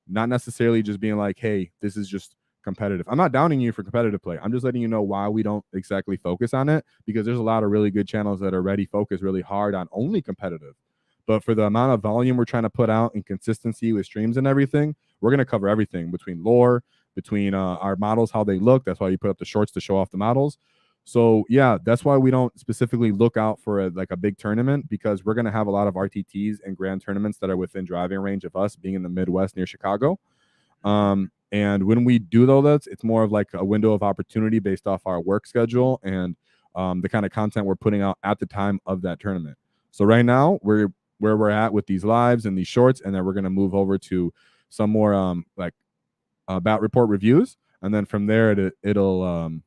not necessarily just being like, hey, this is just competitive. I'm not downing you for competitive play. I'm just letting you know why we don't exactly focus on it, because there's a lot of really good channels that already focus really hard on only competitive. But for the amount of volume we're trying to put out and consistency with streams and everything, we're going to cover everything between lore, between our models, how they look. That's why you put up the shorts to show off the models. So yeah, that's why we don't specifically look out for a big tournament, because we're going to have a lot of RTTs and grand tournaments that are within driving range of us being in the Midwest near Chicago. And when we do those, it's more of like a window of opportunity based off our work schedule and the kind of content we're putting out at the time of that tournament. So right now where we're at with these lives and these shorts, and then we're going to move over to some more bat report reviews, and then from there it'll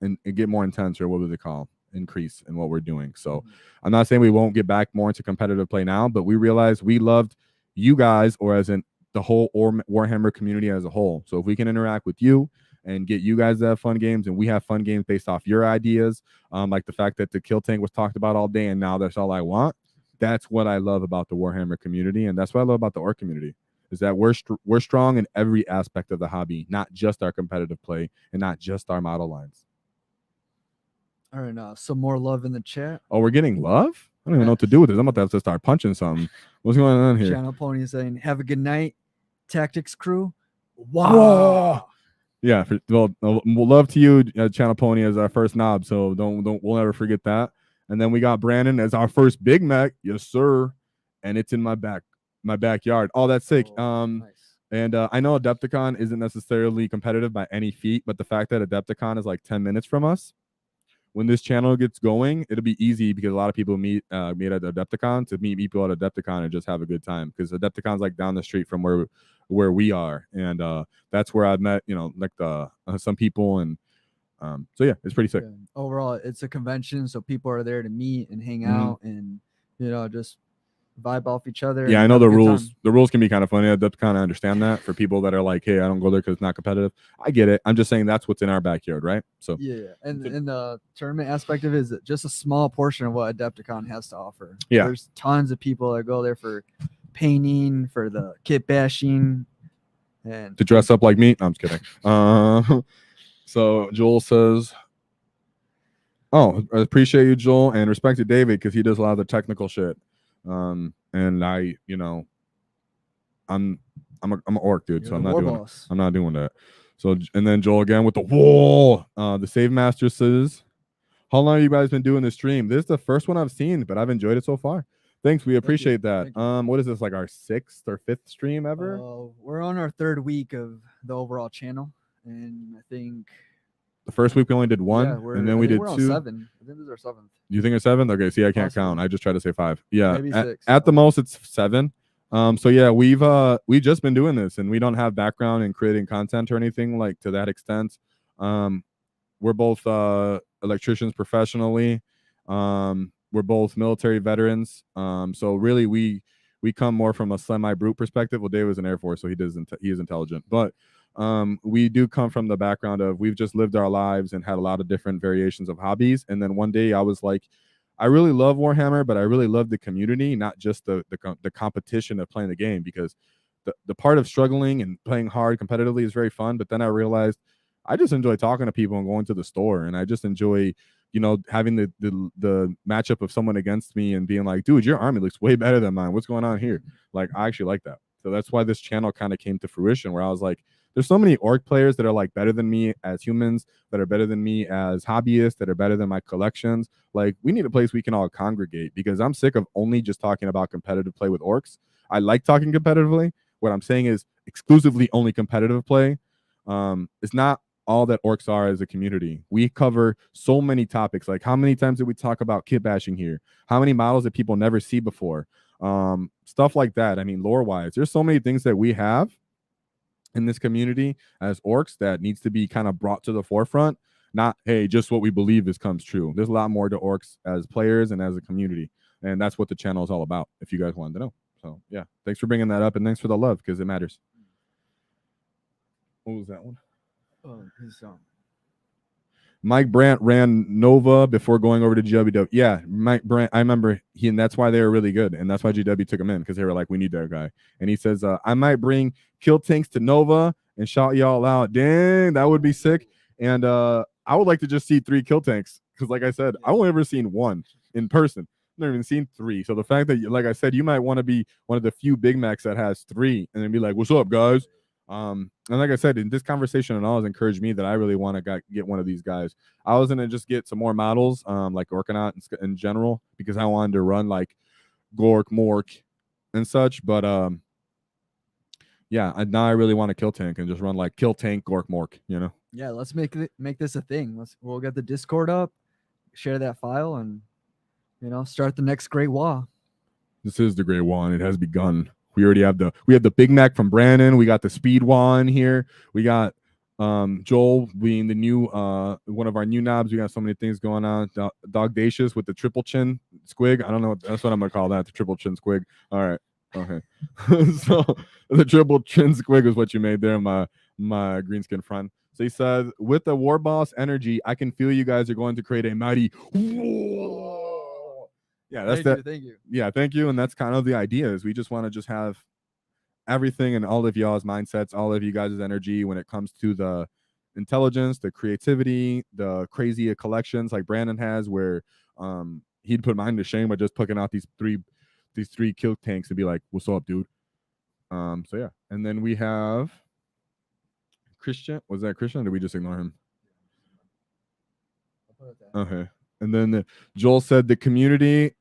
and get more intense, or what would they call increase in what we're doing. So I'm not saying we won't get back more into competitive play now, but we realized we loved you guys, or as in the whole Warhammer community as a whole. So if we can interact with you and get you guys to have fun games, and we have fun games based off your ideas, like the fact that the kill tank was talked about all day and now that's all I want. That's what I love about the Warhammer community, and that's what I love about the Ork community, is that we're strong in every aspect of the hobby, not just our competitive play and not just our model lines. All right, some more love in the chat. Oh, we're getting love? I don't even know what to do with this. I'm about to have to start punching something. What's going on here? Channel Pony saying, have a good night, Tactics crew. Wow. Whoa. Yeah, well, love to you, Channel Pony, as our first knob, so we'll never forget that. And then we got Brandon as our first Big Mac. Yes, sir. And it's in my backyard. Oh, that's sick. Nice. And I know Adepticon isn't necessarily competitive by any feat, but the fact that Adepticon is like 10 minutes from us, when this channel gets going, it'll be easy because a lot of people meet at Adepticon to meet people at Adepticon and just have a good time, because Adepticon's like down the street from where we are, and that's where I've met some people, and so yeah, it's pretty sick. Yeah. Overall, it's a convention, so people are there to meet and hang out and just vibe off each other. Yeah, I know the rules. The rules can be kind of funny. I kind of understand that for people that are like, hey, I don't go there because it's not competitive. I get it. I'm just saying that's what's in our backyard, right? So yeah, and the tournament aspect of it is just a small portion of what Adepticon has to offer. Yeah, there's tons of people that go there for painting, for the kit bashing, and to dress up like me. No, I'm just kidding. So Joel says, oh, I appreciate you, Joel, and respect to David because he does a lot of the technical shit. And I, I'm an orc, dude. You're So the I'm not war doing boss. I'm not doing that. So and then Joel again with the wall. The Save Master says, how long have you guys been doing this stream? This is the first one I've seen, but I've enjoyed it so far. Thanks, we appreciate that. Thank you. What is this, like our 6th or 5th stream ever? We're on our 3rd week of the overall channel, and I think The first week we only did 1, and then we did 2. On 7. I think this is our 7th. Do you think it's 7th? Okay, see, I can't Possibly. count. I just tried to say 5. Yeah, Maybe at, 6. at the most it's 7. So yeah, we've just been doing this, and we don't have background in creating content or anything like to that extent. We're both electricians professionally. We're both military veterans. So really we come more from a semi-brute perspective. Well, Dave was in Air Force, so he is intelligent. But we do come from the background of we've just lived our lives and had a lot of different variations of hobbies. And then one day I was like, I really love Warhammer, but I really love the community, not just the competition of playing the game, because the part of struggling and playing hard competitively is very fun. But then I realized I just enjoy talking to people and going to the store, and I just enjoy, having the matchup of someone against me and being like, dude, your army looks way better than mine. What's going on here? Like, I actually like that. So that's why this channel kind of came to fruition, where I was like, there's so many orc players that are like better than me as humans, that are better than me as hobbyists, that are better than my collections. Like, we need a place we can all congregate, because I'm sick of only just talking about competitive play with orcs. I like talking competitively. What I'm saying is exclusively only competitive play. It's not all that orcs are as a community. We cover so many topics. Like, how many times did we talk about kit bashing here? How many models that people never see before? Stuff like that. I mean, lore wise, there's so many things that we have in this community as orcs that needs to be kind of brought to the forefront. Not, hey, just what we believe comes true. There's a lot more to orcs as players and as a community, and that's what the channel is all about, if you guys wanted to know. So yeah, thanks for bringing that up, and thanks for the love, because it matters. What was that one? Mike Brandt ran Nova before going over to GW. Yeah, Mike Brandt, I remember and that's why they were really good, and that's why GW took him in, because they were like, we need that guy. And he says, I might bring kill tanks to Nova and shout y'all out. Dang, that would be sick. And I would like to just see 3 kill tanks, because like I said, I've only ever seen 1 in person. I've never even seen 3. So the fact that, like I said, you might want to be one of the few Big Macs that has 3, and then be like, what's up, guys? And like I said, in this conversation and all has encouraged me that I really want to get one of these guys. I was gonna just get some more models, like Orkanaut in general, because I wanted to run like Gork, Mork, and such. But yeah, now I really want to kill tank and just run like kill tank, Gork, Mork. Yeah, let's make this a thing. We'll get the Discord up, share that file, and start the next Great WAAAGH. This is the Great WAAAGH, and it has begun. We already have the Big Mac from Brandon. We got the Speed WAAAGH in here. We got Joel being the new one of our new knobs. We got so many things going on. Dogdacious with the triple chin squig. I don't know. That's what I'm gonna call that. The triple chin squig. All right. Okay. So the triple chin squig is what you made there, my greenskin friend. So he said, with the war boss energy, I can feel you guys are going to create a mighty. Yeah, that's Thank you. Yeah, thank you. And that's kind of the idea, is we just want to just have everything in all of y'all's mindsets, all of you guys' energy when it comes to the intelligence, the creativity, the crazy collections like Brandon has, where he'd put mine to shame by just picking out these three kill tanks and be like, what's up, dude? So yeah. And then we have Christian. Was that Christian, or did we just ignore him? Okay. And then Joel said the community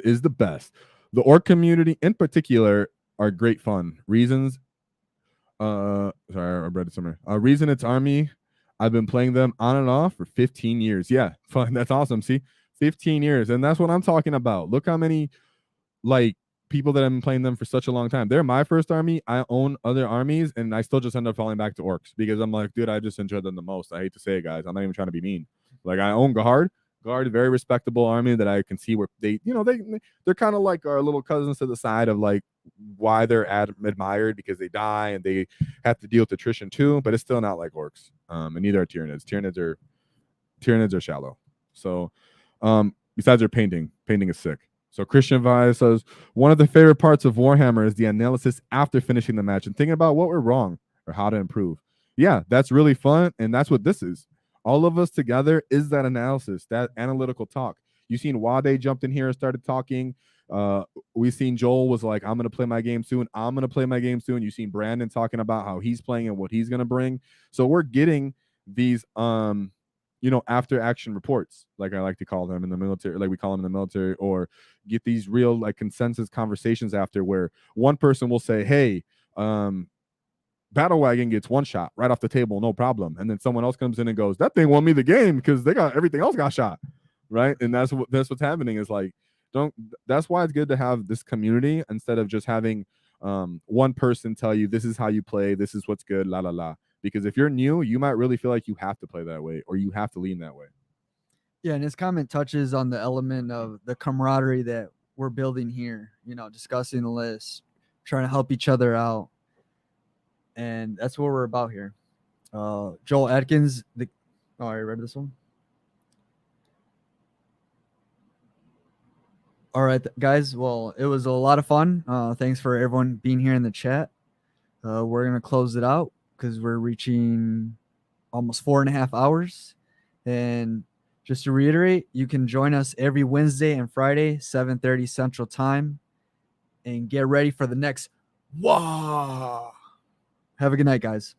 is the best. The orc community in particular are great fun. Reasons. Sorry, I read it somewhere. Reason it's army. I've been playing them on and off for 15 years. Yeah, fun. That's awesome. See, 15 years. And that's what I'm talking about. Look how many people that have been playing them for such a long time. They're my first army. I own other armies, and I still just end up falling back to orcs, because I'm like, dude, I just enjoy them the most. I hate to say it, guys. I'm not even trying to be mean. Like, I own Guard, very respectable army that I can see where they're kind of like our little cousins to the side of like why they're admired, because they die and they have to deal with attrition too, but it's still not like orcs. And neither are Tyranids. Tyranids are shallow. So besides their painting is sick. So Christian Vi says, one of the favorite parts of Warhammer is the analysis after finishing the match and thinking about what went wrong or how to improve. Yeah, that's really fun, and that's what this is. All of us together is that analysis, that analytical talk. You've seen Wade jumped in here and started talking. We seen Joel was like, I'm gonna play my game soon. I'm gonna play my game soon. You seen Brandon talking about how he's playing and what he's gonna bring. So we're getting these after action reports, like I like to call them in the military, like we call them in the military, or get these real like consensus conversations after, where one person will say, hey, battle wagon gets one shot right off the table, no problem. And then someone else comes in and goes, that thing won me the game because they got everything else got shot. Right. And that's what's happening is like, that's why it's good to have this community instead of just having one person tell you this is how you play, this is what's good, la la la. Because if you're new, you might really feel like you have to play that way or you have to lean that way. Yeah, and his comment touches on the element of the camaraderie that we're building here, discussing the list, trying to help each other out. And that's what we're about here. Joel Atkins, I read this one. All right, guys. Well, it was a lot of fun. Thanks for everyone being here in the chat. We're going to close it out because we're reaching almost 4.5 hours. And just to reiterate, you can join us every Wednesday and Friday, 7:30 Central Time, and get ready for the next WAAAGH. Have a good night, guys.